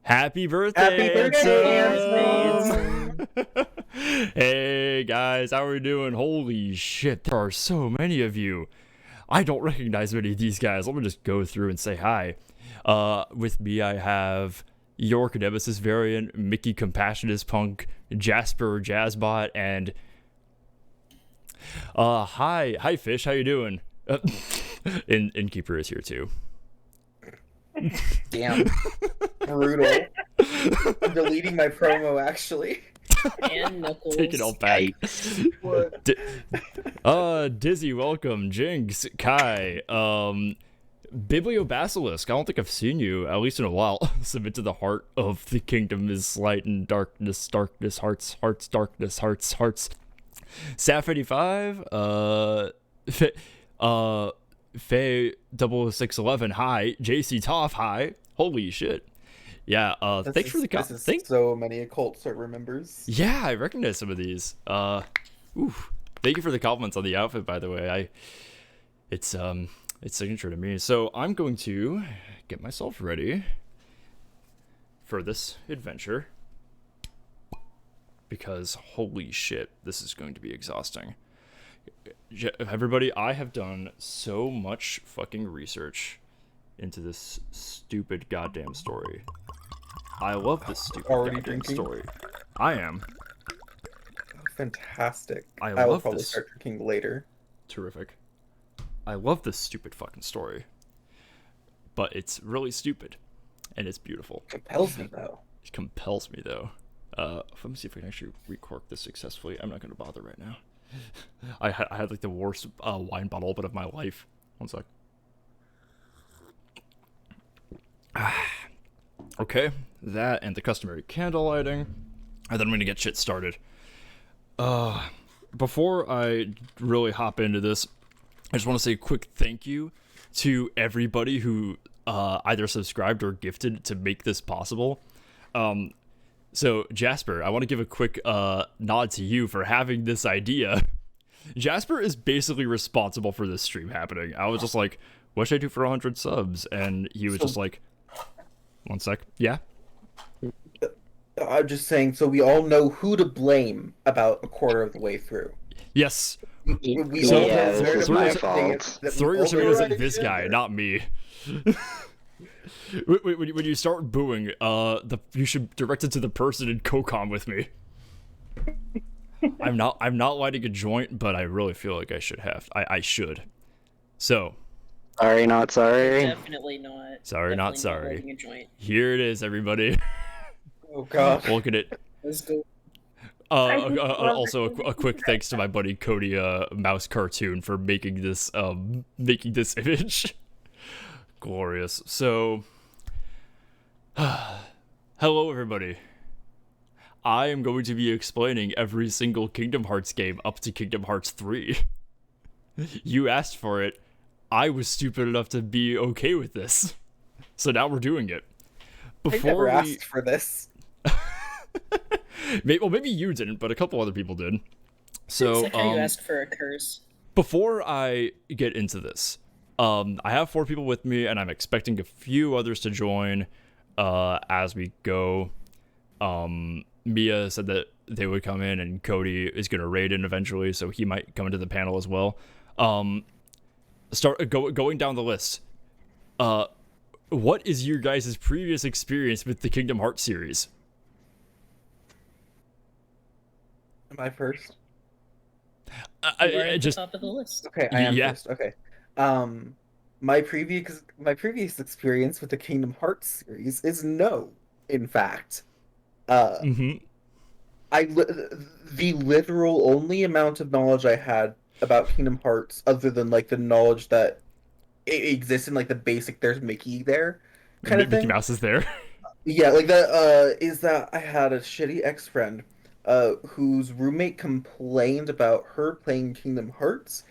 Happy Happy birthday, birthday, Ansem! Hey guys, how are we doing? Holy shit, there are so many of you. I don't recognize many of these guys. Let me just go through and say hi. With me, I have York Nemesis Variant, Mickey Compassionist Punk, Jasper Jazzbot, and hi Fish, how you doing? Innkeeper is here too. Damn. Brutal. I'm deleting my promo, actually. And Knuckles. Take it all back. What? Dizzy, welcome. Jinx, Kai, Bibliobasilisk. I don't think I've seen you, at least in a while. Submit to the heart of the kingdom is light and darkness, darkness, hearts, hearts, darkness, hearts, hearts. Saf85, Faye 611, hi. JC Toff, hi. Holy shit. Yeah, thanks for the comment. So many occult server members. Yeah, I recognize some of these. Thank you for the compliments on the outfit, by the way. It's signature to me. So I'm going to get myself ready for this adventure because holy shit, this is going to be exhausting. Everybody, I have done so much fucking research into this stupid goddamn story. I love this stupid goddamn story. I am. Fantastic. I will love probably this. start drinking later. Terrific. I love this stupid fucking story. But it's really stupid. And it's beautiful. Compels me, though. It compels me, though. Let me see if I can actually recork this successfully. I'm not going to bother right now. I had like the worst wine bottle open of my life. One sec. Okay, that and the customary candle lighting, and then I'm gonna get shit started. Before I really hop into this, I just want to say a quick thank you to everybody who either subscribed or gifted to make this possible. So Jasper, I want to give a quick nod to you for having this idea. Jasper is basically responsible for this stream happening. I was just like, what should I do for 100 subs? And he was just like, one sec. Yeah? I'm just saying, so we all know who to blame about a quarter of the way through. Yes. This is my fault. Throw your tomatoes at this guy, not me. When you start booing, you should direct it to the person in COCOM with me. I'm not lighting a joint, but I really feel like I should have. I should. So. Sorry, not sorry. Definitely not. Sorry, Definitely not sorry. lighting a joint. Here it is, everybody. Oh god. Look at it. Let's go. Also, a quick thanks to my buddy Cody, Mouse Cartoon, for making this image. Glorious. So, hello everybody. I am going to be explaining every single Kingdom Hearts game up to Kingdom Hearts 3. You asked for it. I was stupid enough to be okay with this. So now we're doing it. I never asked for this. Maybe you didn't, but a couple other people did. So, it's like how you ask for a curse. Before I get into this, I have 4 people with me, and I'm expecting a few others to join as we go. Mia said that they would come in, and Cody is going to raid in eventually, so he might come into the panel as well. Going down the list. What is your guys' previous experience with the Kingdom Hearts series? Am I first? I just top of the list. Okay, I am Yeah. first. Okay. My previous experience with the Kingdom Hearts series is no, in fact. The literal only amount of knowledge I had about Kingdom Hearts, other than like the knowledge that it exists in like the basic, there's Mickey there kind of thing. Mickey Mouse is there. Yeah, like that is that I had a shitty ex-friend whose roommate complained about her playing Kingdom Hearts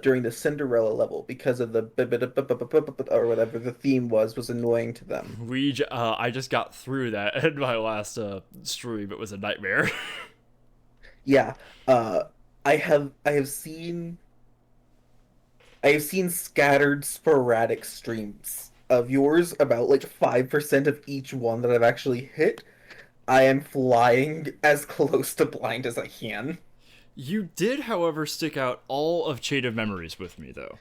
during the Cinderella level because of the or whatever the theme was annoying to them. I just got through that in my last stream. It was a nightmare. Yeah, I have seen scattered sporadic streams of yours, about like 5% of each one that I've actually hit, I am flying as close to blind as I can. You did, however, stick out all of Chain of Memories with me, though.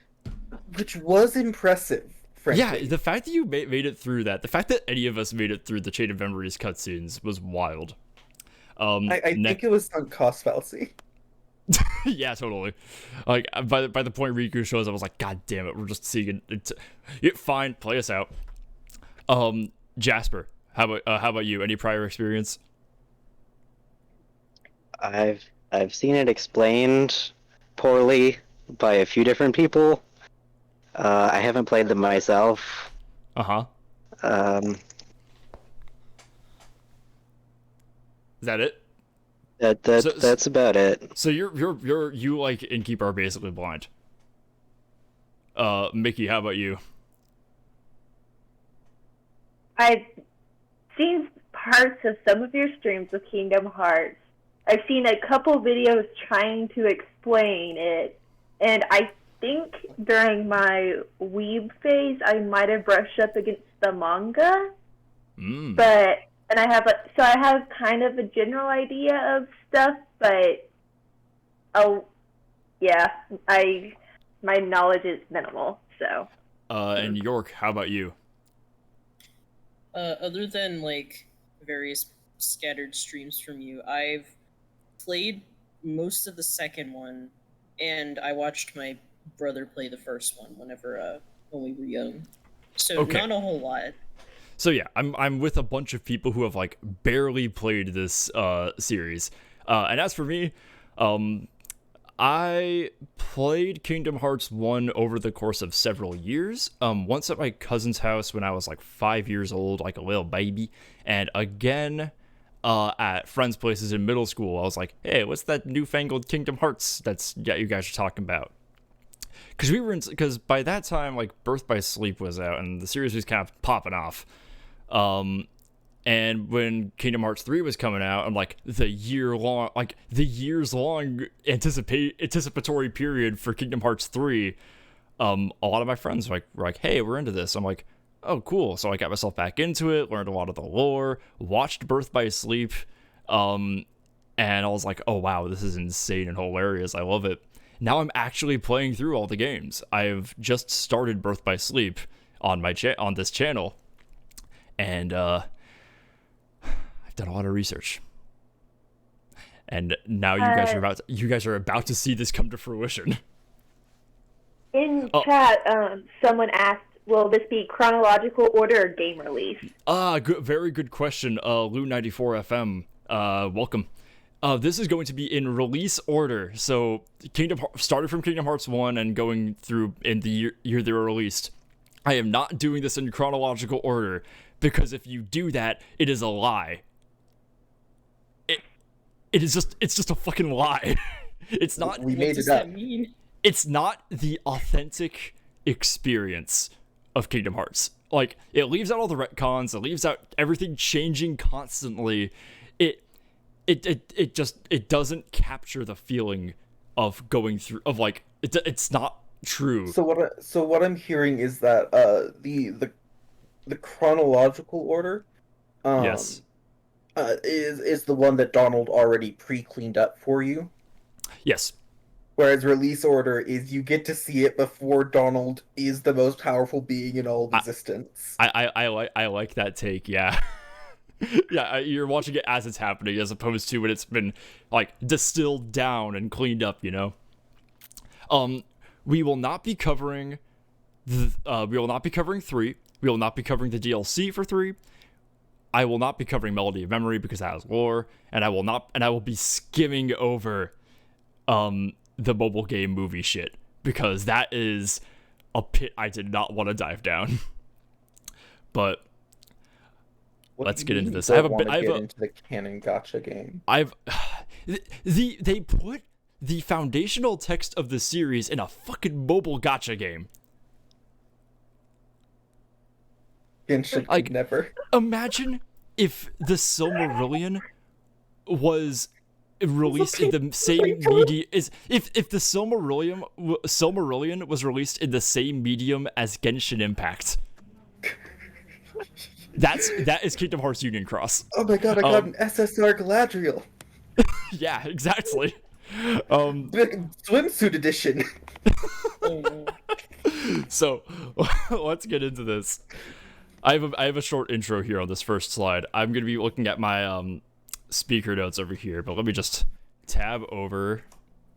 Which was impressive, frankly. Yeah, the fact that you made it through that, the fact that any of us made it through the Chain of Memories cutscenes was wild. I think it was on cost fallacy. Yeah, totally. Like by the point Riku shows, I was like, God damn it, we're just seeing it. Fine, play us out. Jasper, how about you? Any prior experience? I've seen it explained poorly by a few different people. I haven't played them myself. Uh-huh. Um, Is that it? That's about it. So you like Innkeeper are basically blind. Mickey, how about you? I've seen parts of some of your streams with Kingdom Hearts. I've seen a couple videos trying to explain it, and I think during my weeb phase I might have brushed up against the manga. But I have kind of a general idea of stuff, but my knowledge is minimal. So. And York, how about you? Other than like various scattered streams from you, I've played most of the second one, and I watched my brother play the first one when we were young. So Okay. not a whole lot. So yeah, I'm with a bunch of people who have like barely played this series. And as for me, I played Kingdom Hearts 1 over the course of several years. Once at my cousin's house when I was like 5 years old, like a little baby, and again at friends' places in middle school. I was like, hey, what's that newfangled Kingdom Hearts you guys are talking about? Because by that time, like, Birth by Sleep was out, and the series was kind of popping off. And when Kingdom Hearts 3 was coming out, I'm like, the years-long anticipatory period for Kingdom Hearts 3, a lot of my friends were like, hey, we're into this. I'm like, oh, cool. So I got myself back into it, learned a lot of the lore, watched Birth by Sleep, and I was like, oh, wow, this is insane and hilarious. I love it. Now I'm actually playing through all the games. I've just started Birth by Sleep on on this channel, and I've done a lot of research. And now you guys are about to see this come to fruition. In chat, someone asked, will this be chronological order or game release? Very good question. Lou94FM, welcome. This is going to be in release order. So started from Kingdom Hearts 1 and going through in the year they were released. I am not doing this in chronological order because if you do that, it is a lie. It's just a fucking lie. It's not. We What made does it up. that mean? It's not the authentic experience of Kingdom Hearts. Like, it leaves out all the retcons, it leaves out everything changing constantly. It doesn't capture the feeling of going through it's not true. So what I'm hearing is that the chronological order, Yes. is the one that Donald already pre-cleaned up for you. Yes. Whereas release order is you get to see it before Donald is the most powerful being in all of existence. I like that take, yeah. Yeah, you're watching it as it's happening as opposed to when it's been like distilled down and cleaned up, you know. We will not be covering 3. We will not be covering the DLC for 3. I will not be covering Melody of Memory because that has lore, and I will be skimming over the mobile game movie shit because that is a pit I did not want to dive down. But let's get into this. I have into the canon gotcha game. They put the foundational text of the series in a fucking mobile gacha game. Genshin Like, could never. Imagine if the Silmarillion was released in the same medium if the Silmarillion was released in the same medium as Genshin Impact. That is Kingdom Hearts Union Cross. Oh my god, I got an SSR Galadriel. Yeah, exactly. Um, Big swimsuit edition. Oh, no. so let's get into this. I have a short intro here on this first slide. I'm gonna be looking at my speaker notes over here, but let me just tab over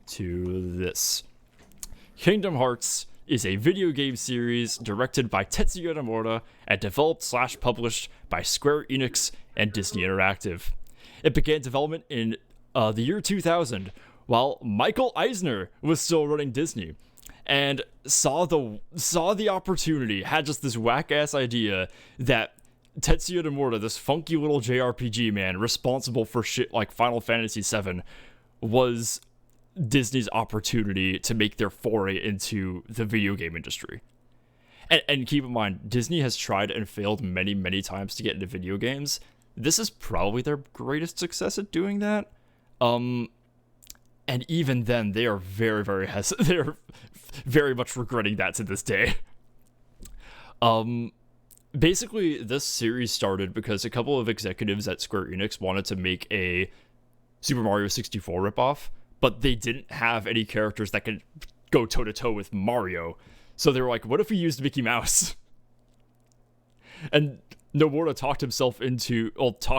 to this. Kingdom Hearts is a video game series directed by Tetsuya Nomura and developed/published by Square Enix and Disney Interactive. It began development in the year 2000 while Michael Eisner was still running Disney, and saw the opportunity, had just this whack-ass idea that Tetsuya Nomura, this funky little JRPG man responsible for shit like Final Fantasy VII, was Disney's opportunity to make their foray into the video game industry. And keep in mind, Disney has tried and failed many, many times to get into video games. This is probably their greatest success at doing that. And even then, they are very, very they're very much regretting that to this day. Basically, this series started because a couple of executives at Square Enix wanted to make a Super Mario 64 ripoff, but they didn't have any characters that could go toe-to-toe with Mario. So they were like, what if we used Mickey Mouse? And Nomura talked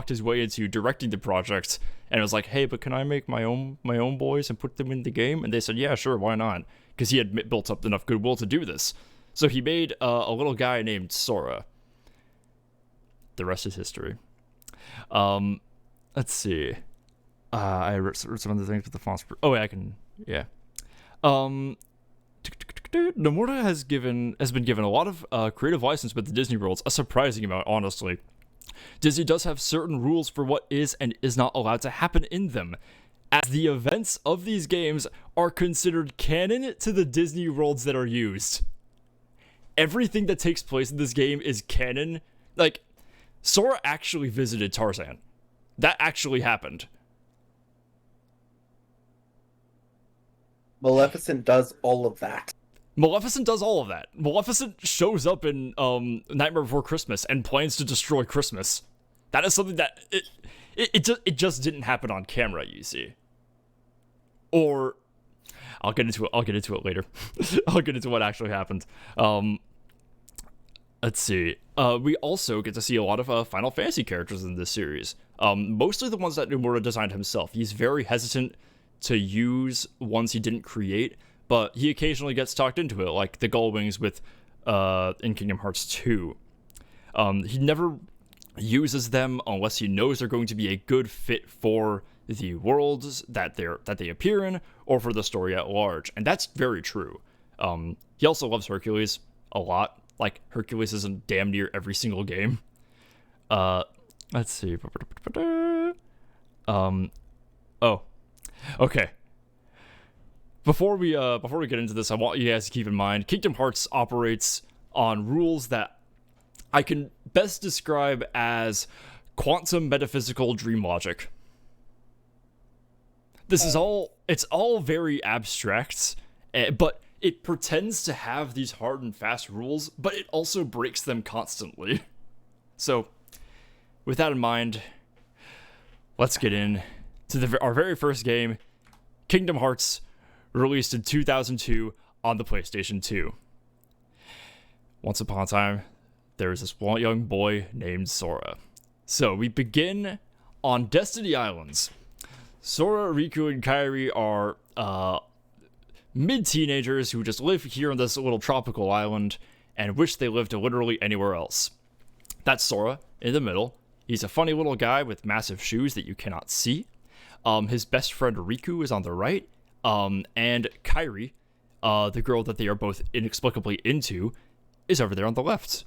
his way into directing the project, and was like, hey, but can I make my own boys and put them in the game? And they said, yeah, sure, why not? Because he had built up enough goodwill to do this. So he made a little guy named Sora. The rest is history. Let's see. I wrote some other things with the fonts. Oh, yeah, I can. Yeah. Nomura has been given a lot of creative license with the Disney worlds, a surprising amount, honestly. Disney does have certain rules for what is and is not allowed to happen in them, as the events of these games are considered canon to the Disney worlds that are used. Everything that takes place in this game is canon. Like, Sora actually visited Tarzan. That actually happened. Maleficent does all of that. Maleficent does all of that. Maleficent shows up in Nightmare Before Christmas and plans to destroy Christmas. That is something that it just didn't happen on camera, you see. Or I'll get into it later. I'll get into what actually happened. Let's see. We also get to see a lot of Final Fantasy characters in this series. Mostly the ones that Nomura designed himself. He's very hesitant to use ones he didn't create, but he occasionally gets talked into it, like the Gullwings with in Kingdom Hearts 2. He never uses them unless he knows they're going to be a good fit for the worlds that they appear in, or for the story at large, and that's very true. He also loves Hercules a lot. Like, Hercules is in damn near every single game. Let's see. Oh, okay. Before we get into this, I want you guys to keep in mind, Kingdom Hearts operates on rules that I can best describe as quantum metaphysical dream logic. It's all very abstract, but it pretends to have these hard and fast rules, but it also breaks them constantly. So, with that in mind, let's get in to our very first game, Kingdom Hearts, released in 2002 on the PlayStation 2. Once upon a time, there was this one young boy named Sora. So we begin on Destiny Islands. Sora, Riku, and Kairi are mid-teenagers who just live here on this little tropical island and wish they lived literally anywhere else. That's Sora in the middle. He's a funny little guy with massive shoes that you cannot see. His best friend Riku is on the right. And Kairi, the girl that they are both inexplicably into, is over there on the left.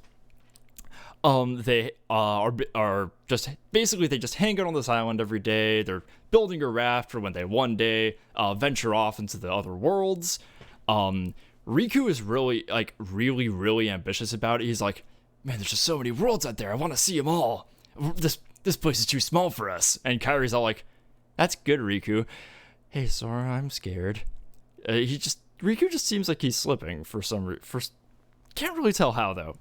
They are just basically, they just hang out on this island every day. They're building a raft for when they one day venture off into the other worlds. Riku is really ambitious about it. He's like, man, there's just so many worlds out there. I want to see them all. This place is too small for us. And Kairi's all like, that's good, Riku. Hey, Sora, I'm scared. Riku just seems like he's slipping for can't really tell how, though.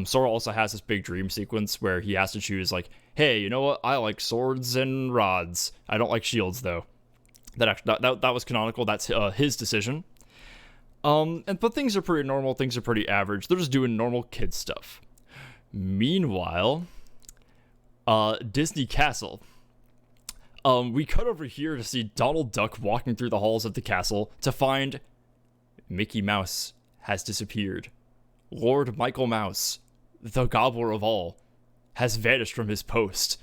Sora also has this big dream sequence where he has to choose, like, hey, you know what? I like swords and rods. I don't like shields, though. That was canonical. That's his decision. But things are pretty normal. Things are pretty average. They're just doing normal kid stuff. Meanwhile, Disney Castle. We cut over here to see Donald Duck walking through the halls of the castle to find Mickey Mouse has disappeared. Lord Michael Mouse, the gobbler of all, has vanished from his post.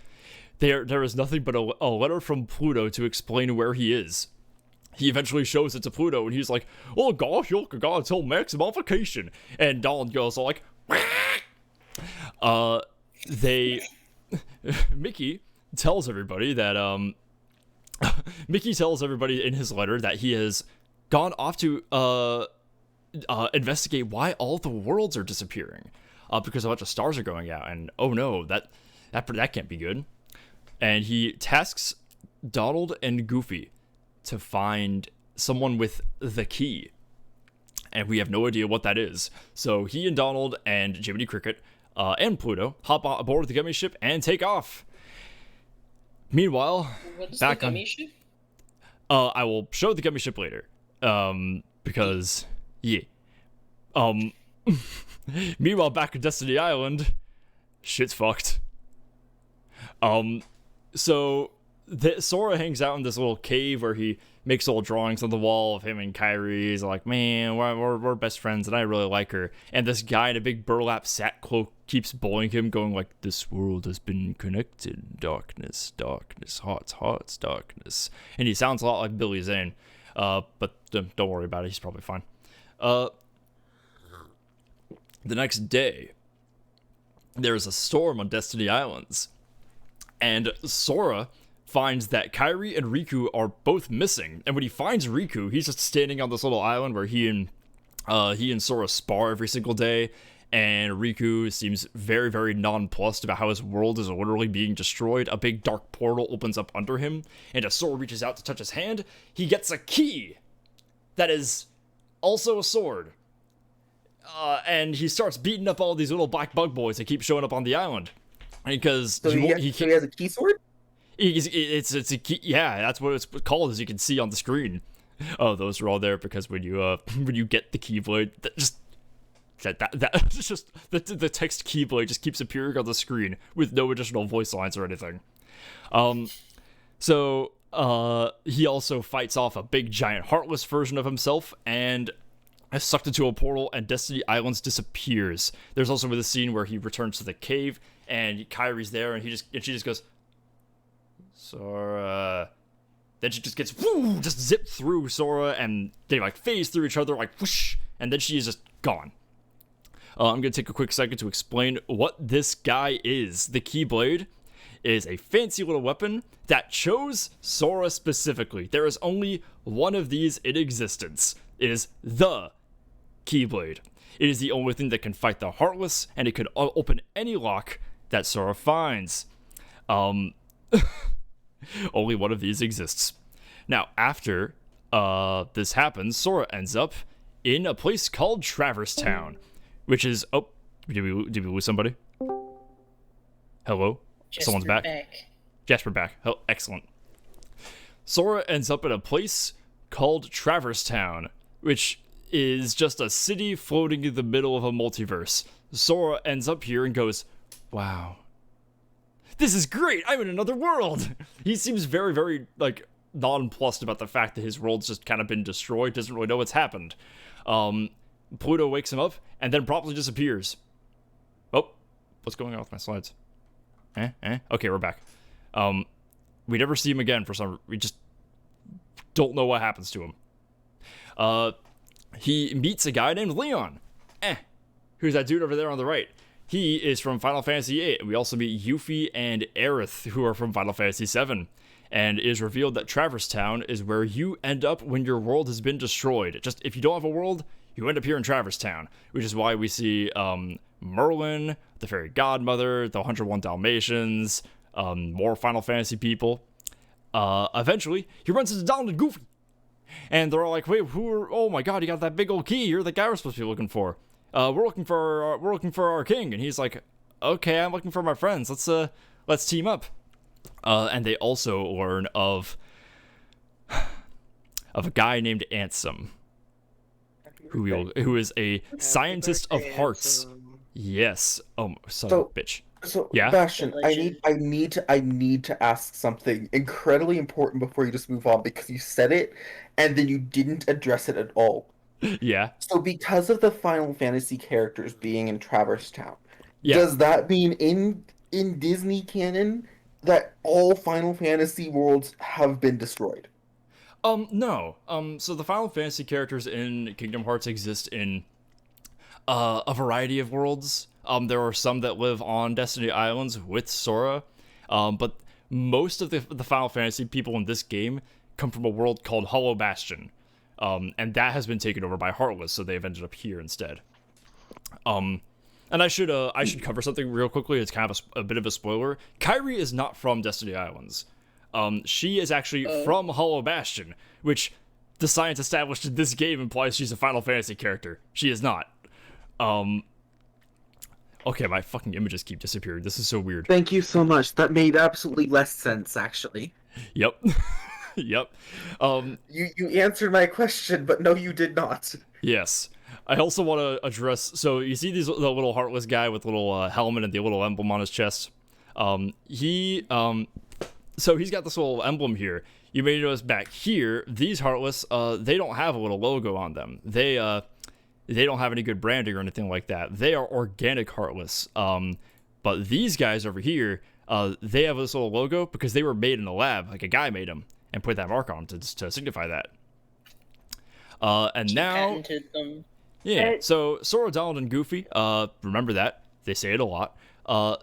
There is nothing but a letter from Pluto to explain where he is. He eventually shows it to Pluto, and he's like, oh gosh, you gotta tell Max I'm on vacation. And Donald goes all like, Mickey tells everybody that, Mickey tells everybody in his letter that he has gone off to, investigate why all the worlds are disappearing, because a bunch of stars are going out, and oh no, that can't be good. And he tasks Donald and Goofy to find someone with the key, and we have no idea what that is. So he and Donald and Jiminy Cricket and Pluto hop aboard the gummy ship and take off. Meanwhile, What's back the on gummy ship? I will show the gummy ship later. Because yeah. Meanwhile, back at Destiny Island, shit's fucked. So Sora hangs out in this little cave where he makes little drawings on the wall of him and Kairi. He's like, man, we're best friends, and I really like her. And this guy in a big burlap sack cloak keeps bullying him, going like, this world has been connected. Darkness, darkness, hearts, hearts, darkness. And he sounds a lot like Billy Zane. But don't worry about it. He's probably fine. The next day, there's a storm on Destiny Islands. And Sora finds that Kairi and Riku are both missing. And when he finds Riku, he's just standing on this little island where he and Sora spar every single day. And Riku seems very, very nonplussed about how his world is literally being destroyed. A big dark portal opens up under him, and as Sora reaches out to touch his hand, he gets a key that is also a sword. And he starts beating up all these little black bug boys that keep showing up on the island. Because So he has a key sword? It's a key. Yeah, that's what it's called, as you can see on the screen. Oh, those are all there because when you get the Keyblade, the text Keyblade just keeps appearing on the screen with no additional voice lines or anything. So he also fights off a big giant heartless version of himself and is sucked into a portal, and Destiny Islands disappears. There's also the scene where he returns to the cave and Kairi's there, and she just goes, Sora. Then she just gets just zipped through Sora, and they like phase through each other like whoosh, and then she is just gone. I'm gonna take a quick second to explain what this guy is. The Keyblade is a fancy little weapon that chose Sora specifically. There is only one of these in existence. It is the Keyblade. It is the only thing that can fight the Heartless, and it can open any lock that Sora finds. Only one of these exists. Now, after this happens, Sora ends up in a place called Traverse Town, which is... Oh, did we lose somebody? Hello? Someone's back? Jasper back. Oh, excellent. Sora ends up in a place called Traverse Town, which is just a city floating in the middle of a multiverse. Sora ends up here and goes, wow, this is great! I'm in another world! He seems very, very, like, nonplussed about the fact that his world's just kind of been destroyed, doesn't really know what's happened. Pluto wakes him up, and then promptly disappears. Oh, what's going on with my slides? Okay, we're back. We never see him again for some... We just don't know what happens to him. He meets a guy named Leon. Who's that dude over there on the right? He is from Final Fantasy VIII. We also meet Yuffie and Aerith, who are from Final Fantasy VII. And it is revealed that Traverse Town is where you end up when your world has been destroyed. Just, if you don't have a world, you end up here in Traverse Town. Which is why we see Merlin, the Fairy Godmother, the 101 Dalmatians, more Final Fantasy people. Eventually, he runs into Donald and Goofy. And they're all like, wait, oh my god, you got that big old key. You're the guy we're supposed to be looking for. we're looking for our king," and he's like, "Okay, I'm looking for my friends. Let's team up." And they also learn of a guy named Ansem, who is a scientist of hearts. Yes. Oh, son of a bitch. So, Yeah? Bastion, Legend. I need to ask something incredibly important before you just move on, because you said it and then you didn't address it at all. Yeah. So, because of the Final Fantasy characters being in Traverse Town, Yeah. does that mean in Disney canon that all Final Fantasy worlds have been destroyed? No. So the Final Fantasy characters in Kingdom Hearts exist in a variety of worlds. There are some that live on Destiny Islands with Sora, but most of the Final Fantasy people in this game come from a world called Hollow Bastion, and that has been taken over by Heartless, so they've ended up here instead. And I should cover something real quickly. It's kind of a bit of a spoiler. Kairi is not from Destiny Islands. She is actually from Hollow Bastion, which the science established in this game implies she's a Final Fantasy character. She is not. Okay, my fucking images keep disappearing. This is so weird. Thank you so much. That made absolutely less sense, actually. Yep. Yep. You answered my question, but no, you did not. Yes. I also want to address. So you see the little Heartless guy with the little helmet and the little emblem on his chest. So he's got this little emblem here. You may notice back here, these Heartless, they don't have a little logo on them. They don't have any good branding or anything like that. They are organic Heartless. But these guys over here, they have this little logo because they were made in a lab, like a guy made them and put that mark on to signify that. And now, Patented them. yeah. So Sora, Donald, and Goofy, remember that they say it a lot.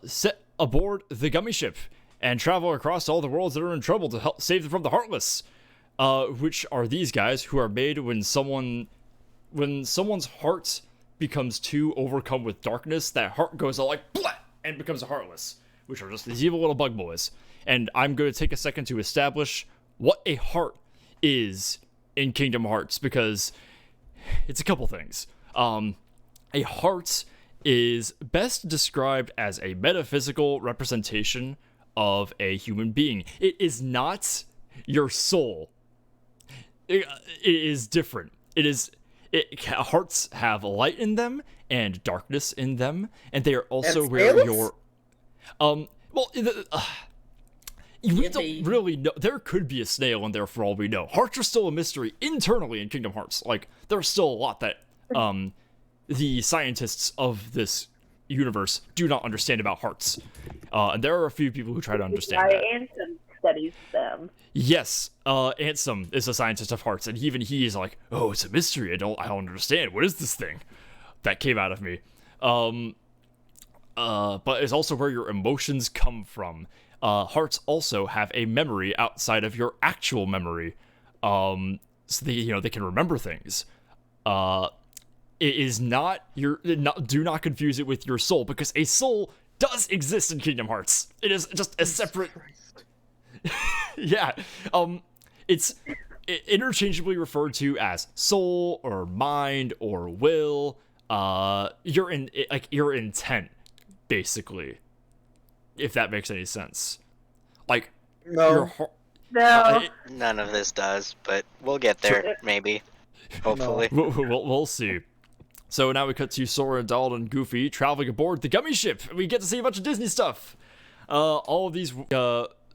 Set aboard the Gummy Ship and travel across all the worlds that are in trouble to help save them from the Heartless, which are these guys who are made when someone's heart becomes too overcome with darkness. That heart goes all like blah and becomes a Heartless, which are just these evil little bug boys. And I'm going to take a second to establish what a heart is in Kingdom Hearts, because it's a couple things. A heart is best described as a metaphysical representation of a human being. It is not your soul. It is different. Hearts have light in them and darkness in them, and they are also And where scales? your we don't really know. There could be a snail in there for all we know. Hearts are still a mystery internally in Kingdom Hearts. Like, there's still a lot that the scientists of this universe do not understand about hearts. And there are a few people who try to understand that. Ansem studies them. Yes, Ansem is a scientist of hearts, and even he is like, "Oh, it's a mystery. I don't understand. What is this thing?" That came out of me. But it's also where your emotions come from. Hearts also have a memory outside of your actual memory, so they can remember things. It is not do not confuse it with your soul, because a soul does exist in Kingdom Hearts. It is just a separate. Yeah, it's interchangeably referred to as soul or mind or will. Your intent, basically, if that makes any sense. Like, No. your heart. No. None of this does, but we'll get there, maybe. Hopefully. We'll see. So now we cut to Sora, Donald, and Goofy traveling aboard the Gummy Ship. We get to see a bunch of Disney stuff. All of these,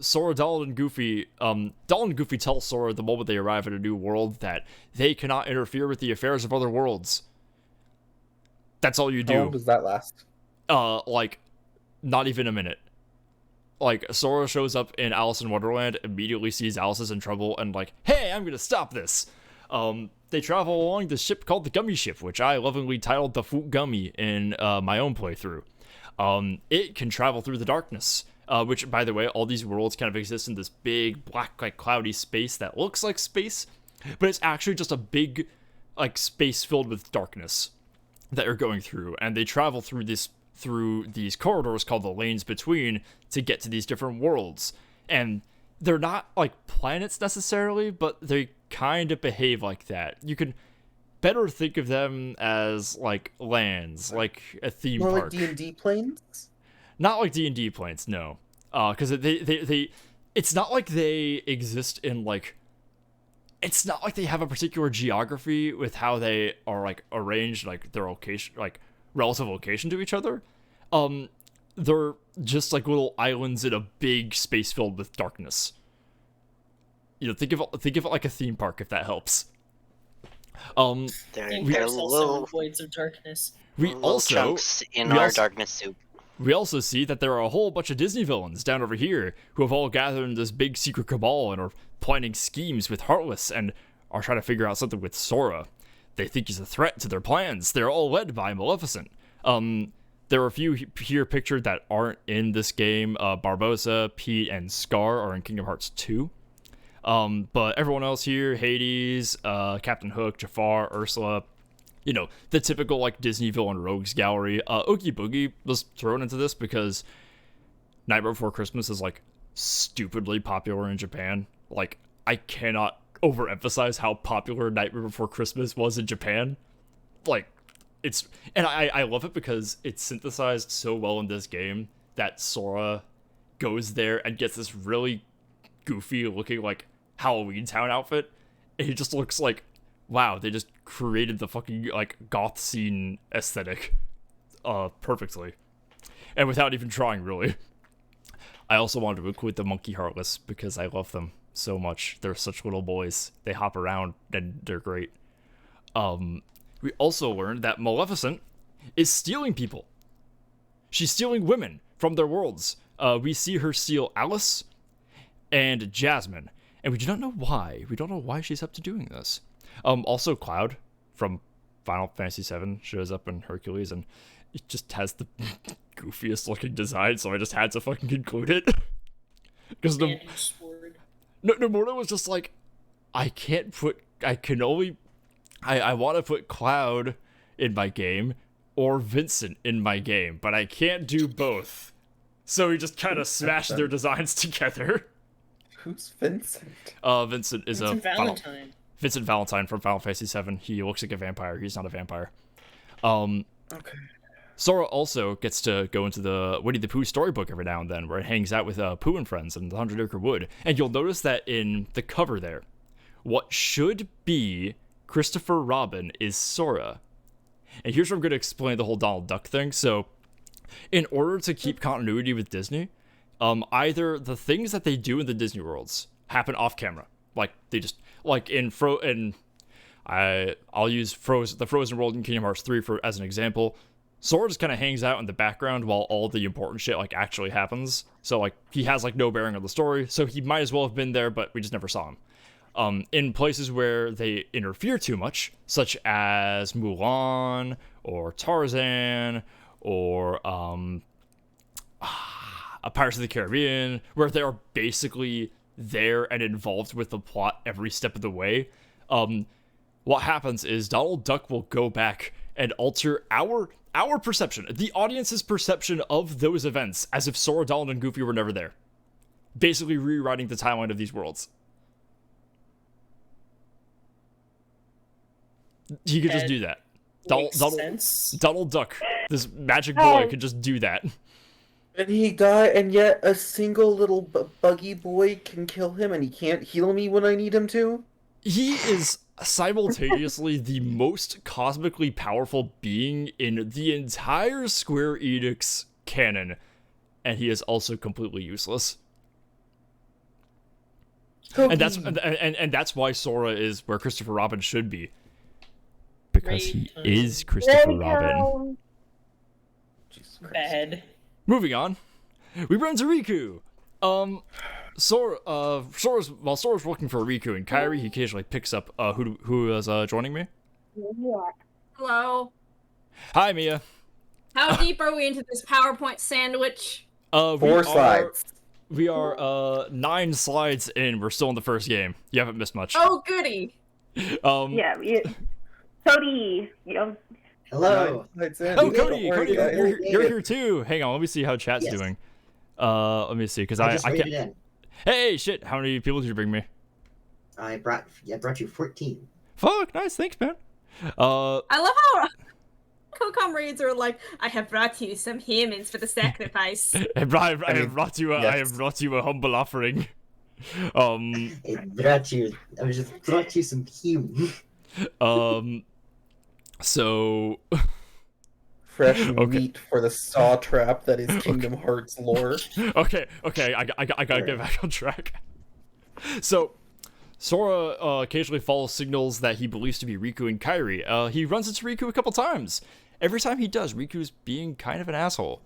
Sora, Donald, and Goofy, Donald and Goofy tell Sora the moment they arrive at a new world that they cannot interfere with the affairs of other worlds. That's all you How long do. does that last? Like, not even a minute. Like, Sora shows up in Alice in Wonderland, immediately sees Alice is in trouble, and like, hey, I'm gonna stop this. They travel along the ship called the Gummy Ship, which I lovingly titled the Foot Gummy in my own playthrough. It can travel through the darkness, which, by the way, all these worlds kind of exist in this big, black, like, cloudy space that looks like space, but it's actually just a big, like, space filled with darkness that you're going through, and they travel through these corridors called the Lanes Between to get to these different worlds. And they're not like planets necessarily, but they kind of behave like that. You can better think of them as like lands, like a theme More like park. D&D planes? Not like D&D planes, no. Because they it's not like they exist in like, it's not like they have a particular geography with how they are like arranged, like their location, like relative location to each other. They're just like little islands in a big space filled with darkness. You know, think of it like a theme park, if that helps. They're They're also little, voids of darkness. We little also chunks in we our also- darkness soup. We also see that there are a whole bunch of Disney villains down over here who have all gathered in this big secret cabal and are planning schemes with Heartless and are trying to figure out something with Sora. They think he's a threat to their plans. They're all led by Maleficent. There are a few here pictured that aren't in this game. Barbossa, Pete, and Scar are in Kingdom Hearts 2. But everyone else here, Hades, Captain Hook, Jafar, Ursula, you know, the typical like Disney villain rogues gallery. Oogie Boogie was thrown into this because Nightmare Before Christmas is like stupidly popular in Japan. Like, I cannot overemphasize how popular Nightmare Before Christmas was in Japan. Like, it's, and I love it because it's synthesized so well in this game that Sora goes there and gets this really goofy looking like Halloween Town outfit, and he just looks like, wow, they just created the fucking like goth scene aesthetic perfectly, and without even trying, really. I also wanted to include the Monkey Heartless because I love them so much. They're such little boys. They hop around and they're great. We also learned that Maleficent is stealing people. She's stealing women from their worlds. We see her steal Alice and Jasmine, and we do not know why. We don't know why she's up to doing this. Also, Cloud from Final Fantasy VII shows up in Hercules, and it just has the goofiest looking design, so I just had to fucking include it. Because Bandage sword. Nomura was just like, I want to put Cloud in my game or Vincent in my game, but I can't do both. So he just kind of smashed their designs together. Who's Vincent? Vincent is Vincent Valentine. Vincent Valentine from Final Fantasy VII. He looks like a vampire. He's not a vampire. Okay. Sora also gets to go into the Winnie the Pooh storybook every now and then, where it hangs out with Pooh and friends in the 100 Acre Wood. And you'll notice that in the cover there, what should be Christopher Robin is Sora. And here's where I'm going to explain the whole Donald Duck thing. So, in order to keep continuity with Disney, either the things that they do in the Disney worlds happen off camera, like they just like I'll use the Frozen world in Kingdom Hearts 3 as an example. Sora just kind of hangs out in the background while all the important shit like actually happens. So like he has like no bearing on the story, so he might as well have been there, but we just never saw him. In places where they interfere too much, such as Mulan or Tarzan or Pirates of the Caribbean, where they are basically there and involved with the plot every step of the way, what happens is Donald Duck will go back and alter our perception, the audience's perception of those events, as if Sora, Donald, and Goofy were never there. Basically rewriting the timeline of these worlds. He could just do that. Donald Duck, this magic boy, could just do that. And he died, and yet a single little buggy boy can kill him, and he can't heal me when I need him to? He is simultaneously the most cosmically powerful being in the entire Square Enix canon, and he is also completely useless. Okay. And that's why Sora is where Christopher Robin should be, because he Great. is Christopher Robin. Go. Jesus Christ. Bad. Moving on, we run to Riku. Sora's looking for Riku and Kairi, he occasionally picks up who is joining me. Hello. Hi, Mia. How deep are we into this PowerPoint sandwich? Four slides. We are 9 slides in. We're still in the first game. You haven't missed much. Oh, goody. Yeah, Cody, Hello. Slides in. Oh, Don't Cody, worry, guys. you're here too. Hang on, let me see how chat's Yes. doing. Let me see, because I just can't. rated in. Hey, shit! How many people did you bring me? I brought you 14. Fuck, nice, thanks, man. I love how co-comrades are like, I have brought you some humans for the sacrifice. I have brought you a humble offering. I just brought you some human. So Fresh Okay. meat for the saw trap that is Kingdom Hearts lore. okay, I gotta get back on track. So, Sora occasionally follows signals that he believes to be Riku and Kairi. He runs into Riku a couple times. Every time he does, Riku's being kind of an asshole.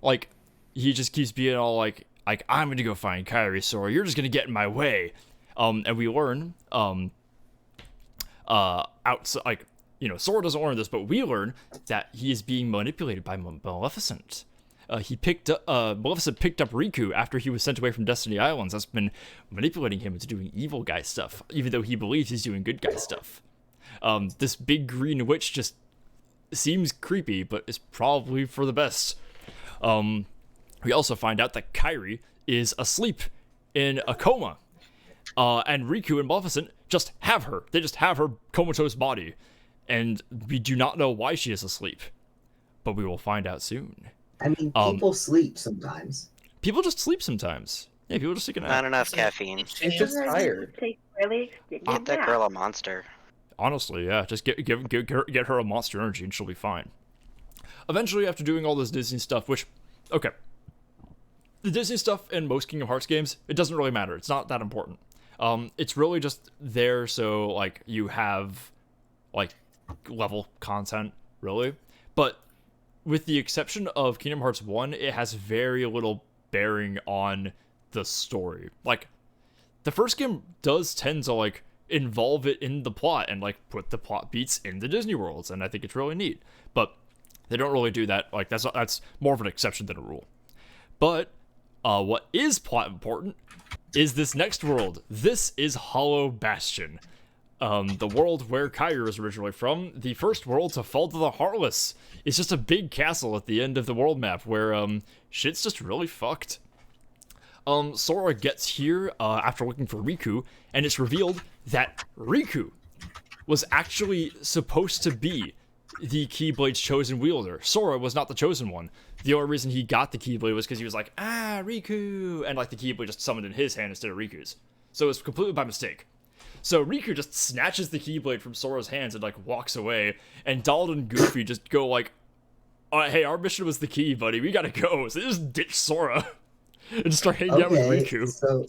Like, he just keeps being all like I'm gonna go find Kairi, Sora. You're just gonna get in my way. And we learn, outside, like, you know, Sora doesn't learn this, but we learn that he is being manipulated by Maleficent. Maleficent picked up Riku after he was sent away from Destiny Islands. That's been manipulating him into doing evil guy stuff, even though he believes he's doing good guy stuff. This big green witch just seems creepy, but is probably for the best. We also find out that Kairi is asleep in a coma. And Riku and Maleficent just have her. They just have her comatose body. And we do not know why she is asleep. But we will find out soon. I mean, people sleep sometimes. People just sleep sometimes. Yeah, people just take a nap. Not enough caffeine. She's just tired. Take really Get that girl a monster. Honestly, yeah. Just get her a monster energy and she'll be fine. Eventually, after doing all this Disney stuff, which, okay. The Disney stuff in most Kingdom Hearts games, it doesn't really matter. It's not that important. It's really just there so, like, you have, like, level content, really. But with the exception of Kingdom Hearts 1, it has very little bearing on the story. Like, the first game does tend to, like, involve it in the plot and, like, put the plot beats in the Disney worlds, and I think it's really neat. But they don't really do that. Like, that's more of an exception than a rule. But what is plot important is this next world. This is Hollow Bastion. The world where Kairi was originally from, the first world to fall to the Heartless. It's just a big castle at the end of the world map where shit's just really fucked. Sora gets here after looking for Riku, and it's revealed that Riku was actually supposed to be the Keyblade's chosen wielder. Sora was not the chosen one. The only reason he got the Keyblade was because he was like, Riku! And like the Keyblade just summoned in his hand instead of Riku's. So it was completely by mistake. So Riku just snatches the Keyblade from Sora's hands and like walks away, and Donald and Goofy just go like, hey, our mission was the key, buddy. We gotta go. So they just ditch Sora and just start hanging out with Riku. So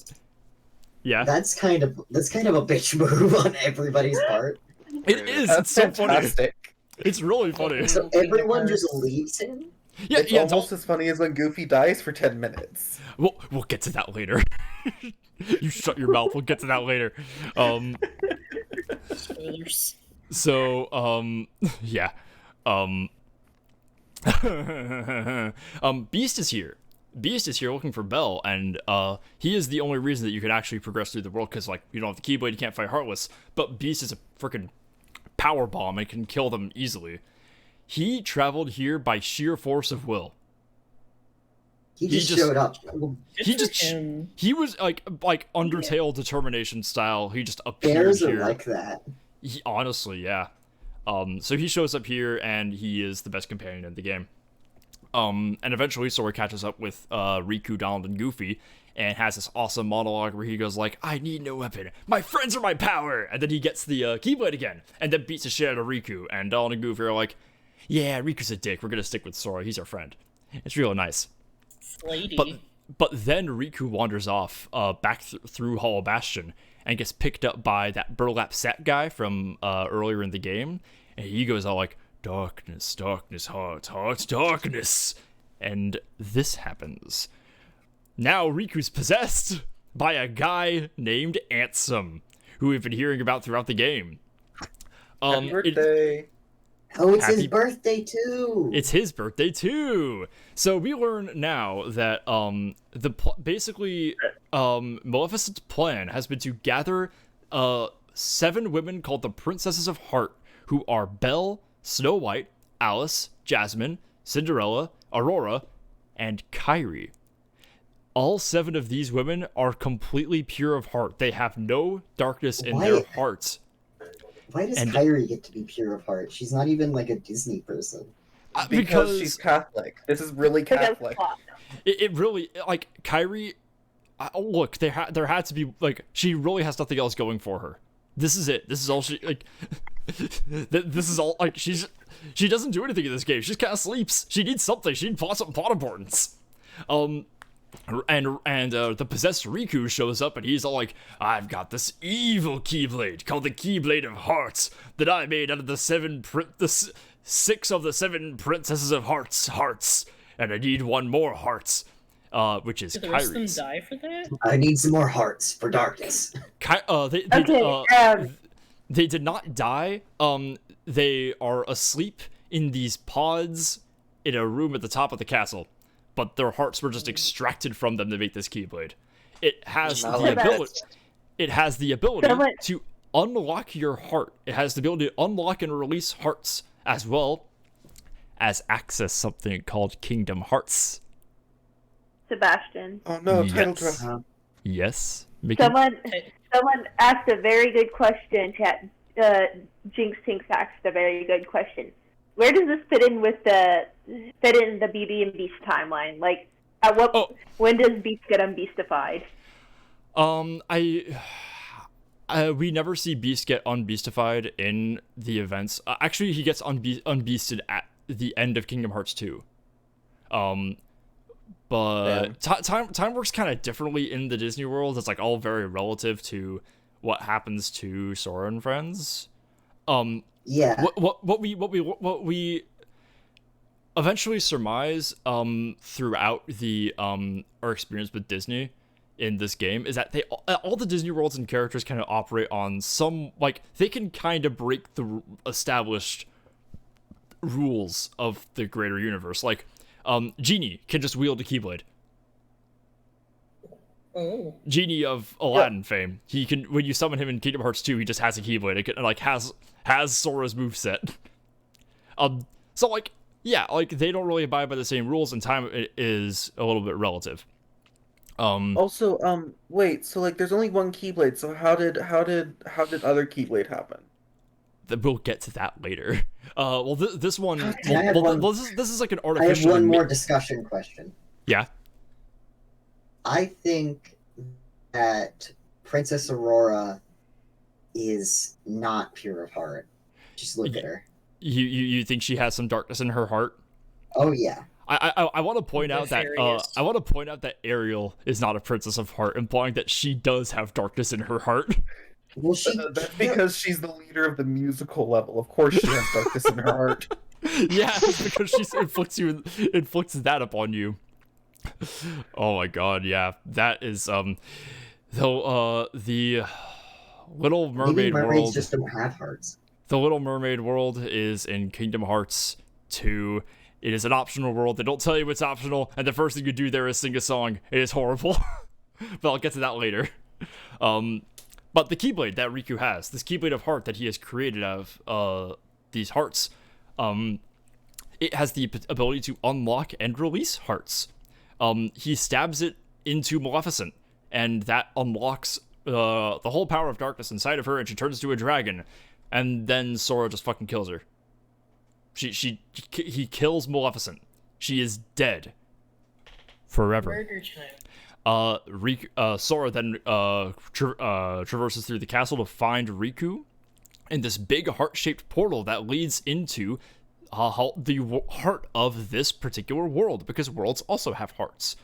Yeah, that's kind of a bitch move on everybody's part. it is. That's It's so funny. fantastic. It's really funny. So everyone just leaves him. Yeah, It's yeah. almost as funny as when Goofy dies for 10 minutes. We'll get to that later. You shut your mouth. We'll get to that later. Spoilers. So, yeah. Beast is here. Beast is here looking for Belle, and he is the only reason that you can actually progress through the world, because, like, you don't have the Keyblade, you can't fight Heartless, but Beast is a freaking power bomb and can kill them easily. He traveled here by sheer force of will. He just showed up. He Good for just him. he was like Undertale determination style. He just appeared Bears are here. like that. Honestly, yeah. So he shows up here, and he is the best companion in the game. And eventually Sora catches up with Riku, Donald, and Goofy, and has this awesome monologue where he goes like, I need no weapon. My friends are my power! And then he gets the Keyblade again, and then beats the shit out of Riku. And Donald and Goofy are like, yeah, Riku's a dick. We're gonna stick with Sora. He's our friend. It's real nice. Lady. But then Riku wanders off back through Hollow Bastion and gets picked up by that Burlap Sack guy from earlier in the game. And he goes all like, darkness, darkness, heart, heart, darkness. And this happens. Now Riku's possessed by a guy named Ansem, who we've been hearing about throughout the game. Happy birthday. Oh, it's his Happy- birthday too. It's his birthday too. So we learn now that basically Maleficent's plan has been to gather 7 women called the Princesses of Heart, who are Belle, Snow White, Alice, Jasmine, Cinderella, Aurora, and Kairi. All 7 of these women are completely pure of heart. They have no darkness in their Why? hearts. Why does And- Kyrie get to be pure of heart? She's not even like a Disney person. Because she's Catholic. This is really Because Catholic. plot. it really, like, Kyrie, look, there had to be, like, she really has nothing else going for her. This is it. This is all she, like, this is all, like, she doesn't do anything in this game. She just kind of sleeps. She needs something. She needs some plot importance. And the possessed Riku shows up, and he's all like, "I've got this evil Keyblade called the Keyblade of Hearts that I made out of the 6 of the 7 princesses of hearts, and I need one more hearts." Which is Did the rest of them Kyrie's. die for that? I need some more hearts for darkness. They did not die. They are asleep in these pods in a room at the top of the castle, but their hearts were just extracted from them to make this Keyblade. It has Not the like ability. that. It has the ability Someone- to unlock your heart. It has the ability to unlock and release hearts, as well as access something called Kingdom Hearts. Sebastian. Oh no, title Yes. drop. Yes, Mickey? Someone asked a very good question. Chat. Jinx Tinks asked a very good question. Where does this fit in the BB and Beast timeline? Like, at what when does Beast get unbeastified? We never see Beast get unbeastified in the events. Actually, he gets unbeasted at the end of Kingdom Hearts 2. But time works kind of differently in the Disney world. It's like all very relative to what happens to Sora and friends. Yeah. What we eventually surmise throughout the our experience with Disney in this game is that all the Disney worlds and characters kind of operate on some, like, they can kind of break the established rules of the greater universe. Like, Genie can just wield a Keyblade. Oh. Genie of Aladdin fame. He can, when you summon him in Kingdom Hearts 2, he just has a Keyblade. It can, like, has Sora's moveset. So, like, yeah, like, they don't really abide by the same rules, and time is a little bit relative. Also, wait. So like, there's only one Keyblade. So how did other Keyblade happen? We'll get to that later. Well, this one, Can I have one- this is like an I have artificial. one more discussion question. Yeah. I think that Princess Aurora is not pure of heart. Just look at her. You think she has some darkness in her heart? Oh yeah. I want to point out that Ariel is not a princess of heart, implying that she does have darkness in her heart. Well, she. That's because she's the leader of the musical level. Of course, she has darkness in her heart. Yeah, it's because she inflicts that upon you. Oh my god, yeah, that is the Little Maybe Mermaid mermaids world. just don't have hearts. The Little Mermaid world is in Kingdom Hearts 2. It is an optional world. They don't tell you it's optional, and the first thing you do there is sing a song. It is horrible. But I'll get to that later. But the Keyblade that Riku has, this Keyblade of Heart that he has created out of these hearts, it has the ability to unlock and release hearts. He stabs it into Maleficent, and that unlocks the whole power of darkness inside of her, and she turns into a dragon. And then Sora just fucking kills her. He kills Maleficent. She is dead. Forever. Murder time. Sora then traverses through the castle to find Riku in this big heart-shaped portal that leads into the heart of this particular world, because worlds also have hearts.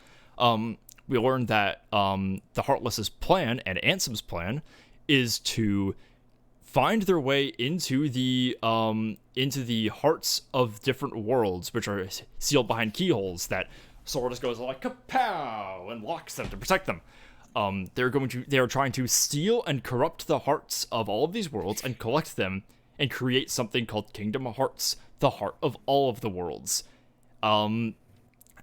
We learned that the Heartless's plan and Ansem's plan is to find their way into the hearts of different worlds, which are sealed behind keyholes that Sora just goes like kapow and locks them to protect them. They are trying to steal and corrupt the hearts of all of these worlds and collect them and create something called Kingdom Hearts, the heart of all of the worlds. And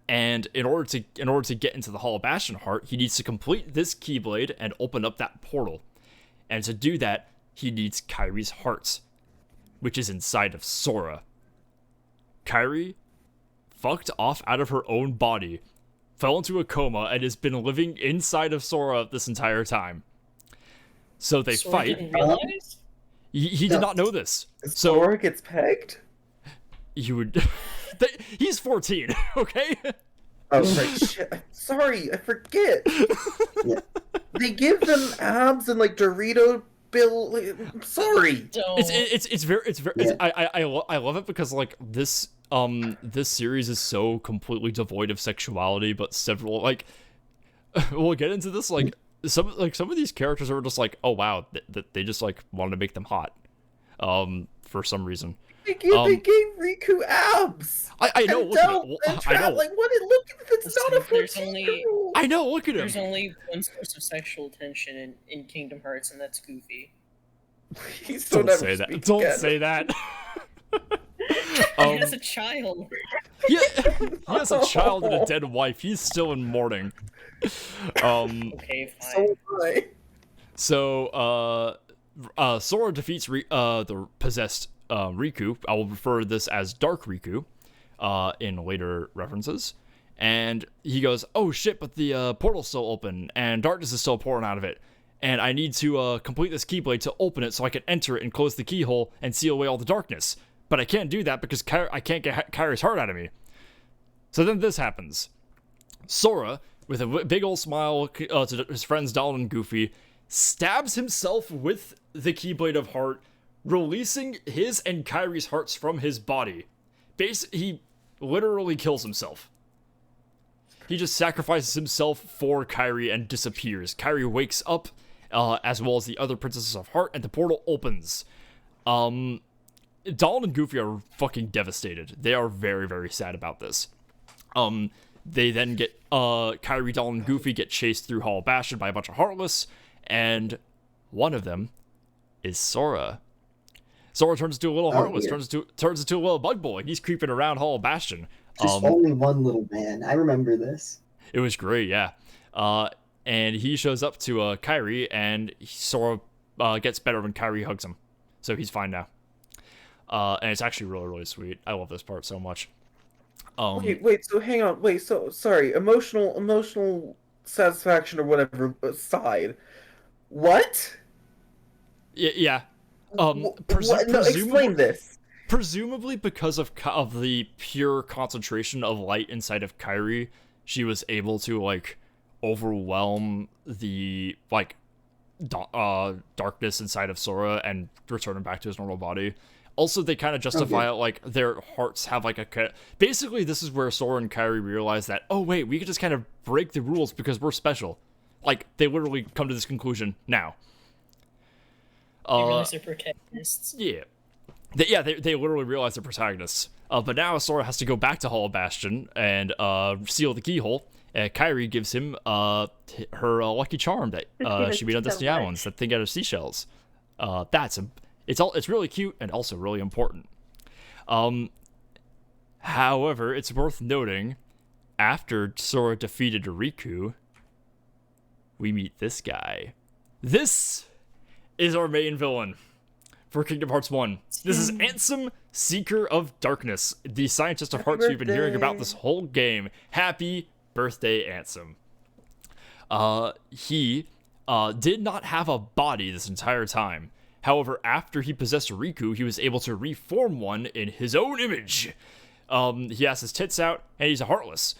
in order to get into the Hall of Bastion heart, he needs to complete this Keyblade and open up that portal. And to do that, he needs Kyrie's heart, which is inside of Sora. Kyrie fucked off out of her own body, fell into a coma, and has been living inside of Sora this entire time. So they Sora fight. didn't realize? He did not know this. So Sora gets pegged? you would. He's 14, okay? Oh, right, shit. Sorry, I forget. Yeah. They give them abs and like Dorito bill. I'm sorry. Don't. It's very Yeah. I love it because like this series is so completely devoid of sexuality, but several like we'll get into this like some of these characters are just like, oh wow, they just like wanted to make them hot for some reason. They gave Riku abs. I know, And look at Del- it. and I know. Like, what? Look, it's not a There's 14 only- I know, look at There's him. only one source of sexual tension in Kingdom Hearts, and that's Goofy. Please Don't ever say that. speak Don't again. say that. He has a child. he has a child and a dead wife. He's still in mourning. Okay, fine. So am I. Sora defeats the possessed Riku. I will refer to this as Dark Riku in later references. And he goes, oh shit, but the portal's still open, and darkness is still pouring out of it. And I need to complete this Keyblade to open it so I can enter it and close the keyhole and seal away all the darkness. But I can't do that because I can't get Kairi's heart out of me. So then this happens. Sora, with a big old smile to his friends Donald and Goofy, stabs himself with the Keyblade of Heart, releasing his and Kairi's hearts from his body. He literally kills himself. He just sacrifices himself for Kairi and disappears. Kairi wakes up, as well as the other Princesses of Heart, and the portal opens. Donald and Goofy are fucking devastated. They are very, very sad about this. They then get, Kairi, Donald, and Goofy get chased through Hollow Bastion by a bunch of Heartless, and one of them is Sora. Sora turns into a little Heartless, weird. turns into a little bug boy, and he's creeping around Hollow Bastion. Just only one little man. I remember this. It was great, yeah. And he shows up to Kairi, and Sora gets better when Kairi hugs him. So he's fine now. And it's actually really, really sweet. I love this part so much. Wait, so hang on. Wait, so sorry. Emotional satisfaction or whatever aside. What? Yeah. What? No, explain this. Presumably because of the pure concentration of light inside of Kairi, she was able to like overwhelm the like darkness inside of Sora and return him back to his normal body. Also, they kind of justify it like their hearts have like basically this is where Sora and Kairi realize that, oh wait, we could just kind of break the rules because we're special. Like they literally come to this conclusion now. They realize they're protagonists. Yeah. They literally realize they're protagonists. But now Sora has to go back to Hollow Bastion and seal the keyhole. Kairi gives him her lucky charm that she made on Destiny Islands, that thing out of seashells. It's really cute and also really important. However, it's worth noting, after Sora defeated Riku, we meet this guy. This is our main villain for Kingdom Hearts 1. This is Ansem, Seeker of Darkness, the scientist of hearts we've been hearing about this whole game. Happy birthday, Ansem. He did not have a body this entire time. However, after he possessed Riku, he was able to reform one in his own image. He has his tits out, and he's a Heartless.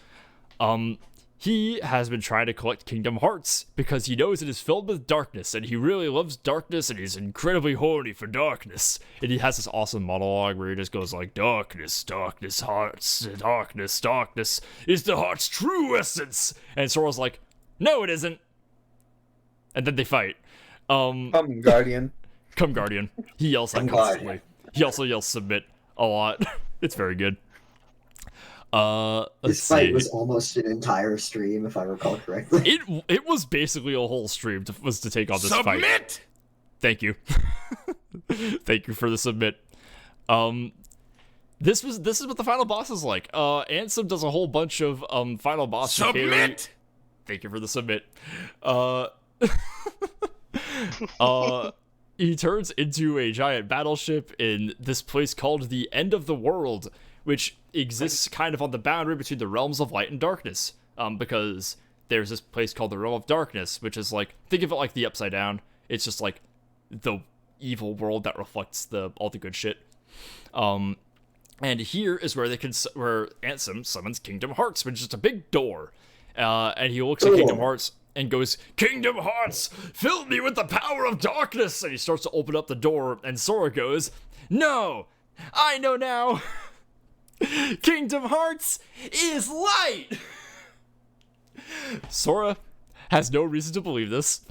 He has been trying to collect Kingdom Hearts because he knows it is filled with darkness, and he really loves darkness, and he's incredibly horny for darkness. And he has this awesome monologue where he just goes like, darkness, darkness, hearts, darkness is the heart's true essence. And Sora's like, no, it isn't. And then they fight. Guardian. Come Guardian. He yells that Come constantly. Guardian. He also yells submit a lot. It's very good. Let's This fight see. was almost an entire stream, if I recall correctly. It was basically a whole stream to take on this fight. Submit! Thank you. Thank you for the submit. This is what the final boss is like. Ansem does a whole bunch of final boss chicanery. Submit! Thank you for the submit. He turns into a giant battleship in this place called the End of the World, which exists kind of on the boundary between the realms of light and darkness. Because there's this place called the Realm of Darkness, which is like, think of it like the Upside Down. It's just like the evil world that reflects all the good shit. And here is where where Ansem summons Kingdom Hearts, which is just a big door. And he looks at Kingdom Hearts and goes, "Kingdom Hearts, fill me with the power of darkness!" And he starts to open up the door, and Sora goes, "No, I know now. Kingdom Hearts is light!" Sora has no reason to believe this.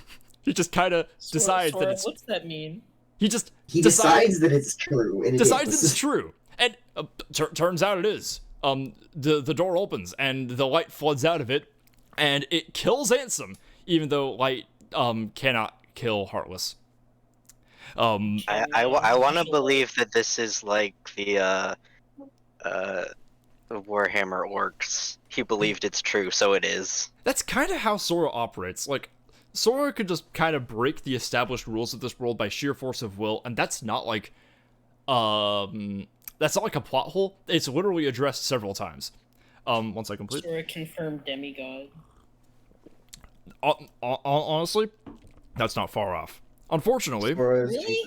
He just kind of decides Sora, that it's... What's that mean? He decides that it's true. And decides that it's true. And turns out it is. The door opens, and the light floods out of it, and it kills Ansem, even though light cannot kill Heartless. I want to believe that this is like the Warhammer orcs. He believed it's true, so it is. That's kind of how Sora operates. Like, Sora could just kind of break the established rules of this world by sheer force of will, and that's not like a plot hole. It's literally addressed several times. Once I complete. Sora confirmed demigod. Honestly, that's not far off. Unfortunately, Really?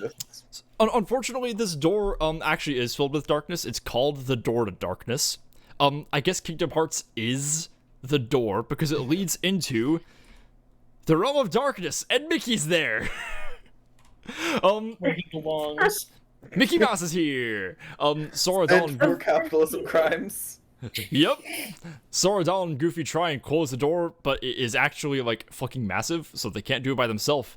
Unfortunately, this door actually is filled with darkness. It's called the Door to Darkness. I guess Kingdom Hearts is the door because it leads into the Realm of Darkness, and Mickey's there. Where he belongs. Mickey Mouse is here. Sora, And Donald, for capitalism crimes. Yep. Sora, Donald, and Goofy try and close the door, but it is actually like fucking massive, so they can't do it by themselves.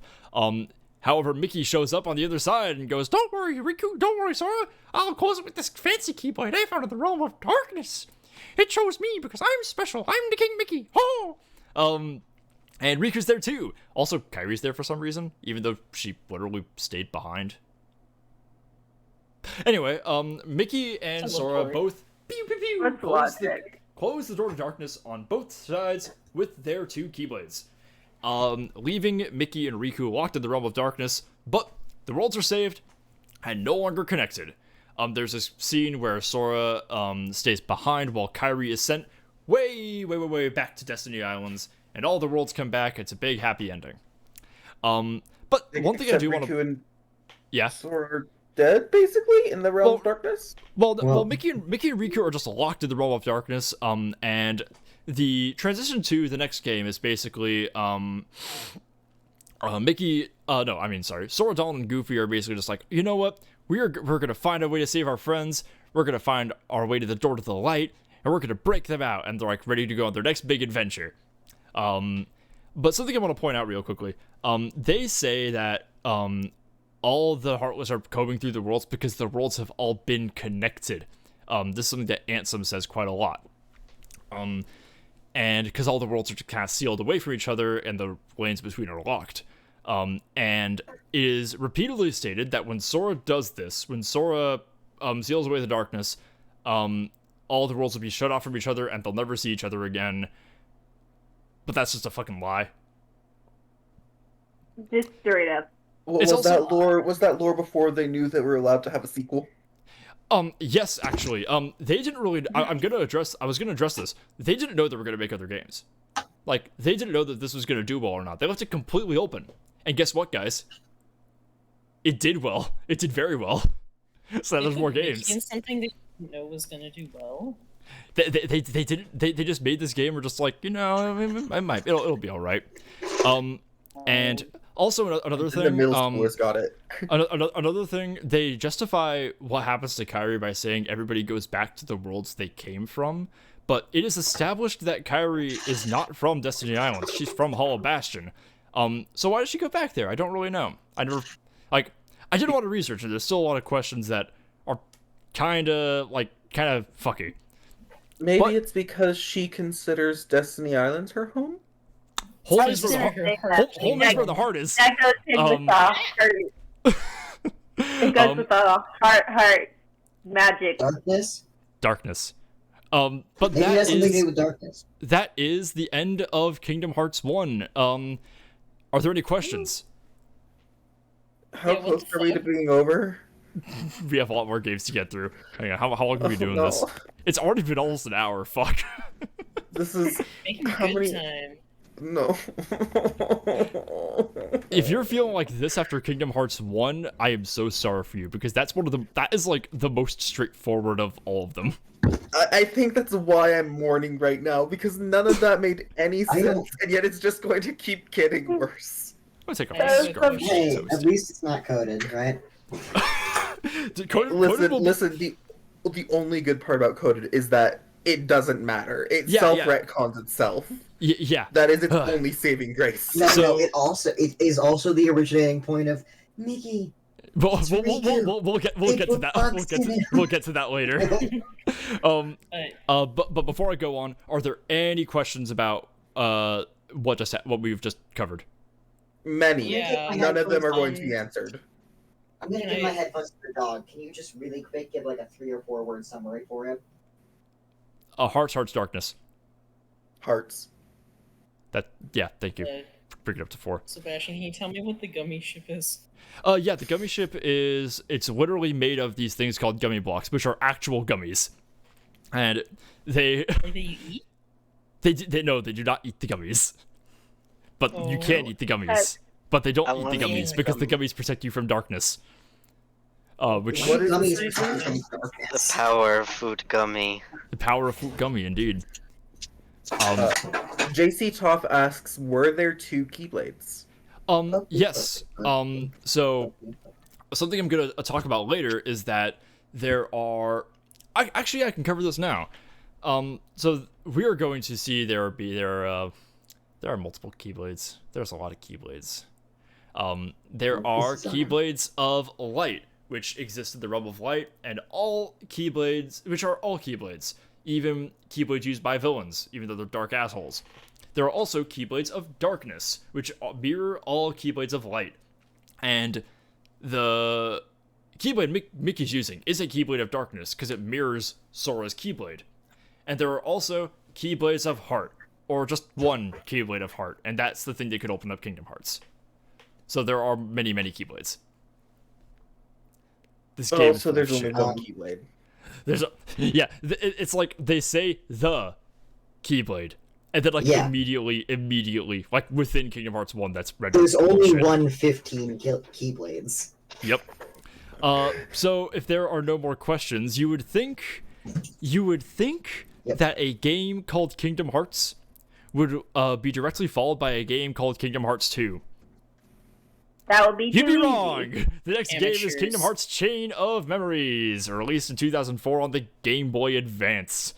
However, Mickey shows up on the other side and goes, "Don't worry, Riku, don't worry, Sora. I'll close it with this fancy keyblade I found in the Realm of Darkness. It chose me because I'm special. I'm the King Mickey. Oh!" And Riku's there too. Also, Kairi's there for some reason, even though she literally stayed behind. Anyway, Mickey and love Sora Kairi. both pew pew pew What's logic? close the Door to Darkness on both sides with their two keyblades, leaving Mickey and Riku locked in the Realm of Darkness, but the worlds are saved and no longer connected. There's this scene where Sora stays behind while Kairi is sent way back to Destiny Islands, and all the worlds come back. It's a big happy ending. But one thing I do want Riku to... and Yeah. Sora are dead, basically, in the Realm of Darkness? Well, Mickey and Riku are just locked in the Realm of Darkness, and the transition to the next game is basically, Sora, Donald, and Goofy are basically just like, you know what, we're gonna find a way to save our friends, we're gonna find our way to the Door to the Light, and we're gonna break them out, and they're like ready to go on their next big adventure. But something I want to point out real quickly, they say that, all the Heartless are combing through the worlds because the worlds have all been connected. This is something that Ansem says quite a lot. And because all the worlds are kind of sealed away from each other and the lanes between are locked. And it is repeatedly stated that when Sora does this, when Sora seals away the darkness, all the worlds will be shut off from each other and they'll never see each other again. But that's just a fucking lie. Just straight up. It's Was also- that lore before they knew that we were allowed to have a sequel? Yes, actually. They didn't really... I was gonna address this. They didn't know they were gonna make other games. Like, they didn't know that this was gonna do well or not. They left it completely open. And guess what, guys? It did well. It did very well. So there's more games. Making something that you didn't know was gonna do well. They just made this game. We're just like, it'll be all right. And also another The thing, middle schoolers got it. another thing, they justify what happens to Kairi by saying everybody goes back to the worlds they came from, but it is established that Kairi is not from Destiny Islands. She's from Hollow Bastion. So why did she go back there? I don't really know. I did a lot of research, and there's still a lot of questions that are kind of fucky. Maybe But- it's because she considers Destiny Islands her home? Home I is was where gonna the say heart, that. home is where the heart is. That goes in with the heart. It goes with the heart magic. Darkness? But Maybe it has something to do with darkness. that is the end of Kingdom Hearts 1. Are there any questions? How Yeah, what close the are we to fuck? being over? We have a lot more games to get through. Hang on, how long have we been doing no. this? It's already been almost an hour. Fuck. This is Making a How good many- time. No. If you're feeling like this after Kingdom Hearts 1, I am so sorry for you, because that's that is like the most straightforward of all of them. I think that's why I'm mourning right now, because none of that made any I don't- sense, and yet it's just going to keep getting worse. I'm gonna take That a was Scarlet Hey, Toast. at least it's not coded, right? Coded will- Listen, the only good part about Coded is that it doesn't matter. It Yeah, self-retcons itself. yeah. That is its Ugh. only saving grace. No, So- it is also the originating point of Mickey. We'll get It to put that. bugs in it. We'll get to that later. Alright. But before I go on, are there any questions about what we've just covered? Many. Yeah. None of them are going to Um, be answered. I'm gonna Can give I- my headphones to the dog. Can you just really quick give like a 3 or 4 word summary for him? Hearts, Darkness. Hearts. Thank you. Uh, Bring it up to 4. Sebastian, can you tell me what the gummy ship is? Yeah, the gummy ship it's literally made of these things called gummy blocks, which are actual gummies. And they Are they eat? they do not eat the gummies. But you can Oh. eat the gummies. But they don't I eat the wanna gummies eat because the gummies protect you from darkness. Which What is Gummies this? are from The darkness. power of food gummy. the power of fruit gummy, indeed. JC Toff asks, were there 2 Keyblades? Yes. So something I'm gonna talk about later is that there are. I can cover this now. So we are going to see there are multiple Keyblades. There's a lot of Keyblades. There are Keyblades of Light, which exist in the realm of light, and all Keyblades, which are all Keyblades, even Keyblades used by villains, even though they're dark assholes. There are also Keyblades of Darkness, which mirror all Keyblades of Light. And the Keyblade Mickey's using is a Keyblade of Darkness, because it mirrors Sora's Keyblade. And there are also Keyblades of Heart, or just one Keyblade of Heart, and that's the thing that could open up Kingdom Hearts. So there are many, many Keyblades. This game is So full there's of only shit. one Keyblade. There's it's like they say the Keyblade, and then like Yeah. immediately, like within Kingdom Hearts 1, that's rendered There's only bullshit. 115 Keyblades. Yep. So if there are no more questions, you would think Yep. that a game called Kingdom Hearts would be directly followed by a game called Kingdom Hearts 2. That would be You'd too be easy. wrong. The next game is Amateurs. Kingdom Hearts Chain of Memories, released in 2004 on the Game Boy Advance.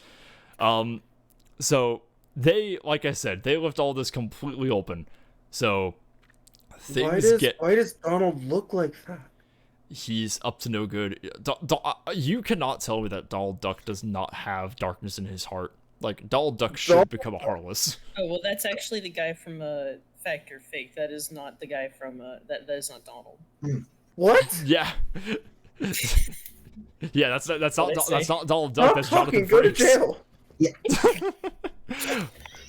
So they, like I said, they left all this completely open. So Why things why does Donald look like that? he's up to no good. You cannot tell me that Donald Duck does not have darkness in his heart. Like, Donald Duck should become a Heartless. Oh well, that's actually the guy from Fact or Fake. That is not the guy from that is not Donald. What? Yeah. Yeah, that's not Donald Duck. Stop That's talking, Jonathan go to Frakes. jail.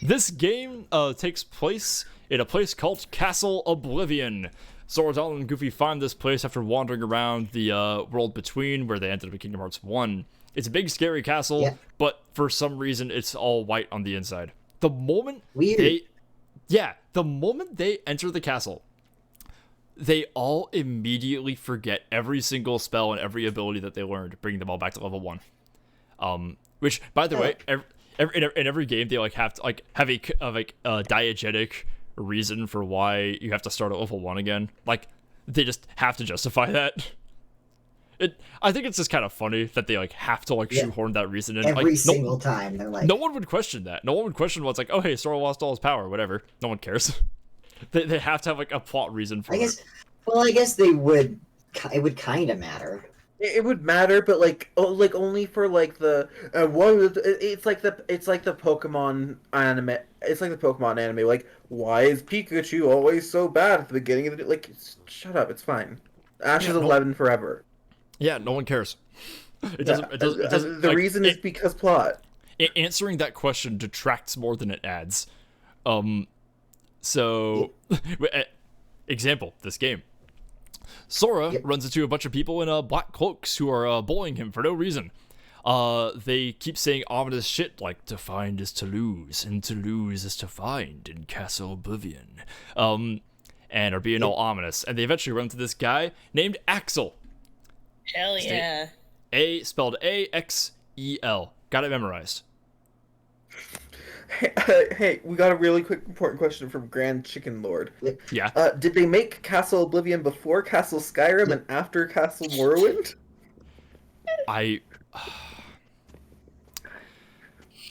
This game takes place in a place called Castle Oblivion. Sora, Donald, and Goofy find this place after wandering around the world between, where they ended up in Kingdom Hearts 1. It's a big, scary castle, Yeah. but for some reason, it's all white on the inside. The moment Weird. the moment they enter the castle, they all immediately forget every single spell and every ability that they learned, bringing them all back to level 1. Which, by the way, in every game they like have to like have a diegetic reason for why you have to start at level 1 again. Like, they just have to justify that. I think it's just kind of funny that they like have to like Yeah. shoehorn that reason in. Every Like, single time, they're like, no one would question that. No one would question what's like, oh hey, Sora lost all his power, whatever. No one cares. They have to have like a plot reason for I it. guess. Well, I guess they would. It would kind of matter. It would matter, but like only for like the it's like the Pokemon anime. It's like the Pokemon anime. Like, why is Pikachu always so bad at the beginning of the like? Shut up, it's fine. Ash is 11 forever. Yeah, no one cares. It doesn't. The like, reason is because plot. Answering that question detracts more than it adds. So, example, this game. Sora Yep. runs into a bunch of people in black cloaks who are bullying him for no reason. they keep saying ominous shit like "to find is to lose, and to lose is to find" in Castle Oblivion, and are being all ominous. And they eventually run into this guy named Axel. Hell yeah. Spelled Axel. Got it memorized. Hey, we got a really quick important question from Grand Chicken Lord. Yeah. Did they make Castle Oblivion before Castle Skyrim and after Castle Morrowind?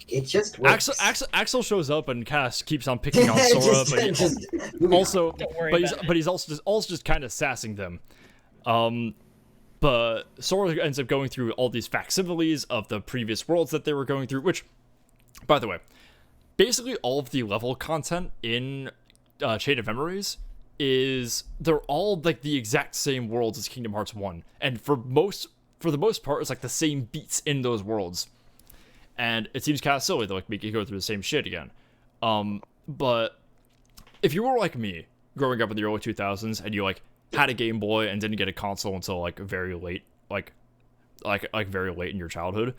It just works. Axel shows up and kind of keeps on picking on Sora, but he's also just kind of sassing them. But Sora ends up going through all these facsimiles of the previous worlds that they were going through, which, by the way, basically all of the level content in Chain of Memories they're all like the exact same worlds as Kingdom Hearts 1, and for the most part, it's like the same beats in those worlds. And it seems kind of silly to like make you go through the same shit again. But if you were like me, growing up in the early 2000s, and you like had a Game Boy and didn't get a console until like very late, like very late in your childhood,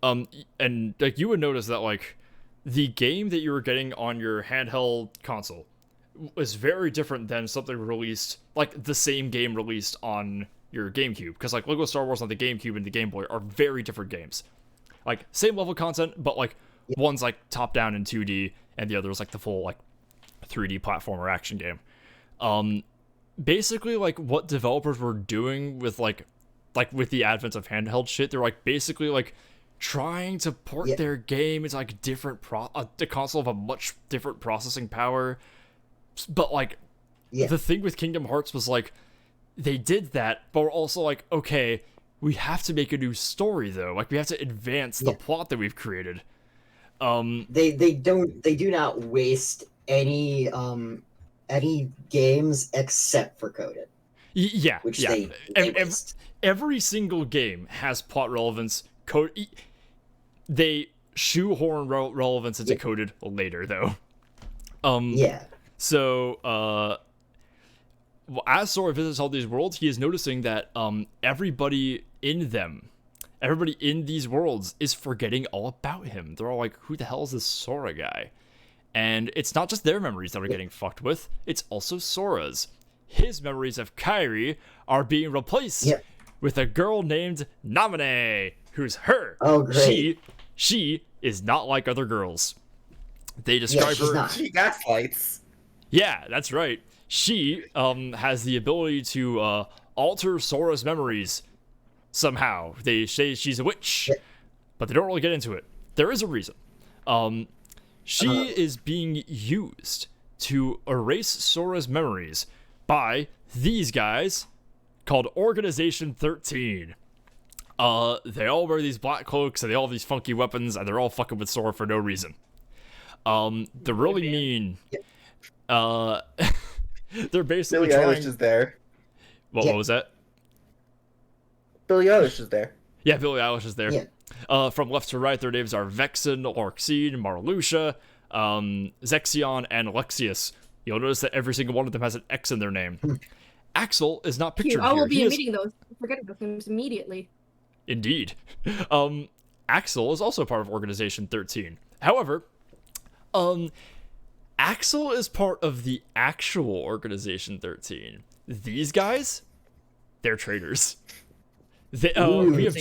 and like you would notice that like the game that you were getting on your handheld console was very different than something released, like the same game released on your GameCube, because like Lego Star Wars on the GameCube and the Game Boy are very different games. Like same level content, but like one's like top down in 2D and the other is like the full like 3D platformer action game. Basically like what developers were doing with like with the advent of handheld shit, they're like basically like trying to port their game into like different the console of a much different processing power. But like the thing with Kingdom Hearts was like they did that, but we're also like, okay, we have to make a new story though. Like we have to advance the plot that we've created. They do not waste any games except for Coded. Every single game has plot relevance. They shoehorn relevance into Coded later though. So as Sora visits all these worlds, he is noticing that everybody in these worlds is forgetting all about him. They're all like, who the hell is this Sora guy? And it's not just their memories that are getting fucked with, it's also Sora's. His memories of Kairi are being replaced with a girl named Naminé, who's her. Oh, great. She is not like other girls. They describe her... She gaslights. Yeah, that's right. She has the ability to alter Sora's memories somehow. They say she's a witch, but they don't really get into it. There is a reason. She is being used to erase Sora's memories by these guys called Organization 13. They all wear these black cloaks and they all have these funky weapons and they're all fucking with Sora for no reason. They're really mean. They're basically Billie Eilish is there. What was that? Billie Eilish is there. Yeah, Billie Eilish is there. From left to right, their names are Vexen, Lorxene, Marluxia, Zexion, and Alexius. You'll notice that every single one of them has an X in their name. Axel is not pictured here. I will be omitting those. Forgetting those names immediately. Indeed. Axel is also part of Organization 13. However, Axel is part of the actual Organization 13. These guys, they're traitors. We have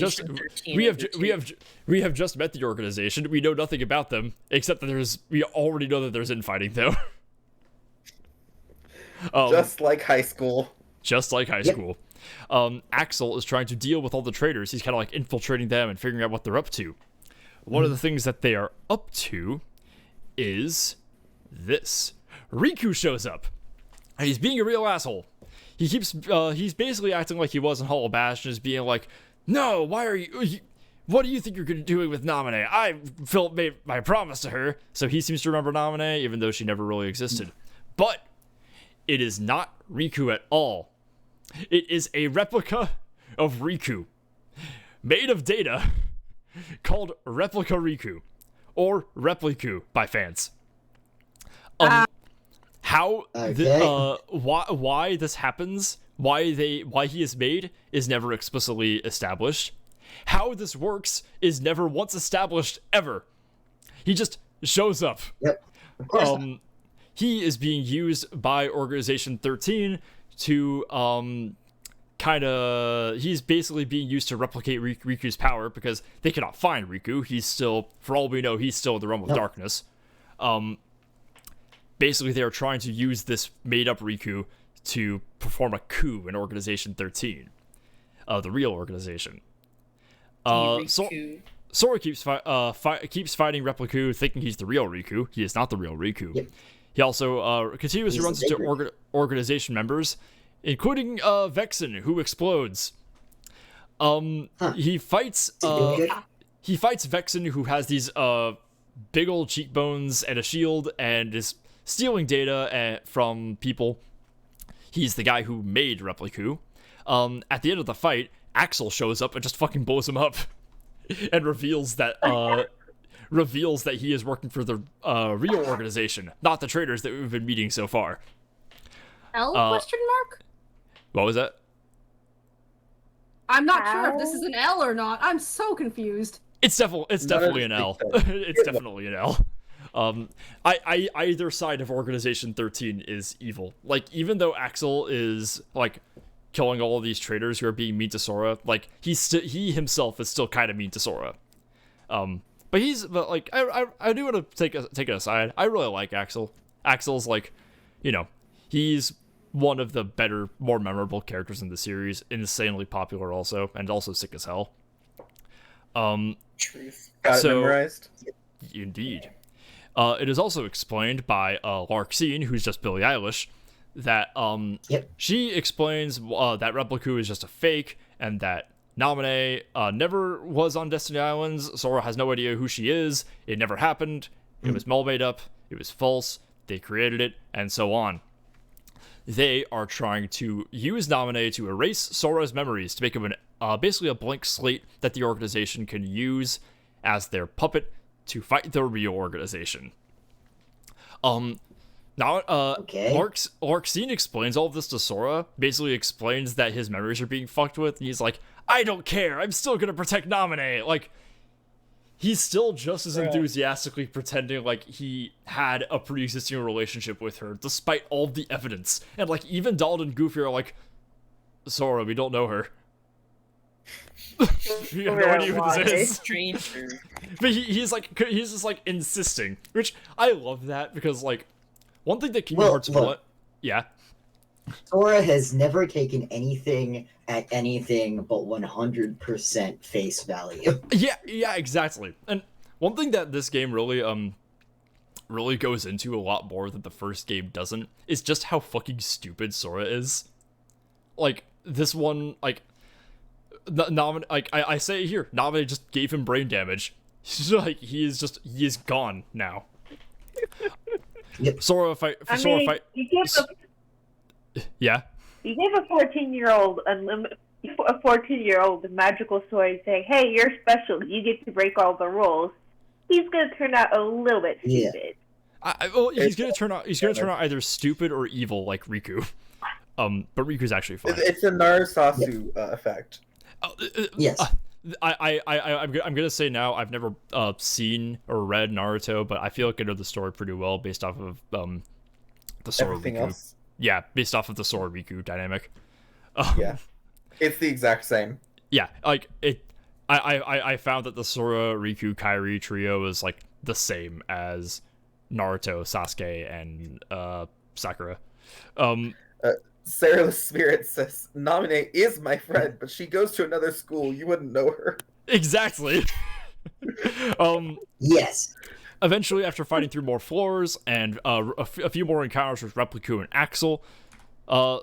just met the organization. We know nothing about them except that we already know that there's infighting though. Just like high school. Just like high school. Axel is trying to deal with all the traitors. He's kind of like infiltrating them and figuring out what they're up to. One of the things that they are up to is this. Riku shows up, and he's being a real asshole. He's basically acting like he was in Hollow Bastion, just being like, no, what do you think you're doing with Naminé? I made my promise to her. So he seems to remember Naminé, even though she never really existed. But it is not Riku at all. It is a replica of Riku, made of data, called Replica Riku, or Repliku by fans. Why this happens, why he is made, is never explicitly established. How this works is never once established ever. He just shows up. Yep. Of course. not. He is being used by Organization 13 to he's basically being used to replicate Riku's power because they cannot find Riku. He's still, for all we know, he's still in the realm of darkness. Basically, they are trying to use this made-up Riku to perform a coup in Organization 13, the real organization. Riku. Sora keeps fighting Repliku, thinking he's the real Riku. He is not the real Riku. Yep. He also continuously He's runs the into big organization members, including Vexen, who explodes. He fights doing good? he fights Vexen, who has these big old cheekbones and a shield and is stealing data from people. He's the guy who made Repliku. At the end of the fight, Axel shows up and just fucking blows him up and reveals that he is working for the real organization, not the traitors that we've been meeting so far. L question mark? What was that? I'm not sure if this is an L or not. I'm so confused. It's definitely an L. It's definitely an L. Either side of Organization 13 is evil. Like, even though Axel is like killing all of these traitors who are being mean to Sora, like he himself is still kind of mean to Sora. But I do want to take it aside. I really like Axel. Axel's like, he's one of the better, more memorable characters in the series. Insanely popular also, and also sick as hell. Truth. Got it memorized. Indeed. It is also explained by Larxene, who's just Billie Eilish, that she explains that Repliku is just a fake, and that Naminé never was on Destiny Islands. Sora has no idea who she is. It never happened. It was all made up. It was false. They created it, and so on. They are trying to use Naminé to erase Sora's memories to make him basically a blank slate that the organization can use as their puppet to fight the real organization. Larxene explains all of this to Sora, basically explains that his memories are being fucked with, and he's like, I don't care, I'm still gonna protect Naminé. Like, he's still just as enthusiastically pretending like he had a pre-existing relationship with her, despite all the evidence. And like, even Donald and Goofy are like, Sora, we don't know her. We have no idea who this is. Stranger. But he's just like insisting, which I love that, because like, one thing that Kingdom Hearts 1, yeah. Sora has never taken anything at anything but 100% face value. Yeah, exactly. And one thing that this game really goes into a lot more than the first game doesn't is just how fucking stupid Sora is. Like, this one, like, I say it here, Naminé just gave him brain damage. He is gone now. Yep. Sora fight. Yeah. You give a 14-year-old a 14-year-old magical sword and say, "Hey, you're special. You get to break all the rules." He's gonna turn out a little bit stupid. He's gonna turn out either stupid or evil like Riku. But Riku's actually fine. It's a Narasasu effect. Yes. I'm gonna say now, I've never seen or read Naruto, but I feel like I know the story pretty well based off of the Sora Everything Riku. else. Yeah, based off of the Sora Riku dynamic. Yeah, it's the exact same. Yeah, like it. I found that the Sora Riku Kairi trio is like the same as Naruto, Sasuke, and Sakura. Sarah the Spirit says, Naminé is my friend, but she goes to another school. You wouldn't know her. Exactly. Yes. Eventually, after fighting through more floors and a few more encounters with Repliku and Axel,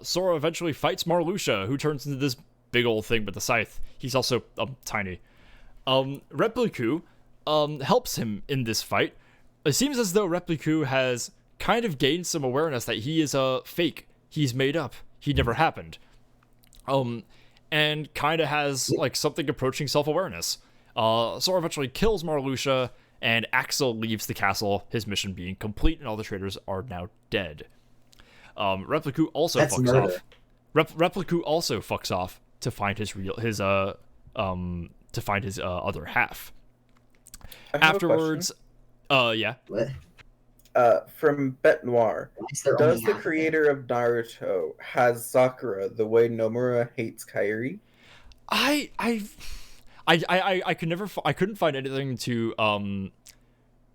Sora eventually fights Marluxia, who turns into this big old thing with the scythe. He's also tiny. Repliku helps him in this fight. It seems as though Repliku has kind of gained some awareness that he is a fake. He's made up. He never happened. And kind of has like something approaching self-awareness. Sora eventually kills Marluxia, and Axel leaves the castle, his mission being complete, and all the traitors are now dead. Repliku also That's fucks murder. off. Repliku also fucks off to find his to find his other half. I have a Afterwards, yeah. What? From Bet Noir, Why is there does only the half creator of Naruto has Sakura the way Nomura hates Kairi? I could never I couldn't find anything to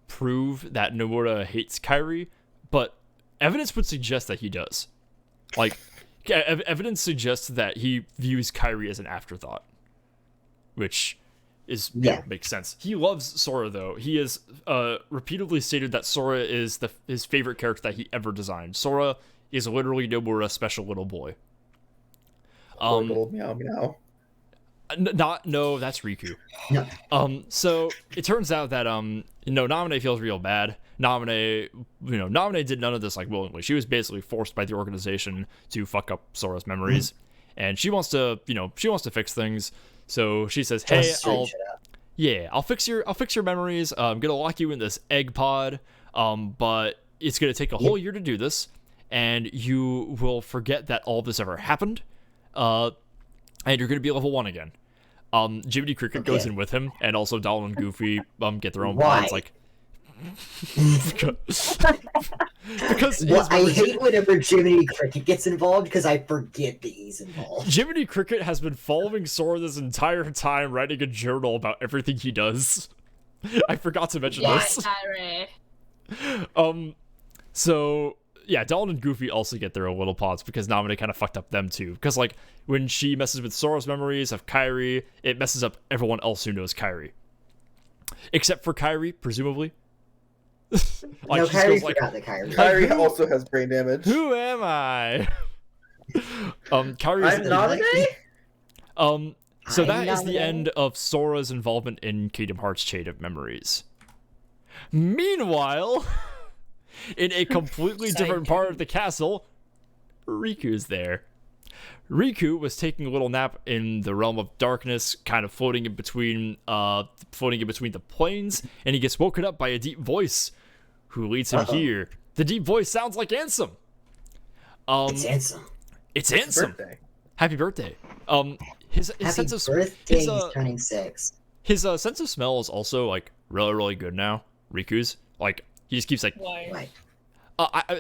prove that Nomura hates Kairi, but evidence would suggest that he does. Like evidence suggests that he views Kairi as an afterthought, which is makes sense. He loves Sora though. He has repeatedly stated that Sora is his favorite character that he ever designed. Sora is literally Nomura's special little boy. Little meow meow. No, that's Riku. No. So it turns out that Naminé feels real bad. Naminé did none of this like willingly. She was basically forced by the organization to fuck up Sora's memories, and she wants to fix things. So she says, "Hey, I'll fix your memories. I'm gonna lock you in this egg pod. But it's gonna take a whole year to do this, and you will forget that all this ever happened. And you're gonna be level 1 again." Jiminy Cricket goes in with him, and also Donald and Goofy get their own pods. Like, because I hate whenever Jiminy Cricket gets involved because I forget that he's involved. Jiminy Cricket has been following Sora this entire time, writing a journal about everything he does. I forgot to mention this. So yeah, Donald and Goofy also get their own little pods because Naminé kind of fucked up them too. Because like when she messes with Sora's memories of Kairi, it messes up everyone else who knows Kairi, except for Kairi, presumably. Like, no, Kairi forgot that Kairi. Kairi also has brain damage. Who am I? Kairi is I'm Naminé? So that is the end of Sora's involvement in Kingdom Hearts Chain of Memories. Meanwhile, in a completely different part of the castle, Riku's there. Riku was taking a little nap in the realm of darkness, kind of floating in between the planes, and he gets woken up by a deep voice who leads him here. The deep voice sounds like Ansem. It's Ansem. It's Ansem. Happy birthday. His sense of birthday. He's turning 6. His sense of smell is also like really, really good now. Riku's like he just keeps like. Why?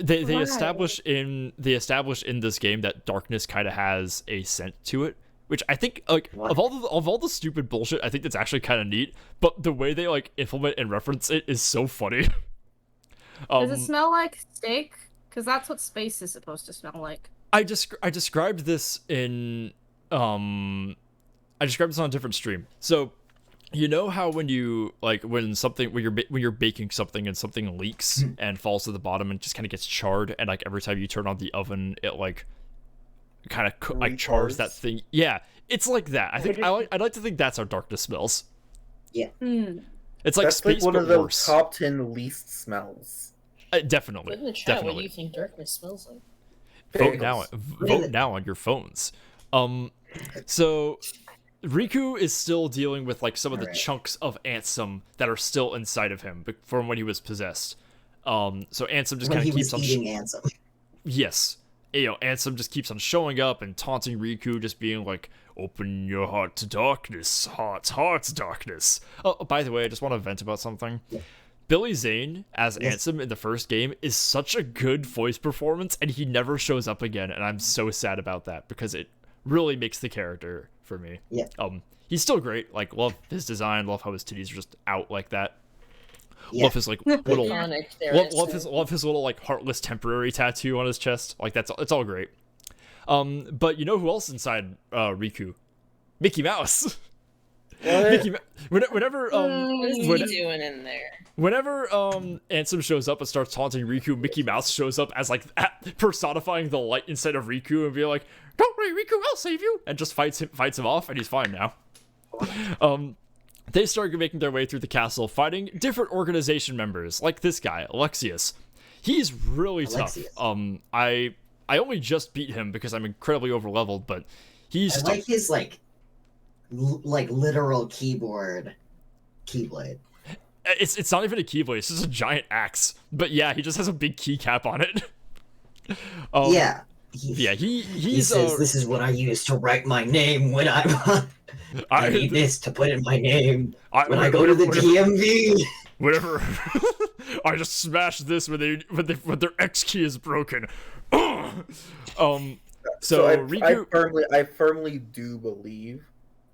They establish in this game that darkness kind of has a scent to it, which I think like of all the stupid bullshit, I think that's actually kind of neat. But the way they like implement and reference it is so funny. Does it smell like steak? Because that's what space is supposed to smell like. I described this in on a different stream. So you know how when you like when you're baking something and something leaks and falls to the bottom and just kind of gets charred, and like every time you turn on the oven it like kind of like chars that thing. Yeah, it's like that. I think I'd like to think that's how darkness smells. Yeah. It's like that's space, like one but of the worse. top 10 least smells. Definitely. Put in the chat Definitely. what do you think darkness smells like. Vote now on your phones. So Riku is still dealing with like some of the chunks of Ansem that are still inside of him from when he was possessed. So Ansem just kind of keeps on eating Ansem. Yes. Ansem just keeps on showing up and taunting Riku, just being like, "Open your heart to darkness, heart to darkness." Oh, by the way, I just want to vent about something. Yeah. Billy Zane as Ansem in the first game is such a good voice performance, and he never shows up again, and I'm so sad about that because it really makes the character for me. Yeah. He's still great. Like, love his design, love how his titties are just out like that. Yeah. Love his like little love his little like heartless temporary tattoo on his chest. Like it's all great. But you know who else inside Riku? Mickey Mouse. Whenever what is he doing in there? Whenever Ansem shows up and starts taunting Riku, Mickey Mouse shows up as like personifying the light instead of Riku and be like, "Don't worry, Riku, I'll save you," and just fights him off, and he's fine now. They start making their way through the castle, fighting different organization members, like this guy, Alexius. He's really tough. I only just beat him because I'm incredibly overleveled, but he's I like his like literal keyblade. It's not even a keyblade, it's just a giant axe. But yeah, he just has a big keycap on it. Yeah. Yeah, he he's says this is what I use to write my name when I need this to put in my name when I go to the DMV. Whatever. I just smashed this when their X key is broken. So Riku. I firmly do believe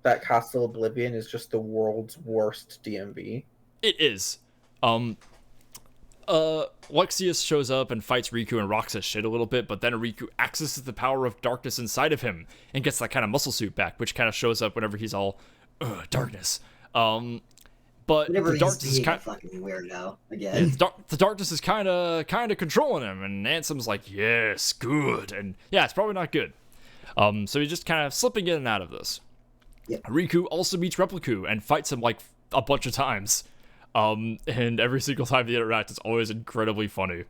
that Castle Oblivion is just the world's worst DMV. It is. Lexius shows up and fights Riku and rocks his shit a little bit, but then Riku accesses the power of darkness inside of him and gets that kind of muscle suit back, which kind of shows up whenever he's all darkness. But Whenever the darkness he's is being kind a fucking weirdo again. the darkness is kind of controlling him, and Ansem's like, yes, good, and yeah, it's probably not good. So he's just kind of slipping in and out of this. Yep. Riku also meets Repliku and fights him like a bunch of times. And every single time they interact, it's always incredibly funny.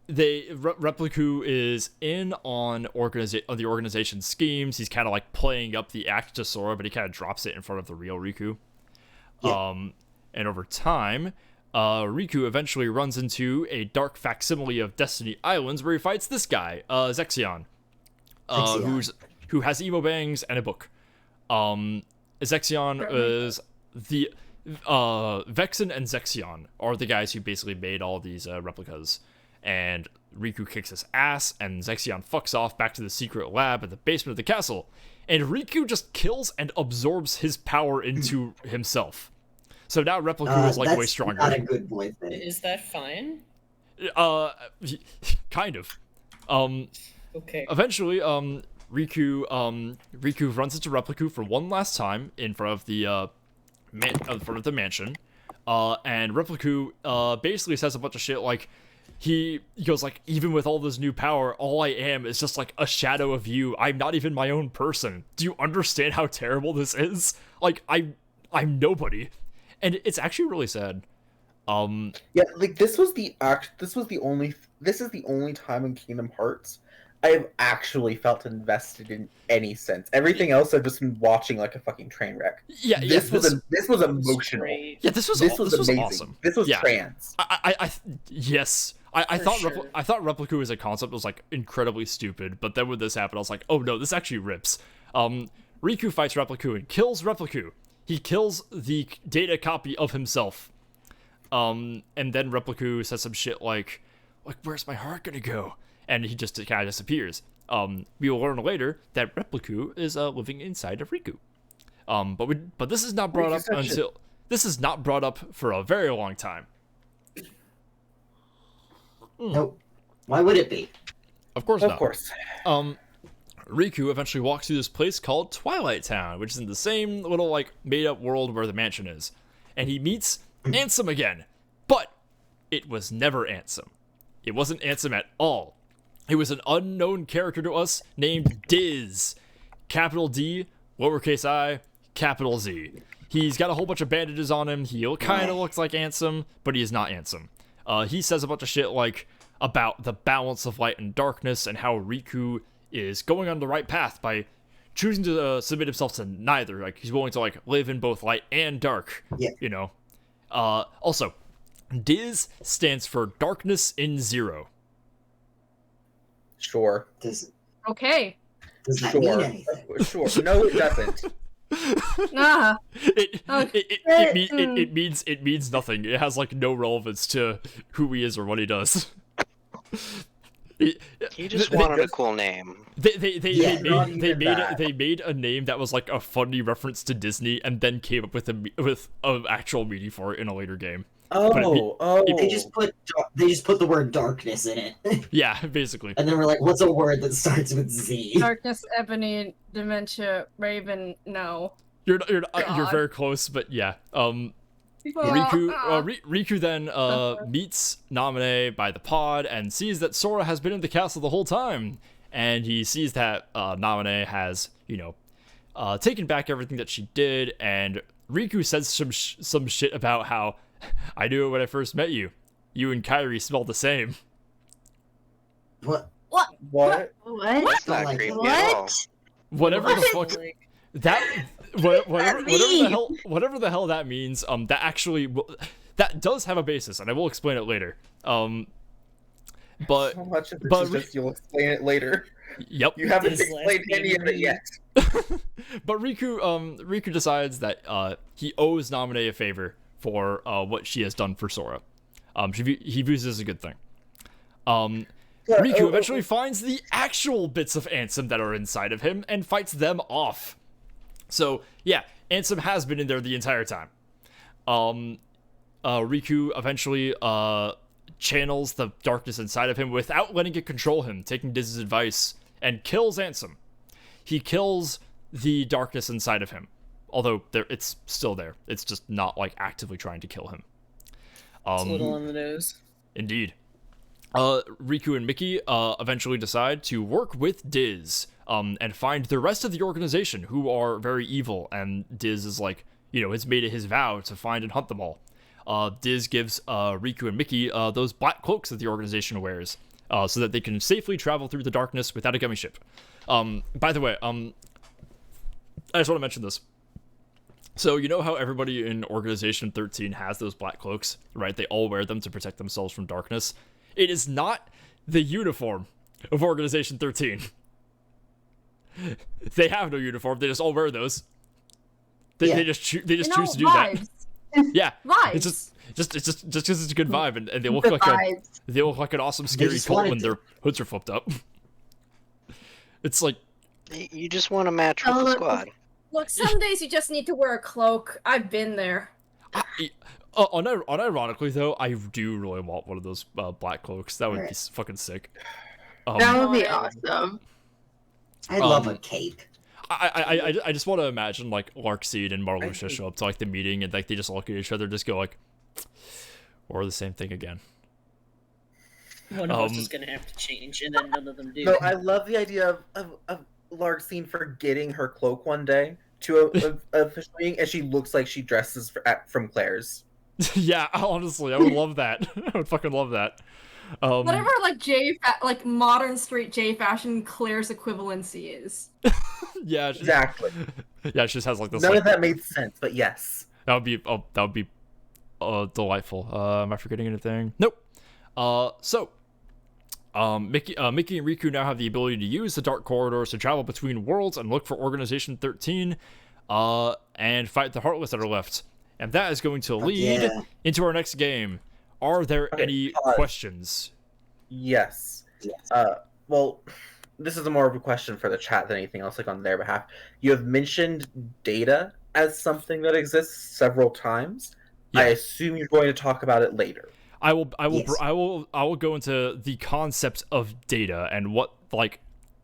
Repliku is in on the organization's schemes. He's kind of like playing up the act to Sora, but he kind of drops it in front of the real Riku. Yeah. And over time, Riku eventually runs into a dark facsimile of Destiny Islands where he fights this guy, Zexion, who has emo bangs and a book. Zexion is the Vexen and Zexion are the guys who basically made all these replicas, and Riku kicks his ass, and Zexion fucks off back to the secret lab at the basement of the castle, and Riku just kills and absorbs his power into himself. So now Repliku is like way stronger. Not a good boy thing. Is that fine? Kind of. Okay. Eventually, Riku runs into Repliku for one last time in front of the mansion, and Repliku basically says a bunch of shit like he goes like, even with all this new power, all I am is just like a shadow of you. I'm not even my own person. Do you understand how terrible this is? Like I'm nobody, and it's actually really sad. Yeah, like this is the only time in Kingdom Hearts I've actually felt invested in any sense. Everything else I've just been watching like a fucking train wreck. This was emotional. Great. Yeah, this was amazing. awesome. This was trans. I thought sure. I thought Repliku as a concept was like incredibly stupid, but then when this happened, I was like, oh no, this actually rips. Riku fights Repliku and kills Repliku. He kills the data copy of himself. And then Repliku says some shit like where's my heart gonna go? And he just kind of disappears. We will learn later that Repliku is living inside of Riku. But this is not brought up until this is not brought up for a very long time. Nope. Why would it be? Of course Of not. course. Riku eventually walks through this place called Twilight Town, which is in the same little like made-up world where the mansion is, and he meets Ansem again. But it was never Ansem. It wasn't Ansem at all. It was an unknown character to us named Diz. Capital D, lowercase I, capital Z. He's got a whole bunch of bandages on him. He kind of looks like Ansem, but he is not Ansem. He says a bunch of shit like about the balance of light and darkness and how Riku is going on the right path by choosing to submit himself to neither. Like he's willing to like live in both light and dark. Yeah. You know. Also, Diz stands for Darkness in Zero. Sure. Does Okay. that Sure. mean anything? Sure. No, it doesn't. It means nothing. It has like no relevance to who he is or what he does. He just wanted a cool name. They not even that. made a name that was like a funny reference to Disney, and then came up with an actual meaning for it in a later game. They just put the word darkness in it, Yeah, basically. and then we're like, what's a word that starts with Z? Darkness, Ebony, Dementia, Raven. No. You're God. very close, but yeah. Well, Riku then meets Naminé by the pod and sees that Sora has been in the castle the whole time, and he sees that Naminé has taken back everything that she did, and Riku says some shit about how I knew it when I first met you. You and Kairi smell the same. What? What? What? What? That's Not not creepy like at all. Whatever the fuck Like, that whatever the hell that means. That actually that does have a basis, and I will explain it later. But So much of this but is just you'll explain it later. yep. You haven't This last explained any game of it we- yet. But Riku decides that he owes Naminé a favor for what she has done for Sora. He views this as a good thing. But, Riku eventually finds the actual bits of Ansem that are inside of him and fights them off. So yeah, Ansem has been in there the entire time. Riku eventually channels the darkness inside of him without letting it control him, taking Diz's advice, and kills Ansem. He kills the darkness inside of him, although it's still there. It's just not like actively trying to kill him. It's a little on the nose. Indeed. Riku and Mickey eventually decide to work with Diz and find the rest of the organization who are very evil, and Diz is like, has made it his vow to find and hunt them all. Diz gives Riku and Mickey those black cloaks that the organization wears so that they can safely travel through the darkness without a gummy ship. By the way, I just want to mention this. So you know how everybody in Organization 13 has those black cloaks, right? They all wear them to protect themselves from darkness. It is not the uniform of Organization 13. They have no uniform. They just all wear those. They just choose to do that. Yeah, Vibes. it's just because it's a good vibe, and they look The like vibes. they look like an awesome scary just cult wanted when to- their hoods are flipped up. It's like, You just want to match with Oh, the look, squad. Look, some days you just need to wear a cloak. I've been there. unironically though, I do really want one of those black cloaks. That would be fucking sick. That would be awesome. I love a cape. I just want to imagine like Larkseed and Marluxia show up to like the meeting and like they just look at each other, just go like, or the same thing again. One of us is gonna have to change, and then none of them do. No, I love the idea of Larkseed forgetting her cloak one day to a fish meeting, and she looks like she dresses from Claire's. Yeah, honestly, I would love that. I would fucking love that. Whatever, like modern straight J fashion Claire's equivalency is. Yeah, Exactly. yeah, she just has like this. None Like, of that made sense, but yes. that would be delightful. Am I forgetting anything? Nope. Mickey and Riku now have the ability to use the dark corridors to travel between worlds and look for Organization 13, and fight the Heartless that are left. And that is going to lead yeah. into our next game. Are there Okay, any pause. questions? Yes. Yes. Well, this is more of a question for the chat than anything else, like on their behalf. You have mentioned data as something that exists several times. I Yeah. assume you're going to talk about it later. I will Yes. I will go into the concept of data and what like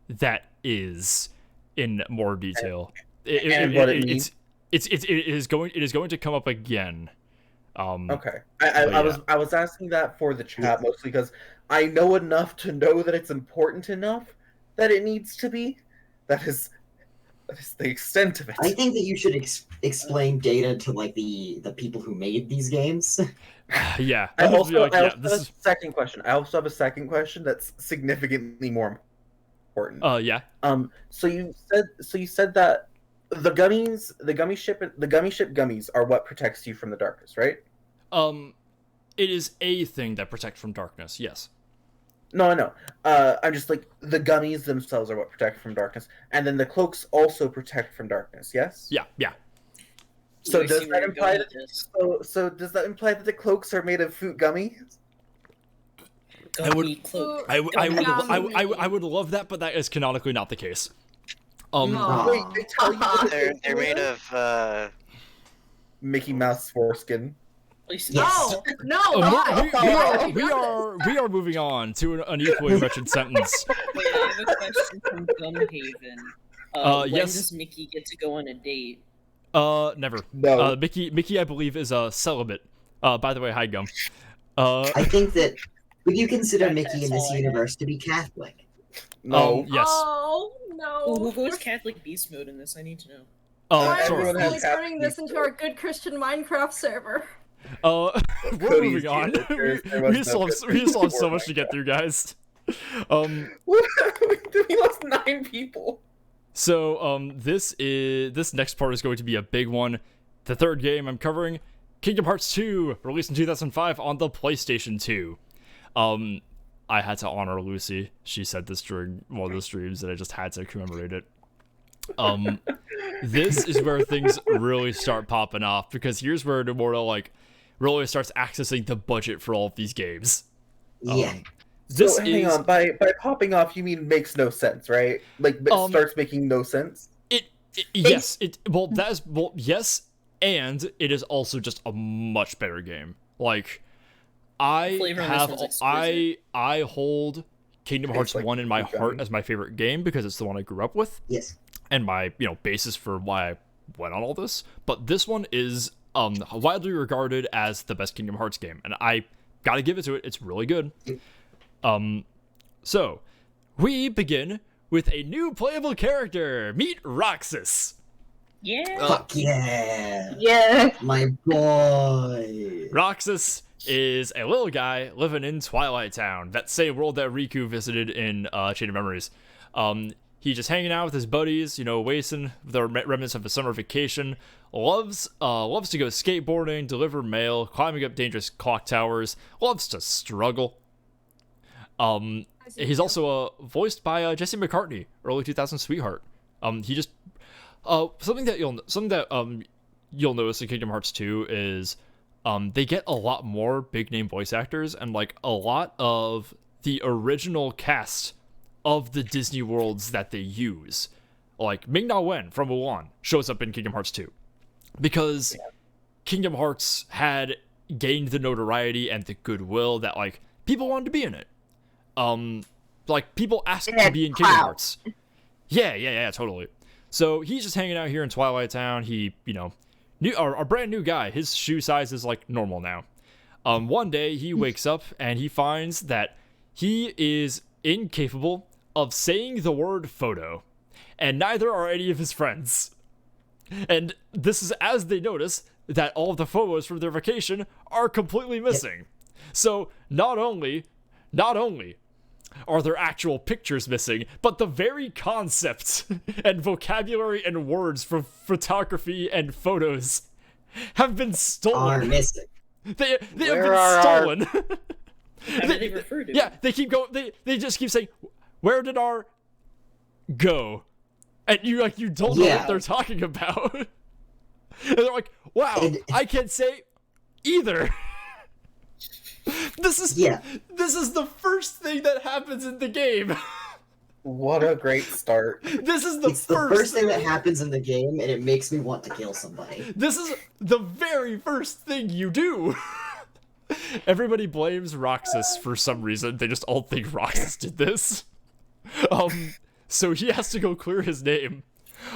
that is in more detail. And what it means. It is going to come up again. Okay. But I was asking that for the chat mostly because I know enough to know that it's important enough that it needs to be. That is the extent of it. I think that you should explain data to like the people who made these games. Yeah. I I'll be also, like, I yeah, also this have is a second question. I also have a second question that's significantly more important. yeah. So you said that the gummy ship gummies are what protects you from the darkness, right? It is a thing that protects from darkness. Yes. No, I know. I'm just like the gummies themselves are what protect from darkness, and then the cloaks also protect from darkness. Yes. Yeah. Yeah. So I does see where that you're imply going that with this. so does that imply that the cloaks are made of fruit gummies? I would- Gummy cloak. I would love that, but that is canonically not the case. No. Wait, they tell you that They're made of Mickey Mouse foreskin. At least Yes. No, We are moving on to an equally wretched sentence. Wait, I have a question from Gumhaven. When yes. does Mickey get to go on a date? Never. No. Mickey, I believe, is a celibate. By the way, hi Gum. I think that would you consider That's Mickey in this all I have. universe to be Catholic? No. Yes. Oh no. Who goes Catholic beast mode in this? I need to know. Why are Sora. we Everyone has slowly turning happy this into our good Christian Minecraft server? We're Cody's moving on. here. There was We still no have so much to get through, guys. We lost 9 people. So this next part is going to be a big one. The third game I'm covering, Kingdom Hearts 2, released in 2005 on the PlayStation 2. I had to honor Lucy. She said this during one of the streams, and I just had to commemorate it. This is where things really start popping off, because here's where Immortal like really starts accessing the budget for all of these games. Yeah. This so hang on, by popping off, you mean makes no sense, right? Like it starts making no sense. Yes, yes, and it is also just a much better game. Like I hold Kingdom Hearts 1 in my heart as my favorite game because it's the one I grew up with. Yes. And my, basis for why I went on all this. But this one is widely regarded as the best Kingdom Hearts game, and I gotta give it to it. It's really good. So we begin with a new playable character. Meet Roxas. Yeah. Fuck yeah. Yeah. My boy. Roxas is a little guy living in Twilight Town, that same world that Riku visited in Chain of Memories. He's just hanging out with his buddies, wasting the remnants of a summer vacation. Loves to go skateboarding, deliver mail, climbing up dangerous clock towers. Loves to struggle. He's also voiced by Jesse McCartney, early 2000s sweetheart. He just something that you'll notice in Kingdom Hearts 2 is they get a lot more big name voice actors, and like a lot of the original cast of the Disney worlds that they use, like Ming-Na Wen from Mulan shows up in Kingdom Hearts 2 because Kingdom Hearts had gained the notoriety and the goodwill that like people wanted to be in it. Like people asked to be in Kingdom Hearts. Yeah, totally. So he's just hanging out here in Twilight Town. He, a brand new guy. His shoe size is like normal now. One day he wakes up and he finds that he is incapable of saying the word photo, and neither are any of his friends. And this is as they notice that all of the photos from their vacation are completely missing. So not only are there actual pictures missing, but the very concepts and vocabulary and words from photography and photos have been stolen. Are missing. They have been stolen. How do they refer to it? Yeah, they keep going. They just keep saying, "Where did our go?" And you don't know what they're talking about. And they're like, "Wow, I can't say either." This is the first thing that happens in the game. What a great start. This is the first thing that happens in the game, and it makes me want to kill somebody. This is the very first thing you do. Everybody blames Roxas for some reason. They just all think Roxas did this. So he has to go clear his name.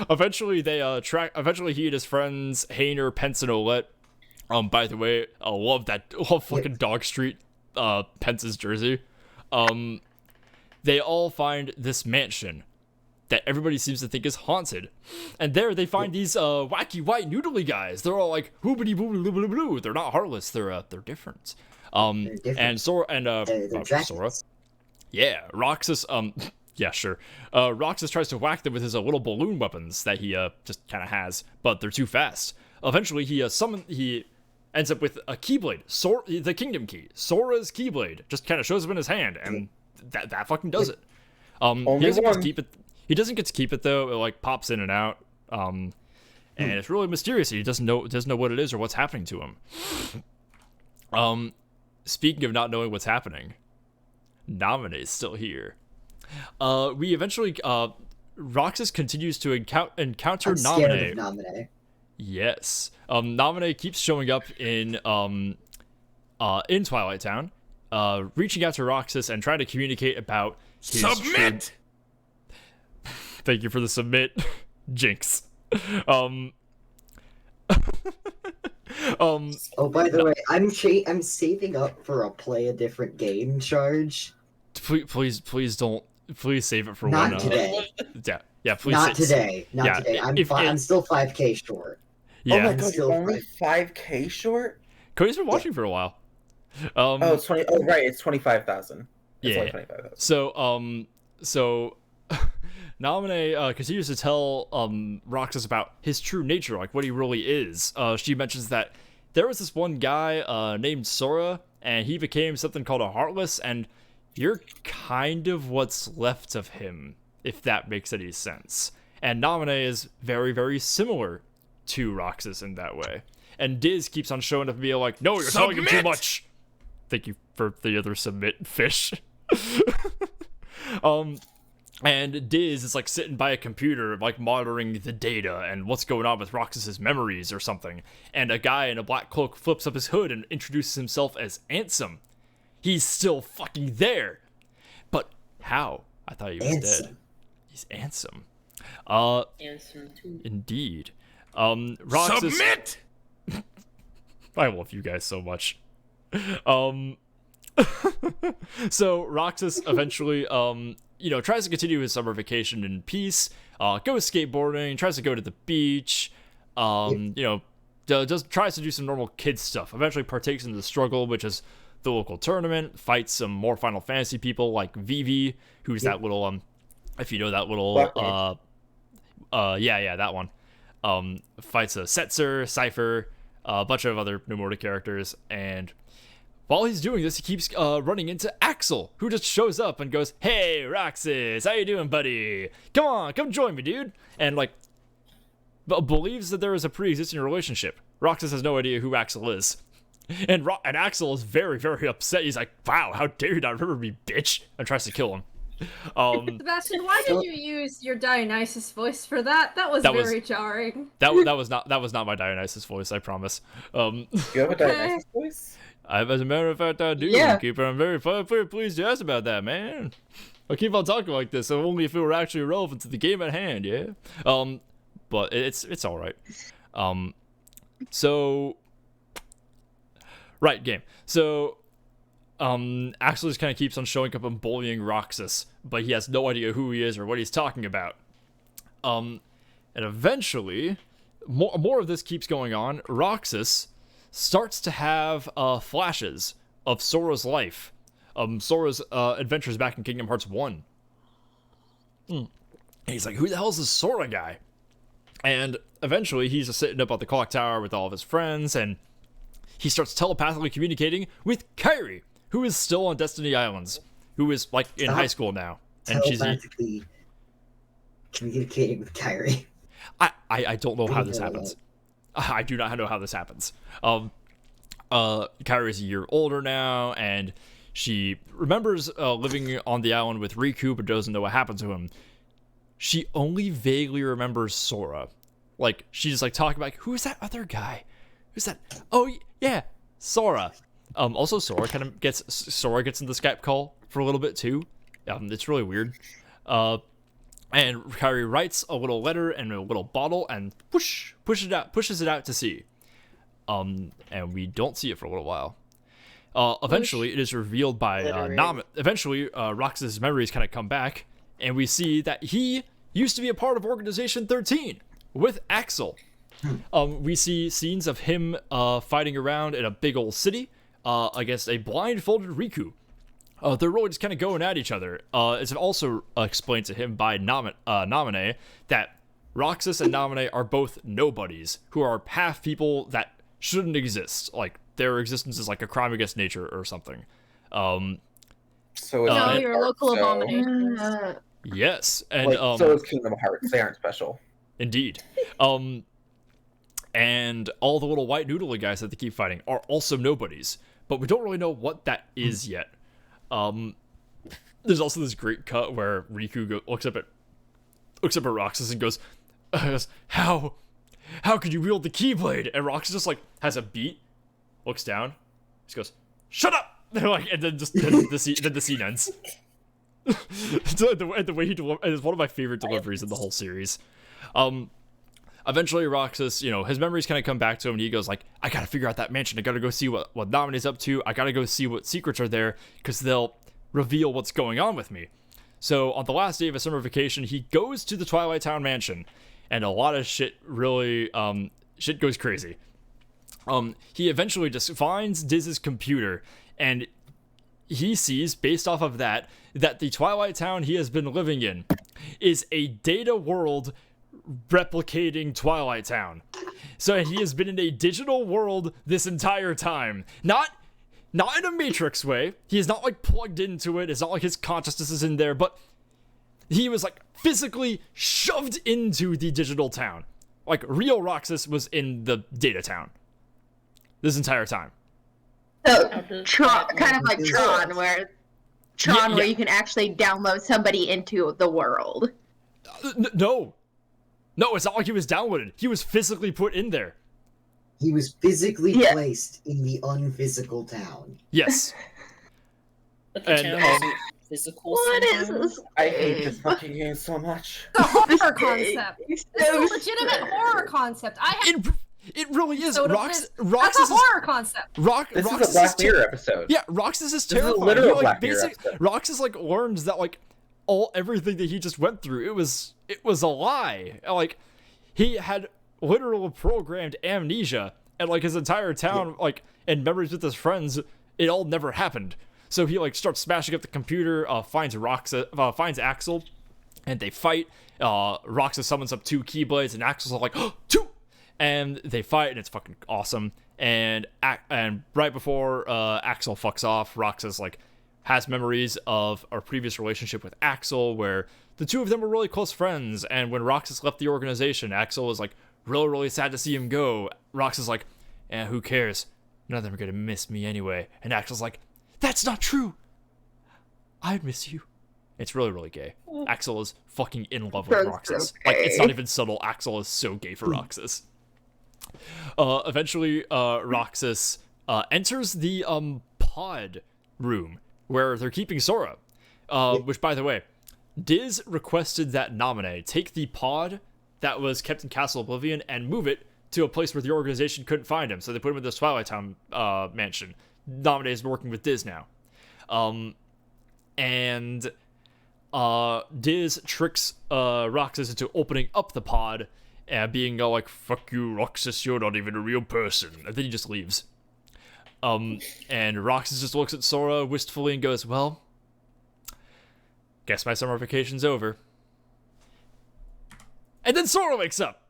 Eventually Eventually he and his friends Hayner, Pence, and Olette. By the way, I love fucking Dog Street, Pence's jersey. They all find this mansion that everybody seems to think is haunted. And there they find these wacky white noodly guys. They're all like hoobity boobity blue blue. They're not heartless. They're different. And Sora and Sora. Yeah, Roxas. Yeah, sure. Roxas tries to whack them with his little balloon weapons that he just kind of has, but they're too fast. Eventually, he ends up with a Keyblade, the Kingdom Key, Sora's Keyblade. Just kind of shows up in his hand, and that fucking does it. He doesn't get to keep it. He doesn't get to keep it though. It like pops in and out, and it's really mysterious. He doesn't know what it is or what's happening to him. Speaking of not knowing what's happening, Naminé's still here. We eventually Roxas continues to encounter Naminé. Naminé. Yes. Naminé keeps showing up in Twilight Town, reaching out to Roxas and trying to communicate about his submit. Thank you for the submit, Jinx. Oh, by the way, I'm saving up for a play a different game charge. Please don't. Please save it for not when. Today. Yeah. Please. Not today. Not today. I'm still 5K short. Yeah. Oh my god, you're only 5K short? Cody's been watching for a while. It's 20. Oh right, it's 25,000. It's Yeah. only 25,000. So Naminé continues to tell Roxas about his true nature, like what he really is. She mentions that there was this one guy named Sora, and he became something called a Heartless, and you're kind of what's left of him, if that makes any sense. And Naminé is very, very similar to Roxas in that way. And Diz keeps on showing up and being like, no, you're telling him too much. Thank you for the other submit fish. And Diz is like sitting by a computer, like monitoring the data and what's going on with Roxas's memories or something. And a guy in a black cloak flips up his hood and introduces himself as Ansem. He's still fucking there. But how? I thought he was dead. He's Ansem. Ansem too. Indeed. Roxas... Submit! I love you guys so much. So Roxas eventually, tries to continue his summer vacation in peace, goes skateboarding, tries to go to the beach, tries to do some normal kid stuff, eventually partakes in the struggle, which is the local tournament, fights some more Final Fantasy people like Vivi, who's that little, if you know that little, that one, fights a Setzer, Cypher, a bunch of other Nomura characters, and while he's doing this, he keeps running into Axel, who just shows up and goes, hey, Roxas, how you doing, buddy? Come on, come join me, dude. And, believes that there is a pre-existing relationship. Roxas has no idea who Axel is. And Axel is very, very upset. He's like, wow, how dare you not remember me, bitch? And tries to kill him. Sebastian, why did you use your Dionysus voice for that? That was very jarring. That was not my Dionysus voice, I promise. You have a Dionysus voice? As a matter of fact, I do, Yeah. Keeper. I'm very pleased you asked about that, man. I keep on talking like this, so only if it were actually relevant to the game at hand, yeah? But it's alright. Right, game. So, Axel just kind of keeps on showing up and bullying Roxas, but he has no idea who he is or what he's talking about. And eventually, more of this keeps going on. Roxas starts to have flashes of Sora's life, Sora's adventures back in Kingdom Hearts 1. And he's like, who the hell is this Sora guy? And eventually he's just sitting up at the clock tower with all of his friends, and he starts telepathically communicating with Kairi, who is still on Destiny Islands, who is in high school now. And she's telepathically communicating with Kairi. I don't know how this happens. I do not know how this happens. Kairi's a year older now, and she remembers living on the island with Riku, but doesn't know what happened to him. She only vaguely remembers Sora. She's talking about, who's that other guy? Who's that? Oh, yeah, Sora. Also, Sora gets in the Skype call for a little bit, too. It's really weird. And Kairi writes a little letter in a little bottle and pushes it out to sea. And we don't see it for a little while. Eventually, it is revealed by Naminé. Eventually, Roxas' memories kind of come back, and we see that he used to be a part of Organization 13 with Axel. We see scenes of him fighting around in a big old city against a blindfolded Riku. They're really just kind of going at each other. It's also explained to him by Naminé that Roxas and Naminé are both nobodies, who are half people that shouldn't exist. Their existence is like a crime against nature or something. So you're a local abomination. Yes, and so is Kingdom Hearts. They aren't special. Indeed. And all the little white noodly guys that they keep fighting are also nobodies, but we don't really know what that is yet. There's also this great cut where Riku looks up at Roxas and goes, how could you wield the Keyblade? And Roxas just has a beat, looks down, just goes, shut up! And then the scene ends. the way he is one of my favorite deliveries in the whole series. Eventually Roxas, his memories kind of come back to him, and he goes I gotta figure out that mansion. I gotta go see what Naminé's up to. I gotta go see what secrets are there, because they'll reveal what's going on with me. So on the last day of his summer vacation, he goes to the Twilight Town mansion, and a lot of shit really, shit goes crazy. He eventually just finds Diz's computer, and he sees, based off of that the Twilight Town he has been living in is a data world replicating Twilight Town. So he has been in a digital world this entire time. Not not in a Matrix way. He is not like plugged into it. It's not like his consciousness is in there, but he was like physically shoved into the digital town. Like real Roxas was in the data town this entire time. So Tron, kind of like Tron, where Yeah. you can actually download somebody into the world. No, it's not like he was downloaded. He was physically put in there. He was physically Yeah. placed in the unphysical town. Yes. But the And, town um, isn't physical. What is somehow. this? I hate this fucking game so much. The horror game concept. is This is so a legitimate horror concept. I have It really is. So Roxas that's a horror concept. This Roxas is a Black ter- Mirror episode. Yeah, Roxas is This is a terrifying. literal He, like, Black Mirror episode. Roxas like learns that like everything that he just went through, it was a lie. Like he had literal programmed amnesia, and like his entire town, like and memories with his friends, it all never happened. So he like starts smashing up the computer, finds Axel, and they fight. Roxas summons up 2 Keyblades, and Axel's all like, oh, 2! And they fight, and it's fucking awesome. And right before Axel fucks off, Roxas like has memories of our previous relationship with Axel, where the two of them were really close friends. And when Roxas left the organization, Axel was like really sad to see him go. Roxas like, who cares? None of them are gonna miss me anyway. And Axel's like, that's not true. I miss you. It's really gay. Axel is fucking in love with That's Roxas. okay. Like, it's not even subtle. Axel is so gay for Roxas. Eventually, Roxas enters the pod room where they're keeping Sora. Which, by the way, Diz requested that Naminé take the pod that was kept in Castle Oblivion and move it to a place where the organization couldn't find him. So they put him in the Twilight Town mansion. Naminé is working with Diz now. And Diz tricks Roxas into opening up the pod and being all like, fuck you, Roxas, you're not even a real person. And then he just leaves. And Roxas just looks at Sora wistfully and goes, well, guess my summer vacation's over. And then Sora wakes up.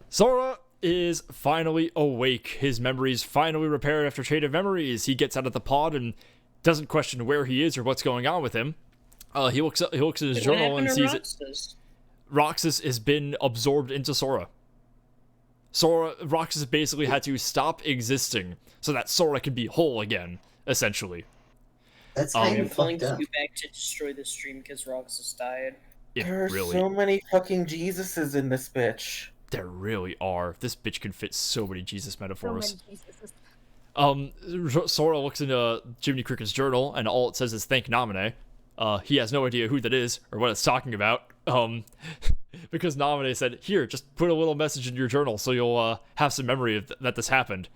Sora is finally awake. His memories finally repaired after Chain of Memories. He gets out of the pod and doesn't question where he is or what's going on with him. He looks at his journal and sees it. Roxas has been absorbed into Sora. Roxas basically had to stop existing so that Sora can be whole again, essentially. That's I'm kind of calling fucked up. you back to destroy the stream because Roxas died. There are so many fucking Jesuses in this bitch. There really are. This bitch can fit so many Jesus So metaphors. many Jesuses. Sora looks into Jiminy Cricket's journal, and all it says is thank Naminé. He has no idea who that is or what it's talking about. Because Naminé said, here, just put a little message in your journal so you'll have some memory of that this happened.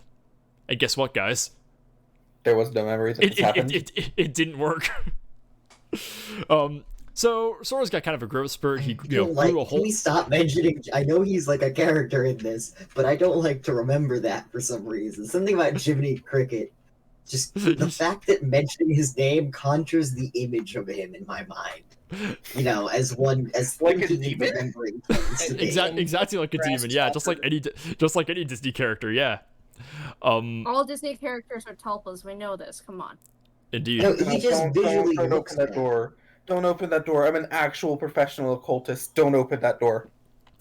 And guess what, guys? There was no memory that this happened. It didn't work. So Sora's got kind of a growth spurt. He grew a whole. Can we stop mentioning? I know he's like a character in this, but I don't like to remember that for some reason. Something about Jiminy Cricket, just the fact that mentioning his name conjures the image of him in my mind. You know, as Like a thinking and demon? remembering things to be. Exactly like a demon. Yeah, just like any Disney character. Yeah. All Disney characters are tulpas. We know this. Come on. Indeed. No, he just visually don't looks open that bad. door. Don't open that door. I'm an actual professional occultist. Don't open that door.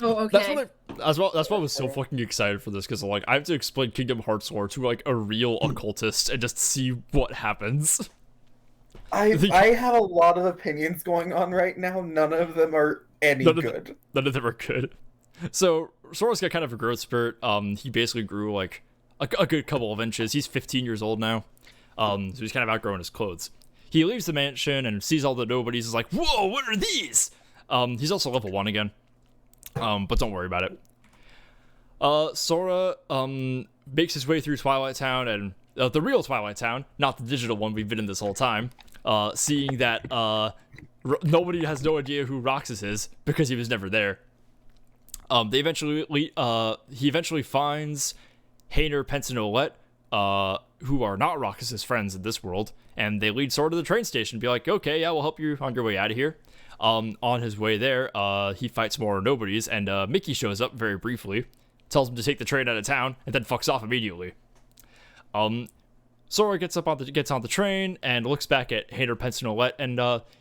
Oh, That's okay. that's why I was so fucking excited for this, because like I have to explain Kingdom Hearts lore to like a real occultist and just see what happens. I have a lot of opinions going on right now. None of them are any good. None of them are good. So Sora's got kind of a growth spurt. He basically grew like a good couple of inches. He's 15 years old now. So he's kind of outgrowing his clothes. He leaves the mansion and sees all the nobodies. Is like, whoa, what are these? He's also level 1 again. But don't worry about it. Sora makes his way through Twilight Town and the real Twilight Town, not the digital one we've been in this whole time. Seeing that nobody has no idea who Roxas is because he was never there. He eventually finds Hayner, Pence, and Olette, who are not Roxas's friends in this world, and they lead Sora to the train station. Be like, okay, yeah, we'll help you on your way out of here. On his way there, he fights more nobodies, and Mickey shows up very briefly, tells him to take the train out of town, and then fucks off immediately. Sora gets on the train and looks back at Hayter, Pence, and Olette, and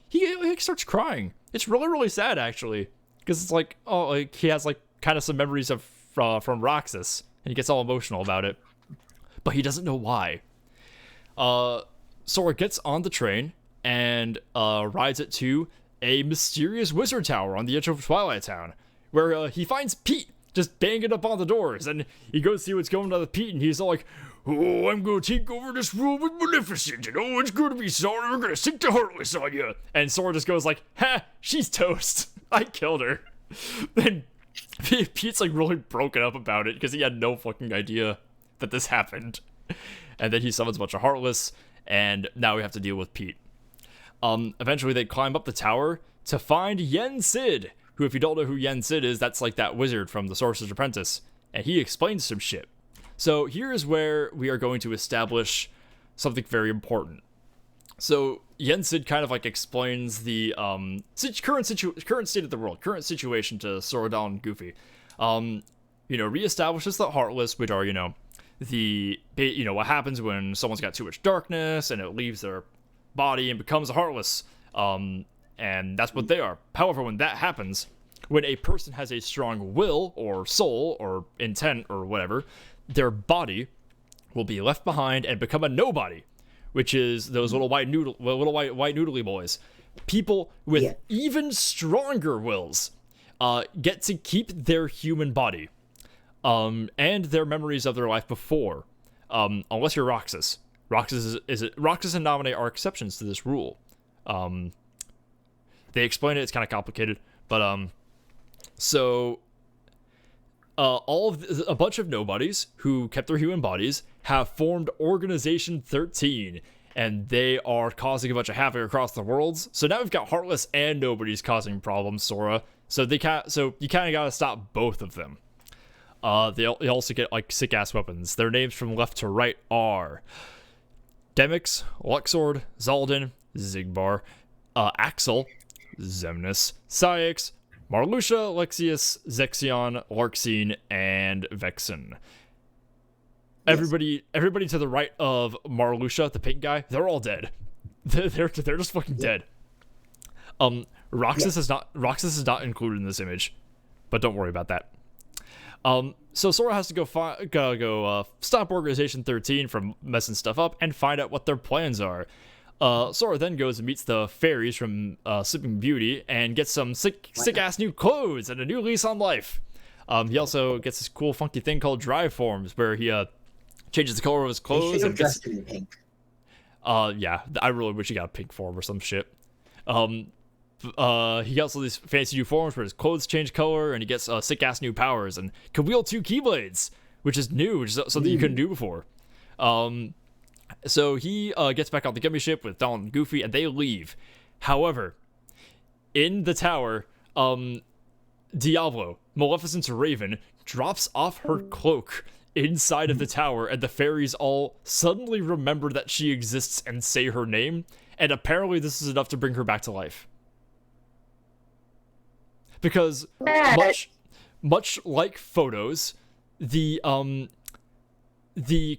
he starts crying. It's really, really sad, actually, because it's like, oh, like he has like kind of some memories of from Roxas, and he gets all emotional about it, but he doesn't know why. Sora gets on the train and rides it to a mysterious wizard tower on the edge of Twilight Town, where he finds Pete just banging up on the doors, and he goes to see what's going on with Pete, and he's all like, oh, I'm gonna take over this world with Maleficent, and oh, it's gonna be Sora, we're gonna sink the Heartless on you. And Sora just goes like, ha, she's toast. I killed her. Then Pete's like really broken up about it, because he had no fucking idea that this happened. And then he summons a bunch of Heartless, and now we have to deal with Pete. Eventually they climb up the tower to find Yen Sid, who, if you don't know who Yen Sid is, that's like that wizard from The Sorcerer's Apprentice, and he explains some shit. So here is where we are going to establish something very important. So Yen Sid kind of like explains the current state of the world, current situation to Sora, Donald, and Goofy. Reestablishes the Heartless, which are, what happens when someone's got too much darkness and it leaves their body and becomes a Heartless. And that's what they are. However, when that happens, when a person has a strong will or soul or intent or whatever, their body will be left behind and become a nobody, which is those little white noodly boys. People with even stronger wills get to keep their human body and their memories of their life before, unless you're Roxas. Roxas and Naminé are exceptions to this rule. They explain it. It's kind of complicated, but a bunch of nobodies who kept their human bodies have formed Organization 13, and they are causing a bunch of havoc across the worlds. So now we've got Heartless and nobodies causing problems, Sora. So you kind of gotta stop both of them. They also get like sick ass weapons. Their names from left to right are Demyx, Luxord, Zaldin, Xigbar, Axel, Xemnas, Saïx, Marluxia, Lexaeus, Zexion, Larxene, and Vexen. Everybody to the right of Marluxia, the pink guy, they're all dead. They're just fucking dead. Roxas is not included in this image, but don't worry about that. So Sora has to go stop Organization 13 from messing stuff up and find out what their plans are. Sora then goes and meets the fairies from Sleeping Beauty and gets some sick ass new clothes and a new lease on life. He also gets this cool funky thing called Drive Forms, where he changes the color of his clothes. He dressed in pink. Yeah, I really wish he got a pink form or some shit. He gets all these fancy new forms where his clothes change color, and he gets sick ass new powers and can wield 2 Keyblades, which is new, which is something you couldn't do before. So he gets back on the Gummy ship with Donald and Goofy, and they leave. However, in the tower, Diablo, Maleficent's raven, drops off her cloak inside of the tower, and the fairies all suddenly remember that she exists and say her name, and apparently this is enough to bring her back to life. Because much like photos, the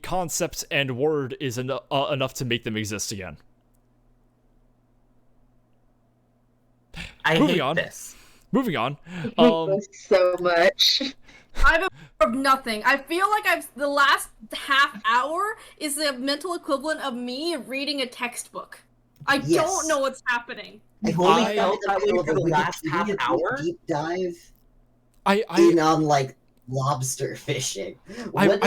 concept and word is enough to make them exist again. Moving on. Moving on. So much. I've absorbed nothing. I feel like the last half hour is the mental equivalent of me reading a textbook. I don't know what's happening. I only felt that way for the last half hour. Deep dive. On like lobster fishing. Water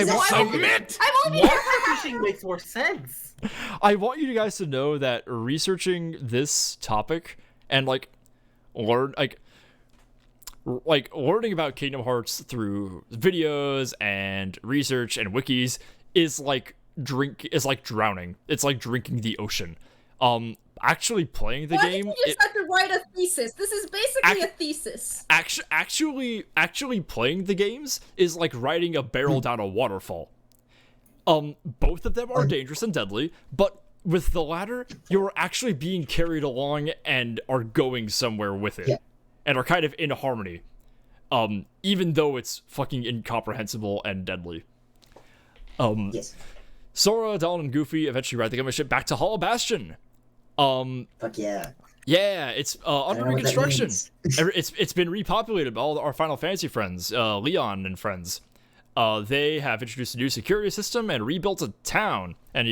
fishing makes more sense. I want you guys to know that researching this topic and learning about Kingdom Hearts through videos and research and wikis is like drowning. It's like drinking the ocean. Actually playing the game. You just have to write a thesis. This is basically a thesis. Actually playing the games is like riding a barrel down a waterfall. Both of them are dangerous and deadly, but with the latter, you're actually being carried along and are going somewhere with it, and are kind of in harmony. Even though it's fucking incomprehensible and deadly. Sora, Donald, and Goofy eventually ride the Gummy ship back to Hollow Bastion. Fuck yeah. Yeah, it's under know what that reconstruction. means. It's been repopulated by all our Final Fantasy friends, Leon and friends. They have introduced a new security system and rebuilt a town, and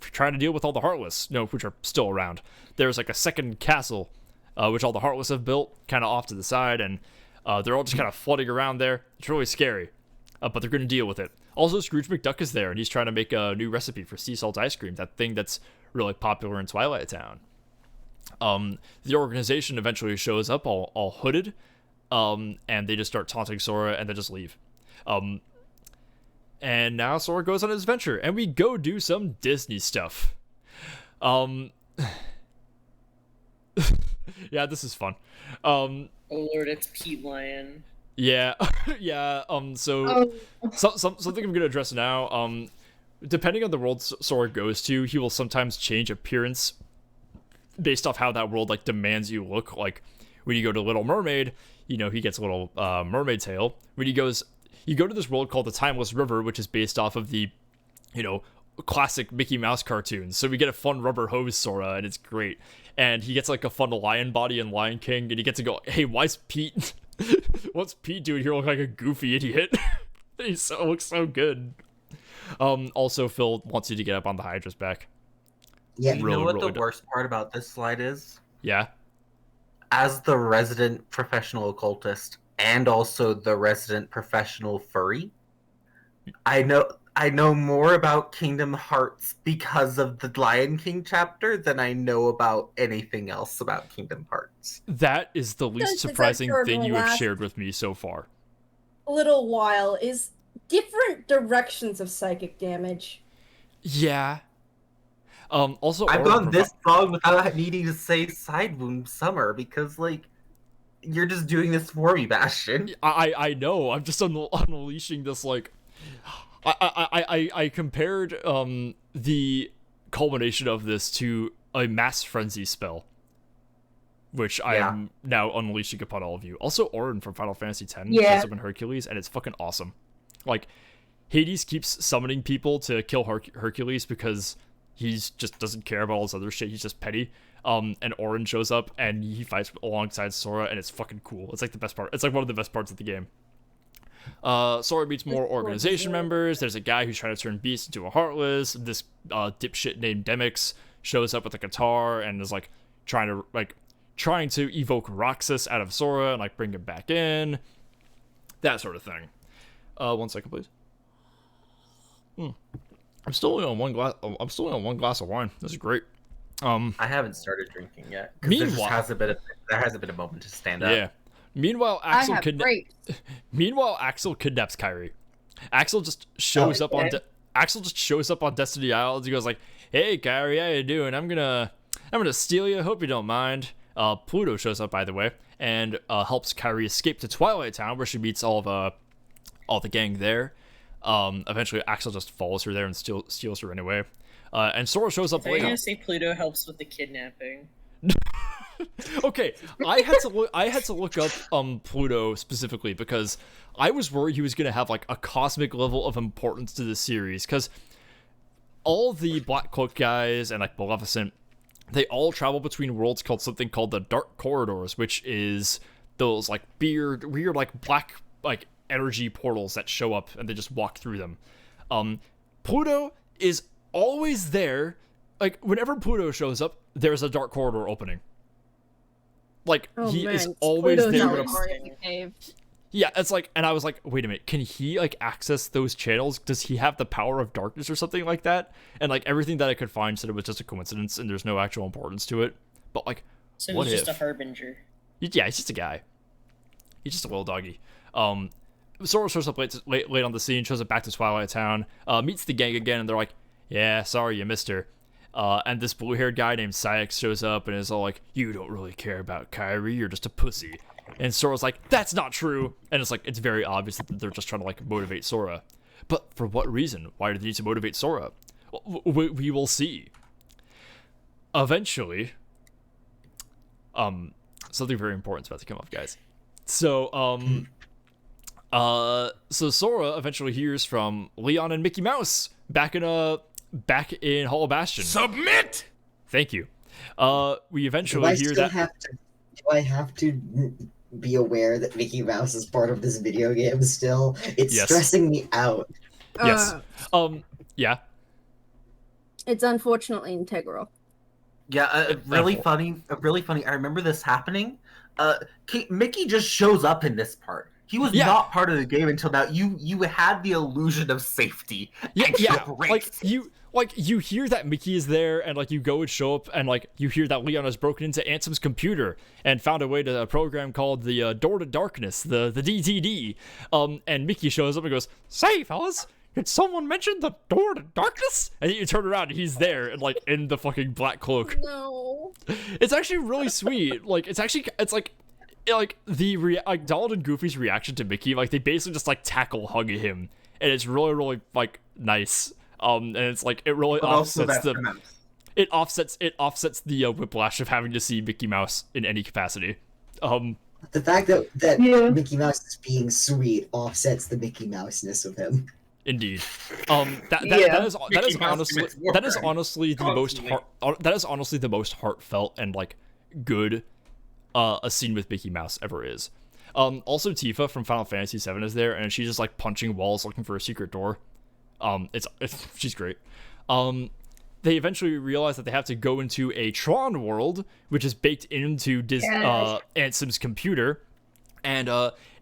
trying to deal with all the Heartless, which are still around. There's like a second castle, which all the Heartless have built, kind of off to the side, and they're all just kind of floating around there. It's really scary, but they're going to deal with it. Also, Scrooge McDuck is there, and he's trying to make a new recipe for sea salt ice cream, that thing that's really popular in Twilight Town. The organization eventually shows up all hooded, and they just start taunting Sora, and they just leave. And now Sora goes on his adventure, and we go do some Disney stuff. Yeah, this is fun. Oh lord, it's Pete Lion. Yeah, yeah. So something I'm gonna address now. Depending on the world Sora goes to, he will sometimes change appearance based off how that world like demands you look. Like when you go to Little Mermaid, he gets a little mermaid tail. When you go to this world called the Timeless River, which is based off of the, classic Mickey Mouse cartoons. So we get a fun rubber hose Sora, and it's great. And he gets like a fun lion body in Lion King, and you get to go, hey, why's Pete? What's Pete doing here? Look like a goofy idiot. He looks so good. Also, Phil wants you to get up on the Hydra's back. Yeah. You know what the worst part about this slide is? Yeah. As the resident professional occultist and also the resident professional furry, I know more about Kingdom Hearts because of the Lion King chapter than I know about anything else about Kingdom Hearts. That is the least surprising thing you have shared with me so far. A little while is different directions of psychic damage. Yeah. Also, I've gone this long without needing to say side wound summer because, you're just doing this for me, Bastion. I know. I'm just unleashing this, I compared the culmination of this to a mass frenzy spell, which I am now unleashing upon all of you. Also, Auron from Final Fantasy X shows up in Hercules, and it's fucking awesome. Like, Hades keeps summoning people to kill Hercules because he just doesn't care about all this other shit. He's just petty. And Auron shows up, and he fights alongside Sora, and it's fucking cool. It's like the best part. It's like one of the best parts of the game. Sora meets more organization members. There's a guy who's trying to turn Beast into a Heartless. This dipshit named Demix shows up with a guitar and is trying to evoke Roxas out of Sora and bring him back in. That sort of thing. 1 second, please. I'm still only on one glass of wine. This is great. I haven't started drinking yet. Meanwhile, there hasn't been a moment to stand up. Yeah. Meanwhile, Axel kidnaps Kairi. Axel just shows up on Destiny Islands. He goes "Hey, Kairi, how you doing? I'm gonna steal you. Hope you don't mind." Pluto shows up, by the way, and helps Kairi escape to Twilight Town, where she meets all the gang there. Eventually, Axel just follows her there and steals her anyway. And Sora shows up later. I'm gonna say Pluto helps with the kidnapping. Okay, I had to look up Pluto specifically because I was worried he was gonna have a cosmic level of importance to the series, because all the Black Cloak guys and Maleficent, they all travel between worlds called something called the Dark Corridors, which is those weird black energy portals that show up and they just walk through them. Pluto is always there. Whenever Pluto shows up, there's a Dark Corridor opening. He is always there. Yeah, it's and I was wait a minute, can he access those channels? Does he have the power of darkness or something like that? And everything that I could find said it was just a coincidence and there's no actual importance to it. But so what he's if? just a harbinger. Yeah, he's just a guy. He's just a little doggy. Sora shows up late on the scene, shows up back to Twilight Town, meets the gang again, and they're yeah, sorry you missed her. And this blue-haired guy named Saïx shows up and is all you don't really care about Kairi, you're just a pussy. And Sora's that's not true. And it's very obvious that they're just trying to motivate Sora. But for what reason? Why do they need to motivate Sora? We will see. Eventually, something very important is about to come up, guys. So Sora eventually hears from Leon and Mickey Mouse back in back in Hollow Bastion. Submit! Thank you. We eventually Do I hear still that. do I have to be aware that Mickey Mouse is part of this video game still? It's Yes. stressing me out. Yes. Yeah. It's unfortunately integral. Yeah, really funny. I remember this happening. Mickey just shows up in this part. He was not part of the game until now. You had the illusion of safety. Yeah. Like you hear that Mickey is there, and like you go and show up, and like you hear that Leon has broken into Ansem's computer and found a way to a program called the Door to Darkness, the DTD. And Mickey shows up and goes, "Say, fellas, did someone mention the Door to Darkness?" And you turn around, and he's there, and like in the fucking black cloak. No. It's actually really sweet. Like it's like Donald and Goofy's reaction to Mickey, like they basically just like tackle hug him, and it's really like nice. And it's like it really offsets it offsets the whiplash of having to see Mickey Mouse in any capacity. The fact that Mickey Mouse is being sweet offsets the Mickey Mouse-ness of him. Indeed. That is honestly the most heartfelt and like good a scene with Mickey Mouse ever is. Also Tifa from Final Fantasy VII is there, and she's just like punching walls looking for a secret door. She's great. They eventually realize that they have to go into a Tron world, which is baked into Ansem's computer, and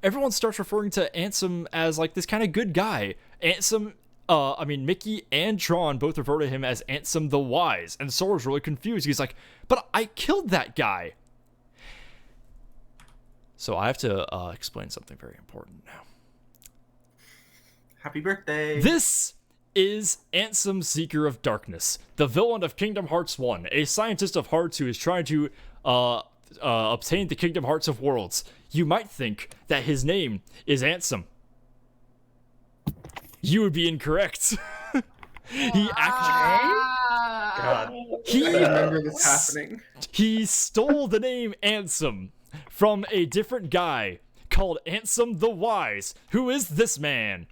everyone starts referring to Ansem as like this kind of good guy. Mickey and Tron both refer to him as Ansem the Wise, and Sora's really confused. He's like, "But I killed that guy." So I have to explain something very important now. Happy birthday! This is Ansem, Seeker of Darkness, the villain of Kingdom Hearts 1, a scientist of hearts who is trying to obtain the Kingdom Hearts of Worlds. You might think that his name is Ansem. You would be incorrect. He actually... God. I remember this happening. He stole the name Ansem from a different guy called Ansem the Wise. Who is this man?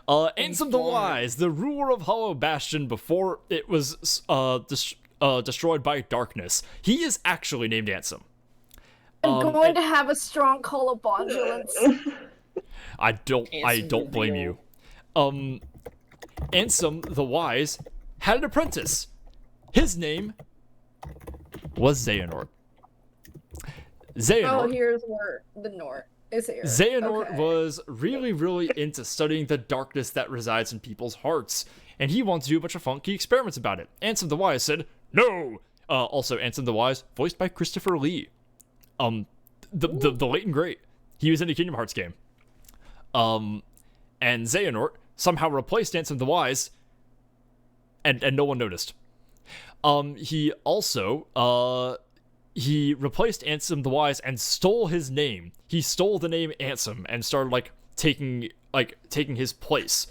Ansem the Wise, the ruler of Hollow Bastion before it was destroyed by darkness. He is actually named Ansem. I'm going to have a strong colobondulance. I don't blame you. Ansem the Wise had an apprentice. His name was Xehanort. Oh, here's where the Nort is here. Xehanort was really into studying the darkness that resides in people's hearts, and he wanted to do a bunch of funky experiments about it. Ansem the Wise said, "No!" Also, Ansem the Wise, voiced by Christopher Lee. The late and great. He was in a Kingdom Hearts game. And Xehanort somehow replaced Ansem the Wise, and no one noticed. He also, he replaced Ansem the Wise and stole his name. He stole the name Ansem and started taking his place.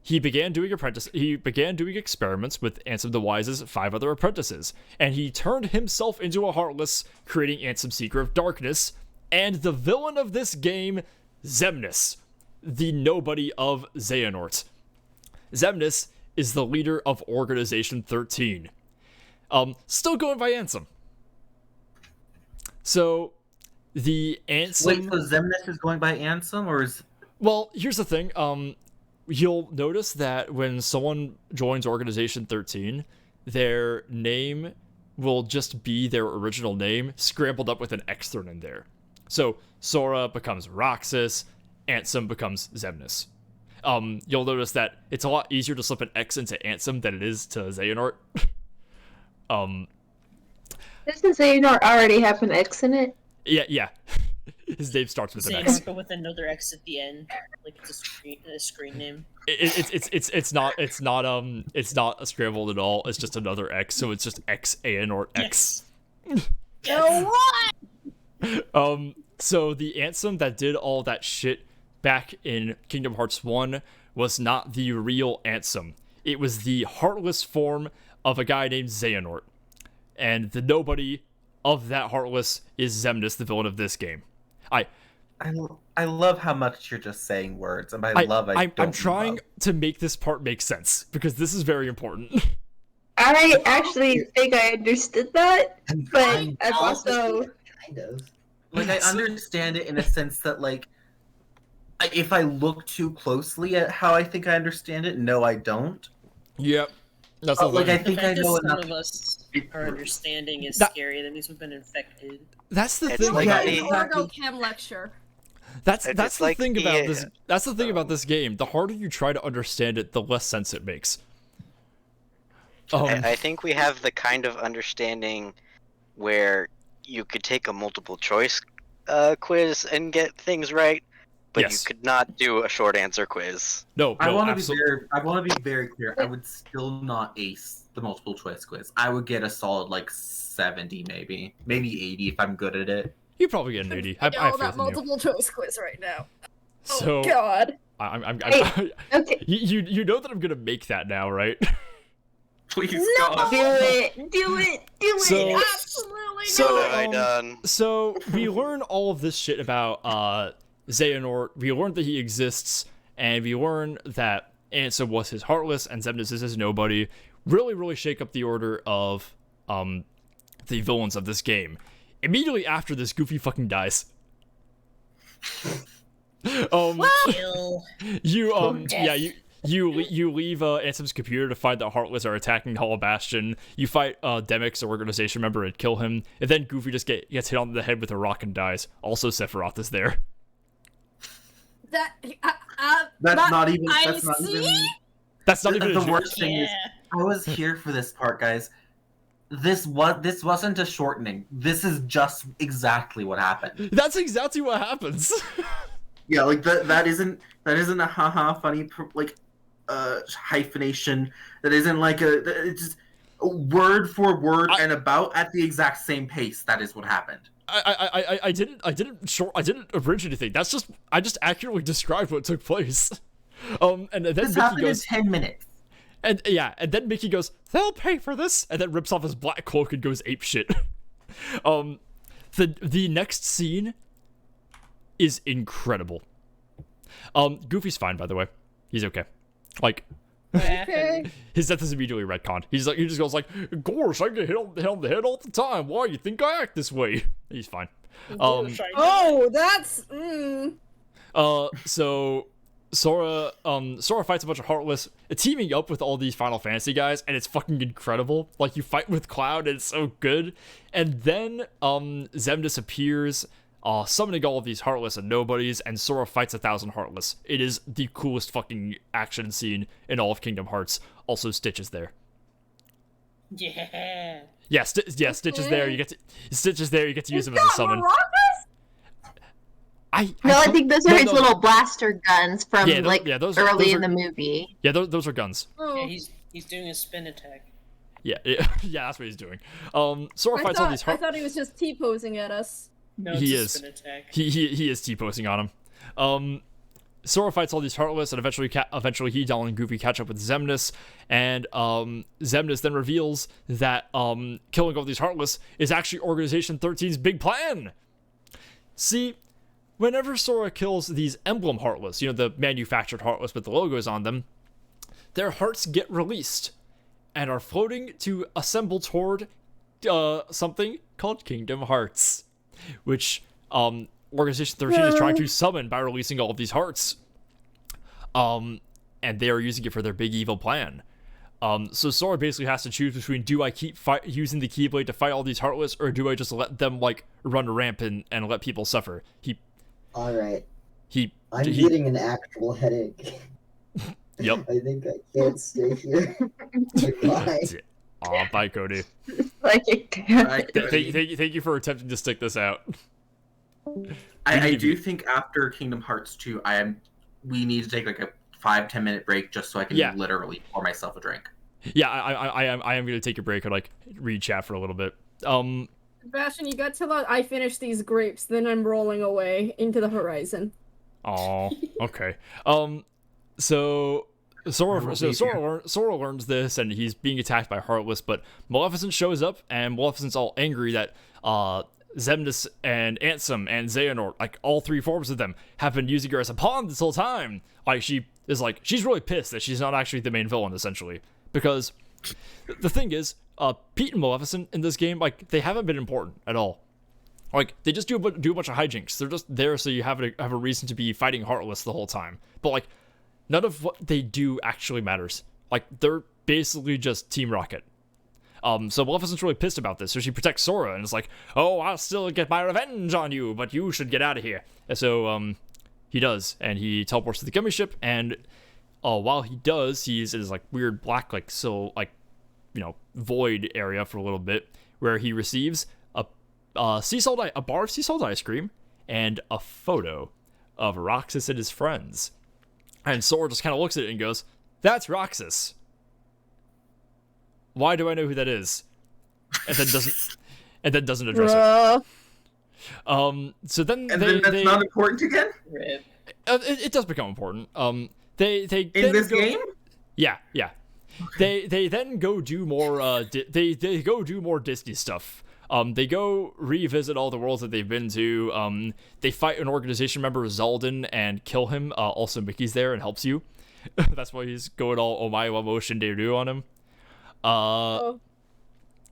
He began doing experiments with Ansem the Wise's 5 other apprentices, and he turned himself into a Heartless, creating Ansem, Seeker of Darkness, and the villain of this game, Xemnas, the nobody of Xehanort. Xemnas is the leader of Organization 13. Still going by Ansem. So, the Ansem... Wait, so Xemnas is going by Ansem, or is... Well, here's the thing. You'll notice that when someone joins Organization 13, their name will just be their original name, scrambled up with an X thrown in there. So, Sora becomes Roxas, Ansem becomes Xemnas. You'll notice that it's a lot easier to slip an X into Ansem than it is to Xehanort. Doesn't Xehanort already have an X in it? Yeah. His name starts with an X. But with another X at the end, like it's a screen name. It's not scrambled at all. It's just another X, so it's just Xehanort X. No, what? So the Ansem that did all that shit back in Kingdom Hearts 1 was not the real Ansem. It was the heartless form of a guy named Xehanort. And the nobody of that Heartless is Xemnas, the villain of this game. I love how much you're just saying words, and I I'm don't trying love. to make this part make sense because this is very important. I actually think I understood that, but I'm I've also kind of. Like, I understand it in a sense that, like, if I look too closely at how I think I understand it, no, I don't. Yep. That's the Like, thing. I think the fact I know that some enough. of us are understanding is That- scary. That means we've been infected. That's the It's thing. like about, the- Orgo Chem lecture. that's it's the like thing the, about this. That's the thing about um, this game. The harder you try to understand it, the less sense it makes. I think we have the kind of understanding where you could take a multiple choice quiz and get things right, but Yes. you could not do a short answer quiz. no, I want to absolutely. I want to be very clear. I would still not ace the multiple choice quiz. I would get a solid like 70, maybe 80 if I'm good at it. You probably get an 80. I know have faith that in you. multiple choice quiz right now. So Oh God. I'm okay. you know that I'm gonna make that now, right? Please, No, God. do it. So- Absolutely So, What not. have I done? So we learn all of this shit about Xehanort. We learn that he exists, and we learn that Ansem was his Heartless, and Xemnas is his Nobody. Really shake up the order of the villains of this game. Immediately after this, Goofy fucking dies. Kill. You Death. you leave Ansem's computer to find that Heartless are attacking Hollow Bastion. You fight Demix, the organization member, and kill him. And then Goofy just gets hit on the head with a rock and dies. Also, Sephiroth is there. That. That's not even. I That's not even. see. That's not even The a joke. worst thing is, I was here for this part, guys. This wasn't a shortening. This is just exactly what happened. That's exactly what happens. Yeah, like that isn't a haha funny hyphenation. That isn't like it's just word for word and about at the exact same pace. That is what happened. I didn't abridge anything. That's just I just accurately described what took place. And then This Mickey happened goes, in 10 minutes. and then Mickey goes, "They'll pay for this," and then rips off his black cloak and goes ape shit. The next scene is incredible. Goofy's fine, by the way. He's okay. Like, What happened? his death is immediately retconned. He just goes like, "Gosh, I get hit on the head all the time. Why you think I act this way?" He's fine. Oh, that's. So Sora fights a bunch of Heartless, teaming up with all these Final Fantasy guys, and it's fucking incredible. Like, you fight with Cloud, and it's so good. And then Xemnas appears, summoning all of these Heartless and Nobodies, and Sora fights 1,000 Heartless. It is the coolest fucking action scene in all of Kingdom Hearts. Also, Stitch is there. Yeah. Yeah, Stitch is there. You get to use him as a Got summon. maracas? No, I think those are his little blaster guns from Yeah, those are- early those in are- the movie. Yeah, those are guns. Oh. Yeah, he's doing a spin attack. Yeah, that's what he's doing. Sora fights all these I thought he was just T-posing at us. No, He it's a is. spin attack. He is T-posing on him. Sora fights all these Heartless, and eventually he, Donald, and Goofy catch up with Xemnas, and Xemnas then reveals that killing all these Heartless is actually Organization 13's big plan. See, whenever Sora kills these emblem Heartless, the manufactured Heartless with the logos on them, their hearts get released and are floating to assemble toward something called Kingdom Hearts, which Organization 13 is trying to summon by releasing all of these hearts. And they are using it for their big evil plan. So Sora basically has to choose between, do I keep using the Keyblade to fight all these Heartless, or do I just let them run rampant and let people suffer? Alright. He I'm getting an actual headache. Yep. I think I can't stay here. Goodbye. Aw, bye, Cody. Like, Right. Thank you for attempting to stick this out. I do think after Kingdom Hearts 2, we need to take like a 5-10 minute break just so I can literally pour myself a drink. Yeah, I am gonna take a break and read chat for a little bit. Sebastian, you got to let I finish these grapes, then I'm rolling away into the horizon. Oh, okay. So Sora learns this, and he's being attacked by Heartless, but Maleficent shows up, and Maleficent's all angry that Xemnas and Ansem and Xehanort, like all three forms of them, have been using her as a pawn this whole time. Like she's really pissed that she's not actually the main villain, essentially. Because the thing is, Pete and Maleficent in this game, like, they haven't been important at all. Like, they just do a bunch of hijinks. They're just there so you have a reason to be fighting Heartless the whole time. But, like, none of what they do actually matters. Like, they're basically just Team Rocket. So Maleficent's really pissed about this, so she protects Sora, and it's like, oh, I'll still get my revenge on you, but you should get out of here. And so, he does, and he teleports to the gummy ship, and while he does, he's in this, like, weird black, like, so, like, you know, void area for a little bit, where he receives a bar of sea salt ice cream, and a photo of Roxas and his friends. And Sora just kind of looks at it and goes, that's Roxas. Why do I know who that is? And then doesn't address it. So then that's not important again? It does become important. They in this game? Yeah. Okay. They then go do more they go do more Disney stuff. They go revisit all the worlds that they've been to. They fight an organization member, Zaldin, and kill him. Also Mickey's there and helps you. That's why he's going all Omae wa Motion Deru on him. None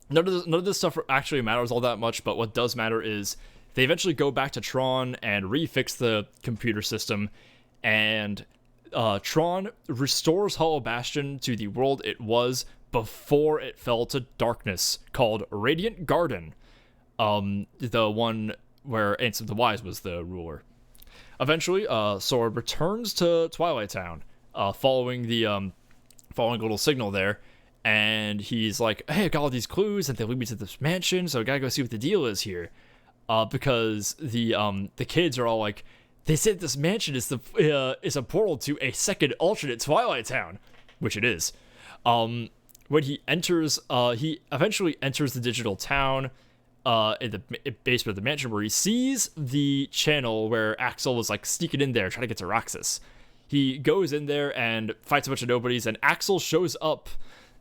of this stuff actually matters all that much, but what does matter is they eventually go back to Tron and refix the computer system, and Tron restores Hollow Bastion to the world it was before it fell to darkness, called Radiant Garden, the one where Ansem the Wise was the ruler. Eventually, Sora returns to Twilight Town, following a little signal there. And he's like, hey, I got all these clues, and they lead me to this mansion, so I gotta go see what the deal is here. Because the kids are all like, they said this mansion is a portal to a second alternate Twilight Town, which it is. When he eventually enters the digital town, in the basement of the mansion, where he sees the channel where Axel was like sneaking in there, trying to get to Roxas. He goes in there and fights a bunch of nobodies, and Axel shows up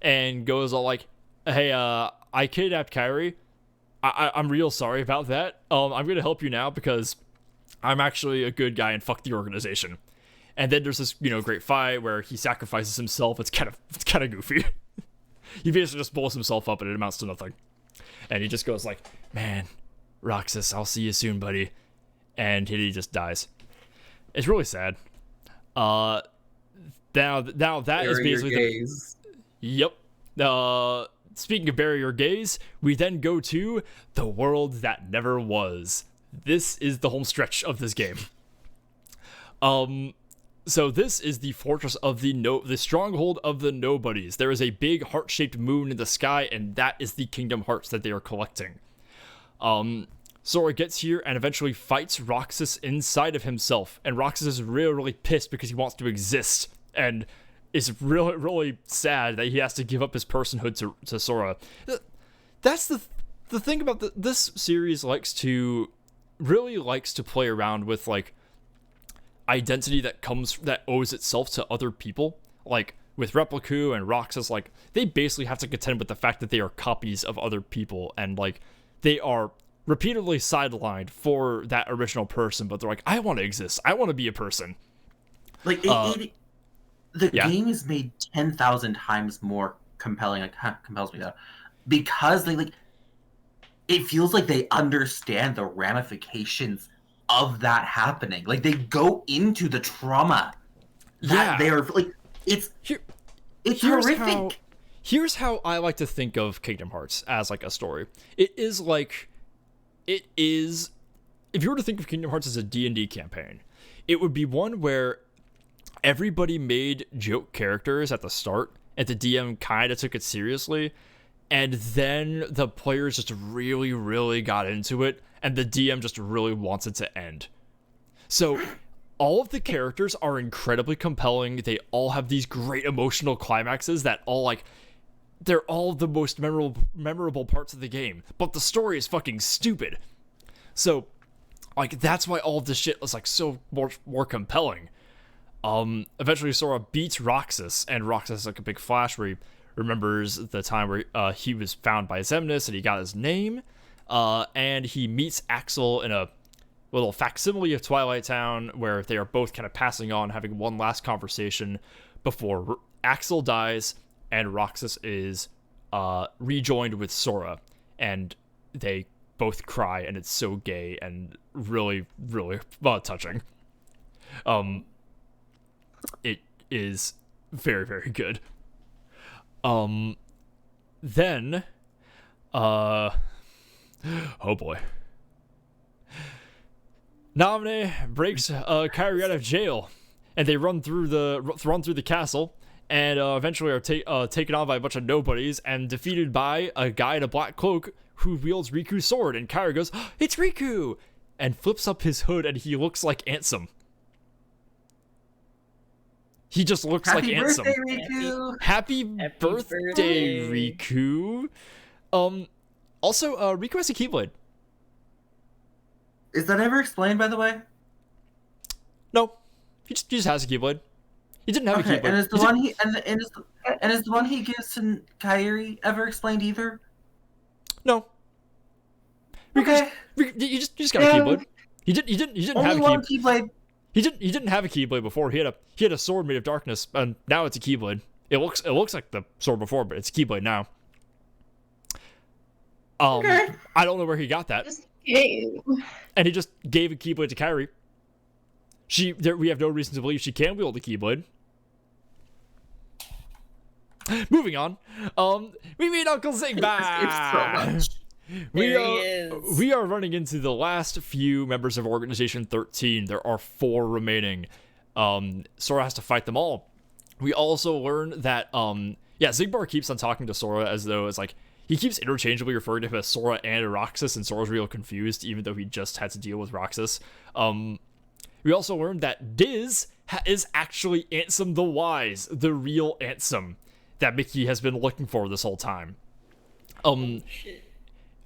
and goes all like, hey, I kidnapped Kairi. I'm real sorry about that. I'm gonna help you now because I'm actually a good guy and fuck the organization. And then there's this, great fight where he sacrifices himself. It's kind of goofy. He basically just blows himself up and it amounts to nothing. And he just goes like, man, Roxas, I'll see you soon, buddy. And he just dies. It's really sad. Now that is basically Yep. Speaking of bury your gaze, we then go to the world that never was. This is the home stretch of this game. So this is the fortress of the stronghold of the nobodies. There is a big heart-shaped moon in the sky, and that is the Kingdom Hearts that they are collecting. Sora gets here and eventually fights Roxas inside of himself, and Roxas is really, really pissed because he wants to exist, and is really, really sad that he has to give up his personhood to Sora. That's the thing about this series likes to play around with, like, identity that owes itself to other people. Like, with Repliku and Roxas, like, they basically have to contend with the fact that they are copies of other people, and, like, they are repeatedly sidelined for that original person, but they're like, I want to exist. I want to be a person. Like, the game is made 10,000 times more compelling. Like, compels me though, because it feels like they understand the ramifications of that happening. Like, they go into the trauma that they are like. It's horrific. Here's how I like to think of Kingdom Hearts as like a story. It is if you were to think of Kingdom Hearts as a D&D campaign, it would be one where everybody made joke characters at the start, and the DM kind of took it seriously, and then the players just really, really got into it, and the DM just really wants it to end. So all of the characters are incredibly compelling. They all have these great emotional climaxes that they're all the most memorable parts of the game, but the story is fucking stupid. So, like, that's why all of this shit is, like, so more compelling. Eventually Sora beats Roxas, and Roxas has like a big flash where he remembers the time where he was found by Xemnas and he got his name. and he meets Axel in a little facsimile of Twilight Town where they are both kind of passing on, having one last conversation before Axel dies and Roxas is rejoined with Sora, and they both cry, and it's so gay and really, really touching. It is very, very good. Then, oh boy. Naminé breaks Kairi out of jail, and they run through the castle, and eventually are taken on by a bunch of nobodies and defeated by a guy in a black cloak who wields Riku's sword. And Kairi goes, "It's Riku!" and flips up his hood, and he looks like Ansem. He just looks like Ansem. Happy birthday, Riku! Happy birthday, Riku! Also, Riku has a Keyblade. Is that ever explained, by the way? No, he just has a Keyblade. He didn't have a Keyblade. And is the one is the one he gives to Kairi ever explained either? No. Okay. You just got a Keyblade. He didn't Only have a one Keyblade. Keyblade. He didn't have a Keyblade before. He had a sword made of darkness, and now it's a Keyblade. It looks like the sword before, but it's a Keyblade now. Okay. I don't know where he got that. And he just gave a Keyblade to Kairi. We have no reason to believe she can wield a Keyblade. Moving on. We meet Uncle Zigba. It's so much. We are running into the last few members of Organization 13. There are 4 remaining. Sora has to fight them all. We also learn that Xigbar keeps on talking to Sora as though it's like he keeps interchangeably referring to him as Sora and Roxas, and Sora's real confused, even though he just had to deal with Roxas. We also learned that Diz is actually Ansem the Wise, the real Ansem that Mickey has been looking for this whole time. When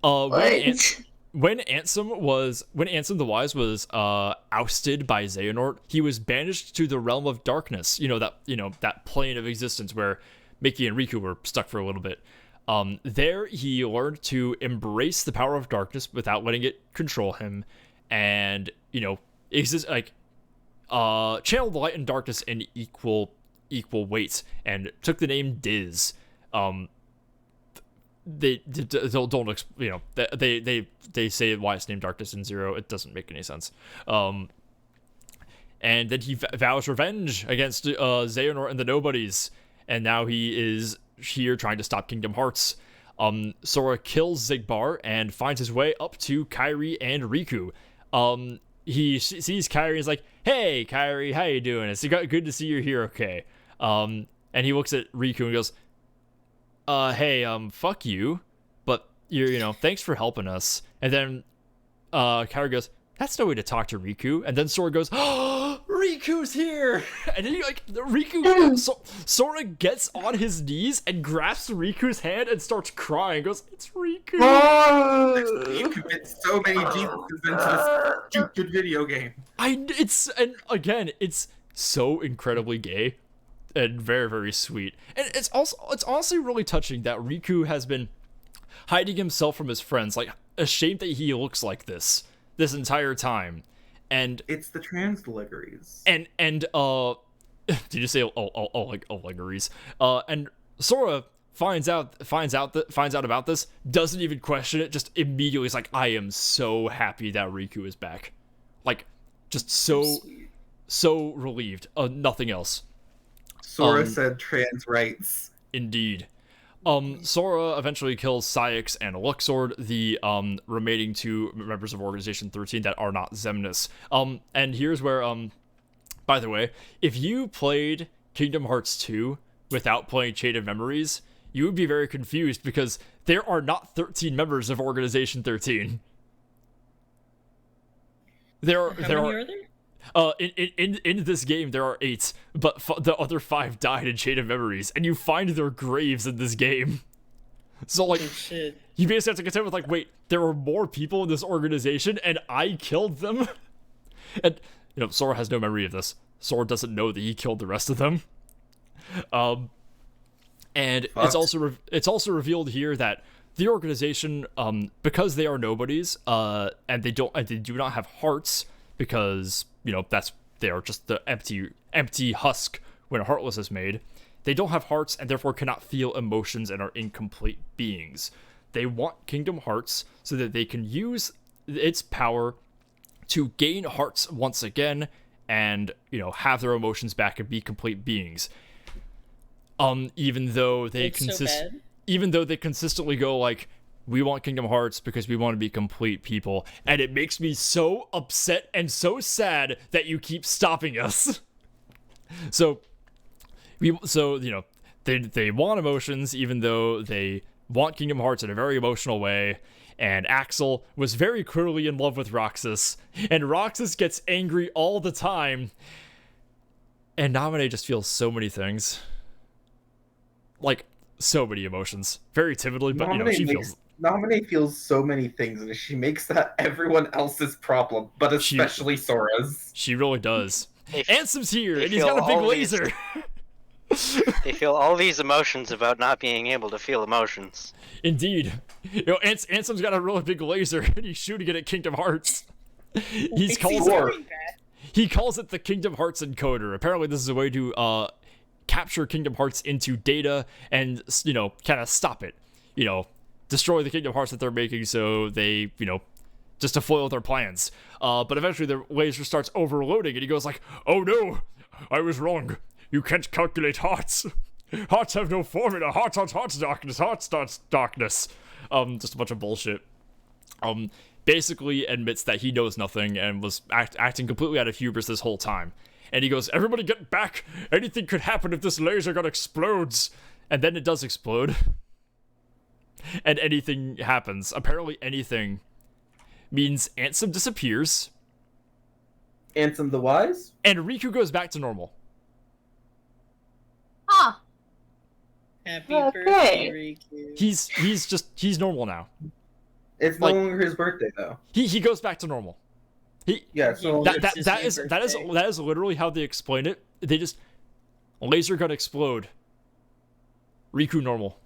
Ansem the Wise was ousted by Xehanort, he was banished to the realm of darkness. That plane of existence where Mickey and Riku were stuck for a little bit. There he learned to embrace the power of darkness without letting it control him, and exist like channeled the light and darkness in equal weights, and took the name Diz. They say why it's named Darkness in Zero. It doesn't make any sense. And then he vows revenge against Xehanort and the Nobodies, and now he is here trying to stop Kingdom Hearts. Sora kills Xigbar and finds his way up to Kairi and Riku. He sees Kairi and is like, "Hey, Kairi, how you doing? It's good to see you're here, okay?" And he looks at Riku and goes, "Hey, fuck you, but thanks for helping us." And then Kairi goes, "That's no way to talk to Riku." And then Sora goes, "Oh, Riku's here!" And then Sora gets on his knees and grasps Riku's hand and starts crying. Goes, "It's Riku!" You commit so many Jesuses into this stupid video game. It's so incredibly gay and very, very sweet. And it's honestly really touching that Riku has been hiding himself from his friends, like ashamed that he looks like this entire time. And it's the trans allegories. And did you say allegories? And Sora finds out about this, doesn't even question it, just immediately is like, "I am so happy that Riku is back." Like, just so relieved. Nothing else. Sora said trans rights. Indeed. Sora eventually kills Saïx and Luxord, the remaining 2 members of Organization 13 that are not Xemnas. And here's where, by the way, if you played Kingdom Hearts 2 without playing Chain of Memories, you would be very confused because there are not 13 members of Organization 13. How many are there? In this game there are 8, but the other 5 died in Chain of Memories, and you find their graves in this game. So like, you basically have to contend with like, wait, there are more people in this organization, and I killed them. And Sora has no memory of this. Sora doesn't know that he killed the rest of them. And it's also revealed here that the organization, because they are nobodies, and they do not have hearts, because they are just the empty husk when Heartless is made. They don't have hearts and therefore cannot feel emotions and are incomplete beings. They want Kingdom Hearts so that they can use its power to gain hearts once again and, have their emotions back and be complete beings. Even though they consistently go like, we want Kingdom Hearts because we want to be complete people, and it makes me so upset and so sad that you keep stopping us. So they want emotions, even though they want Kingdom Hearts in a very emotional way. And Axel was very clearly in love with Roxas, and Roxas gets angry all the time. And Naminé just feels so many things, like so many emotions, very timidly, but Naminé feels so many things, and she makes that everyone else's problem, but especially Sora's. She really does. Ansem's here, and he's got a big laser. They feel all these emotions about not being able to feel emotions. Indeed. Ansem's got a really big laser, and he's shooting it at Kingdom Hearts. He calls it the Kingdom Hearts encoder. Apparently this is a way to capture Kingdom Hearts into data and, kind of stop it. Destroy the Kingdom Hearts that they're making so they, just to foil their plans. But eventually the laser starts overloading, and he goes like, "Oh no, I was wrong. You can't calculate hearts. Hearts have no formula. Hearts, darkness. Hearts, darkness." Just a bunch of bullshit. Basically admits that he knows nothing and was acting completely out of hubris this whole time. And he goes, "Everybody get back. Anything could happen if this laser gun explodes." And then it does explode. And anything happens. Apparently anything means Ansem disappears. Ansem the Wise? And Riku goes back to normal. Huh. Happy birthday, Riku. He's normal now. It's no longer his birthday though. He goes back to normal. That is literally how they explain it. They just laser gun explode. Riku normal.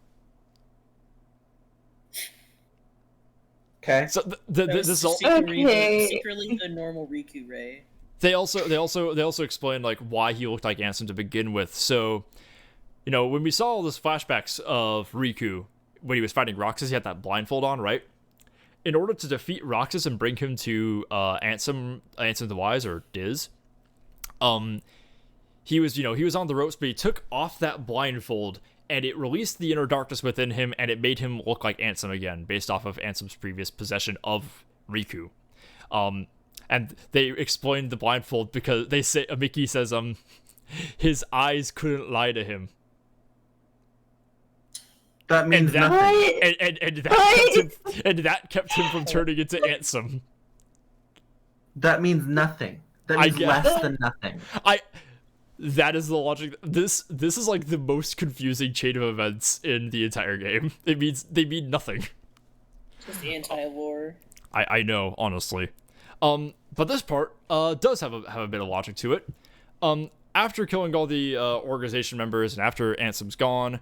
Okay. So this is all secretly the normal Riku Ray. They also explain like why he looked like Ansem to begin with. So, when we saw all those flashbacks of Riku when he was fighting Roxas, he had that blindfold on, right? In order to defeat Roxas and bring him to Ansem the Wise, or Diz, he was on the ropes, but he took off that blindfold and it released the inner darkness within him, and it made him look like Ansem again, based off of Ansem's previous possession of Riku. And they explained the blindfold because they say Mickey says his eyes couldn't lie to him. That means nothing. And that kept him from turning into Ansem. That means nothing. That means less than nothing. That is the logic. This is like the most confusing chain of events in the entire game. They mean nothing. Just anti-lore. I know, honestly. But this part does have a bit of logic to it. After killing all the organization members and after Ansem's gone,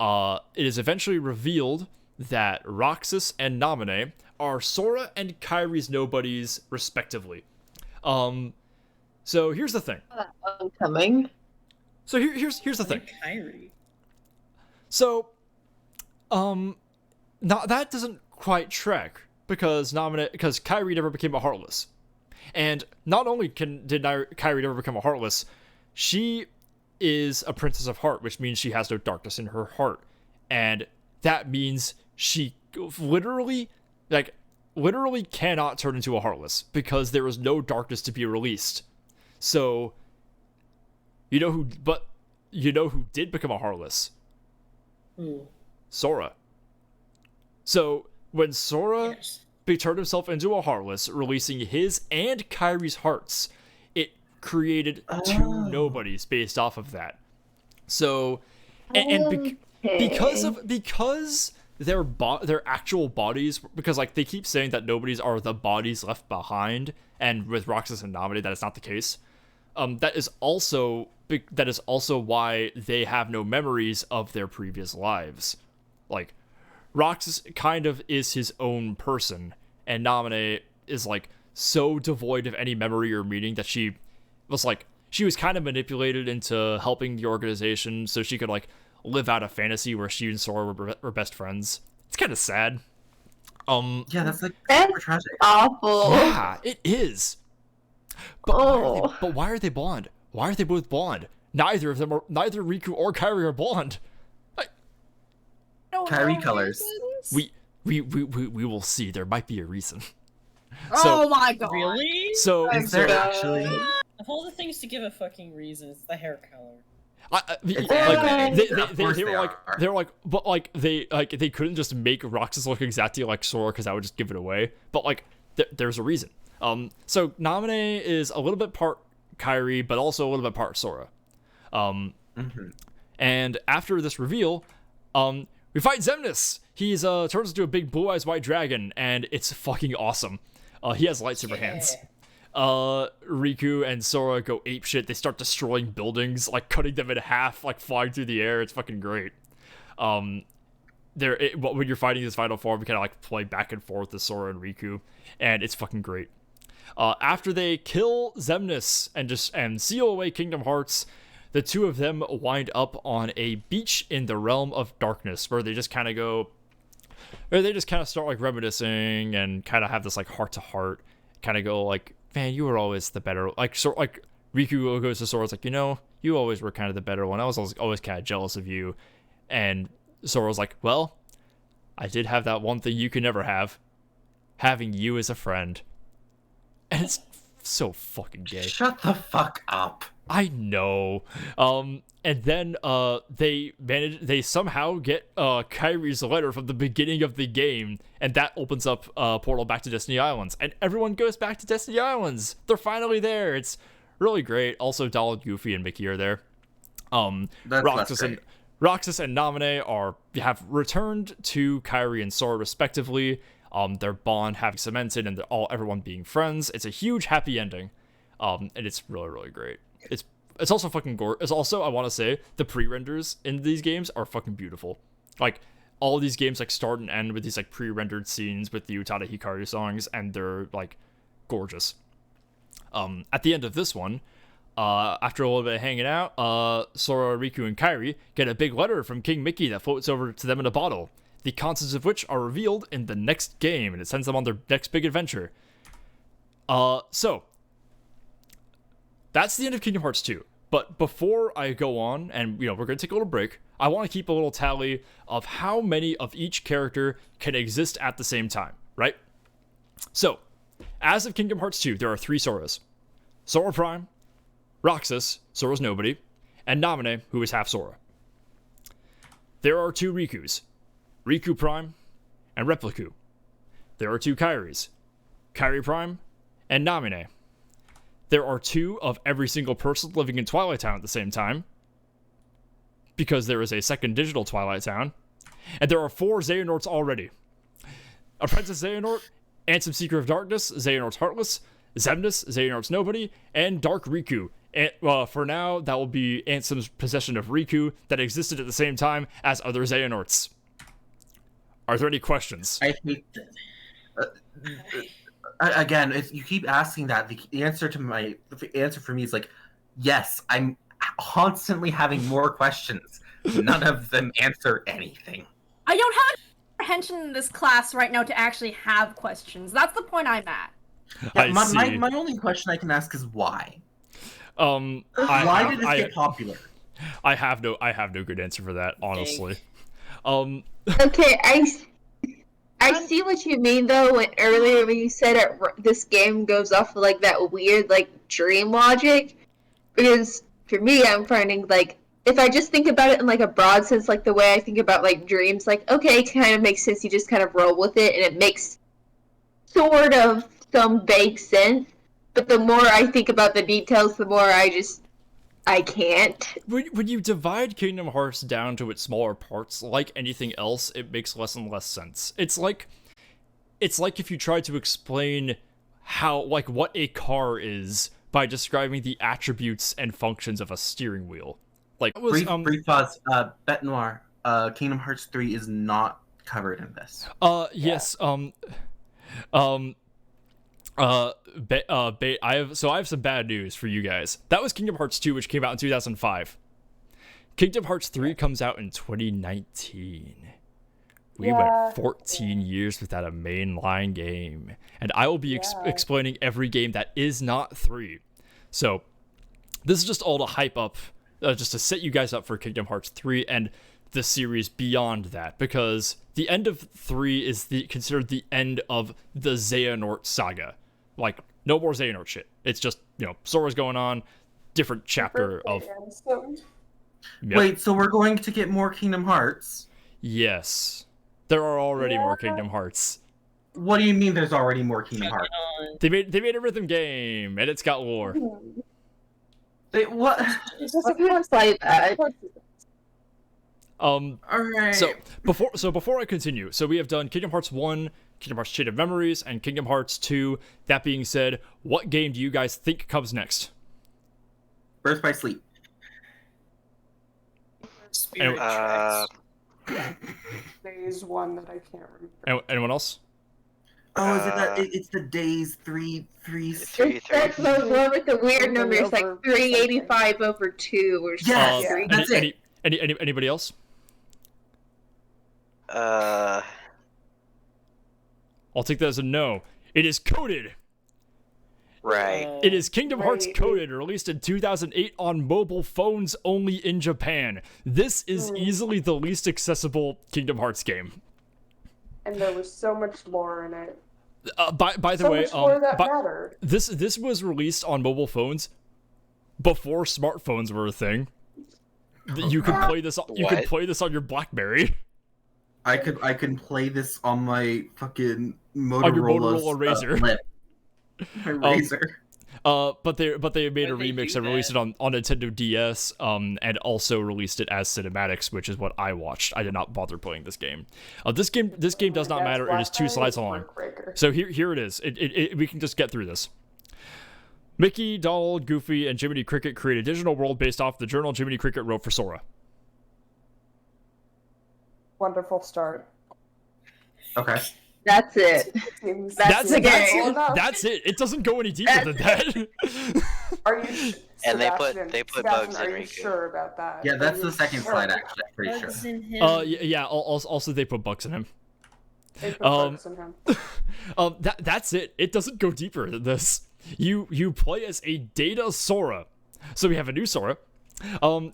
it is eventually revealed that Roxas and Naminé are Sora and Kairi's nobodies, respectively. So here's the thing. Coming. So here's the thing. Kairi. So, that doesn't quite track because Kairi never became a Heartless, and not only did Kairi never become a Heartless, she is a Princess of Heart, which means she has no darkness in her heart, and that means she literally cannot turn into a Heartless because there is no darkness to be released. So, you know who did become a Heartless? Sora. So, when Sora turned himself into a Heartless, releasing his and Kairi's hearts, it created two nobodies based off of that. So, because their actual bodies, because like they keep saying that nobodies are the bodies left behind, and with Roxas and Naminé that is not the case. That is also why they have no memories of their previous lives. Like, Roxas kind of is his own person, and Naminé is like so devoid of any memory or meaning that she was kind of manipulated into helping the organization so she could like live out a fantasy where she and Sora were best friends. It's kind of sad. Yeah, that's like That's super tragic. awful. Yeah, it is. But why are they blonde? Why are they both blonde? Neither Riku or Kairi are blonde. Kairi colors. We will see. There might be a reason. Oh my god. Really? So Is there actually? Of all the things to give a fucking reason, it's the hair color. They were like, but like they couldn't just make Roxas look exactly like Sora because that would just give it away. But like, there's a reason. So Naminé is a little bit part Kairi, but also a little bit part Sora. And after this reveal, we fight Xemnas. He's turns into a big blue eyes white dragon, and it's fucking awesome. He has lightsaber hands. Riku and Sora go apeshit. They start destroying buildings, like cutting them in half, like flying through the air. It's fucking great. When you're fighting this final form, you kind of like play back and forth with Sora and Riku, and it's fucking great. After they kill Xemnas and seal away Kingdom Hearts, the two of them wind up on a beach in the Realm of Darkness, where they just kind of start like reminiscing and kind of have this like heart to heart, kind of go like, man, you were always the better. Like Riku goes to Sora's like, you always were kind of the better one. I was always kind of jealous of you. And Sora's like, well, I did have that one thing you could never have, having you as a friend. And it's so fucking gay. Shut the fuck up. I know. And then they somehow get Kairi's letter from the beginning of the game, and that opens up a portal back to Destiny Islands, and everyone goes back to Destiny Islands. They're finally there. It's really great. Also, Donald, Goofy, and Mickey are there. Roxas and Naminé have returned to Kairi and Sora respectively. Their bond having cemented, and everyone being friends. It's a huge happy ending, and it's really, really great. It's also fucking gorgeous. It's also, I want to say, the pre-renders in these games are fucking beautiful. Like, all these games like start and end with these like pre-rendered scenes with the Utada Hikaru songs, and they're like gorgeous. At the end of this one, after a little bit of hanging out, Sora, Riku, and Kairi get a big letter from King Mickey that floats over to them in a bottle, the contents of which are revealed in the next game, and it sends them on their next big adventure. So that's the end of Kingdom Hearts 2. But before I go on, and we're going to take a little break, I want to keep a little tally of how many of each character can exist at the same time, right? So, as of Kingdom Hearts 2, there are 3 Soras. Sora Prime, Roxas, Sora's nobody, and Naminé, who is half Sora. There are 2 Rikus, Riku Prime and Repliku. There are 2 Kairis, Kairi Prime and Naminé. There are 2 of every single person living in Twilight Town at the same time, because there is a second digital Twilight Town. And there are 4 Xehanorts already. Apprentice Xehanort, Ansem Seeker of Darkness, Xehanort's Heartless, Xemnas, Xehanort's Nobody, and Dark Riku. And, for now, that will be Ansem's possession of Riku that existed at the same time as other Xehanorts. Are there any questions? I hate that. Again, if you keep asking that, the answer for me is like, yes, I'm constantly having more questions. None of them answer anything. I don't have comprehension in this class right now to actually have questions. That's the point I'm at. Yeah, my only question I can ask is why. Why did it get popular? I have no good answer for that, honestly. Okay, I see what you mean though. When you said this game goes off of like that weird like dream logic, because for me, I'm finding like if I just think about it in like a broad sense, like the way I think about like dreams, like okay, it kind of makes sense. You just kind of roll with it, and it makes sort of some vague sense. But the more I think about the details, the more I can't. When you divide Kingdom Hearts down to its smaller parts, like anything else, it makes less and less sense. It's like if you tried to explain what a car is by describing the attributes and functions of a steering wheel. Like brief pause. Bet Noir. Kingdom Hearts 3 is not covered in this. Yes. I have some bad news for you guys. That was Kingdom Hearts 2, which came out in 2005. Kingdom Hearts 3 comes out in 2019. We went 14 years without a mainline game, and I will be explaining every game that is not 3. So this is just all to hype up, just to set you guys up for Kingdom Hearts 3 and the series beyond that, because the end of 3 is considered the end of the Xehanort saga. Like, no more Xehanort shit. It's just, Sora's going on, different chapter of... Yep. Wait, so we're going to get more Kingdom Hearts? Yes. There are already more Kingdom Hearts. What do you mean there's already more Kingdom Hearts? They made a rhythm game, and it's got lore. What? It sounds like that. Alright. So before I continue, so we have done Kingdom Hearts 1, Kingdom Hearts Chain of Memories, and Kingdom Hearts 2. That being said, what game do you guys think comes next? Birth by Sleep. Spirit Tracks. There's one that I can't remember. Anyone else? Oh, is it that? It's the Days 3. That's the one with the weird numbers, like 385 over 2 or something. Yes, that's it. Anybody else? I'll take that as a no. It is Coded. Right. It is Kingdom Hearts Coded, released in 2008 on mobile phones only in Japan. This is easily the least accessible Kingdom Hearts game. And there was so much lore in it. By the way, mattered. This was released on mobile phones before smartphones were a thing. You could play this. You could play this on your BlackBerry. I can play this on my fucking Motorola Razr. My Razr. But they made a remix and released it on Nintendo DS, and also released it as cinematics, which is what I watched. I did not bother playing this game. This game does not matter. It is 2 slides long. So here it is. We can just get through this. Mickey, Donald, Goofy, and Jiminy Cricket create a digital world based off the journal Jiminy Cricket wrote for Sora. Wonderful start. Okay. That's it. That's it. That's it. It doesn't go any deeper than that. Are you? And Sebastian, they put Sebastian, bugs are in you Riku. sure about that? Yeah, that's the second slide. Actually, I'm pretty Bugs sure. in him. Yeah. Also, they put bugs in him. They put bugs in him. That's it. It doesn't go deeper than this. You play as a Data Sora. So we have a new Sora,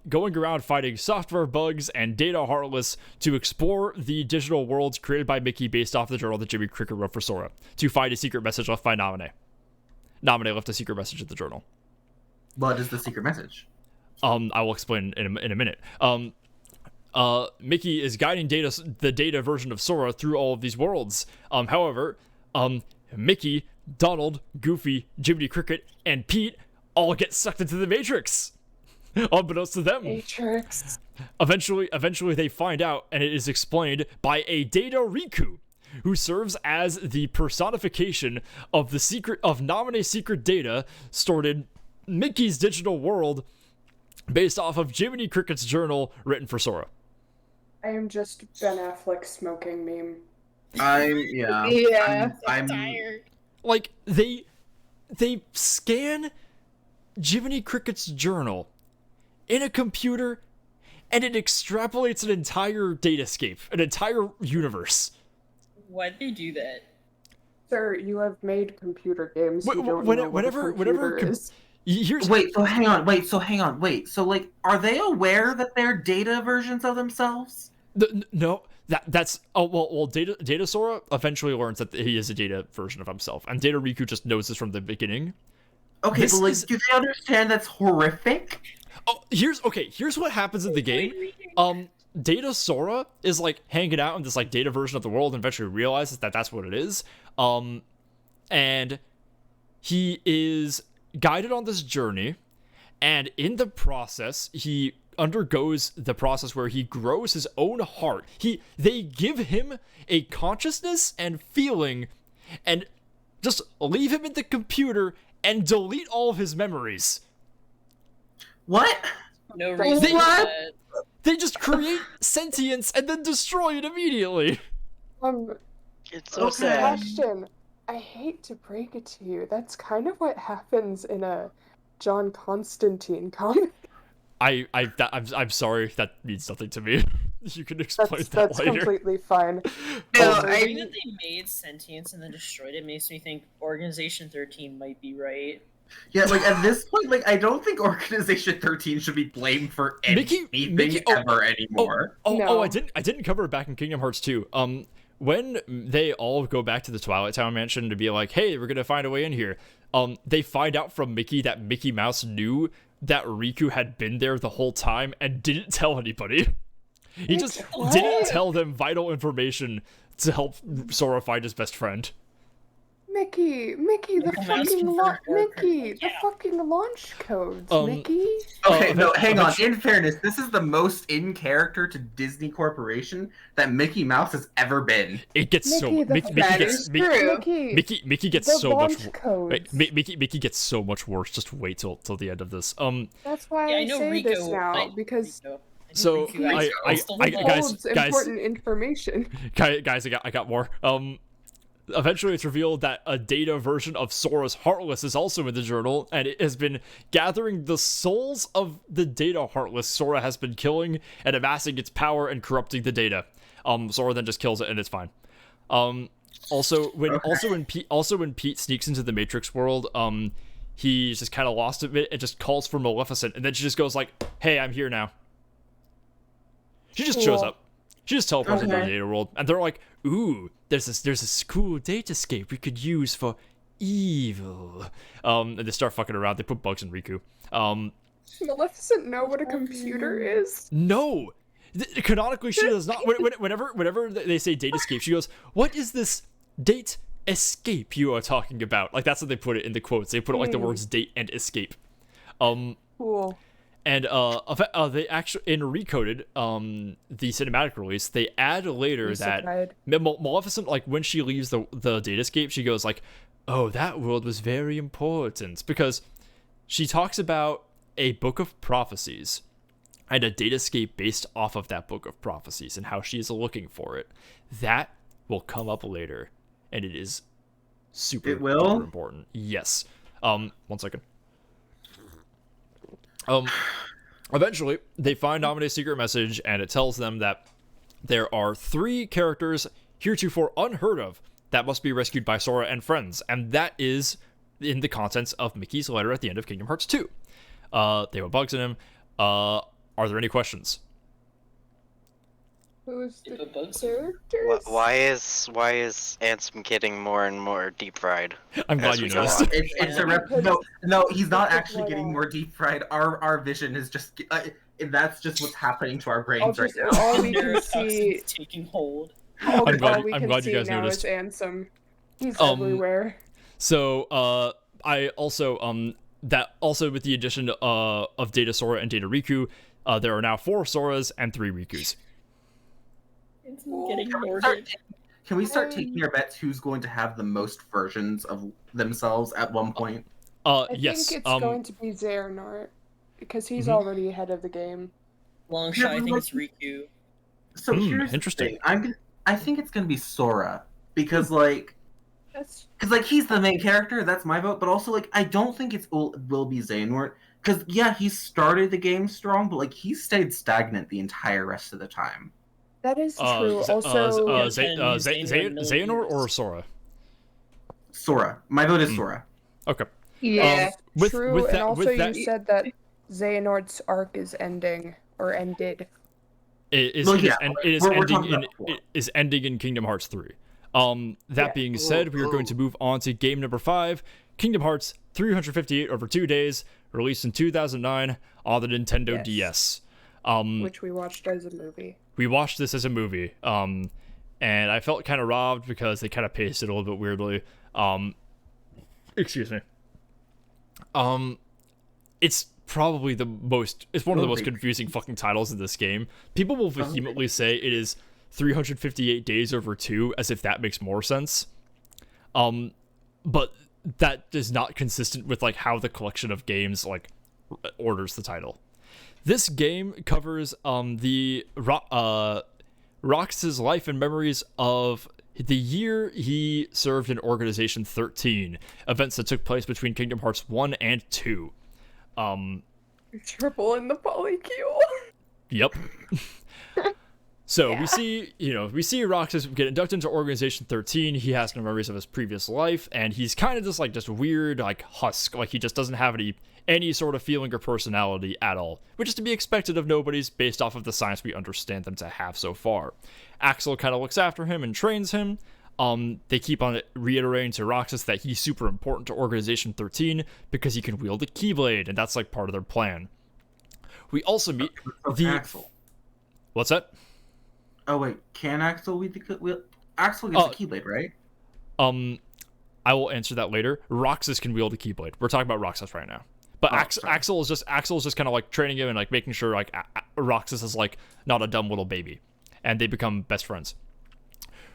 going around fighting software bugs and Data Heartless to explore the digital worlds created by Mickey based off the journal that Jimmy Cricket wrote for Sora, to find a secret message left by Naminé. Naminé left a secret message in the journal. What is the secret message? I will explain in a minute. Mickey is guiding the Data version of Sora through all of these worlds. However, Mickey, Donald, Goofy, Jiminy Cricket, and Pete all get sucked into the Matrix. Unbeknownst to them. Matrix. Eventually they find out, and it is explained by a Data Riku, who serves as the personification of the secret of Naminé's secret data stored in Mickey's digital world, based off of Jiminy Cricket's journal written for Sora. I am just Ben Affleck smoking meme. I'm tired. Like, they scan Jiminy Cricket's journal in a computer, and it extrapolates an entire datascape, an entire universe. Why'd they do that? Sir, you have made computer games. You don't know what a whenever computer is. So hang on. So like, are they aware that they're Data versions of themselves? No. That's Data Sora eventually learns that he is a Data version of himself, and Data Riku just knows this from the beginning. Okay, but like, do they understand that's horrific? Oh, here's what happens in the game. Data Sora is like hanging out in this like Data version of the world, and eventually realizes that that's what it is. And he is guided on this journey, and in the process, he undergoes the process where he grows his own heart. They give him a consciousness and feeling, and just leave him in the computer and delete all of his memories. What? No reason. They just create sentience and then destroy it immediately. It's so Okay. sad. Question. I hate to break it to you. That's kind of what happens in a John Constantine comic. I'm sorry. That means nothing to me. You can explain that That's later. completely fine. No, Also, The I- way that they made sentience and then destroyed it makes me think Organization 13 might be right. Yeah, like at this point, like I don't think Organization 13 should be blamed for anything ever anymore. Oh, I didn't cover it back in Kingdom Hearts 2. When they all go back to the Twilight Town mansion to be like, hey, we're gonna find a way in here. They find out from Mickey that Mickey Mouse knew that Riku had been there the whole time and didn't tell anybody. He just didn't tell them vital information to help Sora find his best friend. Mickey, the Mickey Mouse fucking confirmed Mickey, the yeah. fucking launch codes, Um, Mickey. Okay, no, hang on. eventually- In fairness, this is the most in character to Disney Corporation that Mickey Mouse has ever been. It gets Mickey, the Mickey That gets is true. Mickey gets the so much launch codes. Mickey gets so much worse. Just wait till the end of this. That's why Yeah, I I know say Rico. this now, I know because Rico. I know So, Rico I- actually stole I- the guys- holds ball. important information. guys, I got more. Eventually it's revealed that a data version of Sora's Heartless is also in the journal, and it has been gathering the souls of the data Heartless Sora has been killing and amassing its power and corrupting the data. Sora then just kills it and it's fine. Also when Pete sneaks into the Matrix world, he's just kind of lost a bit and just calls for Maleficent, and then she just goes like, "Hey, I'm here now." She just shows up. She just teleports into the data world, and they're like, "Ooh, there's this cool datascape we could use for evil." And they start fucking around. They put bugs in Riku. Maleficent know what a computer is? No, canonically she does not. Whenever they say datascape, she goes, "What is this date escape you are talking about?" Like that's what they put it in the quotes. They put it like the words date and escape. Cool. And they actually in Recoded, the cinematic release, they add later that Maleficent, like when she leaves the datascape, she goes like, "Oh, that world was very important," because she talks about a book of prophecies and a datascape based off of that book of prophecies and how she is looking for it. That will come up later, and it is super important. Yes. 1 second. Eventually, they find Namine's secret message, and it tells them that there are 3 characters heretofore unheard of that must be rescued by Sora and friends, and that is in the contents of Mickey's letter at the end of Kingdom Hearts 2. They have bugs in him. Are there any questions? Who's the bugs? characters? Why is Ansem getting more and more deep fried? I'm glad as you we go noticed. on? It's a no, he's not actually getting more deep fried. Our vision is just that's just what's happening to our brains right now. All we can Neurotoxins see, taking hold. all I'm glad we can you see guys now noticed. is Ansem. He's everywhere. So, I also, that also with the addition of Data Sora and Data Riku, there are now 4 Soras and 3 Rikus. It's getting more. Can we start taking our bets who's going to have the most versions of themselves at one point? I Yes. think it's going to be Xehanort, because he's already ahead of the game. Long shot, I think it's Riku. So here's interesting. the thing. I think it's gonna be Sora because he's the main character. That's my vote. But also I don't think it will be Xehanort because he started the game strong, but he stayed stagnant the entire rest of the time. That is true. Also, Xehanort or Sora? Sora. My vote is Sora. Okay. Yeah. true. with that- and also with that- you said that Xehanort's arc is ending, or ended. It is Well, it is ending in Kingdom Hearts 3. That being said, we are going to move on to game number 5, Kingdom Hearts 358 over 2 days, released in 2009 on the Nintendo DS. Which we watched as a movie. We watched this as a movie, and I felt kind of robbed because they kind of paced it a little bit weirdly. Excuse me. It's probably it's one of the most confusing fucking titles in this game. People will vehemently say it is 358 days over 2, as if that makes more sense. But that is not consistent with how the collection of games orders the title. This game covers the Roxas' life and memories of the year he served in Organization 13, events that took place between Kingdom Hearts 1 and 2. Triple in the polycule. Yep. So we see Roxas get inducted into Organization 13. He has no memories of his previous life, and he's kind of just weird, like, husk. Like, he just doesn't have any sort of feeling or personality at all, which is to be expected of nobodies based off of the science we understand them to have so far. Axel kind of looks after him and trains him. They keep on reiterating to Roxas that he's super important to Organization 13 because he can wield the Keyblade, and that's like part of their plan. We also meet Axel. What's that? Oh wait, can Axel wield the Axel gets a Keyblade, right? I will answer that later. Roxas can wield the Keyblade. We're talking about Roxas right now. But Axel is just kind of like training him and like making sure like Roxas is like not a dumb little baby, and they become best friends.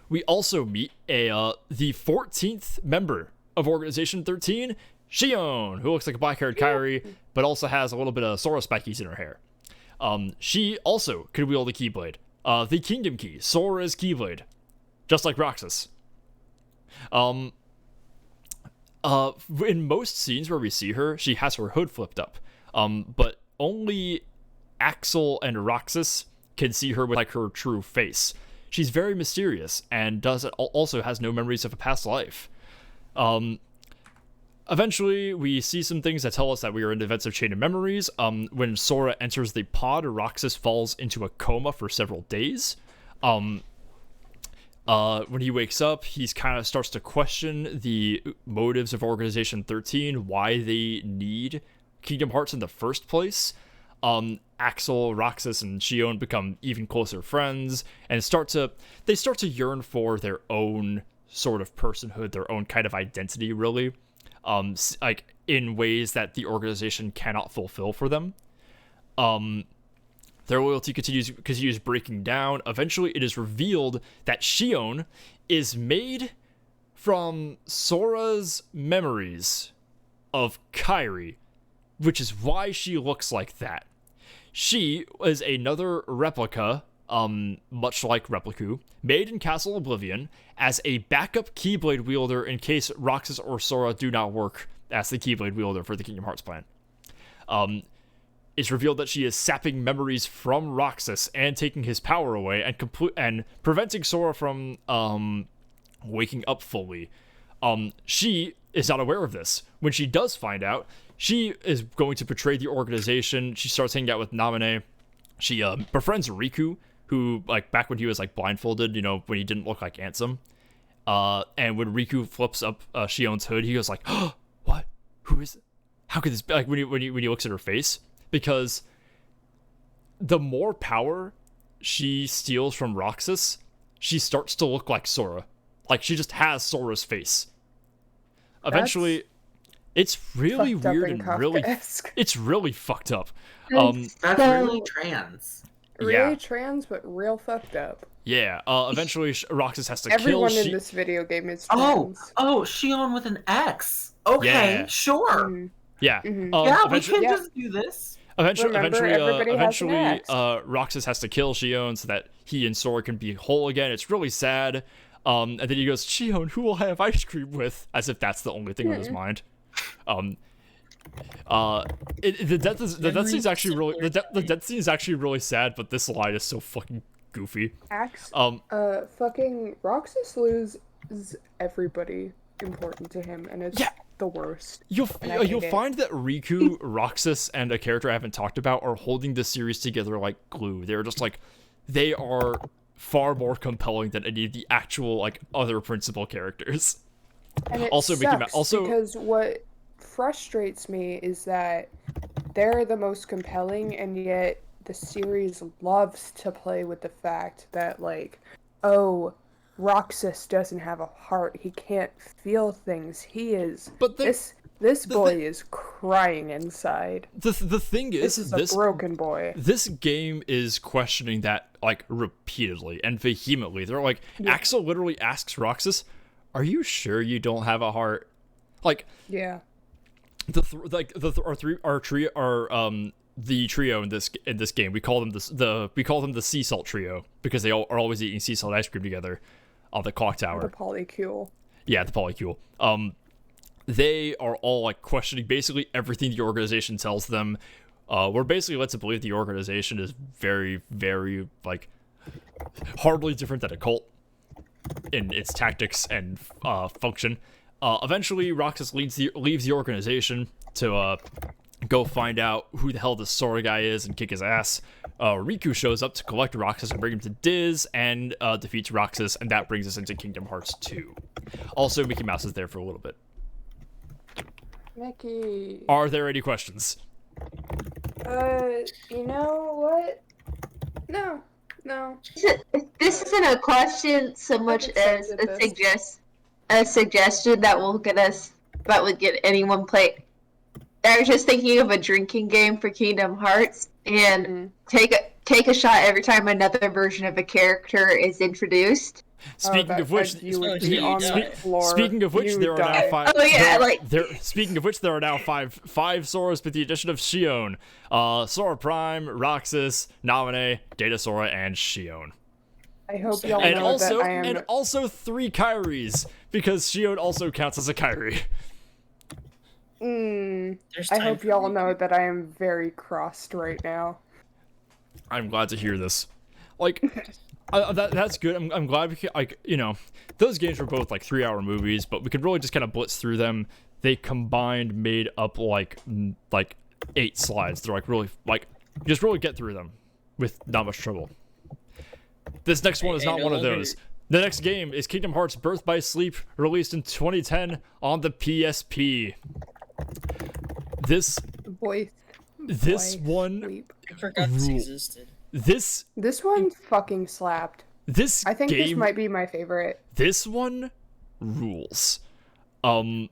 We also meet the 14th member of Organization 13, Xion, who looks like a black-haired Kairi, but also has a little bit of Sora spikies in her hair. She also could wield the Keyblade. The Kingdom Key, Sora's Keyblade, just like Roxas. In most scenes where we see her, she has her hood flipped up. But only Axel and Roxas can see her with like her true face. She's very mysterious and also has no memories of a past life. Eventually, we see some things that tell us that we are in the events of Chain of Memories. When Sora enters the pod, Roxas falls into a coma for several days. When he wakes up, he's kind of starts to question the motives of Organization 13, why they need Kingdom Hearts in the first place. Axel, Roxas, and Xion become even closer friends and they start to yearn for their own sort of personhood, their own kind of identity, really. Like in ways that the organization cannot fulfill for them. Their loyalty continues breaking down. Eventually, it is revealed that Xion is made from Sora's memories of Kairi, which is why she looks like that. She is another replica, much like Repliku, made in Castle Oblivion as a backup Keyblade wielder in case Roxas or Sora do not work as the Keyblade wielder for the Kingdom Hearts plan. It's revealed that she is sapping memories from Roxas and taking his power away and preventing Sora from waking up fully. She is not aware of this. When she does find out, she is going to betray the organization. She starts hanging out with Naminé. She befriends Riku, who, like, back when he was, like, blindfolded, when he didn't look like Ansem. And when Riku flips up Xion's hood, he goes like, oh, what? Who is it? How could this be? Like, when he looks at her face. Because the more power she steals from Roxas, she starts to look like Sora. Like, she just has Sora's face. Eventually, it's really weird and really... It's really fucked up. That's really trans. Really trans, but real fucked up. Yeah, eventually Roxas has to kill... Everyone in this video game is trans. Oh, Xion with an X. Okay, sure. Mm-hmm. Yeah. Yeah, we can just do this. Eventually, Roxas has to kill Xion so that he and Sora can be whole again. It's really sad. And then he goes, Xion, who will I have ice cream with? As if that's the only thing on his mind. The death scene is actually really the death scene is actually really sad, but this line is so fucking goofy. Fucking Roxas loses everybody important to him, and it's the worst. You'll find that Riku, Roxas, and a character I haven't talked about are holding this series together like glue. They're just like, they are far more compelling than any of the actual like other principal characters. And it also because what frustrates me is that they're the most compelling, and yet the series loves to play with the fact that, like, oh, Roxas doesn't have a heart. He can't feel things. He is. But this boy is crying inside. The thing is, this is a broken boy. This game is questioning that like repeatedly and vehemently. They're like, Axel literally asks Roxas, "Are you sure you don't have a heart?" Like, yeah. the trio in this game. We call them the sea salt trio because they all are always eating sea salt ice cream together on the clock tower. The polycule. Yeah, the polycule. They are all like questioning basically everything the organization tells them. We're basically led to believe the organization is very, very like hardly different than a cult in its tactics and function. Eventually, Roxas leaves the organization to go find out who the hell this Sora guy is and kick his ass. Riku shows up to collect Roxas and bring him to Diz and defeats Roxas, and that brings us into Kingdom Hearts 2. Also, Mickey Mouse is there for a little bit. Mickey. Are there any questions? You know what? No. This isn't a question so much as a suggestion that would get anyone play. I was just thinking of a drinking game for Kingdom Hearts, and take a shot every time another version of a character is introduced. Speaking of which, there are now five. Oh yeah, Speaking of which, there are now five Soras with the addition of Shion, Sora Prime, Roxas, Naminé, Data Sora, and Shion. I hope y'all know that I am. And also 3 Kairis, because Shion also counts as a Kairi. I hope y'all know that I am very crossed right now. I'm glad to hear this. Like, that's good. I'm glad we could, like, you know, those games were both like 3-hour movies, but we could really just kind of blitz through them. They combined made up like 8 slides. They're like really like just really get through them with not much trouble. This next one is not one of those. The next game is Kingdom Hearts Birth by Sleep, released in 2010 on the PSP. This one I forgot this existed. This one fucking slapped. I think this might be my favorite. This one rules. And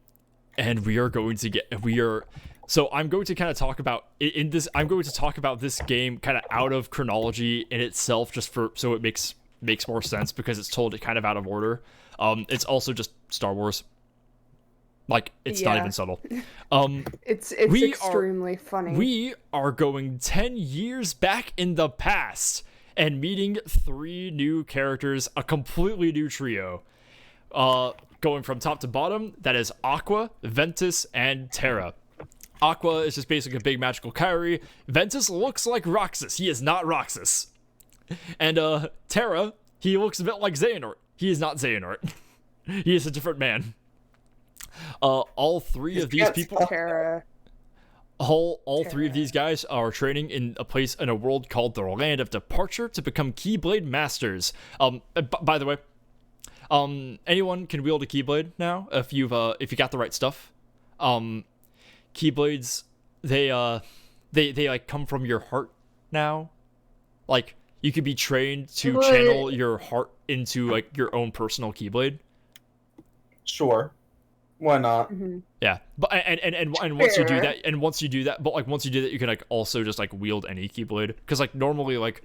so I'm going to kind of talk about I'm going to talk about this game kind of out of chronology in itself, just so it makes more sense, because it's told kind of out of order. It's also just Star Wars. Like, it's not even subtle. It's extremely funny. We are going 10 years back in the past and meeting 3 new characters, a completely new trio. Going from top to bottom, that is Aqua, Ventus, and Terra. Aqua is just basically a big magical Kairi. Ventus looks like Roxas. He is not Roxas. And Terra, he looks a bit like Xehanort. He is not Xehanort. He is a different man. All 3 of these people, all 3 of these guys are training in a world called the Land of Departure to become Keyblade Masters. By the way, anyone can wield a Keyblade now if you got the right stuff. Keyblades, they like come from your heart now. Like, you could be trained to channel your heart into like your own personal Keyblade. Sure. Why not? Yeah, but and once you do that, you can like also just like wield any Keyblade, because like normally, like,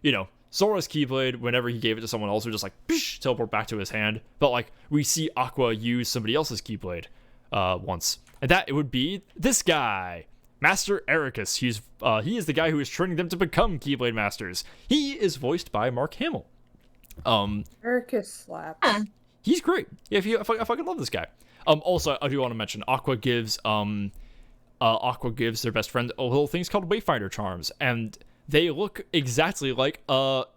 you know, Sora's Keyblade, whenever he gave it to someone else, would just like teleport back to his hand. But like we see Aqua use somebody else's Keyblade once, and that it would be this guy, Master Ericus. He is the guy who is training them to become Keyblade Masters. He is voiced by Mark Hamill. Ericus slaps. He's great. Yeah, I fucking love this guy. Also, I do want to mention Aqua gives their best friend little things called Wayfinder charms, and they look exactly like Kairi's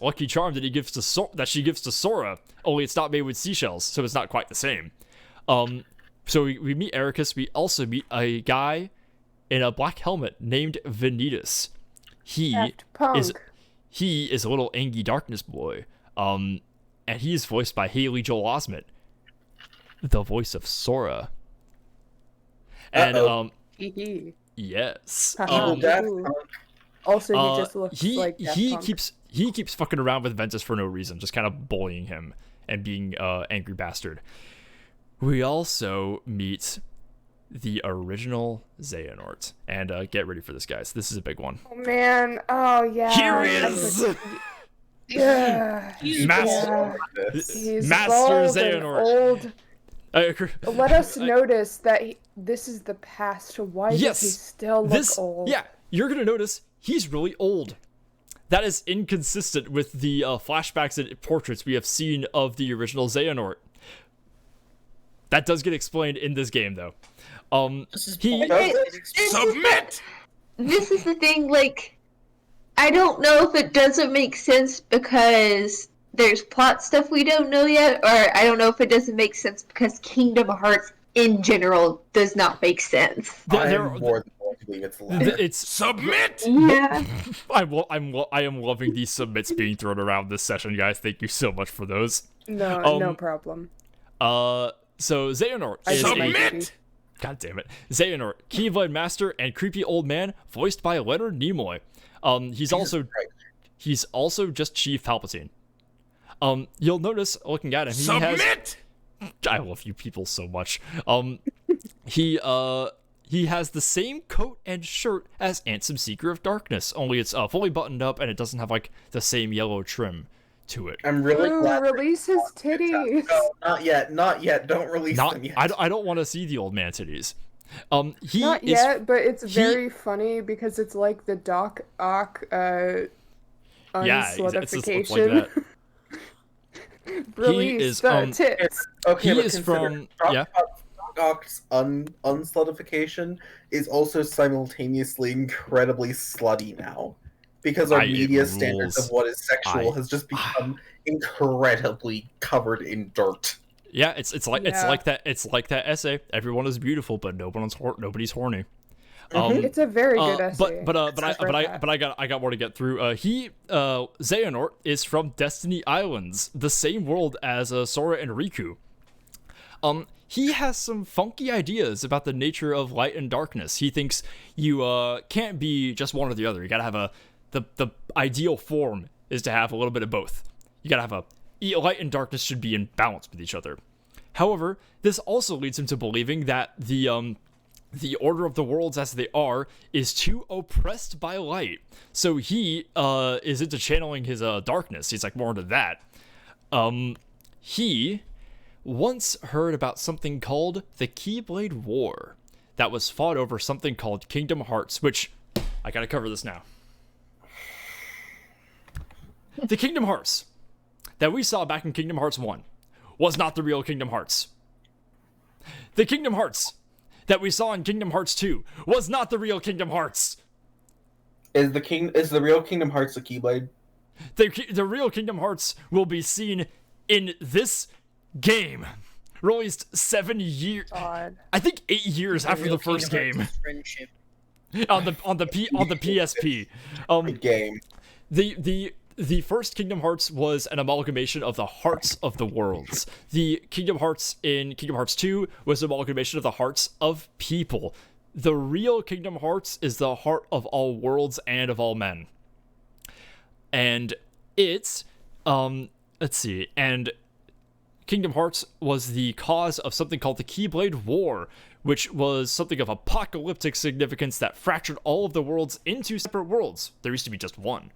lucky charm that she gives to Sora. Only it's not made with seashells, so it's not quite the same. So we meet Ericus. We also meet a guy in a black helmet named Vanitas. He is a little Angie Darkness boy. And he is voiced by Haley Joel Osment, the voice of Sora. And yes. Also, he just looks like he keeps fucking around with Ventus for no reason, just kind of bullying him and being angry bastard. We also meet the original Xehanort, and get ready for this, guys. This is a big one. Oh man! Oh yeah! Here he is. Yeah, Master he's Xehanort. Old. I agree. Let us notice that this is the past. Why does he Yes, still look old? Yeah, you're gonna notice he's really old. That is inconsistent with the flashbacks and portraits we have seen of the original Xehanort. That does get explained in this game, though. Submit! This is the thing, like, I don't know if it doesn't make sense because there's plot stuff we don't know yet, or I don't know if it doesn't make sense because Kingdom Hearts in general does not make sense. I'm more than willing to believe it's the latter. It's submit. Yeah. I am loving these submits being thrown around this session, guys. Thank you so much for those. No problem. So Xehanort is Submit! God damn it. Xehanort, Keyblade Master and creepy old man, voiced by Leonard Nimoy. He's also just Chief Palpatine. You'll notice looking at him, I love you people so much. He has the same coat and shirt as Ansem Seeker of Darkness, only it's fully buttoned up and it doesn't have like the same yellow trim to it. I'm really glad. Release his titties. No, not yet. Don't release them yet. I don't want to see the old man titties. Not yet, but it's very funny because it's like the Doc Ock unslutification. Like that. Release the tits. Okay, he is from Doc Ock's unslutification is also simultaneously incredibly slutty now. Because our media standards of what is sexual has just become incredibly covered in dirt. Yeah, it's like that essay. Everyone is beautiful, but nobody's horny. It's a very good essay. But I got more to get through. Xehanort is from Destiny Islands, the same world as Sora and Riku. He has some funky ideas about the nature of light and darkness. He thinks you can't be just one or the other. You gotta have the ideal form is to have a little bit of both. You gotta have light and darkness should be in balance with each other. However, this also leads him to believing that the order of the worlds as they are is too oppressed by light. So he is into channeling his darkness. He's like more into that. He once heard about something called the Keyblade War that was fought over something called Kingdom Hearts, which I gotta cover this now. The Kingdom Hearts that we saw back in Kingdom Hearts 1 was not the real Kingdom Hearts. The Kingdom Hearts that we saw in Kingdom Hearts 2 was not the real Kingdom Hearts. Is the real Kingdom Hearts the Keyblade? The real Kingdom Hearts will be seen in this game, released 7 years. I think 8 years after the first game. on the PSP. Game. The first Kingdom Hearts was an amalgamation of the hearts of the worlds. The Kingdom Hearts in Kingdom Hearts 2 was an amalgamation of the hearts of people. The real Kingdom Hearts is the heart of all worlds and of all men. And it's, let's see, and Kingdom Hearts was the cause of something called the Keyblade War, which was something of apocalyptic significance that fractured all of the worlds into separate worlds. There used to be just one.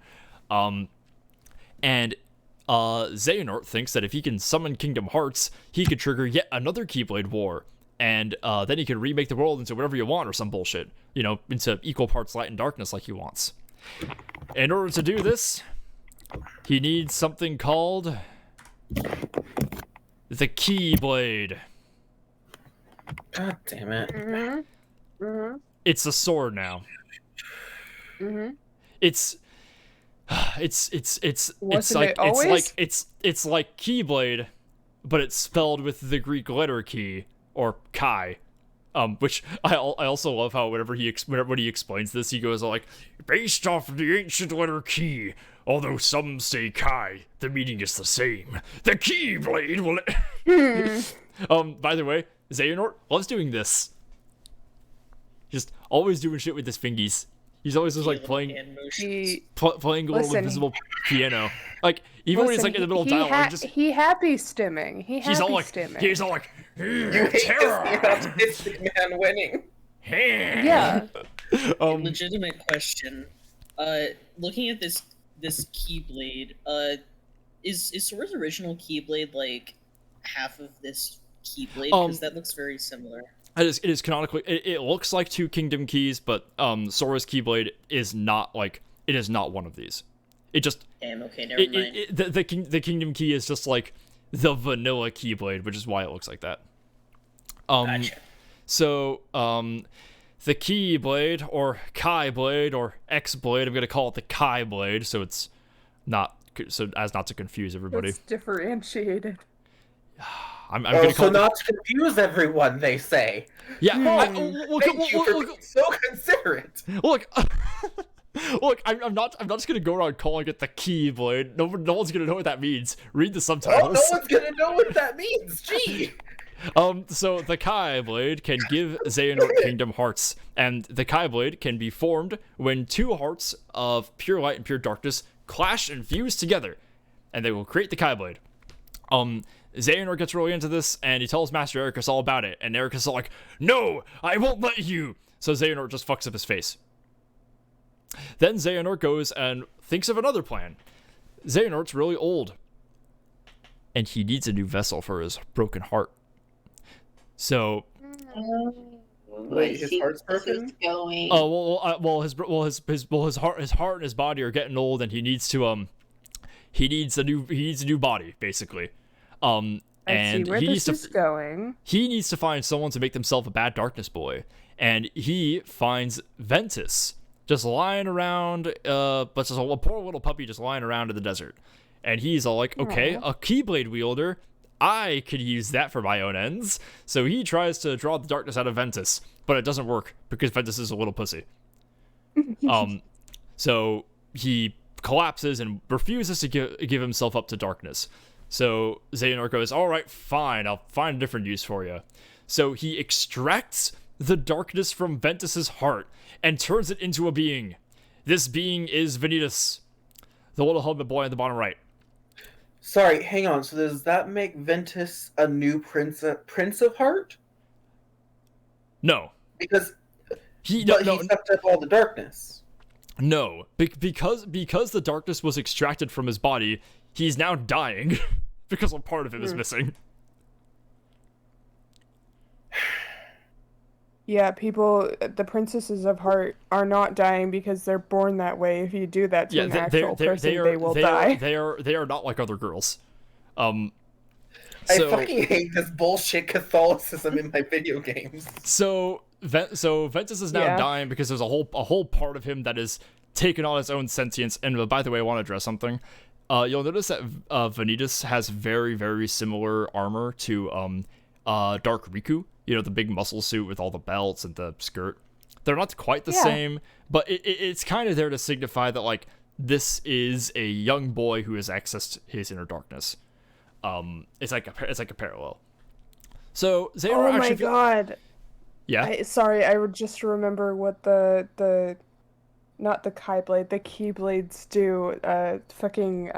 And Xehanort thinks that if he can summon Kingdom Hearts, he could trigger yet another Keyblade War, and then he can remake the world into whatever you want or some bullshit, into equal parts light and darkness like he wants. In order to do this, he needs something called the Keyblade. God damn it. It's a sword now. It's like Keyblade, but it's spelled with the Greek letter key or Chi, which I also love how when he explains this, he goes like, based off of the ancient letter key, although some say Chi, the meaning is the same. The Keyblade will. By the way, Xehanort loves doing this. Just always doing shit with his fingies. He's always just like playing a little invisible piano. Like even when he's like in the middle of dialogue, he happy stimming. He's all like, you hate terror. the autistic man winning. Yeah. Legitimate question. Looking at this Keyblade, is Sora's original Keyblade like half of this Keyblade? Because that looks very similar. It is canonically. It looks like two Kingdom Keys, but Sora's Keyblade is not like it is not one of these. It just. Damn. Okay. Never mind. The Kingdom Key is just like the vanilla Keyblade, which is why it looks like that. Gotcha. So the Keyblade or Kai Blade or X Blade. I'm gonna call it the Kai Blade, so it's not so as not to confuse everybody. It's differentiated. I'm gonna call so it not to confuse everyone, they say. Yeah. Thank you for being so considerate. Look, I'm not just gonna go around calling it the Keyblade. No one's gonna know what that means. Read the subtitles. Oh, no one's gonna know what that means. Gee. So the Kai Blade can give Xehanort Kingdom Hearts, and the Kai Blade can be formed when two hearts of pure light and pure darkness clash and fuse together, and they will create the Kai Blade. Xehanort gets really into this, and he tells Master Ericus all about it, and Ericus is like, "No, I won't let you." So Xehanort just fucks up his face. Then Xehanort goes and thinks of another plan. Xehanort's really old, and he needs a new vessel for his broken heart. So, Wait, his heart's broken? Going. his heart and his body are getting old, and he needs a new body basically. And I see where this is going. He needs to find someone to make himself a bad darkness boy, and he finds Ventus just lying around, but just a poor little puppy just lying around in the desert, and he's all like, okay, a Keyblade wielder. I could use that for my own ends. So he tries to draw the darkness out of Ventus, but it doesn't work because Ventus is a little pussy. So he collapses and refuses to give himself up to darkness. So Xehanort goes, all right, fine, I'll find a different use for you. So he extracts the darkness from Ventus's heart and turns it into a being. This being is Vanitas, the little helmet boy on the bottom right. Sorry, hang on. So does that make Ventus a new Prince of Heart? No. Because he sucked up all the darkness. No, because the darkness was extracted from his body, he's now dying because a part of him is missing. Yeah, the princesses of heart are not dying because they're born that way. If you do that to an actual person, they will die. They are not like other girls. I fucking hate this bullshit Catholicism in my video games. So Ventus is now dying because there's a whole part of him that is taken on its own sentience. And by the way, I want to address something. You'll notice that Vanitas has very, very similar armor to Dark Riku. You know, the big muscle suit with all the belts and the skirt. They're not quite the same, but it's kind of there to signify that, like, this is a young boy who has accessed his inner darkness. It's like a parallel. So Xehanort my god. Yeah. Sorry, I would just remember what the not the Kai Blade, the Keyblades do. Fucking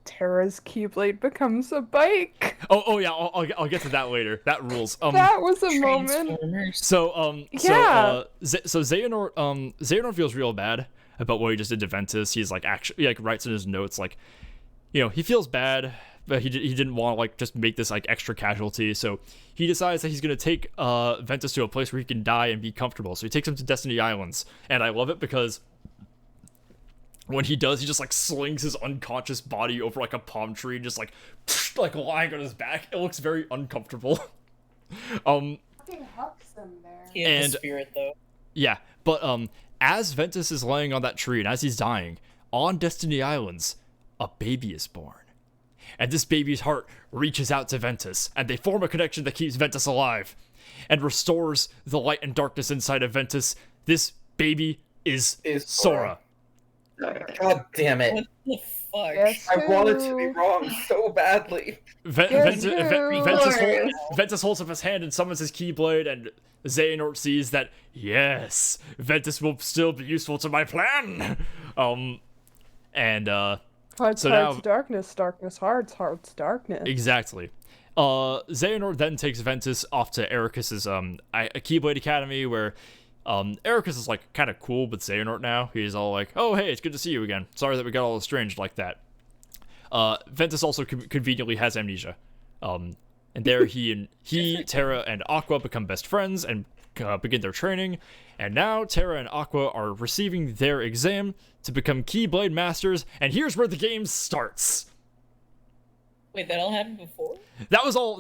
Terra's Keyblade becomes a bike. Oh yeah, I'll get to that later. That rules. That was a moment. So Xehanort feels real bad about what he just did to Ventus. He's like actually writes in his notes like, you know, he feels bad, but he didn't want to like just make this like extra casualty. So he decides that he's gonna take Ventus to a place where he can die and be comfortable. So he takes him to Destiny Islands, and I love it because when he does, he just like slings his unconscious body over like a palm tree, just like lying on his back. It looks very uncomfortable. Fucking hucks him there. He has the spirit though. Yeah, but as Ventus is laying on that tree and as he's dying on Destiny Islands, a baby is born. And this baby's heart reaches out to Ventus, and they form a connection that keeps Ventus alive and restores the light and darkness inside of Ventus. This baby is Sora. God damn it. What the fuck? I wanted to be wrong so badly. Ventus holds up his hand and summons his Keyblade, and Xehanort sees that, yes, Ventus will still be useful to my plan. Hearts, so hearts, now, darkness, darkness, hearts, hearts, darkness. Exactly. Xehanort then takes Ventus off to Ericus's a Keyblade Academy, where Ericus is like kind of cool with Xehanort now. He's all like, "Oh, hey, it's good to see you again. Sorry that we got all estranged like that." Ventus also conveniently has amnesia. And there he, Terra, and Aqua become best friends and begin their training. And now Terra and Aqua are receiving their exam to become Keyblade Masters. And here's where the game starts. Wait, that all happened before? That was all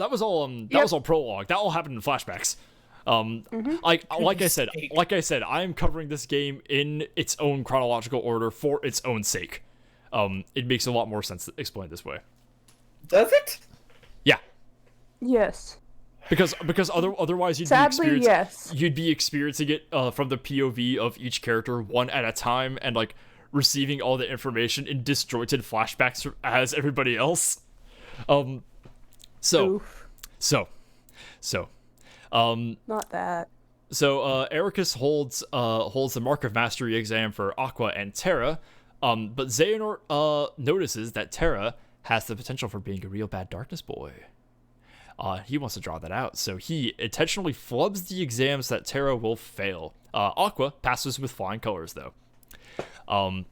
prologue. That all happened in flashbacks. Like I said, I'm covering this game in its own chronological order for its own sake. It makes a lot more sense to explain this way. Does it? Yeah. Yes. Because otherwise you'd be experiencing it from the POV of each character one at a time and like receiving all the information in disjointed flashbacks as everybody else. Not that. So Ericus holds the Mark of Mastery exam for Aqua and Terra, but Xehanort notices that Terra has the potential for being a real bad darkness boy. He wants to draw that out, so he intentionally flubs the exams that Terra will fail. Aqua passes with flying colors, though.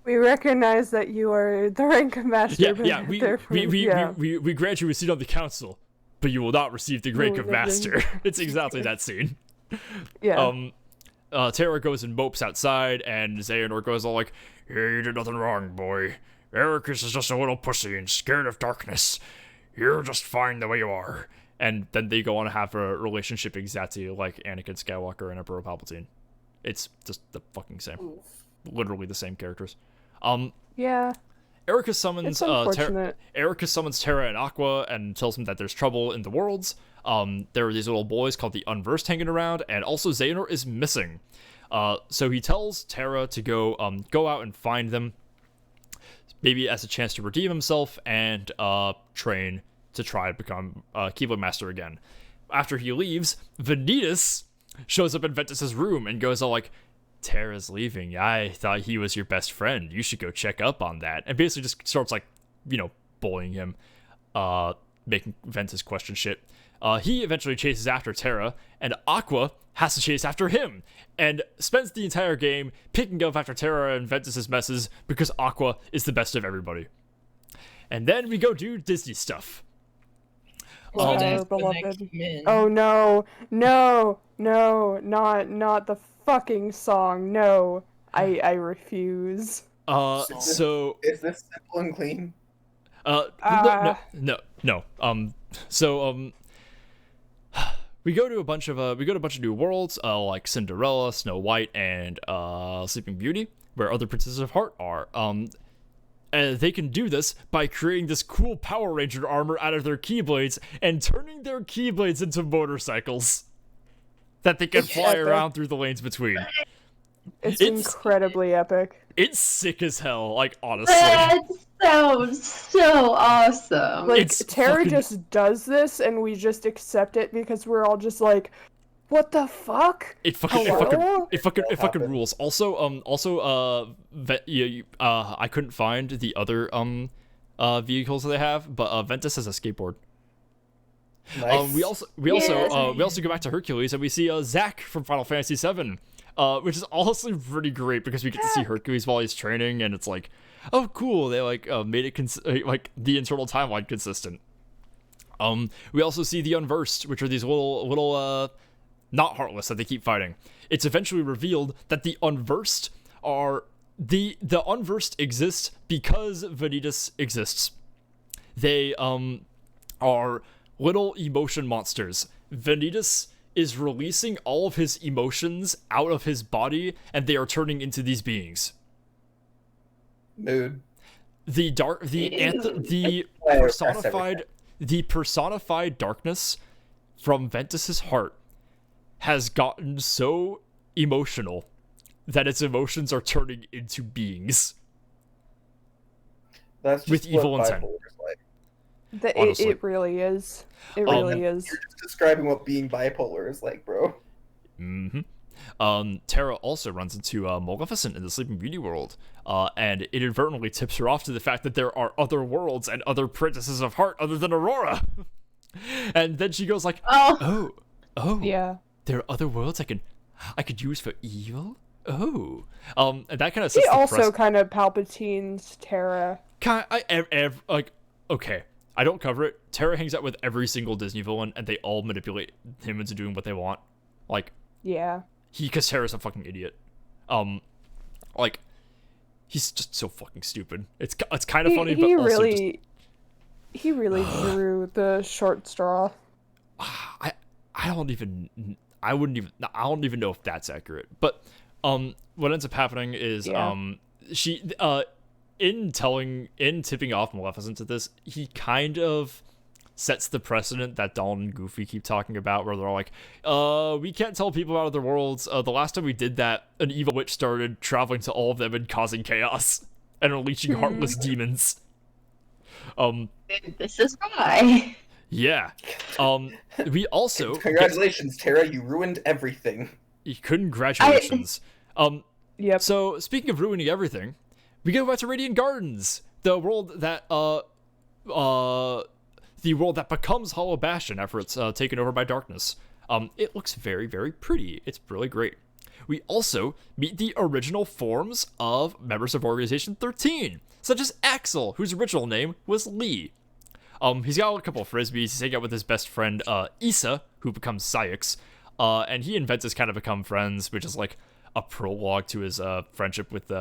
We recognize that you are the rank of master. We grant you a seat on the council, but you will not receive the rank of master. It's exactly that scene. Yeah. Terra goes and mopes outside, and Xehanort goes all like, "Hey, you did nothing wrong, boy. Ericus is just a little pussy and scared of darkness. You're just fine the way you are." And then they go on to have a relationship exactly like Anakin Skywalker and Emperor Palpatine. It's just the fucking same. Oof. Literally the same characters. Yeah. Ericus summons unfortunate. summons Terra and Aqua and tells them that there's trouble in the worlds. There are these little boys called the Unversed hanging around, and also Xehanort is missing. So he tells Terra to go out and find them, maybe as a chance to redeem himself and train to try to become Keyblade Master again. After he leaves, Vanitas shows up in Ventus's room and goes all like, "Terra's leaving. I thought he was your best friend. You should go check up on that." And basically just starts like, bullying him, making Ventus question shit. He eventually chases after Terra, and Aqua has to chase after him, and spends the entire game picking up after Terra and Ventus's messes because Aqua is the best of everybody. And then we go do Disney stuff. Our beloved. Oh no, not the fucking song. No, I refuse. So is this simple and clean? No. We go to a bunch of new worlds, like Cinderella, Snow White, and Sleeping Beauty, where other princesses of Heart are. And they can do this by creating this cool Power Ranger armor out of their Keyblades and turning their Keyblades into motorcycles that they can fly around through the lanes between. It's incredibly epic. It's sick as hell, like, honestly. That sounds so awesome. Like, Terra just does this, and we just accept it because we're all just like, what the fuck? It fucking rules. Also, I couldn't find the other vehicles that they have, but Ventus has a skateboard. Nice. We also go back to Hercules and we see Zack from Final Fantasy VII, which is honestly pretty great because we get to see Hercules while he's training, and it's like, oh cool, they made it like the internal timeline consistent. We also see the Unversed, which are these little not Heartless that they keep fighting. It's eventually revealed that the Unversed are the Unversed exist because Vanitas exists. They are little emotion monsters. Vanitas is releasing all of his emotions out of his body, and they are turning into these beings. Mood. The personified darkness from Ventus's heart has gotten so emotional that its emotions are turning into beings. That's just with evil intent. Like. It really is. It really is. You're just describing what being bipolar is like, bro. Mm-hmm. Terra also runs into Maleficent in the Sleeping Beauty world, and inadvertently tips her off to the fact that there are other worlds and other princesses of heart other than Aurora. And then she goes like, oh, yeah. There are other worlds I could use for evil. Oh, and that kind of sets he also kind of Palpatine's Terra. Okay, I don't cover it. Terra hangs out with every single Disney villain, and they all manipulate him into doing what they want. Like, Yeah. because Terra's a fucking idiot. Like, he's just so fucking stupid. It's kind of funny, but also just... He really drew the short straw. I don't even know if that's accurate. But what ends up happening is she in tipping off Maleficent to this, he kind of sets the precedent that Donald and Goofy keep talking about, where they're like, we can't tell people about other worlds. The last time we did that, an evil witch started traveling to all of them and causing chaos and unleashing heartless demons. This is why. Yeah. We also Congratulations, Terra, you ruined everything. Congratulations. Yep. So speaking of ruining everything, we go back to Radiant Gardens, the world that becomes Hollow Bastion after it's taken over by darkness. It looks very, very pretty. It's really great. We also meet the original forms of members of Organization 13, such as Axel, whose original name was Lee. He's got a couple of frisbees. He's hanging out with his best friend, Issa, who becomes Syx, and he and Ventus kind of become friends, which is like a prologue to his friendship with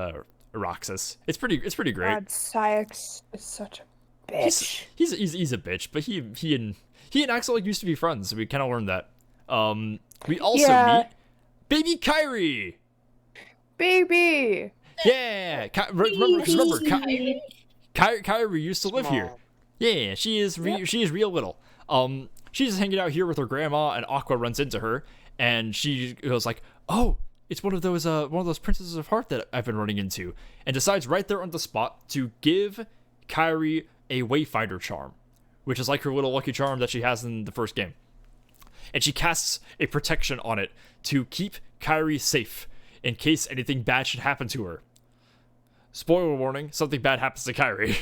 Roxas. It's pretty great. God, Syx is such a bitch. He's a bitch, but he and Axel used to be friends, so we kind of learned that. We also meet Baby Kairi. Baby. Yeah, remember Kairi used to live here. Yeah, she is real little. She's hanging out here with her grandma, and Aqua runs into her, and she goes like, "Oh, it's one of those princesses of heart that I've been running into," and decides right there on the spot to give Kairi a Wayfinder charm, which is like her little lucky charm that she has in the first game. And she casts a protection on it to keep Kairi safe in case anything bad should happen to her. Spoiler warning, something bad happens to Kairi.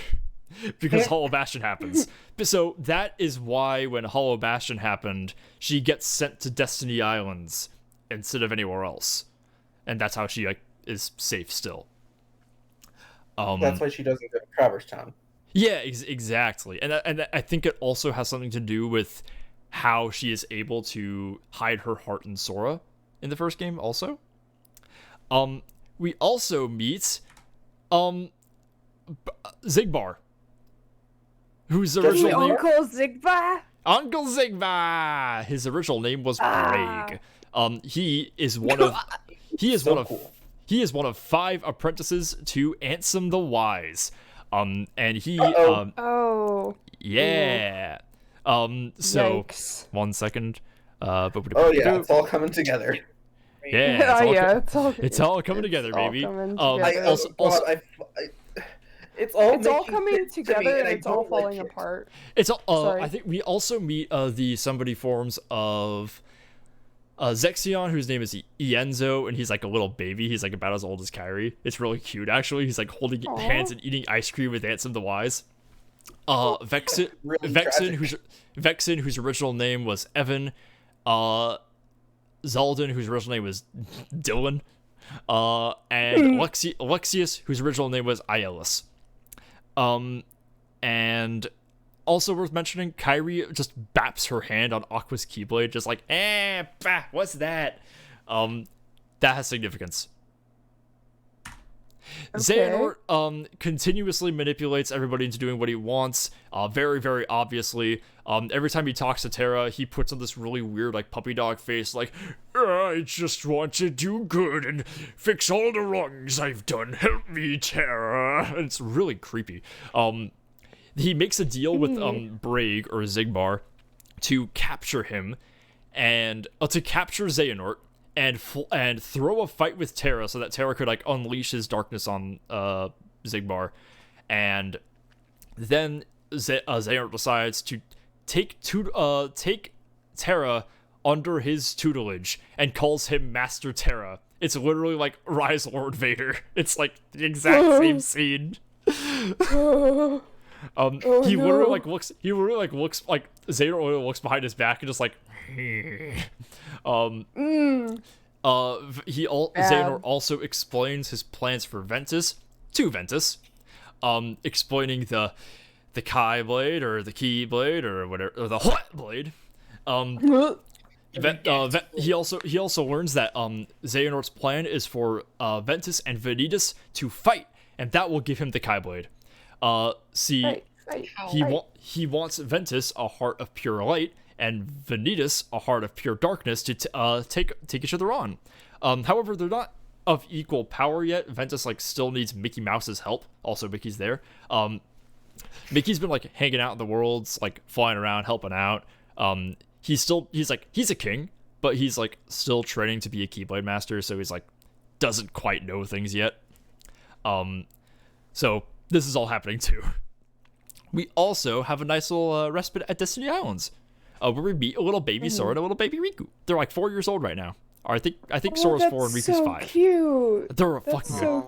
Because Hollow Bastion happens. So that is why when Hollow Bastion happened, she gets sent to Destiny Islands instead of anywhere else. And that's how she is safe still. That's why she doesn't go to Traverse Town. Yeah, exactly. And I think it also has something to do with how she is able to hide her heart in Sora in the first game also. We also meet Xigbar, whose original name... Uncle Xigbar? Uncle Xigbar! His original name was Braig. He is one of... He is one of 5 apprentices to Ansem the Wise. And he... Yeah. So... Yikes. 1 second. It's all coming together. Yeah, it's all coming together, baby. It's all coming together and it's all falling apart. It's all. I think we also meet the somebody forms of Zexion, whose name is Ienzo, and he's like a little baby. He's like about as old as Kairi. It's really cute, actually. He's like holding hands and eating ice cream with Ansem the Wise. Vexen, whose original name was Evan. Zaldin, whose original name was Dylan. And Alexius, whose original name was Aeolus. And also worth mentioning, Kairi just baps her hand on Aqua's Keyblade, just like, bah, what's that? That has significance. Okay. Xehanort continuously manipulates everybody into doing what he wants, very, very obviously. Every time he talks to Terra, he puts on this really weird, like, puppy dog face, like, I just want to do good and fix all the wrongs I've done. Help me, Terra. And it's really creepy. He makes a deal with Braig, or Xigbar, to capture him, and to capture Xehanort, and throw a fight with Terra so that Terra could, like, unleash his darkness on Xigbar. And then Xehanort decides to take Terra under his tutelage and calls him Master Terra. It's literally like Rise Lord Vader. It's like the exact same scene. He literally looks like Xehanort looks behind his back and just like Xehanort also explains his plans for Ventus to Ventus, explaining the Kai blade or the Ki blade or whatever, or the Hot blade. He also learns that Xehanort's plan is for Ventus and Vanitas to fight, and that will give him the Kai blade. He wants Ventus, a heart of pure light, and Vanitas, a heart of pure darkness, to take each other on. However, they're not of equal power yet. Ventus still needs Mickey Mouse's help. Also, Mickey's there. Mickey's been hanging out in the worlds, flying around, helping out. He's a king, but he's still training to be a Keyblade master, so he's doesn't quite know things yet. So this is all happening too. We also have a nice little respite at Destiny Islands, where we meet a little baby Sora and a little baby Riku. They're 4 years old right now. Or I think Sora's 4 and Riku's 5. Cute. They're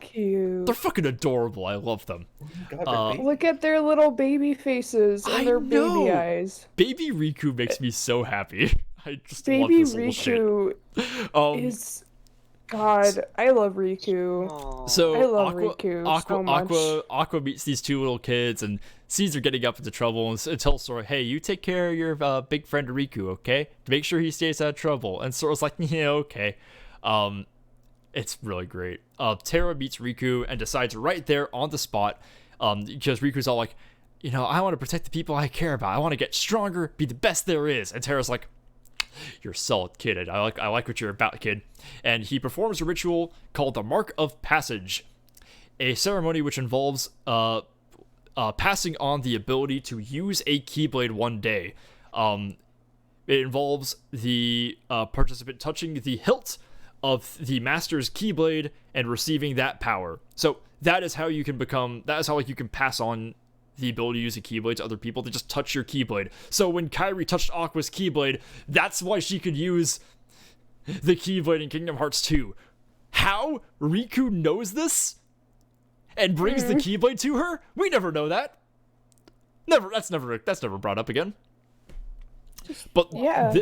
Cute. They're fucking adorable. I love them. Look at their little baby faces and their baby eyes. Baby Riku makes me so happy. I just baby love this Riku is God. I love Riku. So I love Riku so much. Aqua meets these two little kids and sees they're getting up into trouble and tells Sora, "Hey, you take care of your big friend Riku, okay? Make sure he stays out of trouble." And Sora's like, "Yeah, okay." It's really great. Terra meets Riku and decides right there on the spot, because Riku's all I want to protect the people I care about. I want to get stronger, be the best there is. And Terra's like, "You're a solid kid. I like what you're about, kid." And he performs a ritual called the Mark of Passage, a ceremony which involves passing on the ability to use a Keyblade one day. It involves the participant touching the hilt of the master's Keyblade and receiving that power. So that is how you can you can pass on the ability to use a Keyblade to other people. To just touch your Keyblade. So when Kairi touched Aqua's Keyblade, that's why she could use the Keyblade in Kingdom Hearts 2. How Riku knows this and brings the Keyblade to her? We never know that. That's never brought up again. But yeah.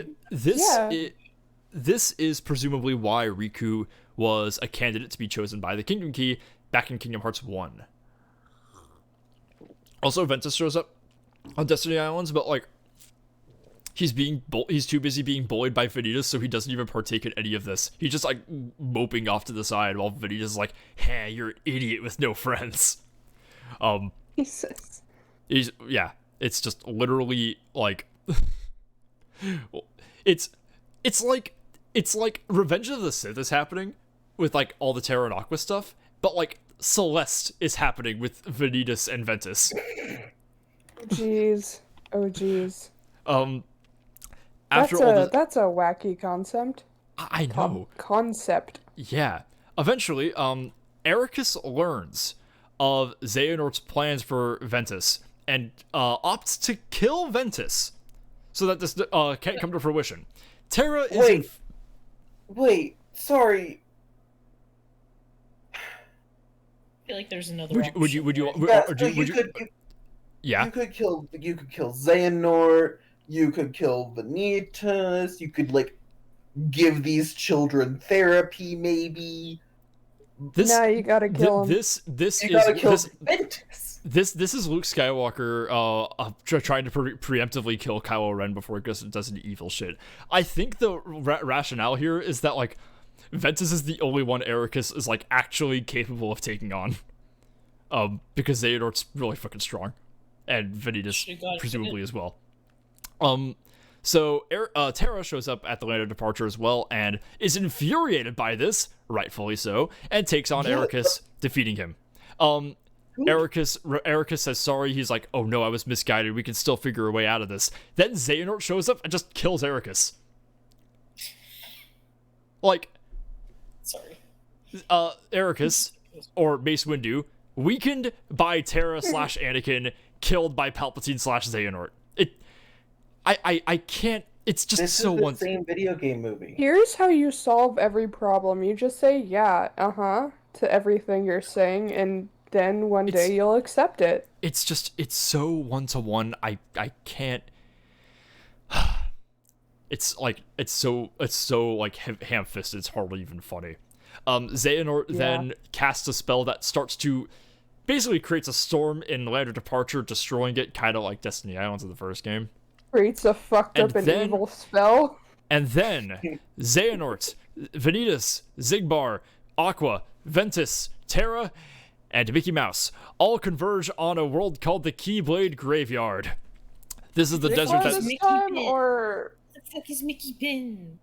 This is presumably why Riku was a candidate to be chosen by the Kingdom Key back in Kingdom Hearts 1. Also, Ventus shows up on Destiny Islands, but he's too busy being bullied by Vanitas, so he doesn't even partake in any of this. He's just moping off to the side while Vanitas is "Hey, you're an idiot with no friends." Jesus. It's just literally it's like Revenge of the Sith is happening with all the Terra and Aqua stuff, but Celeste is happening with Vanitas and Ventus. Jeez. Oh jeez. After that's a wacky concept. I know. Concept. Yeah. Eventually, Ericus learns of Xehanort's plans for Ventus and opts to kill Ventus so that this can't come to fruition. Terra is Wait, sorry. I feel like there's another. Would you You could kill Xehanort. You could kill Vanitas. You could give these children therapy, maybe. Now you gotta kill him. This is Luke Skywalker trying to preemptively kill Kylo Ren before he does any evil shit. I think the rationale here is that Ventus is the only one Ericus is actually capable of taking on, because Xehanort's really fucking strong, and Vanitas presumably as well. So Terra shows up at the land of departure as well and is infuriated by this, rightfully so, and takes on Ericus, defeating him. Ericus says sorry. He's like, "Oh no, I was misguided. We can still figure a way out of this." Then Xehanort shows up and just kills Ericus. Sorry. Ericus, or Mace Windu, weakened by Terra / Anakin, killed by Palpatine / Xehanort. I can't. It's just this so is the same video game movie. Here's how you solve every problem. You just say yeah, to everything you're saying, and then one day you'll accept it. It's so 1-to-1. I can't. It's so ham-fisted. It's hardly even funny. Xehanort then casts a spell that starts to basically creates a storm in Land of Departure, destroying it, kind of like Destiny Islands in the first game. Creates a fucked And up and then- evil spell. And then Xehanort, Vanitas, Xigbar, Aqua, Ventus, Terra, and Mickey Mouse all converge on a world called the Keyblade Graveyard. This is the This desert was that this Mickey time, Pin. or What the fuck is Mickey Pin?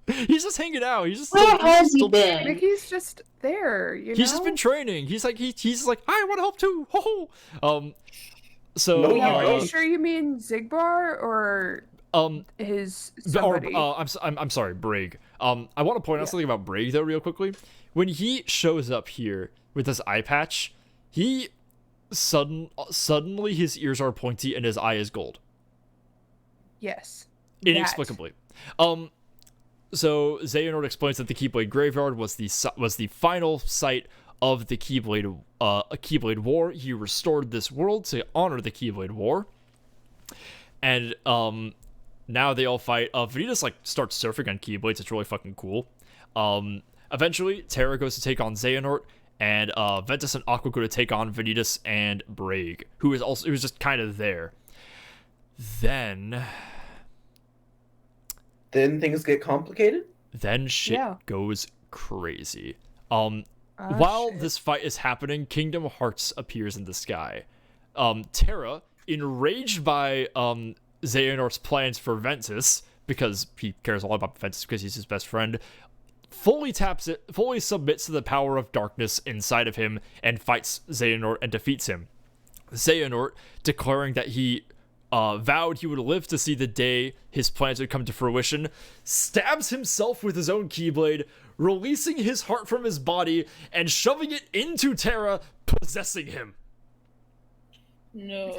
he's just hanging out. He's just Where has he still- been? Mickey's just there, you know? He's just been training. He's like I want to help too. Ho ho. So No, Now, are Uh, you sure you mean Xigbar or his somebody? I'm sorry, Brig. I want to point out something about Brig though, real quickly. When he shows up here with this eye patch, he suddenly his ears are pointy and his eye is gold. Yes. Inexplicably. So Xehanort explains that the Keyblade Graveyard was the final site of the Keyblade War. He restored this world to honor the Keyblade War. And now they all fight. Vanitas like starts surfing on Keyblades. It's really fucking cool. Eventually, Terra goes to take on Xehanort, and Ventus and Aqua go to take on Vanitas and Brig, who was just kind of there. Then things get complicated. Then shit Yeah. goes crazy. Ah, While shit. this fight is happening, Kingdom Hearts appears in the sky. Terra, enraged by Xehanort's plans for Ventus, because he cares a lot about Ventus because he's his best friend, fully submits to the power of darkness inside of him and fights Xehanort and defeats him. Xehanort, declaring that he vowed he would live to see the day his plans would come to fruition, stabs himself with his own Keyblade, releasing his heart from his body and shoving it into Terra, possessing him. No.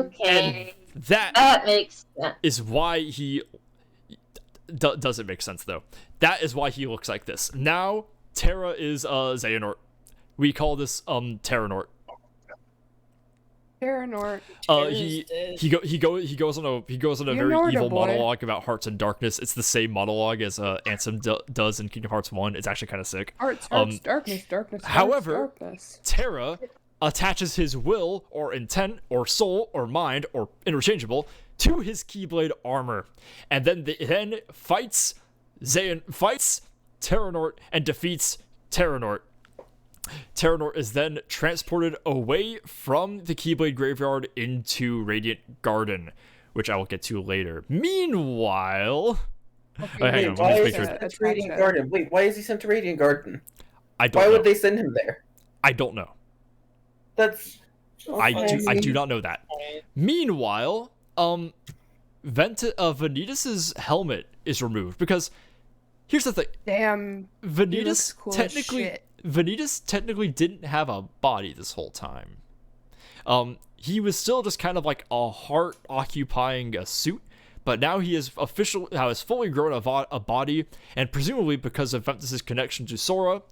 Okay. And that That makes sense. is why he doesn't make sense though. That is why he looks like this. Now Terra is Xehanort. We call this Terranort. Terranort. He goes on a You very know evil the boy. monologue about hearts and darkness. It's the same monologue as Ansem does in Kingdom Hearts 1. It's actually kind of sick. Hearts, darkness, darkness. However, darkness. Terra attaches his will or intent or soul or mind or interchangeable to his Keyblade armor, and then fights Terranort and defeats Terranort. Terranort is then transported away from the Keyblade Graveyard into Radiant Garden, which I will get to later. Meanwhile, hang on, Why let me is make he sure. sent to Radiant Garden? Wait, why is he sent to Radiant Garden? I don't Why know. would they send him there? I don't know. That's I do not know that. Meanwhile, Vanitas's helmet is removed because here's the thing. Damn. Vanitas cool as shit. Vanitas technically didn't have a body this whole time. He was still just kind of like a heart occupying a suit, but now he is fully grown a body, and presumably because of Ventus's connection to Sora,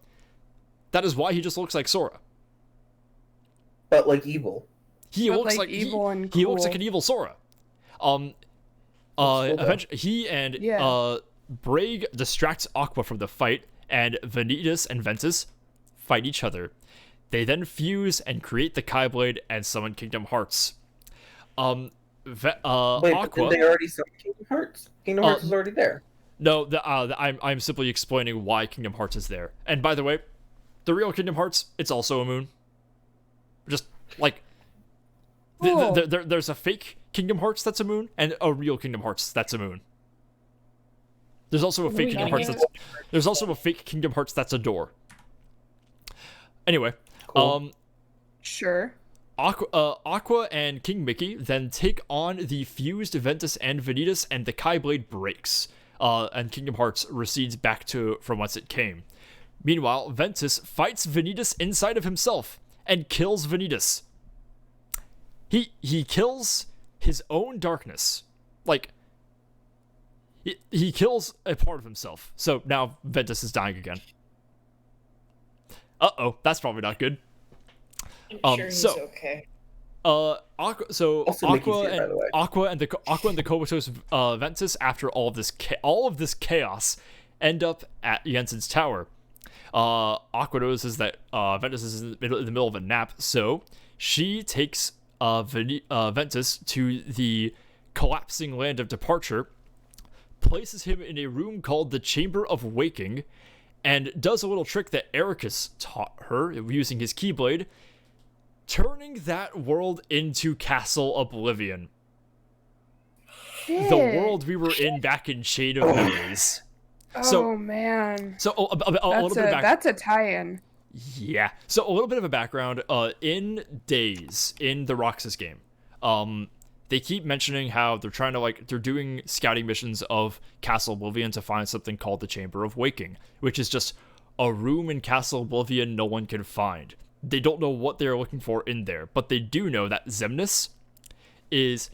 that is why he just looks like Sora. But like evil. He But, looks like, like evil and he looks like cool. an evil Sora. though. Eventually, he and Yeah. Brig distracts Aqua from the fight, and Vanitas and Ventus fight each other. They then fuse and create the Keyblade and summon Kingdom Hearts. Wait, but didn't Aqua. they already summon Kingdom Hearts? Kingdom Hearts is already there. No, I'm simply explaining why Kingdom Hearts is there. And by the way, the real Kingdom Hearts, it's also a moon. Just like Cool. there's a fake Kingdom Hearts that's a moon, and a real Kingdom Hearts that's a moon. There's also a fake Kingdom Hearts that's a door. Anyway, Sure. Aqua and King Mickey then take on the fused Ventus and Vanitas, and the Keyblade breaks, and Kingdom Hearts recedes back from whence it came. Meanwhile, Ventus fights Vanitas inside of himself and kills Vanitas. He kills his own darkness. Like, he kills a part of himself. So now Ventus is dying again. Uh-oh, that's probably not good. I'm sure he's okay. Aqua Mickey's here, by the way. Aqua and the comatose Ventus, after all of this chaos, end up at Jensen's tower. Aqua notices that Ventus is in the middle of a nap, so she takes Ventus to the collapsing land of departure, places him in a room called the Chamber of Waking, and does a little trick that Ericus taught her using his Keyblade, turning that world into Castle Oblivion. Shit. The world we were in back in Chain of Memories. Oh man. So a little bit of background. That's a tie-in. Yeah. So a little bit of a background. In Days, in the Roxas game, they keep mentioning how they're trying to they're doing scouting missions of Castle Oblivion to find something called the Chamber of Waking, which is just a room in Castle Oblivion no one can find. They don't know what they're looking for in there, but they do know that Xemnas is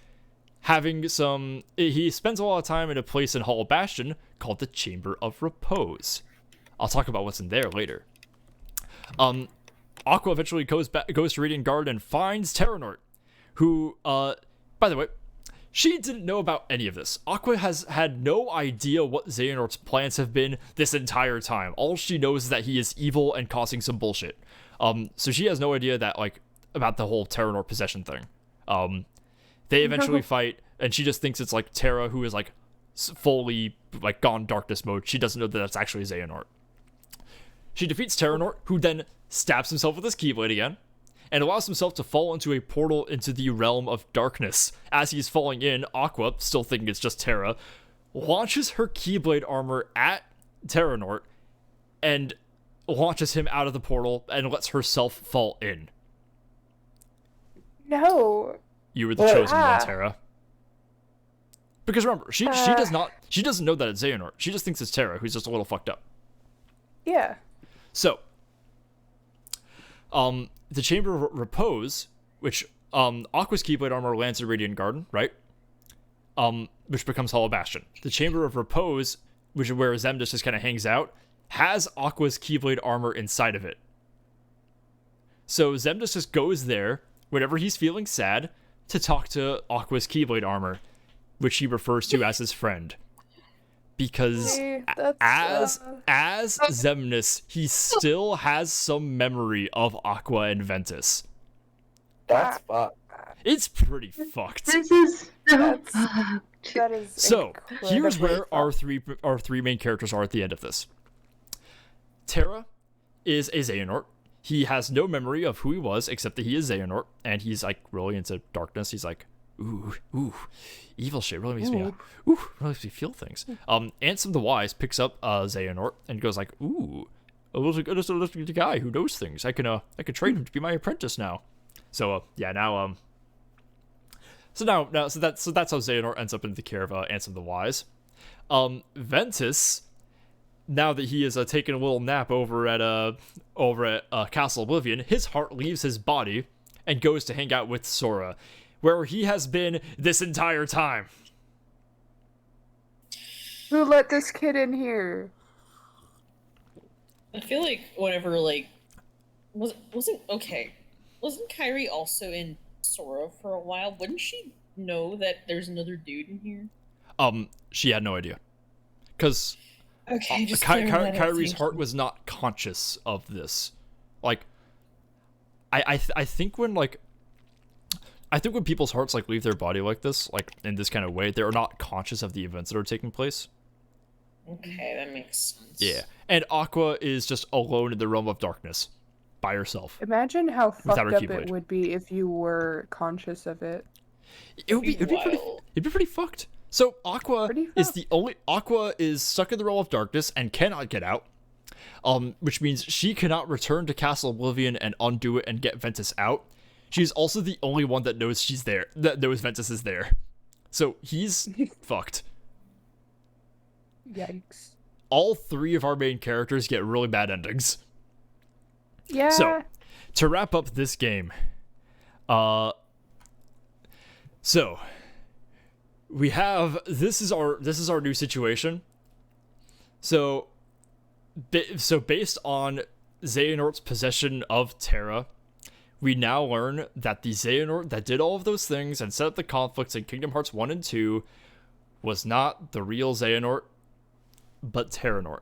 having some... He spends a lot of time in a place in Hollow Bastion called the Chamber of Repose. I'll talk about what's in there later. Aqua eventually goes to Radiant Garden and finds Terranort, who, by the way, she didn't know about any of this. Aqua has had no idea what Xehanort's plans have been this entire time. All she knows is that he is evil and causing some bullshit. So she has no idea that, about the whole Terranort possession thing. They eventually fight, and she just thinks it's, Terra, who is, fully, gone darkness mode. She doesn't know that that's actually Xehanort. She defeats Terranort, who then stabs himself with his Keyblade again, and allows himself to fall into a portal into the realm of darkness. As he's falling in, Aqua, still thinking it's just Terra, launches her Keyblade armor at Terranort, and launches him out of the portal, and lets herself fall in. No. You were the chosen one, Terra. Because remember, she doesn't know that it's Xehanort. She just thinks it's Terra, who's just a little fucked up. Yeah. So, the Chamber of Repose, which Aqua's Keyblade armor lands in Radiant Garden, right? Which becomes Hollow Bastion. The Chamber of Repose, which is where Xemnas just kind of hangs out, has Aqua's Keyblade armor inside of it. So Xemnas just goes there whenever he's feeling sad to talk to Aqua's Keyblade armor, which he refers to as his friend. Because as Xemnas, he still has some memory of Aqua and Ventus. That's fucked. It's pretty fucked. That is So here's where incredibly our three main characters are at the end of this. Terra is a Xehanort. He has no memory of who he was, except that he is Xehanort, and he's really into darkness. He's ooh, evil shit really makes me really makes me feel things. Ansem the Wise picks up Xehanort and goes ooh, just a guy who knows things. I can train him to be my apprentice now. So now so that's how Xehanort ends up in the care of Ansem the Wise. Ventus, now that he is taking a little nap over at Castle Oblivion, his heart leaves his body and goes to hang out with Sora, where he has been this entire time. Who let this kid in here? I feel like whenever wasn't Kyrie also in Sora for a while? Wouldn't she know that there's another dude in here? She had no idea, because Kyrie's heart was not conscious of this. I think when people's hearts leave their body like this, in this kind of way, they're not conscious of the events that are taking place. Okay, that makes sense. Yeah, and Aqua is just alone in the realm of darkness, by herself. Imagine how fucked her up Keyblade. it would be if you were conscious of it. It'd be pretty fucked. So Aqua is stuck in the realm of darkness and cannot get out. Which means she cannot return to Castle Oblivion and undo it and get Ventus out. She's also the only one that knows she's there, that knows Ventus is there. So he's fucked. Yikes. All three of our main characters get really bad endings. Yeah. So, to wrap up this game, so we have this is our new situation. So based on Xehanort's possession of Terra, we now learn that the Xehanort that did all of those things and set up the conflicts in Kingdom Hearts 1 and 2 was not the real Xehanort, but Terranort.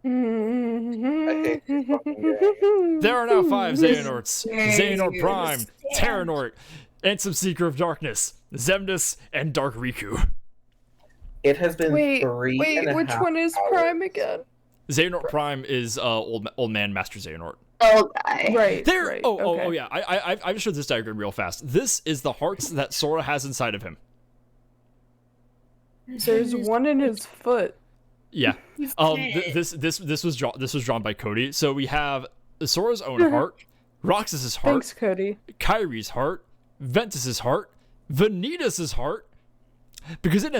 hate this fucking game. There are now 5 Xehanorts: Xehanort Prime, Terranort, Ansem Seeker of Darkness, Xemnas, and Dark Riku. It has been Wait, 3 and a which half one is hours. Prime again? Xehanort Prime is old man Master Xehanort. Oh, guy. Right. There. Right, Oh okay. yeah. I've showed this diagram real fast. This is the hearts that Sora has inside of him. There's one in his foot. Yeah. He's This was drawn by Cody. So we have Sora's own heart, Roxas's heart, Thanks, Cody. Kyrie's heart, Ventus's heart, Vanitas' heart, because it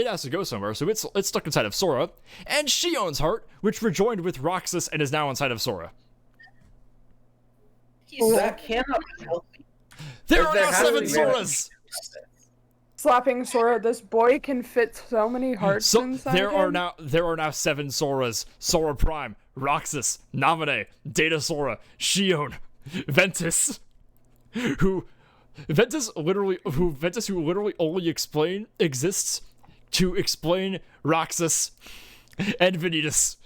has to go somewhere, so it's stuck inside of Sora, and Shion's heart, which rejoined with Roxas and is now inside of Sora. That cannot be healthy. There are now has to 7 be Soras. Slapping Sora, this boy can fit so many hearts So inside there are him. now 7 Soras: Sora Prime, Roxas, Naminé, Data Sora, Shion, Ventus, who literally only exists to explain Roxas, and Vanitas,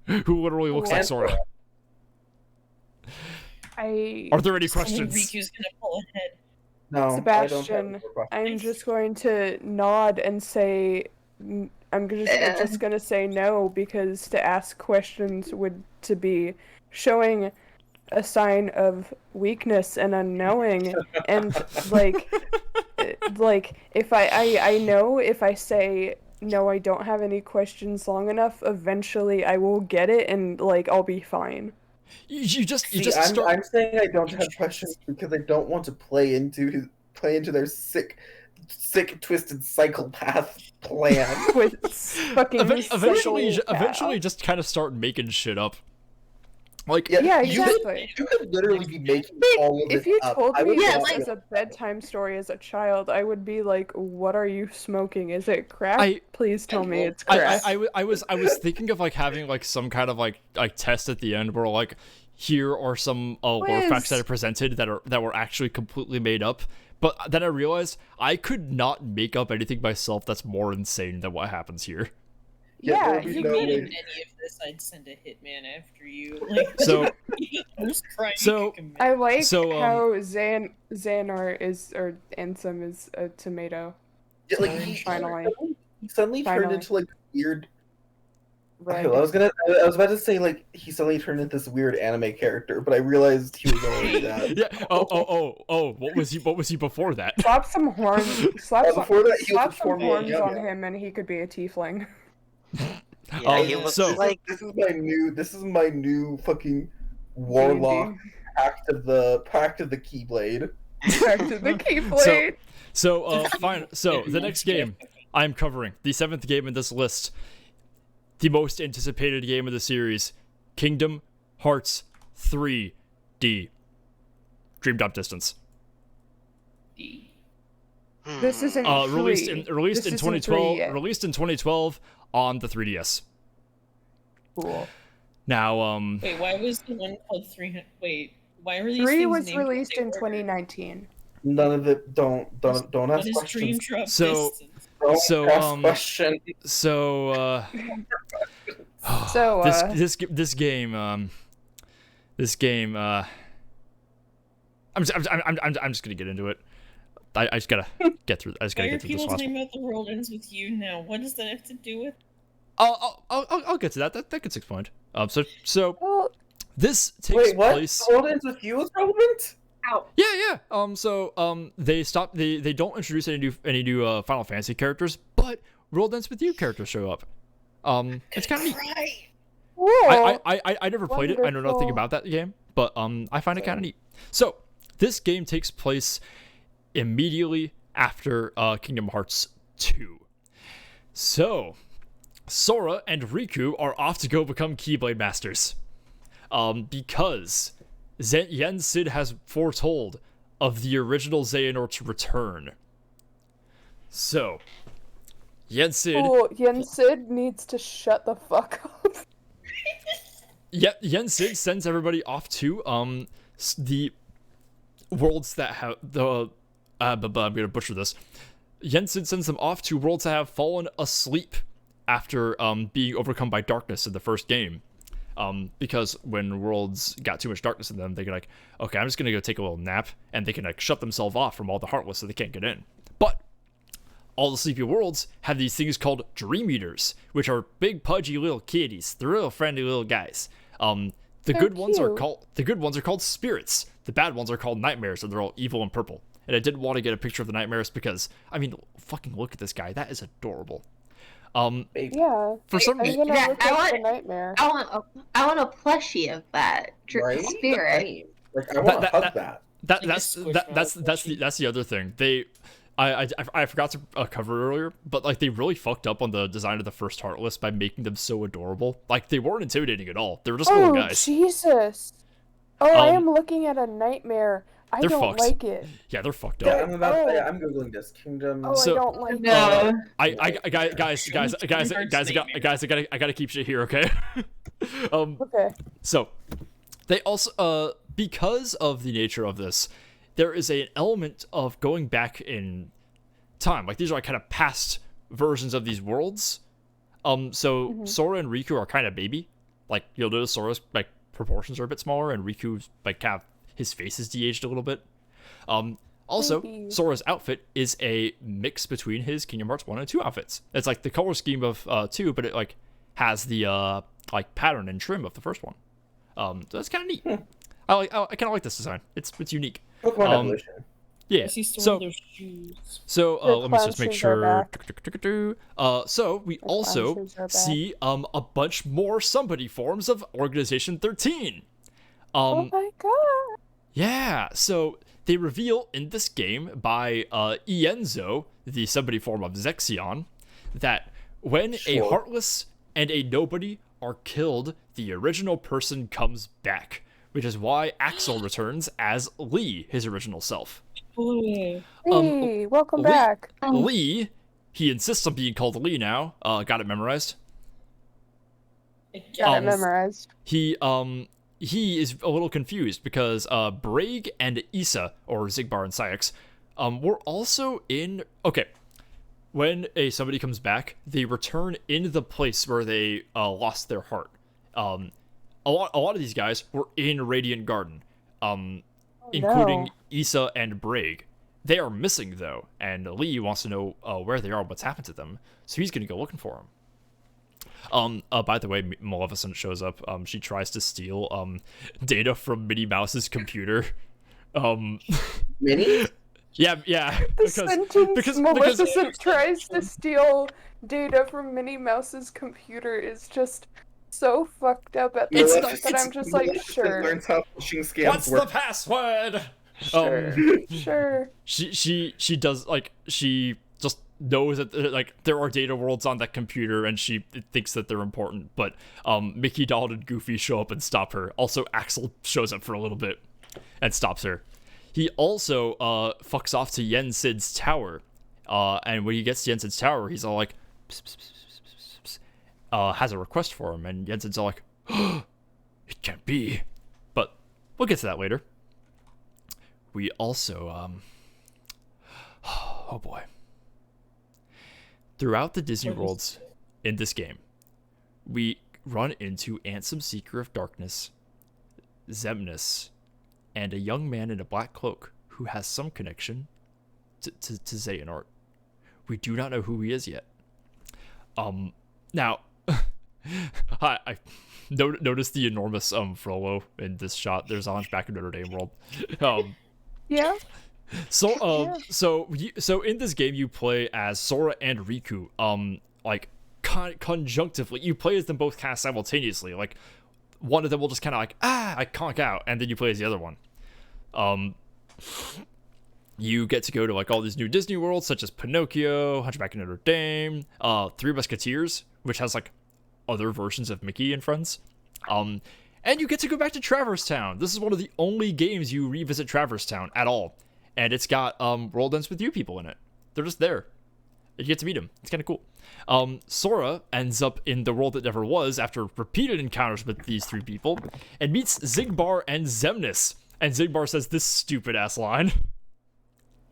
who literally looks like Sora. Are there any questions? Riku's gonna pull ahead. No, Sebastian, I'm just going to nod and say, I'm just going to say no, because to ask questions would to be showing a sign of weakness and unknowing, and like if I know if I say no, I don't have any questions long enough, eventually I will get it and like I'll be fine. I'm saying I don't have questions because I don't want to play into their sick, twisted psychopath plan. With fucking Eventually, just kind of start making shit up. Like, yeah, exactly. You could literally be making all of this If you up. told I me would this also- was a bedtime story as a child, I would be like, "What are you smoking? Is it crack? Please tell me it's crack." I was thinking of like having like some kind of like test at the end where like here are some lore facts that are presented that were actually completely made up. But then I realized I could not make up anything myself that's more insane than what happens here. Yeah, If you made any of this, I'd send a hitman after you. Like, So- most crime so- you can commit. I like So, how Xehanort is, or Ansem is a tomato. Yeah, like Finally. he suddenly turned Finally. into like weird. Red. Okay, well, I was about to say like he suddenly turned into this weird anime character, but I realized he was already that. Yeah. Oh. What was he before that? Slap some horns. Slap some, before that, he was slap a some former horns young on guy. him, and he could be a tiefling. Yeah, he looks so- like This is my new fucking warlock pact of the Keyblade. Back to the Keyblade. So fine. So the next game I'm covering, the 7th game in this list, the most anticipated game of the series, Kingdom Hearts 3D, Dream Drop Distance. This isn't Released free. in This isn't 2012. free yet. Released in 2012 on the 3DS. Cool. Now, Wait, why was the one called 300? Wait, why were these 3 things was named released in order? 2019. None of it. Don't ask What is Dream questions. Drop So- Distance? Don't So, ask questions. so So, this game I'm just gonna get into it. I just gotta get through. I just Why gotta are get through this people last talking one. about the world ends with you now? What does that have to do with? I'll get to that. That gets explained. So well, this takes Wait, what? place. The world ends with you is relevant? Yeah. They stop. They don't introduce any new Final Fantasy characters, but World Ends with You characters show up. It's kind of neat. I never played it. I know nothing Wonderful. about that game, but I find it kind of neat. So this game takes place immediately after Kingdom Hearts 2. So Sora and Riku are off to go become Keyblade Masters, because Yen Sid has foretold of the original Xehanort's return. So Yen Sid. Cool. Yen Sid needs to shut the fuck up. Yen Sid sends everybody off to the worlds that have the I'm gonna butcher this. Yen Sid sends them off to worlds that have fallen asleep after being overcome by darkness in the first game. Because when worlds got too much darkness in them, they could like, okay, I'm just gonna go take a little nap, and they can like shut themselves off from all the Heartless so they can't get in. But all the sleepy worlds have these things called Dream Eaters, which are big pudgy little kitties. They're real friendly little guys. The They're good ones are cute. called spirits. The bad ones are called nightmares, and they're all evil and purple. And I didn't want to get a picture of the nightmares because, I mean, fucking look at this guy. That is adorable. Yeah. For some I'm reason, gonna Yeah, look I up want- the nightmare. I want a plushie of that Right? spirit. Like I want to That- hug that- that. that's Like a squishmallow that's the other thing. I forgot to cover it earlier, but like they really fucked up on the design of the first Heartless by making them so adorable. Like they weren't intimidating at all. They were just little Oh guys. Jesus! Oh, I Um, am looking at a nightmare. I they're don't fucked. like it. Yeah, they're fucked Yeah, up. I'm about to say, Oh. I'm googling this Kingdom. Oh, So- I don't like it. No. Guys, I gotta keep shit here, okay? Okay. So they also because of the nature of this, there is an element of going back in time. Like these are like kind of past versions of these worlds. So Sora and Riku are kind of baby. Like you'll notice Sora's like proportions are a bit smaller, and Riku's like kind of his face is de-aged a little bit. Also, Baby. Sora's outfit is a mix between his Kingdom Hearts 1 and 2 outfits. It's like the color scheme of 2, but it like has the like pattern and trim of the first one. So that's kind of neat. I kind of like this design. It's unique. Pokemon um, Evolution. Yeah. I see still So those shoes. so The let me just make clown shoes are sure. So we also shoes are back. see a bunch more somebody forms of Organization 13. Oh my god! Yeah, so they reveal in this game by Ienzo, the somebody form of Zexion, that when a Sure. Heartless and a Nobody are killed, the original person comes back, which is why Axel returns as Lee, his original self. Boy. Hey, welcome Lee- back. Lee, he insists on being called Lee now. Got it memorized. Got Um, it memorized. He is a little confused because Braig and Issa, or Zigbar and Syx, were also in. Okay, when somebody comes back, they return in the place where they lost their heart. A lot of these guys were in Radiant Garden, including Issa and Braig. They are missing though, and Lee wants to know where they are, what's happened to them. So he's gonna go looking for them. By the way, Maleficent shows up. She tries to steal data from Minnie Mouse's computer. Minnie? Yeah. The sentence Maleficent tries to steal data from Minnie Mouse's computer is just so fucked up at the point that I'm just like, Maleficent sure, learns how phishing scams What's the work. password? sure. She does like she just knows that like there are data worlds on that computer and she thinks that they're important, but Mickey, Donald, and Goofy show up and stop her. Also, Axel shows up for a little bit and stops her. He also fucks off to Yen Sid's tower, and when he gets to Yen Sid's tower, he's all like, pss, pss, pss, pss, pss, pss, has a request for him, and Yen Sid's all like, it can't be, but we'll get to that later. We also oh boy. Throughout the Disney worlds in this game, we run into Ansem, Seeker of Darkness, Xemnas, and a young man in a black cloak who has some connection to Xehanort. We do not know who he is yet. Now, I noticed the enormous Frollo in this shot. There's a Hunchback of Notre Dame world. Yeah. So in this game you play as Sora and Riku, like conjunctively. You play as them both kind of simultaneously. Like one of them will just kind of like I conk out, and then you play as the other one. You get to go to like all these new Disney worlds such as Pinocchio, Hunchback of Notre Dame, Three Musketeers, which has like other versions of Mickey and friends. And you get to go back to Traverse Town. This is one of the only games you revisit Traverse Town at all. And it's got World Ends With You people in it. They're just there. You get to meet them. It's kind of cool. Sora ends up in the world that never was after repeated encounters with these three people and meets Zigbar and Xemnas. And Zigbar says this stupid ass line.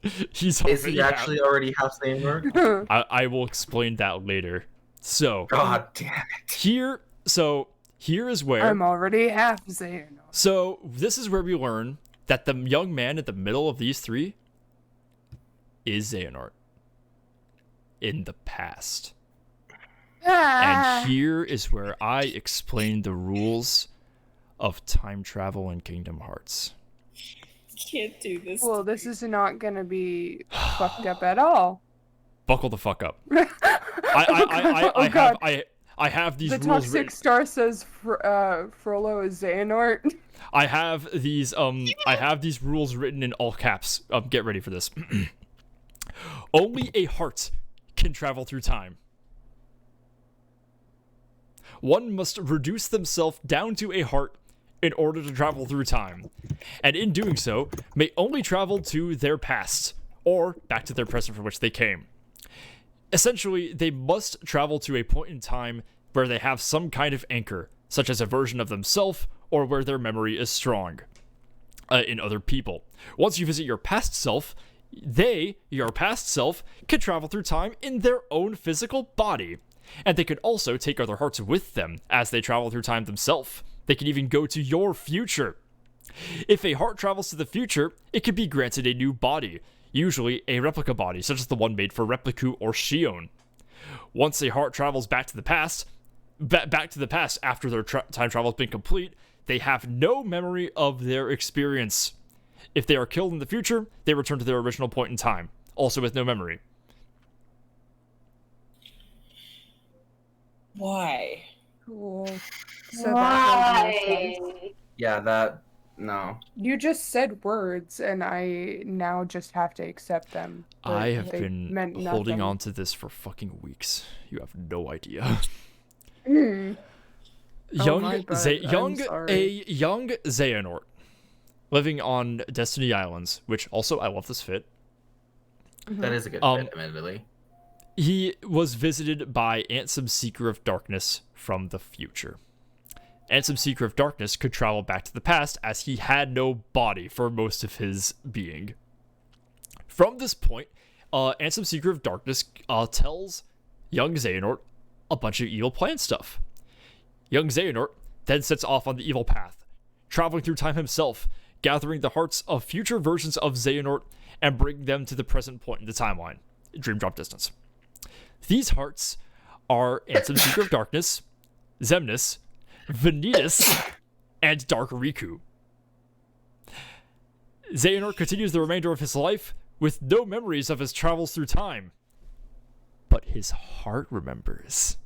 Is he actually already half Xehanort? I will explain that later. So God damn it. here is where I'm already half Xehanort. So this is where we learn that the young man in the middle of these three is Xehanort in the past. And here is where I explain the rules of time travel in Kingdom Hearts. Can't do this. Well, this is not gonna be fucked up at all. Buckle the fuck up. Oh God. I have these The rules toxic written. star says Frollo is Xehanort. I have these rules written in all caps. Get ready for this. Only a heart can travel through time. One must reduce themselves down to a heart in order to travel through time, and in doing so, may only travel to their past, or back to their present from which they came. Essentially, they must travel to a point in time where they have some kind of anchor, such as a version of themselves, or where their memory is strong in other people. Once you visit your past self, your past self, can travel through time in their own physical body. And they can also take other hearts with them as they travel through time themselves. They can even go to your future. If a heart travels to the future, it can be granted a new body, usually a replica body, such as the one made for Repliku or Shion. Once a heart travels back to the past, after their time travel has been complete, they have no memory of their experience. If they are killed in the future, they return to their original point in time, also with no memory. Why? Cool. So that makes sense. Why? Yeah, no. You just said words, and I now just have to accept them. but I have they been meant holding nothing. on to this for fucking weeks. You have no idea. Mm. Oh young my God, Ze- I'm young sorry. a young Xehanort living on Destiny Islands, which also I love this fit. That is a good Um, fit, admittedly. He was visited by Ansem Seeker of Darkness from the future. Ansem Seeker of Darkness could travel back to the past as he had no body for most of his being. From this point, Ansem Seeker of Darkness tells young Xehanort a bunch of evil plan stuff. Young Xehanort then sets off on the evil path, traveling through time himself, gathering the hearts of future versions of Xehanort and bringing them to the present point in the timeline, Dream Drop Distance. These hearts are Ansem Seeker of Darkness, Xemnas, Vanitas, and Dark Riku. Xehanort continues the remainder of his life with no memories of his travels through time. But his heart remembers.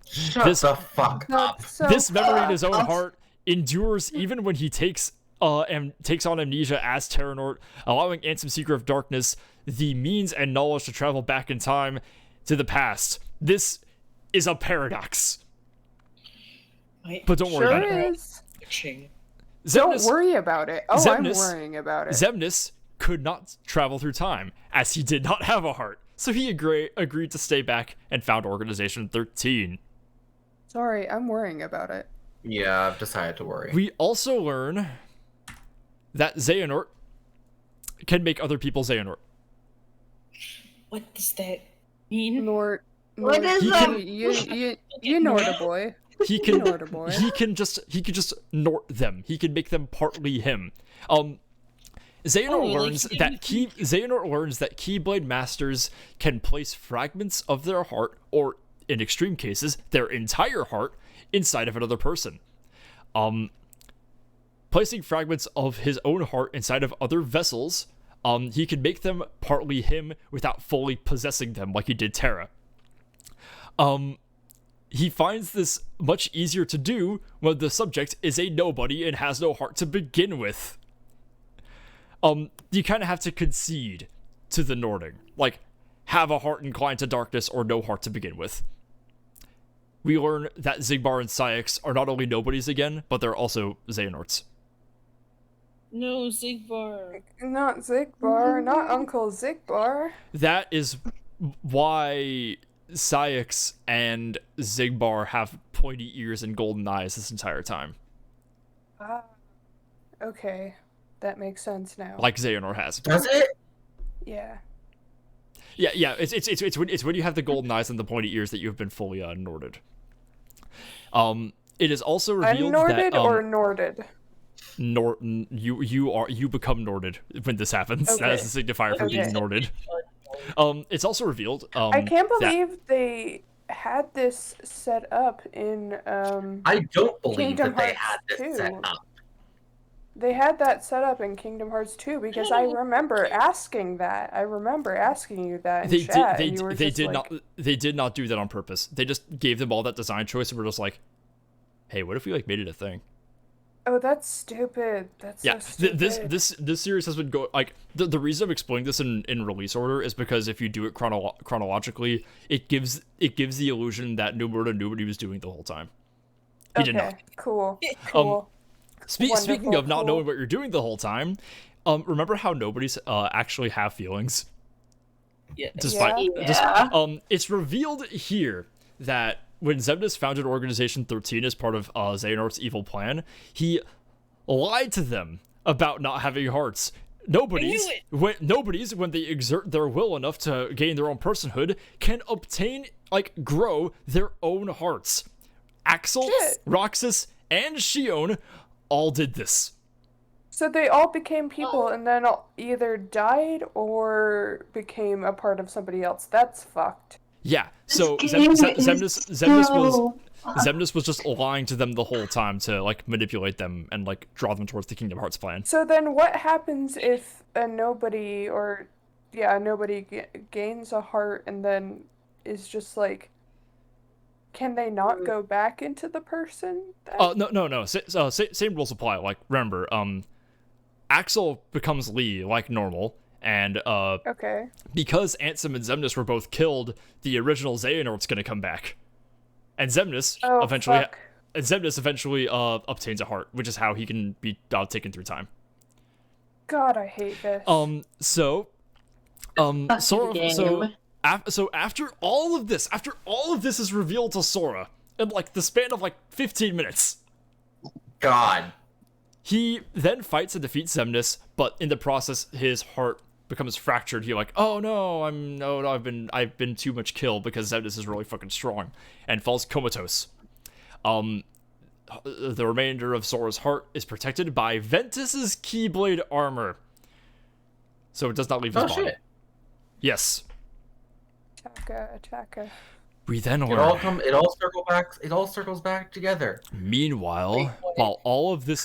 Shut this- the fuck up. That's so This memory in his own fucked. heart endures even when he takes on amnesia as Terranort, allowing Ansem Seeker of Darkness the means and knowledge to travel back in time to the past. This is a paradox. But don't worry about Sure it. is. Don't Xemnas, worry about it. Oh, I'm Xemnas- worrying about it. Xemnas could not travel through time as he did not have a heart. So he agreed to stay back and found Organization 13. Sorry, I'm worrying about it. Yeah, I've decided to worry. We also learn that Xehanort can make other people Xehanort. What does that mean? Nort. What is He that? can- You Norda boy. He can Norda boy. he can just Nort them. He can make them partly him. Xehanort learns that Keyblade Masters can place fragments of their heart, or in extreme cases, their entire heart, inside of another person. Placing fragments of his own heart inside of other vessels, he can make them partly him without fully possessing them like he did Terra. He finds this much easier to do when the subject is a nobody and has no heart to begin with. You kind of have to concede to the Nording. Like, have a heart inclined to darkness or no heart to begin with. We learn that Xigbar and Saïx are not only nobodies again, but they're also Xehanorts. No, Xigbar. Not Zigbar, not Uncle Zigbar. That is why Saïx and Xigbar have pointy ears and golden eyes this entire time. Ah. Okay. That makes sense now. Like Xehanort has. Does it? Yeah. Yeah. It's when you have the golden eyes and the pointy ears that you have been fully Norded. It is also revealed Unorded that or Norded? you become Norded when this happens. Okay. That is the signifier for being Norded. It's also revealed. I can't that- believe they had this set up in I don't believe Kingdom that they Hearts had this set 2. up. They had that set up in Kingdom Hearts 2 because I remember asking that. I remember asking you that in chat. And you were just like, they did not do that on purpose. They just gave them all that design choice and were just like, hey, what if we like made it a thing? oh, that's stupid. That's Yeah, so stupid. this series has been like the reason I'm explaining this in release order is because if you do it chronologically, it gives the illusion that Nomura knew what he was doing the whole time. He did not. Cool. Cool. Speaking of not cool. knowing what you're doing the whole time, remember how nobody's actually have feelings? Yeah. Despite Yeah. it's revealed here that when Xemnas founded Organization 13 as part of Xehanort's evil plan, he lied to them about not having hearts. Nobody's when they exert their will enough to gain their own personhood can obtain grow their own hearts. Axel, Shit. Roxas, and Shion all did this. So they all became people and then either died or became a part of somebody else. That's fucked. Yeah, so This game is Xemnas was just lying to them the whole time to manipulate them and draw them towards the Kingdom Hearts plan. So then what happens if a nobody gains a heart and then is just can they not go back into the person then? No. Same rules apply. Remember, Axel becomes Lee like normal, and Okay. because Ansem and Xemnas were both killed, the original Xehanort's gonna come back, and Xemnas Oh, fuck. eventually obtains a heart, which is how he can be taken through time. God, I hate this. So after all of this is revealed to Sora in the span of 15 minutes, God. he then fights and defeats Xemnas, but in the process his heart becomes fractured. He's like, oh no, I've been too much killed because Xemnas is really fucking strong, and falls comatose. The remainder of Sora's heart is protected by Ventus's Keyblade armor, so it does not leave his body. Shit. Yes. Chaka. We then It all circles back together. Meanwhile, while all of this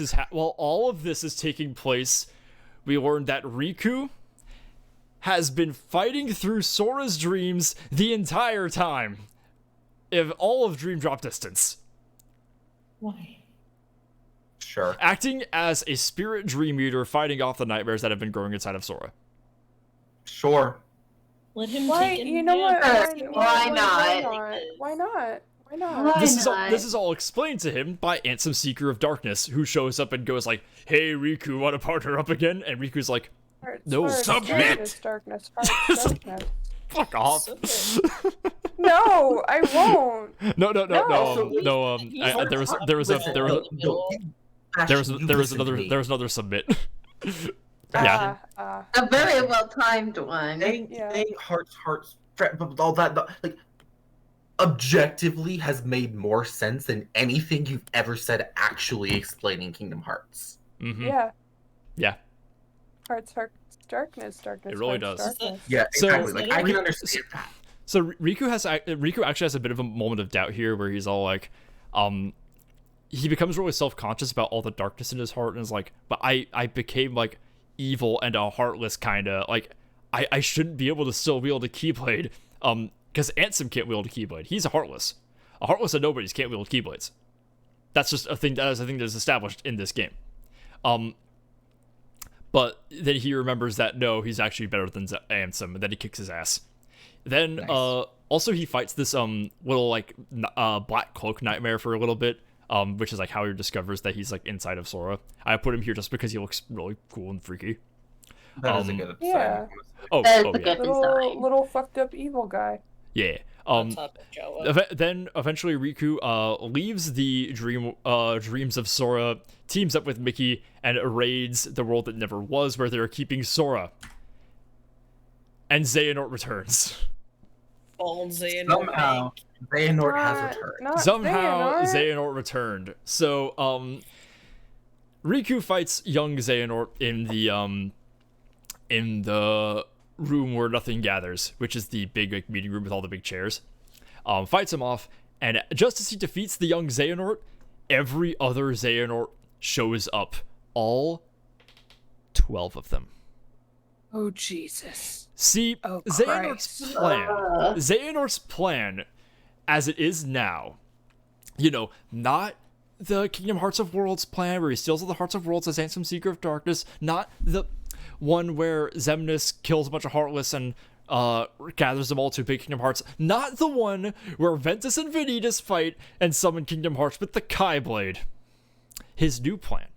is taking place, we learn that Riku has been fighting through Sora's dreams the entire time, of all of Dream Drop Distance. Why? Sure. Acting as a spirit dream eater, fighting off the nightmares that have been growing inside of Sora. Sure. Let him Why? take it You know what? down. Why not? Why not? Why This not? is all explained to him by Ansem, Seeker of Darkness, who shows up and goes like, "Hey Riku, want to partner up again?" And Riku's like, No, submit! Darkness. "Fuck off." No, I won't. No. He's There was another submit. Yeah. A very well timed one. Saying hearts, all that, objectively has made more sense than anything you've ever said actually explaining Kingdom Hearts. Mm-hmm. Yeah. Hearts, darkness. It really hearts, does. darkness. Yeah, So- exactly. I can understand that. So Riku actually has a bit of a moment of doubt here, where he's all like, he becomes really self-conscious about all the darkness in his heart, and is like, but I became evil and a heartless kinda, I shouldn't be able to still wield a Keyblade, because Ansem can't wield a Keyblade. He's a heartless and nobodies can't wield Keyblades. That's just a thing that is established in this game. But then he remembers that no, he's actually better than Ansem, and then he kicks his ass. Then Nice. Also he fights this little black cloak nightmare for a little bit, which is how he discovers that he's inside of Sora. I put him here just because he looks really cool and freaky. That is a good episode. Yeah. That is a Yeah. good design. Little fucked up evil guy. Yeah. On top of Jawa. Then eventually Riku leaves the dreams of Sora, teams up with Mickey, and raids the world that never was, where they're keeping Sora. and Xehanort returns. All Xehanort Somehow, Xehanort has returned. Not Somehow Xehanort. Xehanort returned. So Riku fights young Xehanort in the room where nothing gathers, which is the big like meeting room with all the big chairs. Fights him off, and just as he defeats the young Xehanort, every other Xehanort shows up. All 12 of them. Oh Jesus. See, Oh, Xehanort's plan, as it is now, not the Kingdom Hearts of Worlds plan where he steals all the Hearts of Worlds as Ansem Seeker of Darkness, not the one where Xemnas kills a bunch of Heartless and gathers them all to big Kingdom Hearts, not the one where Ventus and Vanitas fight and summon Kingdom Hearts with the Kai Blade. His new plan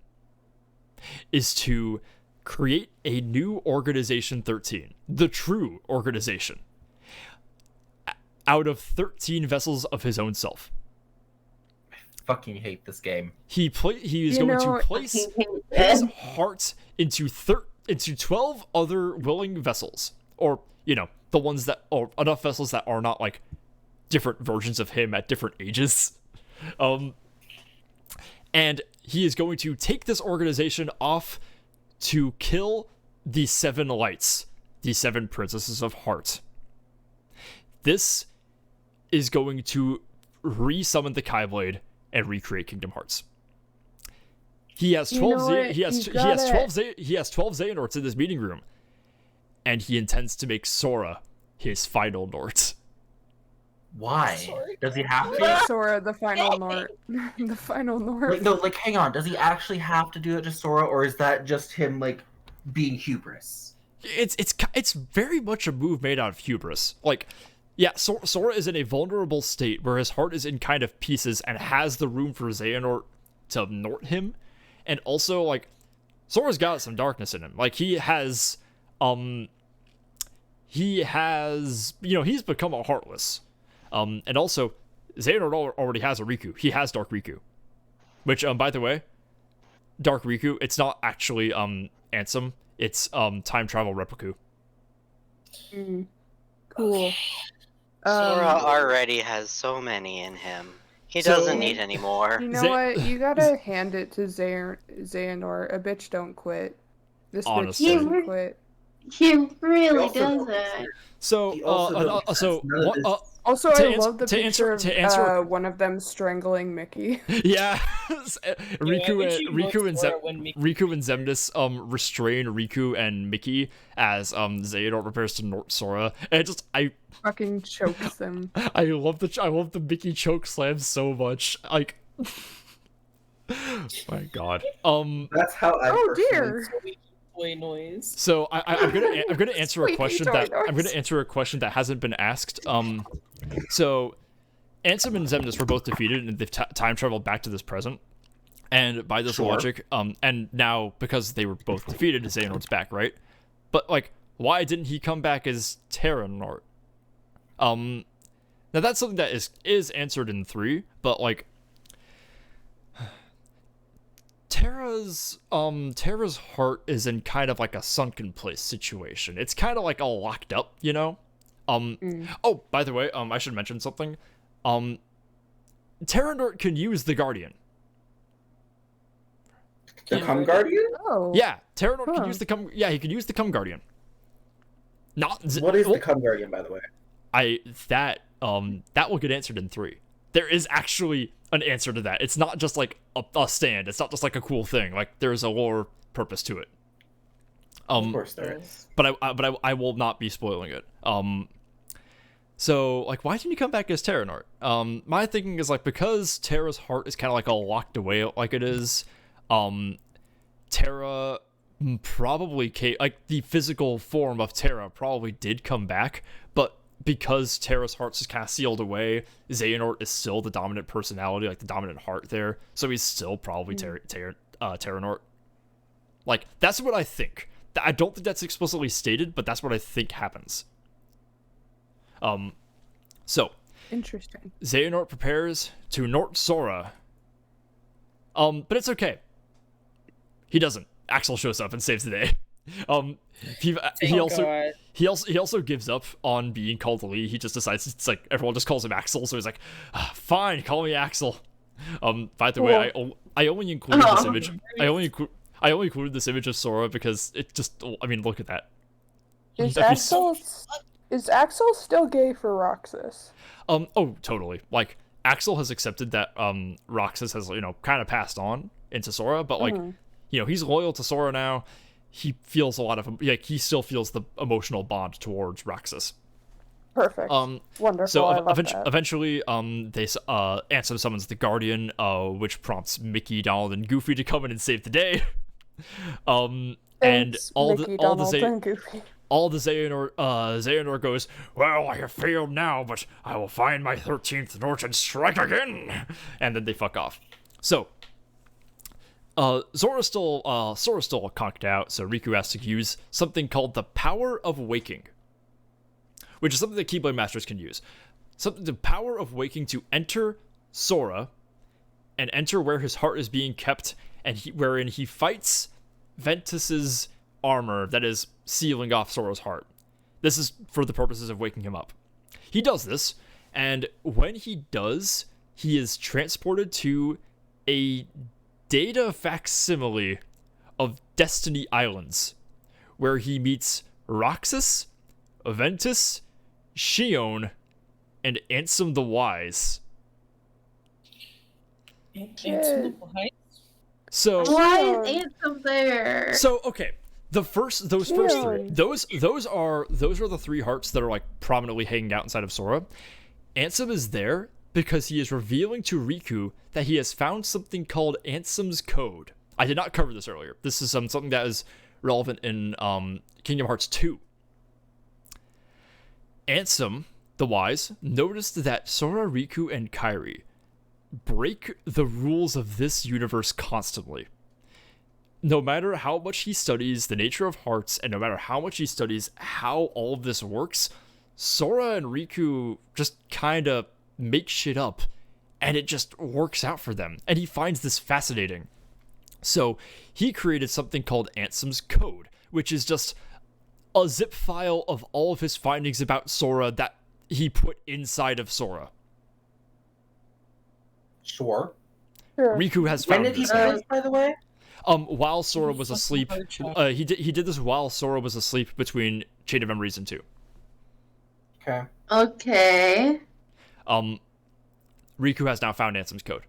is to create a new Organization 13, the true organization, out of 13 vessels of his own self. Fucking hate this game. He is going to place his heart into 12 other willing vessels, or the ones that, or enough vessels that are not like different versions of him at different ages. And he is going to take this organization off to kill the 7 lights, the 7 princesses of heart. This is going to re-summon the Kai Blade and recreate Kingdom Hearts. He has 12 he has 12 Xehanorts in this meeting room, and he intends to make Sora his final Nort. Why? Does he have to? Sora, the final Nort. The final Nort. Like, no, like, hang on. Does he actually have to do it to Sora, or is that just him, like, being hubris? It's very much a move made out of hubris. Like, yeah, Sora is in a vulnerable state where his heart is in kind of pieces and has the room for Xehanort to Nort him. And also, like, Sora's got some darkness in him. Like, he's become a Heartless. And also, Xehanort already has a Riku. He has Dark Riku. Which, by the way, Dark Riku, it's not actually, Ansem. It's, Time Travel Repliku. Cool. Sora already has so many in him. He doesn't need any more. You know what? You gotta hand it to Xehanort. A bitch don't quit. This Honestly. bitch doesn't quit. He really doesn't. So, Also, I love the to picture answer of one of them strangling Mickey. Yeah, Riku and Riku Xemnas restrain Riku and Mickey as Xehanort prepares to Nort Sora, and I fucking chokes them. I love the Mickey choke slam so much. Like, my God. That's how I. Oh dear. Toy noise. So I'm gonna answer a question Squeaky toy I'm gonna answer a question that hasn't been asked. So Ansem and Xemnas were both defeated, and they've time traveled back to this present. And by this logic, and now because they were both defeated, Xehanort's back, right? But like, why didn't he come back as Terranort? Now that's something that is answered in 3, but like, Terra's heart is in kind of like a sunken place situation. It's kind of like all locked up, Oh, by the way, I should mention something. Terranort can use the Guardian. The Cum Guardian? Oh. Yeah, Terranort can use the Cum. Yeah, he can use the Cum Guardian. What is the Cum Guardian, by the way? That will get answered in 3. There is actually an answer to that. It's not just like a stand. It's not just like a cool thing. Like, there's a lore purpose to it. Of course there is. But I will not be spoiling it. So like, why didn't you come back as Terranort? My thinking is like, because Terra's heart is kind of like all locked away like it is. Terra probably like the physical form of Terra probably did come back, but because Terra's heart's just kind of sealed away, Xehanort is still the dominant personality, like the dominant heart there. So he's still probably Terranort. Like, that's what I think. I don't think that's explicitly stated, but that's what I think happens. So Interesting. Xehanort prepares to Nort Sora. But it's okay. He doesn't. Axel shows up and saves the day. he Oh, also God. he also gives up on being called Lee. He just decides it's like everyone just calls him Axel, so he's like, fine, call me Axel. By the way, I only included this image. I only included this image of Sora because it just. I mean, look at that. Is That'd be so- Axel still gay for Roxas? Oh, totally. Like Axel has accepted that Roxas has kind of passed on into Sora, but like he's loyal to Sora now. He feels a lot of he still feels the emotional bond towards Roxas. Perfect. Wonderful. So I love that. eventually, Ansem summons the Guardian, which prompts Mickey, Donald, and Goofy to come in and save the day. And Thanks, Mickey, Donald, and Goofy. all the Xehanort goes, well, I have failed now, but I will find my 13th Nort and strike again. And then they fuck off. So, Sora's still conked out, so Riku has to use something called the Power of Waking, which is something that Keyblade Masters can use. The Power of Waking to enter Sora, and enter where his heart is being kept, and wherein he fights Ventus's armor that is sealing off Sora's heart. This is for the purposes of waking him up. He does this, and when he does, he is transported to a data facsimile of Destiny Islands, where he meets Roxas, Ventus, Xion, and Ansem the Wise. So Why is Ansem there? So okay, those first three, those are the three hearts that are like prominently hanging out inside of Sora. Ansem is there because he is revealing to Riku that he has found something called Ansem's Code. I did not cover this earlier. This is something that is relevant in Kingdom Hearts 2. Ansem, the Wise, noticed that Sora, Riku, and Kairi break the rules of this universe constantly. No matter how much he studies the nature of hearts, and no matter how much he studies how all of this works, Sora and Riku just kind of make shit up, and it just works out for them. And he finds this fascinating. So he created something called Ansem's Code, which is just a zip file of all of his findings about Sora that he put inside of Sora. Sure. Riku has found When did he this. do this, by the way? While Sora was asleep, he did this while Sora was asleep between Chain of Memories and 2. Okay. Okay. Riku has now found Ansem's Code.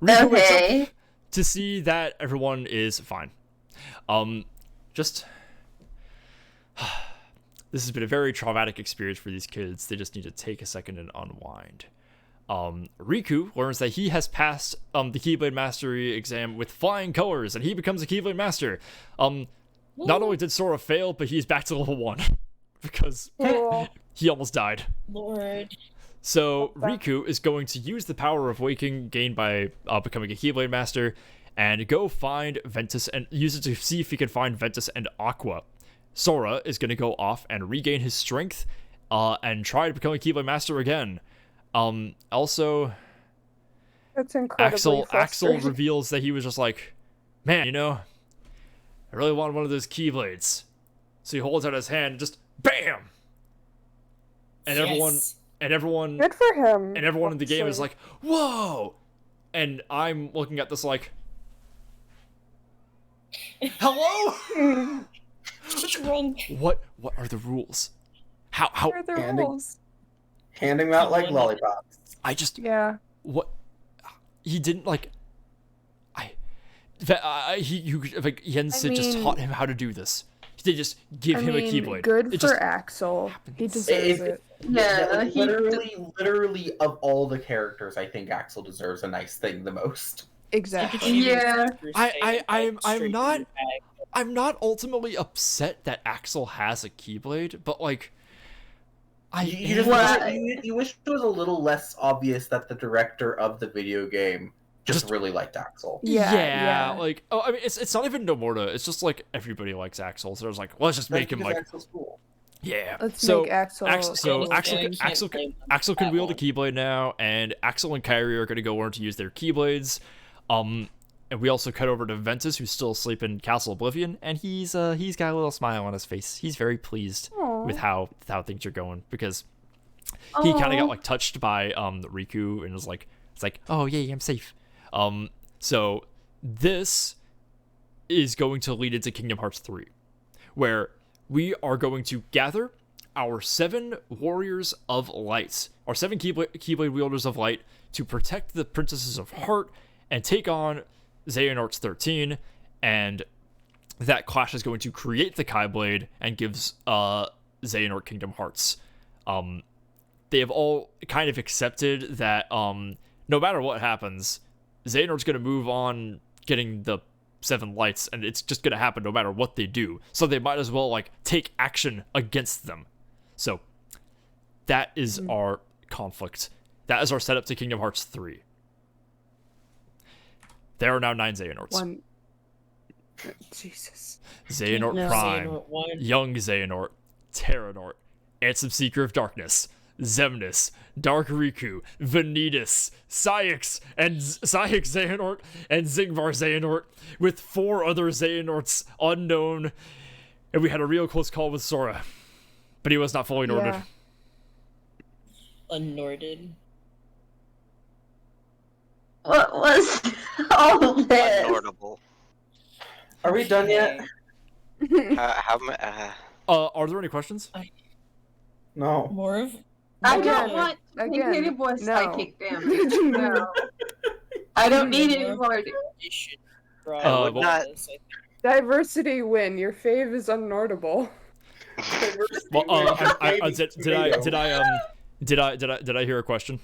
Riku wakes Okay. up to see that everyone is fine. Just this has been a very traumatic experience for these kids. They just need to take a second and unwind. Riku learns that he has passed the Keyblade Mastery exam with flying colors, and he becomes a Keyblade Master. Not only did Sora fail, but he's back to level 1 because he almost died. Lord. So Riku is going to use the power of waking gained by becoming a Keyblade Master and go find Ventus and use it to see if he can find Ventus and Aqua. Sora is going to go off and regain his strength and try to become a Keyblade Master again. Also, That's incredibly Axel frustrating. reveals that he was just like, man, I really want one of those Keyblades. So he holds out his hand, just BAM! And everyone Good for him. and everyone in the game is honestly. like, whoa! And I'm looking at this like, hello? What are the rules? How What are the Handing- rules? Handing them out like lollipops. I just Yeah. what he didn't like Yensid just mean- taught him how to do this. They just give him a Keyblade. Good It for just Axel. He happens. deserves it. Yeah, like, he literally of all the characters, I think Axel deserves a nice thing the most. Exactly. Yeah. I'm not ultimately upset that Axel has a Keyblade, but like You just What? you wish it was a little less obvious that the director of the video game just really liked Axel. Yeah. like I mean it's not even Nomura, it's just like everybody likes Axel, so it's like let's just make him Because like Axel's cool. yeah. Let's so make Axel. Axel can wield a Keyblade now, and Axel and Kairi are gonna go learn to use their Keyblades. And we also cut over to Ventus, who's still asleep in Castle Oblivion, and he's got a little smile on his face. He's very pleased with how things are going, because he kind of got like touched by Riku and was like, it's like, oh yay, I'm safe. So this is going to lead into Kingdom Hearts 3, where we are going to gather our 7 warriors of light, our 7 Keyblade wielders of light, to protect the princesses of Heart and take on Xehanort's 13, and that clash is going to create the Keyblade and gives Xehanort Kingdom Hearts. They have all kind of accepted that no matter what happens, Xehanort's going to move on getting the 7 lights, and it's just going to happen no matter what they do. So they might as well like take action against them. So that is our conflict. That is our setup to Kingdom Hearts 3. There are now 9 Xehanorts. Jesus. Xehanort Prime, Xehanort 1. Young Xehanort, Terranort, Ansem Seeker of Darkness, Xemnas, Dark Riku, Vanitas, Saïx Xehanort, and Zigvar Xehanort, with 4 other Xehanorts unknown, and we had a real close call with Sora, but he was not fully Norded. Yeah. Unnorted. What was all of this? Unnordable. Are we done yet? Are there any questions? No. More of. I Again, don't want again, Kitty Boy no. psychic damage. No. I don't need any more. Well, Diversity win. Your fave is unnordable. Well, did I hear a question?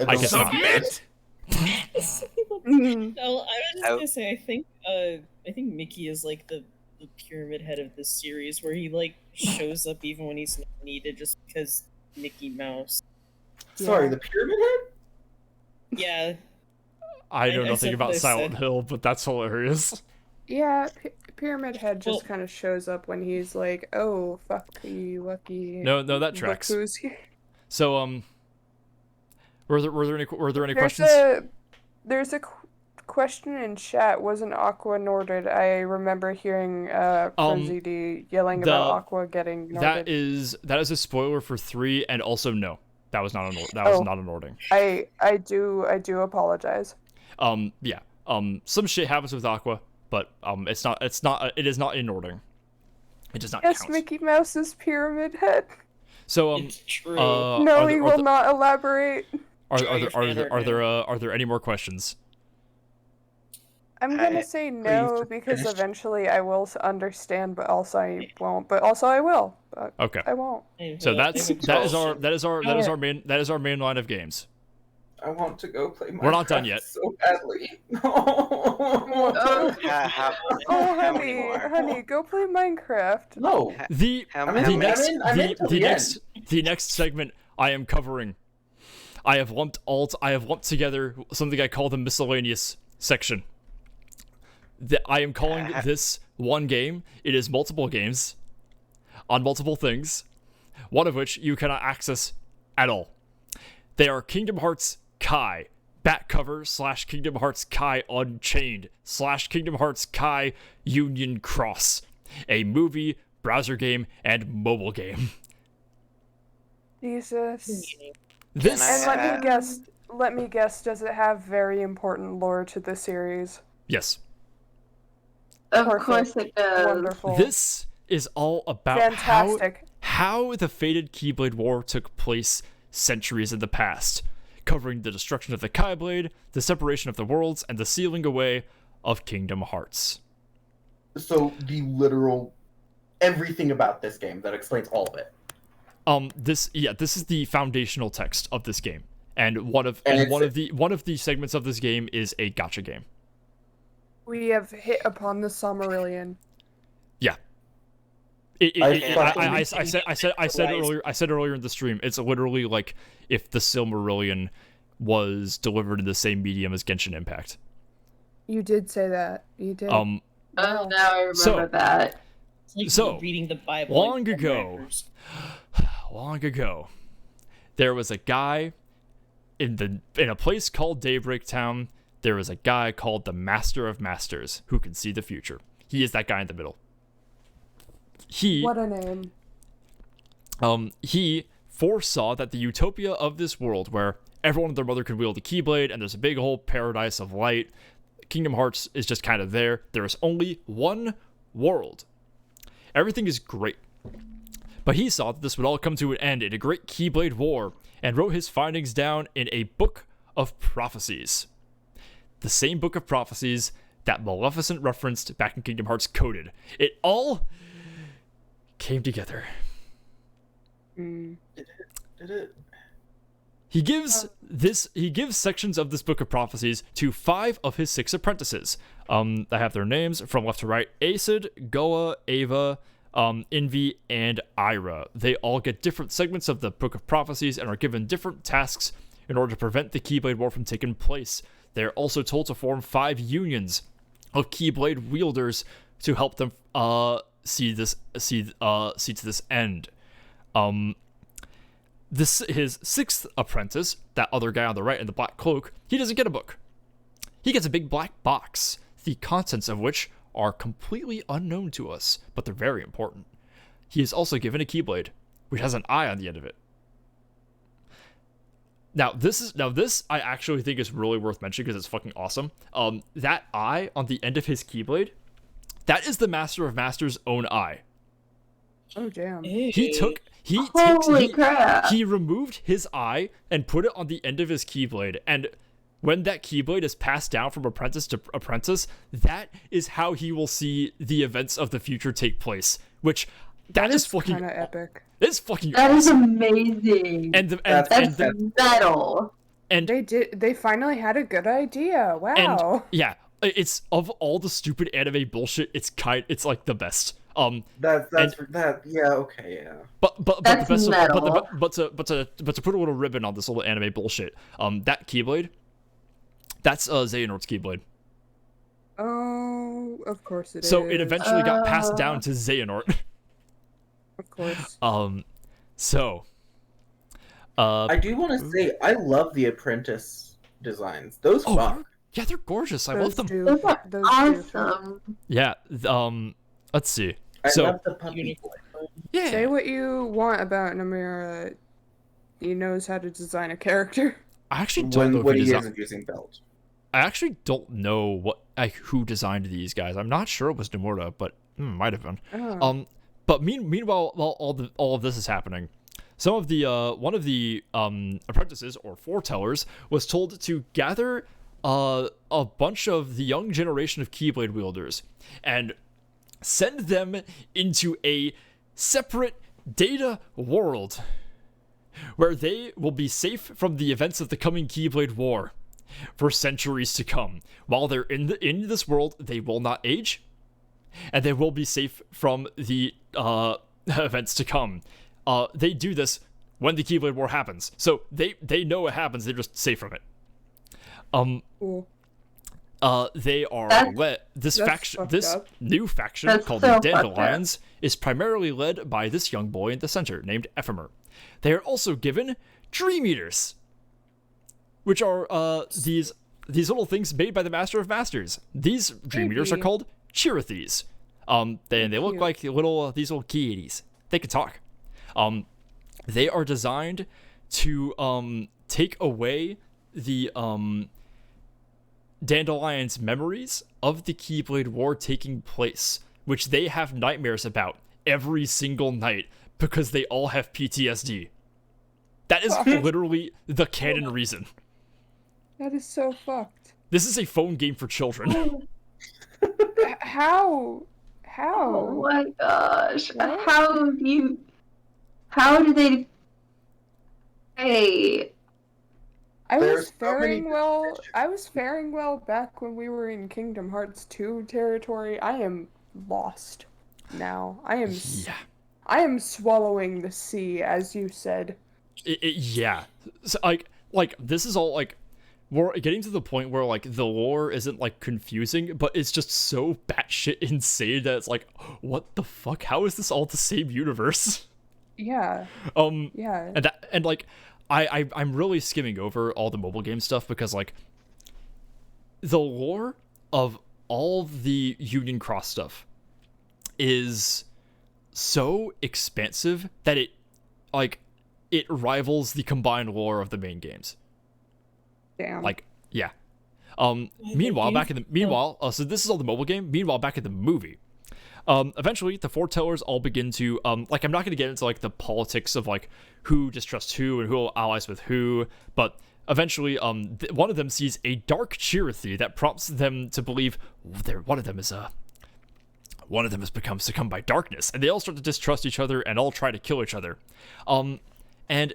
I guess not. No, I was just gonna say, I think Mickey is like the pyramid head of this series, where he like shows up even when he's not needed, just because Mickey Mouse. Sorry, the pyramid head? Yeah. I know I nothing said about what I Silent said. Hill, but that's hilarious. Yeah, Pyramid Head just kind of shows up when he's like, "Oh, fucky, wucky." No, that tracks. Look who's here. So, were there any questions? There's a question in chat. Wasn't Aqua Norded? I remember hearing Frenzy D yelling about Aqua getting Norded. That is a spoiler for 3, and also no, that was not an Nording. I do apologize. Yeah. Some shit happens with Aqua, but it is not a Nording. It does not Yes, count. Mickey Mouse's Pyramid Head. So It's true. No, he will not elaborate. Are there any more questions? I'm gonna say no because eventually I will understand, but also I won't. But also I will. But Okay. I won't. So that is our main line of games. I want to go play Minecraft. We're not done yet. So badly. No. Oh, many more? honey, go play Minecraft. No. The next segment I am covering, I have lumped together something I call the miscellaneous section. I am calling this one game. It is multiple games on multiple things, one of which you cannot access at all. They are Kingdom Hearts Kai back cover / Kingdom Hearts Kai Unchained / Kingdom Hearts Kai Union Cross, a movie, browser game, and mobile game. Jesus. This And let me guess, does it have very important lore to the series? yes. Of Perfect. course it does. Wonderful. This is all about Fantastic. how the fated Keyblade War took place centuries in the past, covering the destruction of the Keyblade, the separation of the worlds, and the sealing away of Kingdom Hearts. So the literal everything about this game that explains all of it. This is the foundational text of this game, and one of the segments of this game is a gacha game. We have hit upon the Silmarillion. Yeah. I said earlier in the stream, it's literally like if the Silmarillion was delivered in the same medium as Genshin Impact. You did say that. You did. Oh, now I remember that. It's like reading the Bible. Long ago, there was a guy in a place called Daybreak Town, there is a guy called the Master of Masters who can see the future. He is that guy in the middle. What a name. He foresaw that the utopia of this world, where everyone and their mother can wield a Keyblade, and there's a big whole paradise of light, Kingdom Hearts is just kind of there. There is only one world. Everything is great. But he saw that this would all come to an end in a great Keyblade war, and wrote his findings down in a book of prophecies. The same book of prophecies that Maleficent referenced back in Kingdom Hearts Coded. It all came together. Did it? He gives sections of this book of prophecies to 5 of his 6 apprentices. I have their names from left to right: Acid, Goa, Ava, Envy, and Ira. They all get different segments of the book of prophecies and are given different tasks in order to prevent the Keyblade War from taking place. They're also told to form 5 unions of Keyblade wielders to help them see to this end. His 6th apprentice, that other guy on the right in the black cloak, he doesn't get a book. He gets a big black box, the contents of which are completely unknown to us, but they're very important. He is also given a Keyblade, which has an eye on the end of it. Now this I actually think is really worth mentioning because it's fucking awesome. That eye on the end of his Keyblade, that is the Master of Masters' own eye. Oh damn. Holy crap. He removed his eye and put it on the end of his Keyblade, and when that Keyblade is passed down from apprentice to apprentice, that is how he will see the events of the future take place. Which that is fucking kind of epic. It's fucking That awesome. is amazing. That's metal. And they finally had a good idea. Wow. And yeah, it's of all the stupid anime bullshit, it's like the best. Yeah, okay, yeah. But That's the best metal. but to put a little ribbon on this little anime bullshit, that Keyblade, that's Xehanort's Keyblade. Oh, of course it is. So it eventually got passed down to Xehanort. Of course. I do want to say I love the apprentice designs. Those fuck. Yeah, they're gorgeous. I love them. Those are awesome. Yeah. Let's see. I love the puppy boy. Yeah. Say what you want about Namira. He knows how to design a character. I actually don't know when who he designed. isn't using belt. I actually don't know who designed these guys. I'm not sure it was Nomura, but might have been. Oh. But meanwhile, while all of this is happening, some of the one of the apprentices or foretellers was told to gather a bunch of the young generation of Keyblade wielders and send them into a separate data world where they will be safe from the events of the coming Keyblade War for centuries to come. While they're in this world, they will not age, and they will be safe from the events to come. They do this when the Keyblade War happens, so they know it happens. They're just safe from it. Cool. They are this new faction That's called so the Dandelions is primarily led by this young boy in the center named Ephemer. They are also given Dream Eaters, which are these little things made by the Master of Masters. These Dream Eaters are called Chirithes. They look like these little kitties. They can talk. They are designed to take away the Dandelion's memories of the Keyblade War taking place, which they have nightmares about every single night because they all have PTSD. That is literally the canon reason. That is so fucked. This is a phone game for children. How? Oh my gosh. What? How did they... Hey. I There's was so faring many well. decisions. I was faring well back when we were in Kingdom Hearts 2 territory. I am lost now. I am swallowing the sea, as you said. Yeah. So, like this is all like we're getting to the point where like the lore isn't like confusing, but it's just so batshit insane that it's like, what the fuck? How is this all the same universe? Yeah. Yeah. And I'm really skimming over all the mobile game stuff because like the lore of all the Union Cross stuff is so expansive that it rivals the combined lore of the main games. Damn. Like, yeah. Meanwhile, so this is all the mobile game. Meanwhile, back in the movie, eventually the foretellers all begin to, like, I'm not going to get into like the politics of like who distrusts who and who allies with who, but eventually, one of them sees a dark Chirithy that prompts them to believe one of them has become succumbed by darkness, and they all start to distrust each other and all try to kill each other. And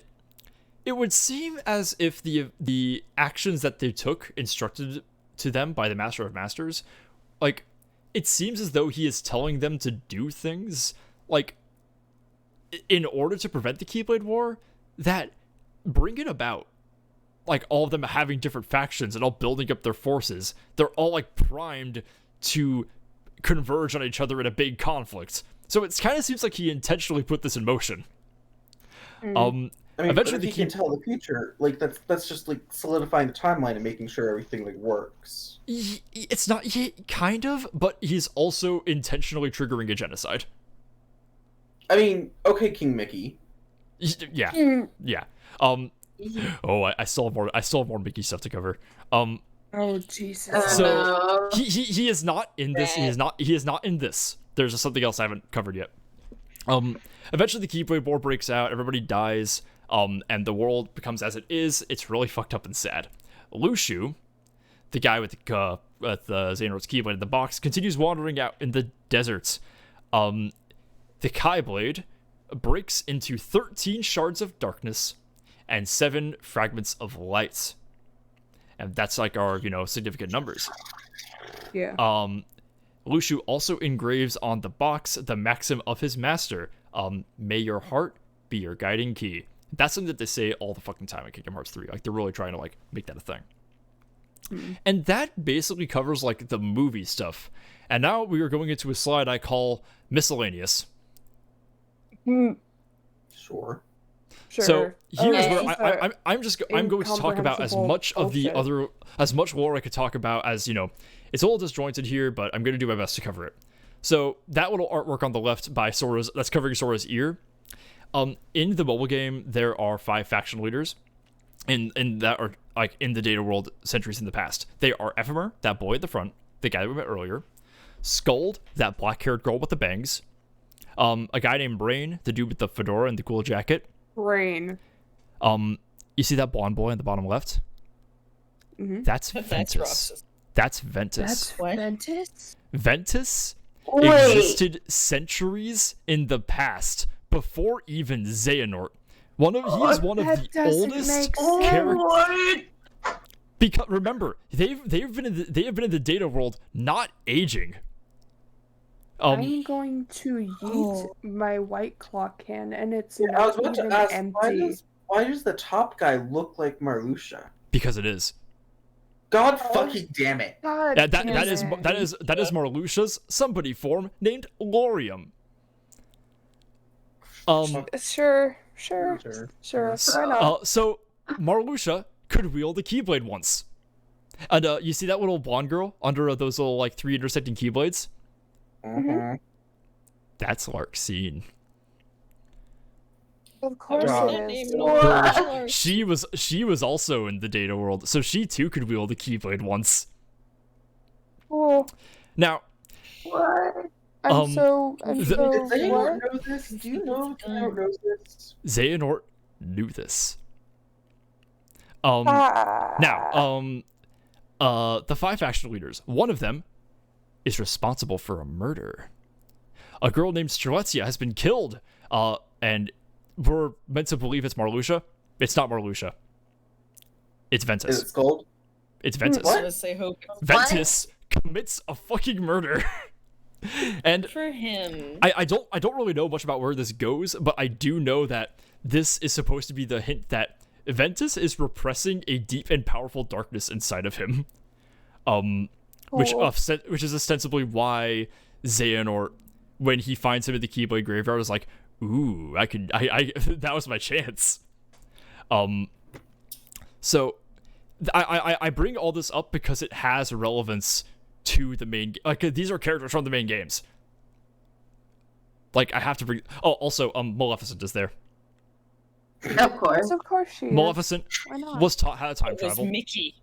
it would seem as if the actions that they took instructed to them by the Master of Masters, like, it seems as though he is telling them to do things, like, in order to prevent the Keyblade War, that bring it about. Like, all of them having different factions and all building up their forces. They're all, like, primed to converge on each other in a big conflict. So it kind of seems like he intentionally put this in motion. I mean, eventually but if he can tell the future, like that's just like solidifying the timeline and making sure everything like works. It's not kind of, but he's also intentionally triggering a genocide. I mean, okay, King Mickey. Yeah, yeah. I still have more Mickey stuff to cover. Oh Jesus. So he is not in this. He is not in this. There's just something else I haven't covered yet. Eventually the Keyblade War breaks out. Everybody dies. And the world becomes as it is. It's really fucked up and sad. Lushu, the guy with the Xehanort's Keyblade in the box, continues wandering out in the deserts. The Keyblade breaks into 13 shards of darkness and 7 fragments of light. And that's like our, significant numbers. Yeah. Lushu also engraves on the box the maxim of his master. May your heart be your guiding key. That's something that they say all the fucking time in Kingdom Hearts 3. Like, they're really trying to, like, make that a thing. And that basically covers, like, the movie stuff. And now we are going into a slide I call miscellaneous. Sure. So here's where I'm going to talk about as much of the as much lore I could talk about as, it's a little disjointed here, but I'm going to do my best to cover it. So that little artwork on the left by Sora's, that's covering Sora's ear. In the mobile game, there are 5 faction leaders, and that are like in the data world centuries in the past. They are Ephemer, that boy at the front, the guy that we met earlier, Skuld, that black-haired girl with the bangs, a guy named Brain, the dude with the fedora and the cool jacket. Brain. You see that blonde boy on the bottom left? Mm-hmm. That's Ventus. That's Ventus. That's what? Ventus? Ventus existed centuries in the past. Before even Xehanort. He is one of the oldest characters. Because remember, they have been in the data world, not aging. I'm going to yeet my White Claw can, and it's not even empty. Why does the top guy look like Marluxia? Because it is. God fucking damn it! That is Marluxia's somebody form named Laurium. Sure. Why not? So Marluxia could wield the Keyblade once. And you see that little blonde girl under those little like 3 intersecting Keyblades? Mm-hmm. That's Larxene. Of course it is. She was also in the data world, so she too could wield the Keyblade once. Oh. Now, what? Did Xehanort know this? Do you know if Xehanort knows this? Xehanort knew this. The 5 faction leaders, one of them is responsible for a murder. A girl named Strelitzia has been killed, and we're meant to believe it's Marluxia. It's not Marluxia. It's Ventus. Is it Skuld? It's Ventus. What? Ventus commits a fucking murder. And for him, I don't really know much about where this goes, but I do know that this is supposed to be the hint that Ventus is repressing a deep and powerful darkness inside of him, which is ostensibly why Xehanort, when he finds him at the Keyblade graveyard, is like, "Ooh, I that was my chance." So I bring all this up because it has relevance to the main. Like these are characters from the main games. Like I have to bring. Oh, also, Maleficent is there. Of course. Of course she is. Maleficent Why not? was taught how to time It was travel. Mickey.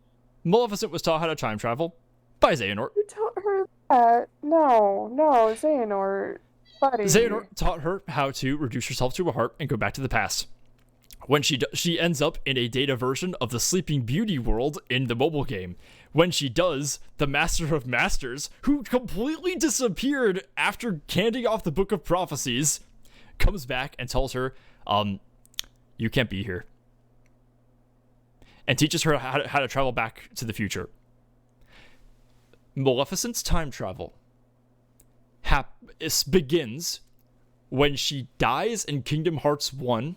Maleficent was taught how to time travel by Xehanort. You taught her that? No, Xehanort, buddy. Xehanort taught her how to reduce herself to a heart and go back to the past. When she ends up in a data version of the Sleeping Beauty world in the mobile game. When she does, the Master of Masters, who completely disappeared after handing off the Book of Prophecies, comes back and tells her, you can't be here. And teaches her how to travel back to the future. Maleficent's time travel begins when she dies in Kingdom Hearts 1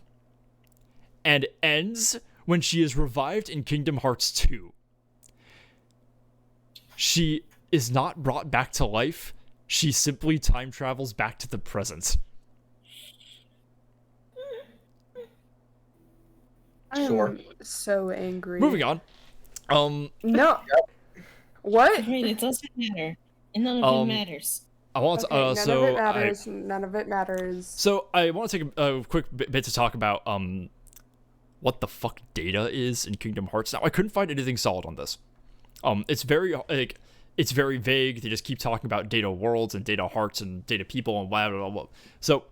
and ends when she is revived in Kingdom Hearts 2. She is not brought back to life. She simply time travels back to the present. I'm so angry. Moving on. No. What? I mean, it doesn't matter. And none of it matters. I want to. Okay, none of it matters. None of it matters. So I want to take a quick bit to talk about what the fuck data is in Kingdom Hearts. Now I couldn't find anything solid on this. It's very vague. They just keep talking about data worlds and data hearts and data people and blah blah blah. Blah. So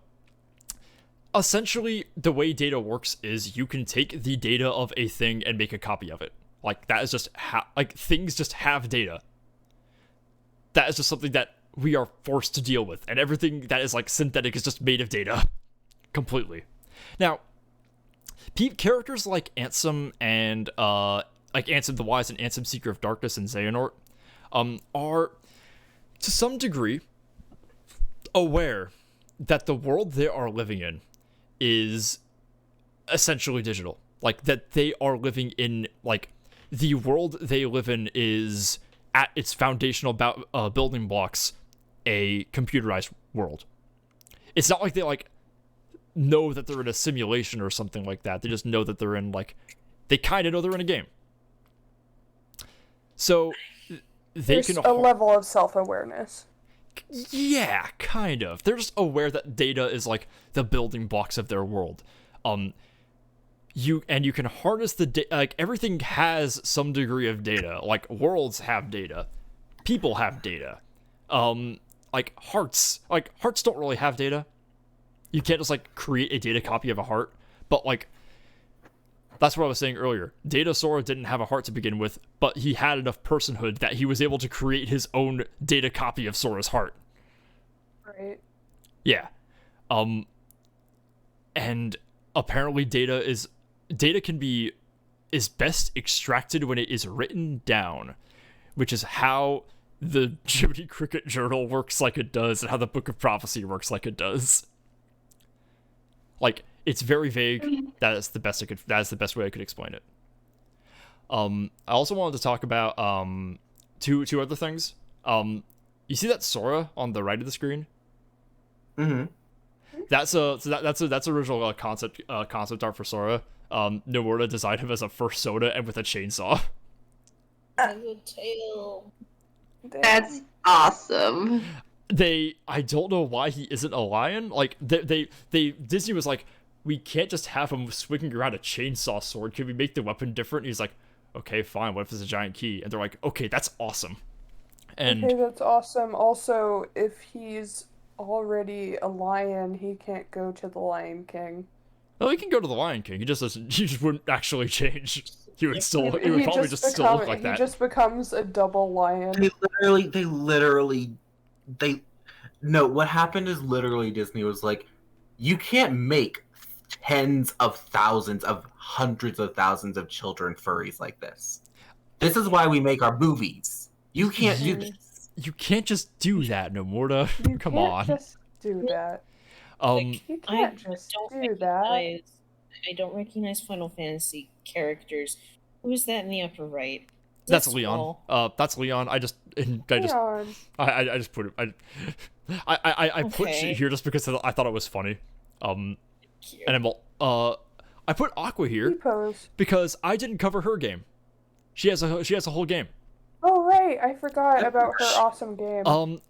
essentially, the way data works is you can take the data of a thing and make a copy of it. Like that is just how things just have data. That is just something that we are forced to deal with, and everything that is like synthetic is just made of data, completely. Now, characters like Ansem and like Ansem the Wise and Ansem Seeker of Darkness and Xehanort, are to some degree aware that the world they are living in is essentially digital. Like that they are living in like the world they live in is at its foundational building blocks a computerized world. It's not like they like know that they're in a simulation or something like that. They just know that they're in like they kind of know they're in a game. So they There's can a level of self-awareness. Yeah, kind of. They're just aware that data is like the building blocks of their world. You can harness the data. Like everything has some degree of data. Like worlds have data, people have data. Like hearts don't really have data. You can't just like create a data copy of a heart. But like that's what I was saying earlier. Data Sora didn't have a heart to begin with, but he had enough personhood that he was able to create his own data copy of Sora's heart. Right. Yeah. And apparently data is best extracted when it is written down, which is how the Jiminy Cricket Journal works like it does and how the Book of Prophecy works like it does. Like it's very vague. That is the best way I could explain it. I also wanted to talk about two other things. You see that Sora on the right of the screen? Mm-hmm. That's original concept art for Sora. Nomura designed him as a first soda and with a chainsaw. Tail. That's awesome. I don't know why he isn't a lion. Like Disney was like, we can't just have him swinging around a chainsaw sword. Can we make the weapon different? And he's like, okay, fine. What if it's a giant key? And they're like, okay, that's awesome. And Okay, that's awesome. Also, if he's already a lion, he can't go to the Lion King. well, he can go to the Lion King. He just wouldn't actually change. He would still He probably just still look like that. He just becomes a double lion. No, what happened is literally Disney was like, you can't make tens of thousands of hundreds of thousands of children furries like this. This is why we make our movies. You can't do this. You can't just do that, Nomura. You Come can't on. just do that. Um, You can't just do that. I don't recognize Final Fantasy characters. Who is that in the upper right? Is that's that Leon. Squall? That's Leon. I just Leon. put it. I put Okay. shit here just because I thought it was funny. And I'm I put Aqua here T-pose. because I didn't cover her game. She has a whole game. Oh right, I forgot about her awesome game.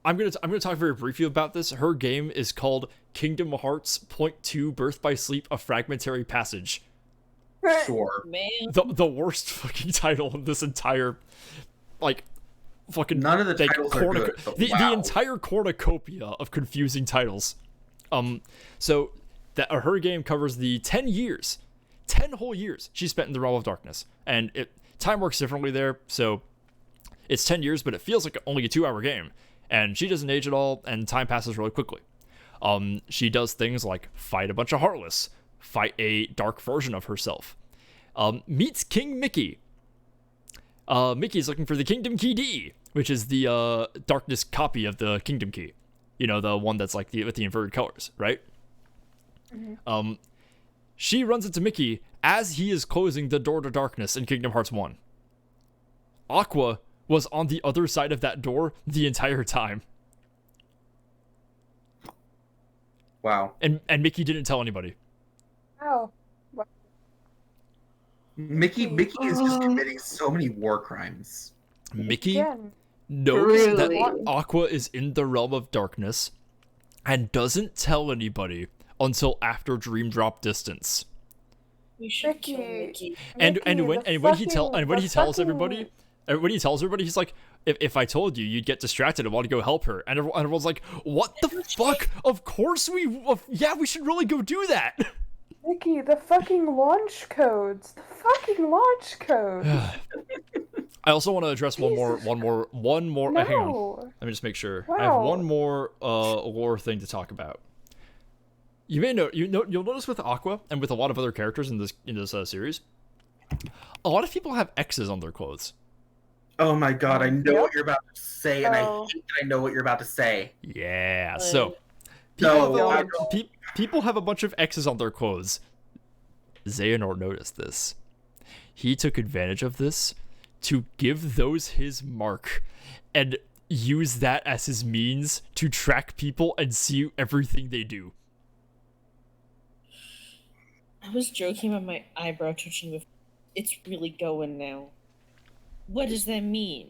I'm gonna talk very briefly about this. Her game is called Kingdom Hearts .2 Birth by Sleep: A Fragmentary Passage. Sure. Man. The worst fucking title in this entire, like, fucking None of the like, titles are good, but the wow. entire cornucopia of confusing titles. So that her game covers the 10 whole years she spent in the Realm of Darkness, and time works differently there. So it's 10 years, but it feels like only a 2-hour game, and she doesn't age at all, and time passes really quickly. She does things like fight a bunch of Heartless, fight a dark version of herself, meets King Mickey. Mickey's looking for the Kingdom Key D, which is the darkness copy of the Kingdom Key. You know, the one that's like with the inverted colors, right? Mm-hmm. She runs into Mickey as he is closing the door to darkness in Kingdom Hearts 1. Aqua was on the other side of that door the entire time. Wow. And Mickey didn't tell anybody. Wow. Mickey is just committing so many war crimes. Mickey Again. knows that Really? Aqua is in the Realm of Darkness and doesn't tell anybody until after Dream Drop distance. We should kill Mickey. Mickey. And Mickey, when he tells fucking- everybody, he's like, if I told you, you'd get distracted and want to go help her. And everyone's like, what the fuck? Of course we should really go do that. Mickey, the fucking launch codes. The fucking launch codes. I also want to address one more. Hang on. No. Let me just make sure. I have Wow. one more lore thing to talk about. You'll notice with Aqua and with a lot of other characters in this series, a lot of people have X's on their clothes. Oh my god, I know Yep. what you're about to say, and I Oh. hate that I know what you're about to say. Yeah. Uh, So No, people have a bunch of X's on their clothes. Xehanort noticed this. He took advantage of this to give those his mark and use that as his means to track people and see everything they do. I was joking about my eyebrow twitching with. It's really going now. What does that mean?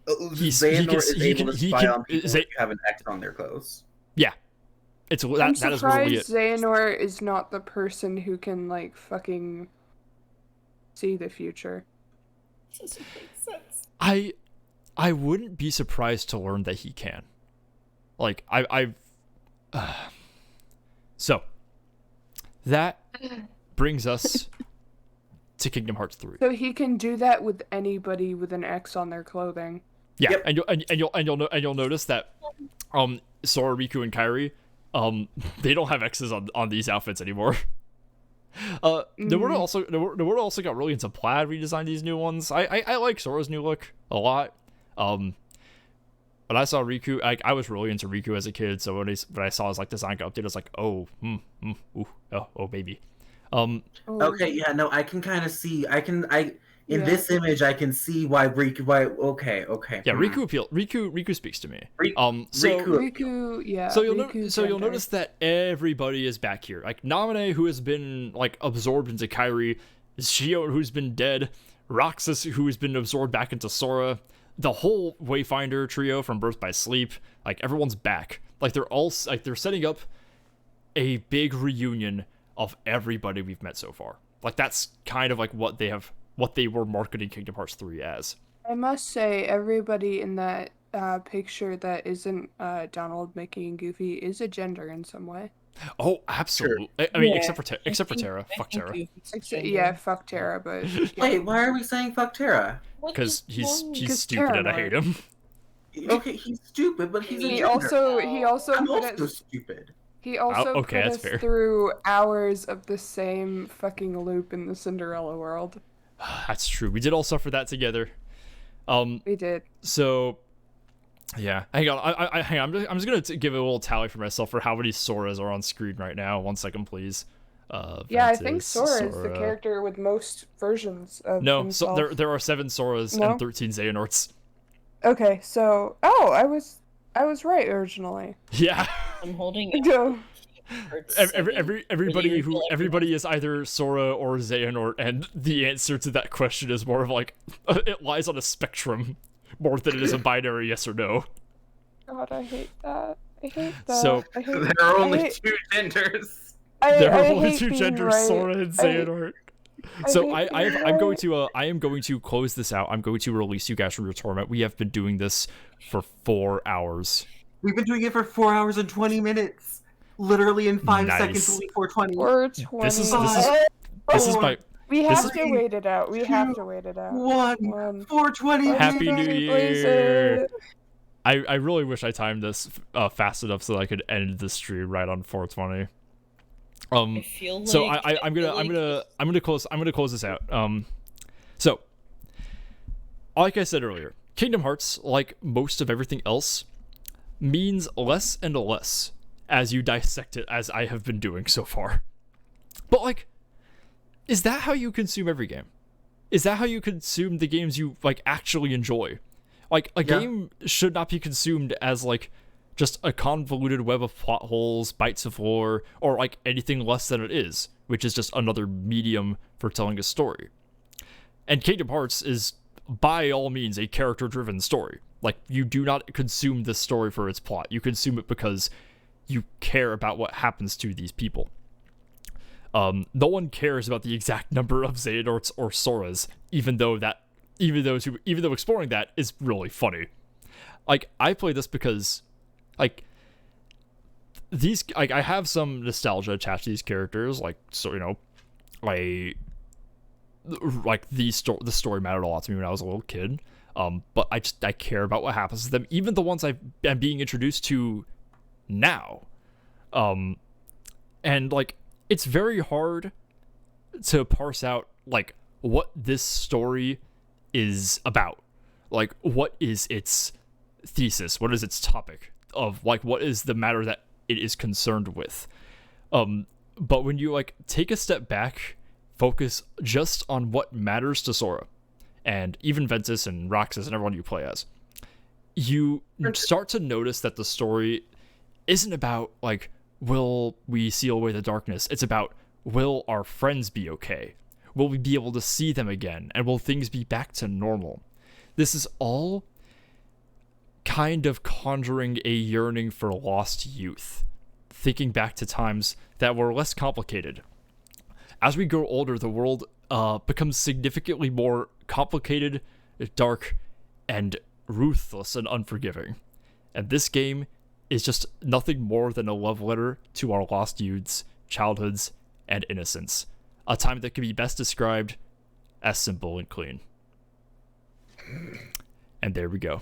Xehanort is able to spy on people Ze- who have an X on their clothes. It's I'm that is literally surprised it. Xehanort is not the person who can, like, fucking see the future. Doesn't make sense. I wouldn't be surprised to learn that he can. Like so that brings us to Kingdom Hearts 3. So he can do that with anybody with an X on their clothing. Yeah, Yep. and you'll notice that Sora, Riku, and Kairi, they don't have X's on these outfits anymore. Nomura also got really into plaid, redesigned these new ones. I like Sora's new look a lot. When I saw Riku, I was really into Riku as a kid, so when I saw his like design got updated, I was like, oh, baby. Okay, yeah, no, I can kind of see. In Yeah. this image, I can see why Riku. Okay. Yeah, hmm. Riku speaks to me. Riku. Riku, yeah. So you'll Riku's you'll gender. notice that everybody is back here. Like Naminé, who has been like absorbed into Kairi, Shio, who's been dead, Roxas, who has been absorbed back into Sora, the whole Wayfinder trio from Birth by Sleep. Like everyone's back. Like they're setting up a big reunion of everybody we've met so far. Like that's kind of like what they were marketing Kingdom Hearts 3 as. I must say, everybody in that picture that isn't Donald, Mickey, and Goofy is a gender in some way. Oh, absolutely. I mean, Yeah. except for Terra. Fuck Terra. Yeah, fuck Terra, but yeah. Wait, why are we saying fuck Terra? Because he's Because stupid and I hate him. Okay, he's stupid, but he's a he gender. also I'm put also us stupid. he also okay, put that's us fair. through hours of the same fucking loop in the Cinderella world. That's true. We did all suffer that together. We did. So, yeah. Hang on. Hang on. I'm just gonna give a little tally for myself for how many Soras are on screen right now. 1 second, please. Yeah, I think Ventus, Sora is the character with most versions of No, himself. so there are 7 Soras No? and 13 Xehanorts. Okay, so I was right originally. Yeah. I'm holding No. Hearts Everybody Really who feel like everybody is either Sora or Xehanort, and the answer to that question is more of like it lies on a spectrum more than it is a binary yes or no. God, I hate that. I hate that. So I hate, There are only I hate, two genders. there are I only hate two being genders, right. Sora and I hate- Xehanort. I So hate being I'm going right. to I am going to close this out. I'm going to release you guys from your torment. We have been doing this for 4 hours. We've been doing it for 4 hours and 20 minutes. Literally in 5 Nice. seconds will be 420. We're 20. This is my We this have is- to wait it out. We have to wait it out. 420. Happy New Please, Year. I really wish I timed this fast enough so that I could end the stream right on 420. I feel like So I'm gonna close this out. So like I said earlier, Kingdom Hearts, like most of everything else, means less and less as you dissect it, as I have been doing so far. But like, is that how you consume every game? Is that how you consume the games you like actually enjoy? Like a game should not be consumed as like just a convoluted web of plot holes, bites of lore, or like anything less than it is, which is just another medium for telling a story. And Kingdom Hearts is by all means a character-driven story. Like, you do not consume this story for its plot. You consume it because you care about what happens to these people. No one cares about the exact number of Xehanorts or Soras, even though exploring that is really funny. Like, I play this because, like, I have some nostalgia attached to these characters, like, so, you know, the story mattered a lot to me when I was a little kid. But I care about what happens to them, even the ones I'm being introduced to now. And like, it's very hard to parse out like what this story is about. Like, what is its thesis? What is its topic of, like, what is the matter that it is concerned with? But when you like take a step back, focus just on what matters to Sora, and even Ventus and Roxas and everyone you play as, you start to notice that the story isn't about, like, will we seal away the darkness? It's about, will our friends be okay? Will we be able to see them again? And will things be back to normal? This is all kind of conjuring a yearning for lost youth, thinking back to times that were less complicated. As we grow older, the world becomes significantly more complicated, dark, and ruthless and unforgiving. And this game is just nothing more than a love letter to our lost youths, childhoods, and innocence. A time that can be best described as simple and clean. And there we go.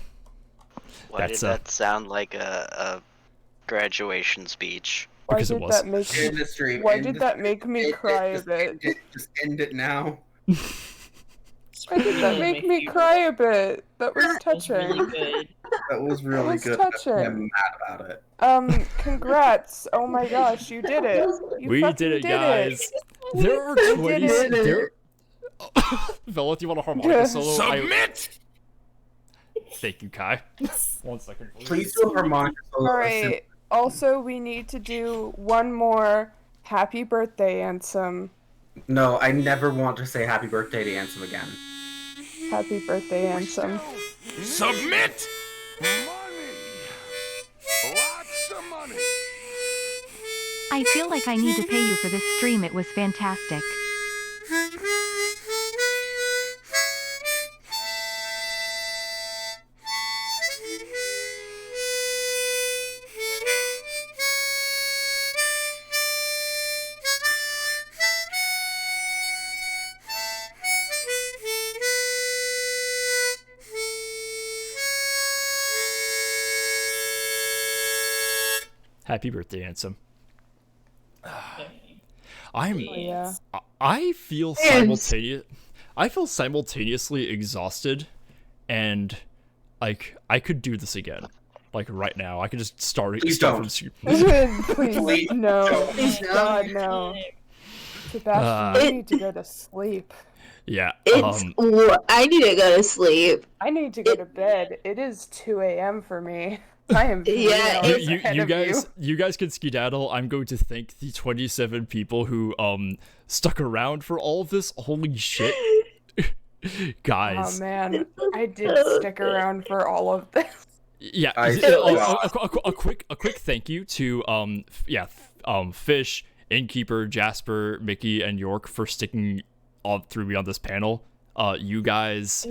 Why did that sound like a graduation speech? Why Because it did was. that make End the stream. Why End did the that stream. make me cry a bit? Just end it now. Why did that make me cry a bit? That was touching. really good. That was really was good. touching. I'm mad about it. Congrats. Oh my gosh, you did it. You We fucking did it, guys. There are You 20. did it. There... Vela, do you want a harmonica solo? Submit! Thank you, Kai. 1 second, please. Please do a harmonica solo. Alright. Also, we need to do one more happy birthday anthem. No, I never want to say happy birthday to Ansem again. Happy birthday anthem. Submit! I feel like I need to pay you for this stream. It was fantastic. Happy birthday, Ansem. Yeah. I feel simultaneously exhausted, and like I could do this again, like right now. I could just start from Please, no. Please God, no. Sebastian, you need to go to sleep. Yeah. I need to go to sleep. I need to go to bed. It is 2 a.m. for me. I am Yeah, miles You, ahead you of guys, you guys can skedaddle. I'm going to thank the 27 people who stuck around for all of this. Holy shit, guys! Oh man, I did stick around for all of this. Yeah, I a quick thank you to Fish, Innkeeper, Jasper, Mickey, and York for sticking all through me on this panel. You guys,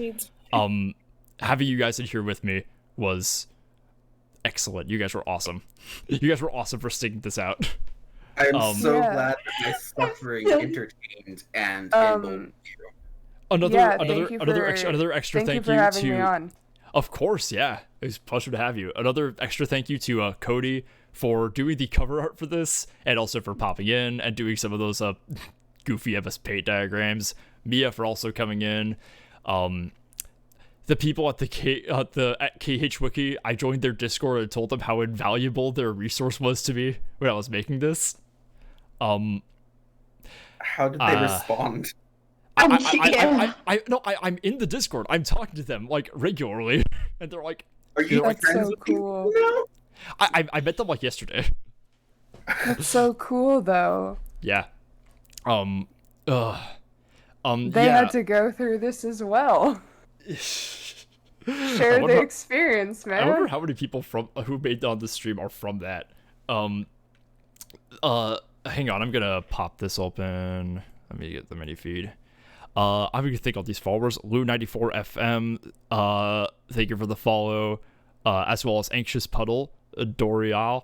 having you guys in here with me was excellent. You guys were awesome. You guys were awesome for sticking this out. I'm so Yeah. glad that my suffering entertained and emboldened you. Another extra Thank you thank for you having me to. on. Of course, yeah. It was a pleasure to have you. Another extra thank you to Cody for doing the cover art for this, and also for popping in and doing some of those goofy MS Paint diagrams. Mia for also coming in. The people at at KH Wiki, I joined their Discord and told them how invaluable their resource was to me when I was making this. How did they respond? I'm in the Discord. I'm talking to them like regularly, and they're like, Are you That's friends so with people cool. now? I met them like yesterday. That's so cool, though. Yeah. They Yeah. had to go through this as well. I Share wonder- the experience, man. I wonder how many people from who made it on the stream are from that. Hang on, I'm gonna pop this open. Let me get the mini feed. I'm gonna thank all these followers. Lou94FM, thank you for the follow. As well as Anxious Puddle, Dorial,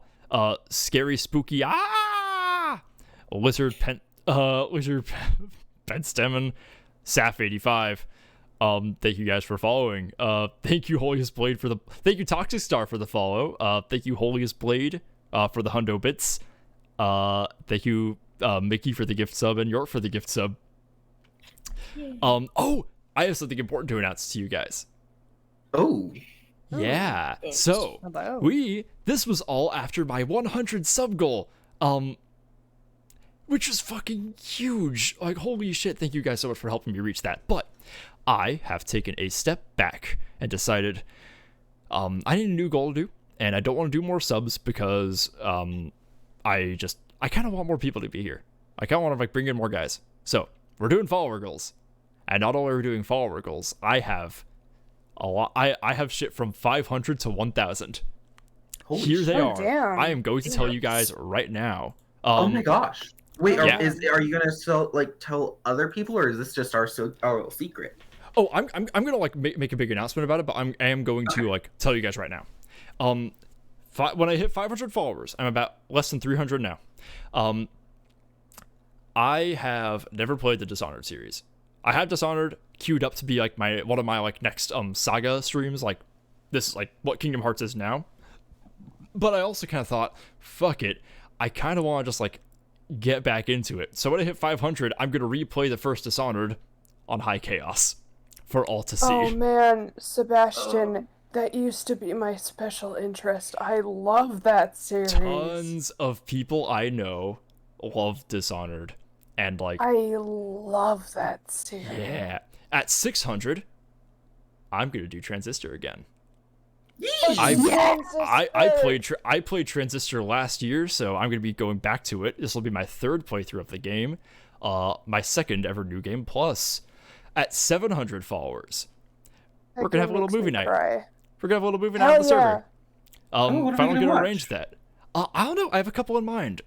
Scary Spooky, Lizard Penstemon, Saf85. Thank you guys for following. Thank you Holiest Blade thank you Toxic Star for the follow. Thank you Holiest Blade for the hundo bits. Thank you Mickey for the gift sub and York for the gift sub. Oh, I have something important to announce to you guys. Oh. Yeah. So Hello. this was all after my 100 sub goal. Which was fucking huge. Like, holy shit, thank you guys so much for helping me reach that. But I have taken a step back and decided I need a new goal to do, and I don't want to do more subs because I kind of want more people to be here. I kind of want to like bring in more guys. So we're doing follower goals, and not only are we doing follower goals, I have a lot. I have shit from 500 to 1,000. Here they are. Damn. I am going to tell you guys right now. Oh my gosh. Wait, yeah. are you gonna tell other people, or is this just our little secret? Oh, I'm gonna like make a big announcement about it, but I am going to like tell you guys right now. When I hit 500 followers, I'm about less than 300 now. I have never played the Dishonored series. I have Dishonored queued up to be like one of my like next saga streams. Like this is like what Kingdom Hearts is now. But I also kind of thought, fuck it, I kind of want to just like get back into it. So when I hit 500, I'm gonna replay the first Dishonored on High Chaos for all to see. Oh man, Sebastian, that used to be my special interest. I love that series. Tons of people I know love Dishonored, and like I love that series. yeah, at 600, I'm gonna do Transistor again. I played Transistor last year, so I'm gonna be going back to it. This will be my third playthrough of the game, my second ever New Game Plus. At 700 followers, we're gonna have a little movie night. We're gonna have a little movie night on the server. what are we Finally gonna gonna watch? arrange that. I don't know. I have a couple in mind.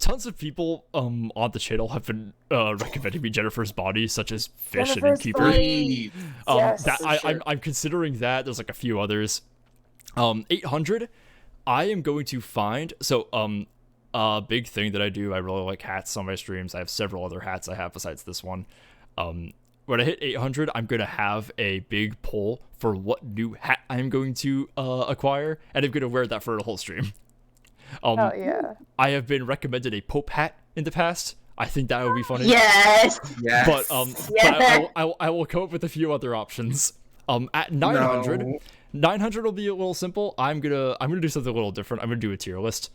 Tons of people on the channel have been recommending me Jennifer's Body, such as Fish and Jennifer's Innkeeper. Body. Yes, that for sure. I'm considering that. There's like a few others. 800. I am going to find a big thing that I do. I really like hats on my streams. I have several other hats I have besides this one. When I hit 800, I'm going to have a big poll for what new hat I'm going to acquire, and I'm going to wear that for a whole stream. Oh yeah. I have been recommended a Pope hat in the past. I think that would be funny. Yes. Yes. But I will come up with a few other options. At 900, No. 900 will be a little simple. I'm gonna do something a little different. I'm gonna do a tier list.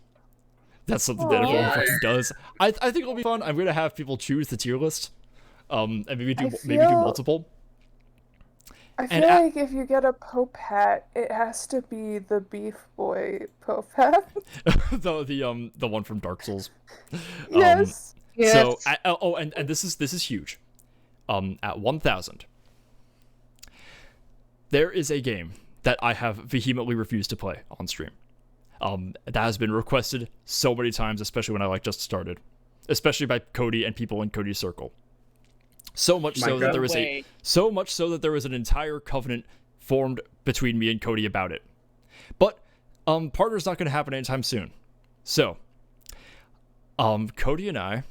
That's something that everyone fucking does. I think it'll be fun. I'm gonna have people choose the tier list. And maybe do multiple. I feel like if you get a Pope hat, it has to be the Beef Boy Pope hat. the one from Dark Souls. Yes. So and this is huge. At 1,000, there is a game that I have vehemently refused to play on stream. That has been requested so many times, especially when I just started, especially by Cody and people in Cody's circle. So much so that there was an entire covenant formed between me and Cody about it. But partner's not going to happen anytime soon. So Cody and I,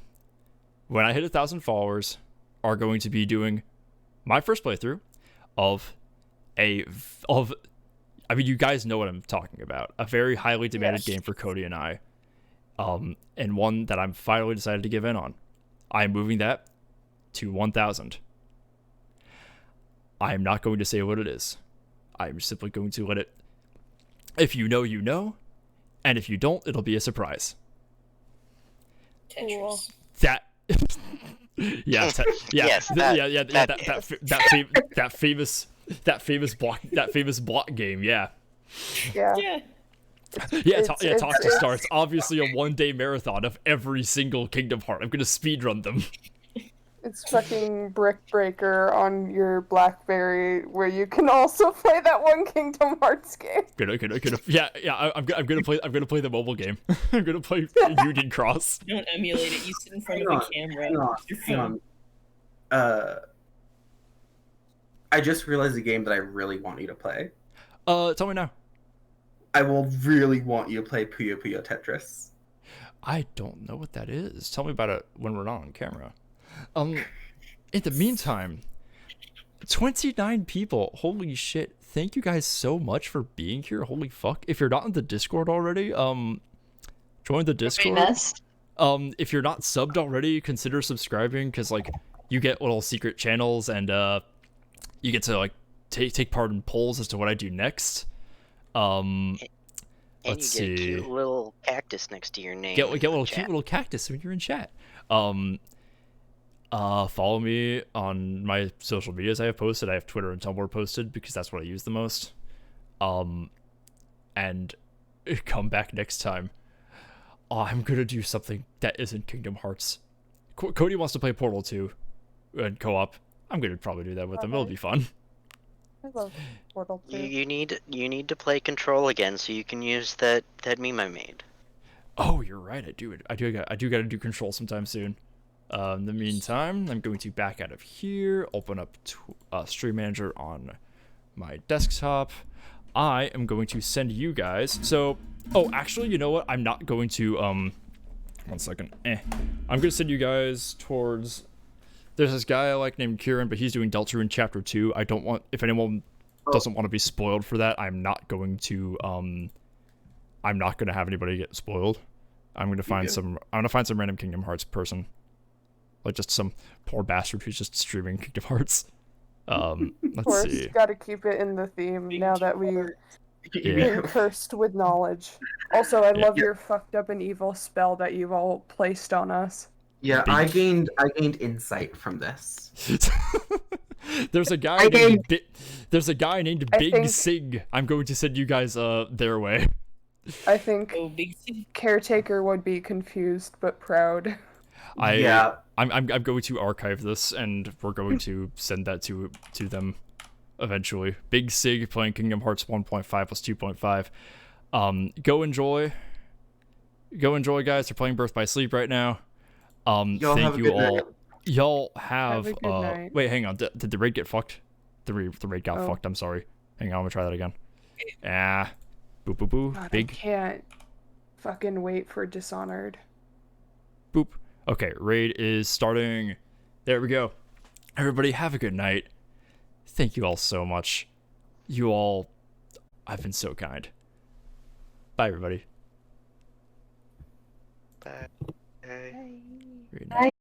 when I hit 1,000 followers, are going to be doing my first playthrough of I mean, you guys know what I'm talking about. A very highly demanded game for Cody and I. And one that I'm finally decided to give in on. I'm moving that to 1,000. I am not going to say what it is. I'm simply going to let it... If you know, you know. And if you don't, it'll be a surprise. Tetris. That... yeah, that famous block game, yeah. Yeah. Talk to Star. It's obviously a one-day marathon of every single Kingdom Heart. I'm gonna speedrun them. It's fucking Brick Breaker on your BlackBerry, where you can also play that one Kingdom Hearts game. I'm gonna play the mobile game. I'm gonna play Union Cross. Don't emulate it. You sit in front of the camera. Hang on. I just realized a game that I really want you to play. Tell me now. I will really want you to play Puyo Puyo Tetris. I don't know what that is. Tell me about it when we're not on camera. In the meantime, 29 people. Holy shit. Thank you guys so much for being here. Holy fuck. If you're not in the Discord already, join the Discord. If you're not subbed already, consider subscribing, because you get little secret channels, and you get to take part in polls as to what I do next. And Let's you get see. a cute little cactus next to your name. Get cute little cactus when you're in chat. Follow me on my social medias I have posted. I have Twitter and Tumblr posted because that's what I use the most. And come back next time. I'm gonna do something that isn't Kingdom Hearts. Cody wants to play Portal 2 and co-op. I'm gonna probably do that with him. It'll be fun. I love Portal 2. You need to play Control again so you can use that meme I made. Oh, you're right. I do gotta do Control sometime soon. In the meantime, I'm going to back out of here, open up Stream Manager on my desktop. I am going to send you guys. Actually, you know what? I'm not going to. 1 second. I'm gonna send you guys towards. There's this guy I like named Kieran, but he's doing Deltarune Chapter 2. I don't want, if anyone doesn't want to be spoiled for that, I'm not going to have anybody get spoiled. I'm gonna find some random Kingdom Hearts person. Just some poor bastard who's just streaming Kingdom Hearts. Let's see. Gotta keep it in the theme now that we're cursed with knowledge. Also, I love your fucked up and evil spell that you've all placed on us. Yeah, I gained insight from this. There's a guy named Big Sig. I'm going to send you guys their way. I think Caretaker would be confused but proud. I'm going to archive this, and we're going to send that to them eventually. Big Sig playing Kingdom Hearts 1.5 plus 2.5. Go enjoy, guys. They're playing Birth by Sleep right now. Thank you all. Night. Y'all have a good night. Wait, hang on. Did the raid get fucked? The raid got fucked. I'm sorry. Hang on, I'm gonna try that again. Boop boop boop. God, Big. I can't fucking wait for Dishonored. Boop. Okay, raid is starting. There we go. Everybody have a good night. Thank you all so much. You all have been so kind. Bye, everybody. Bye. Good night.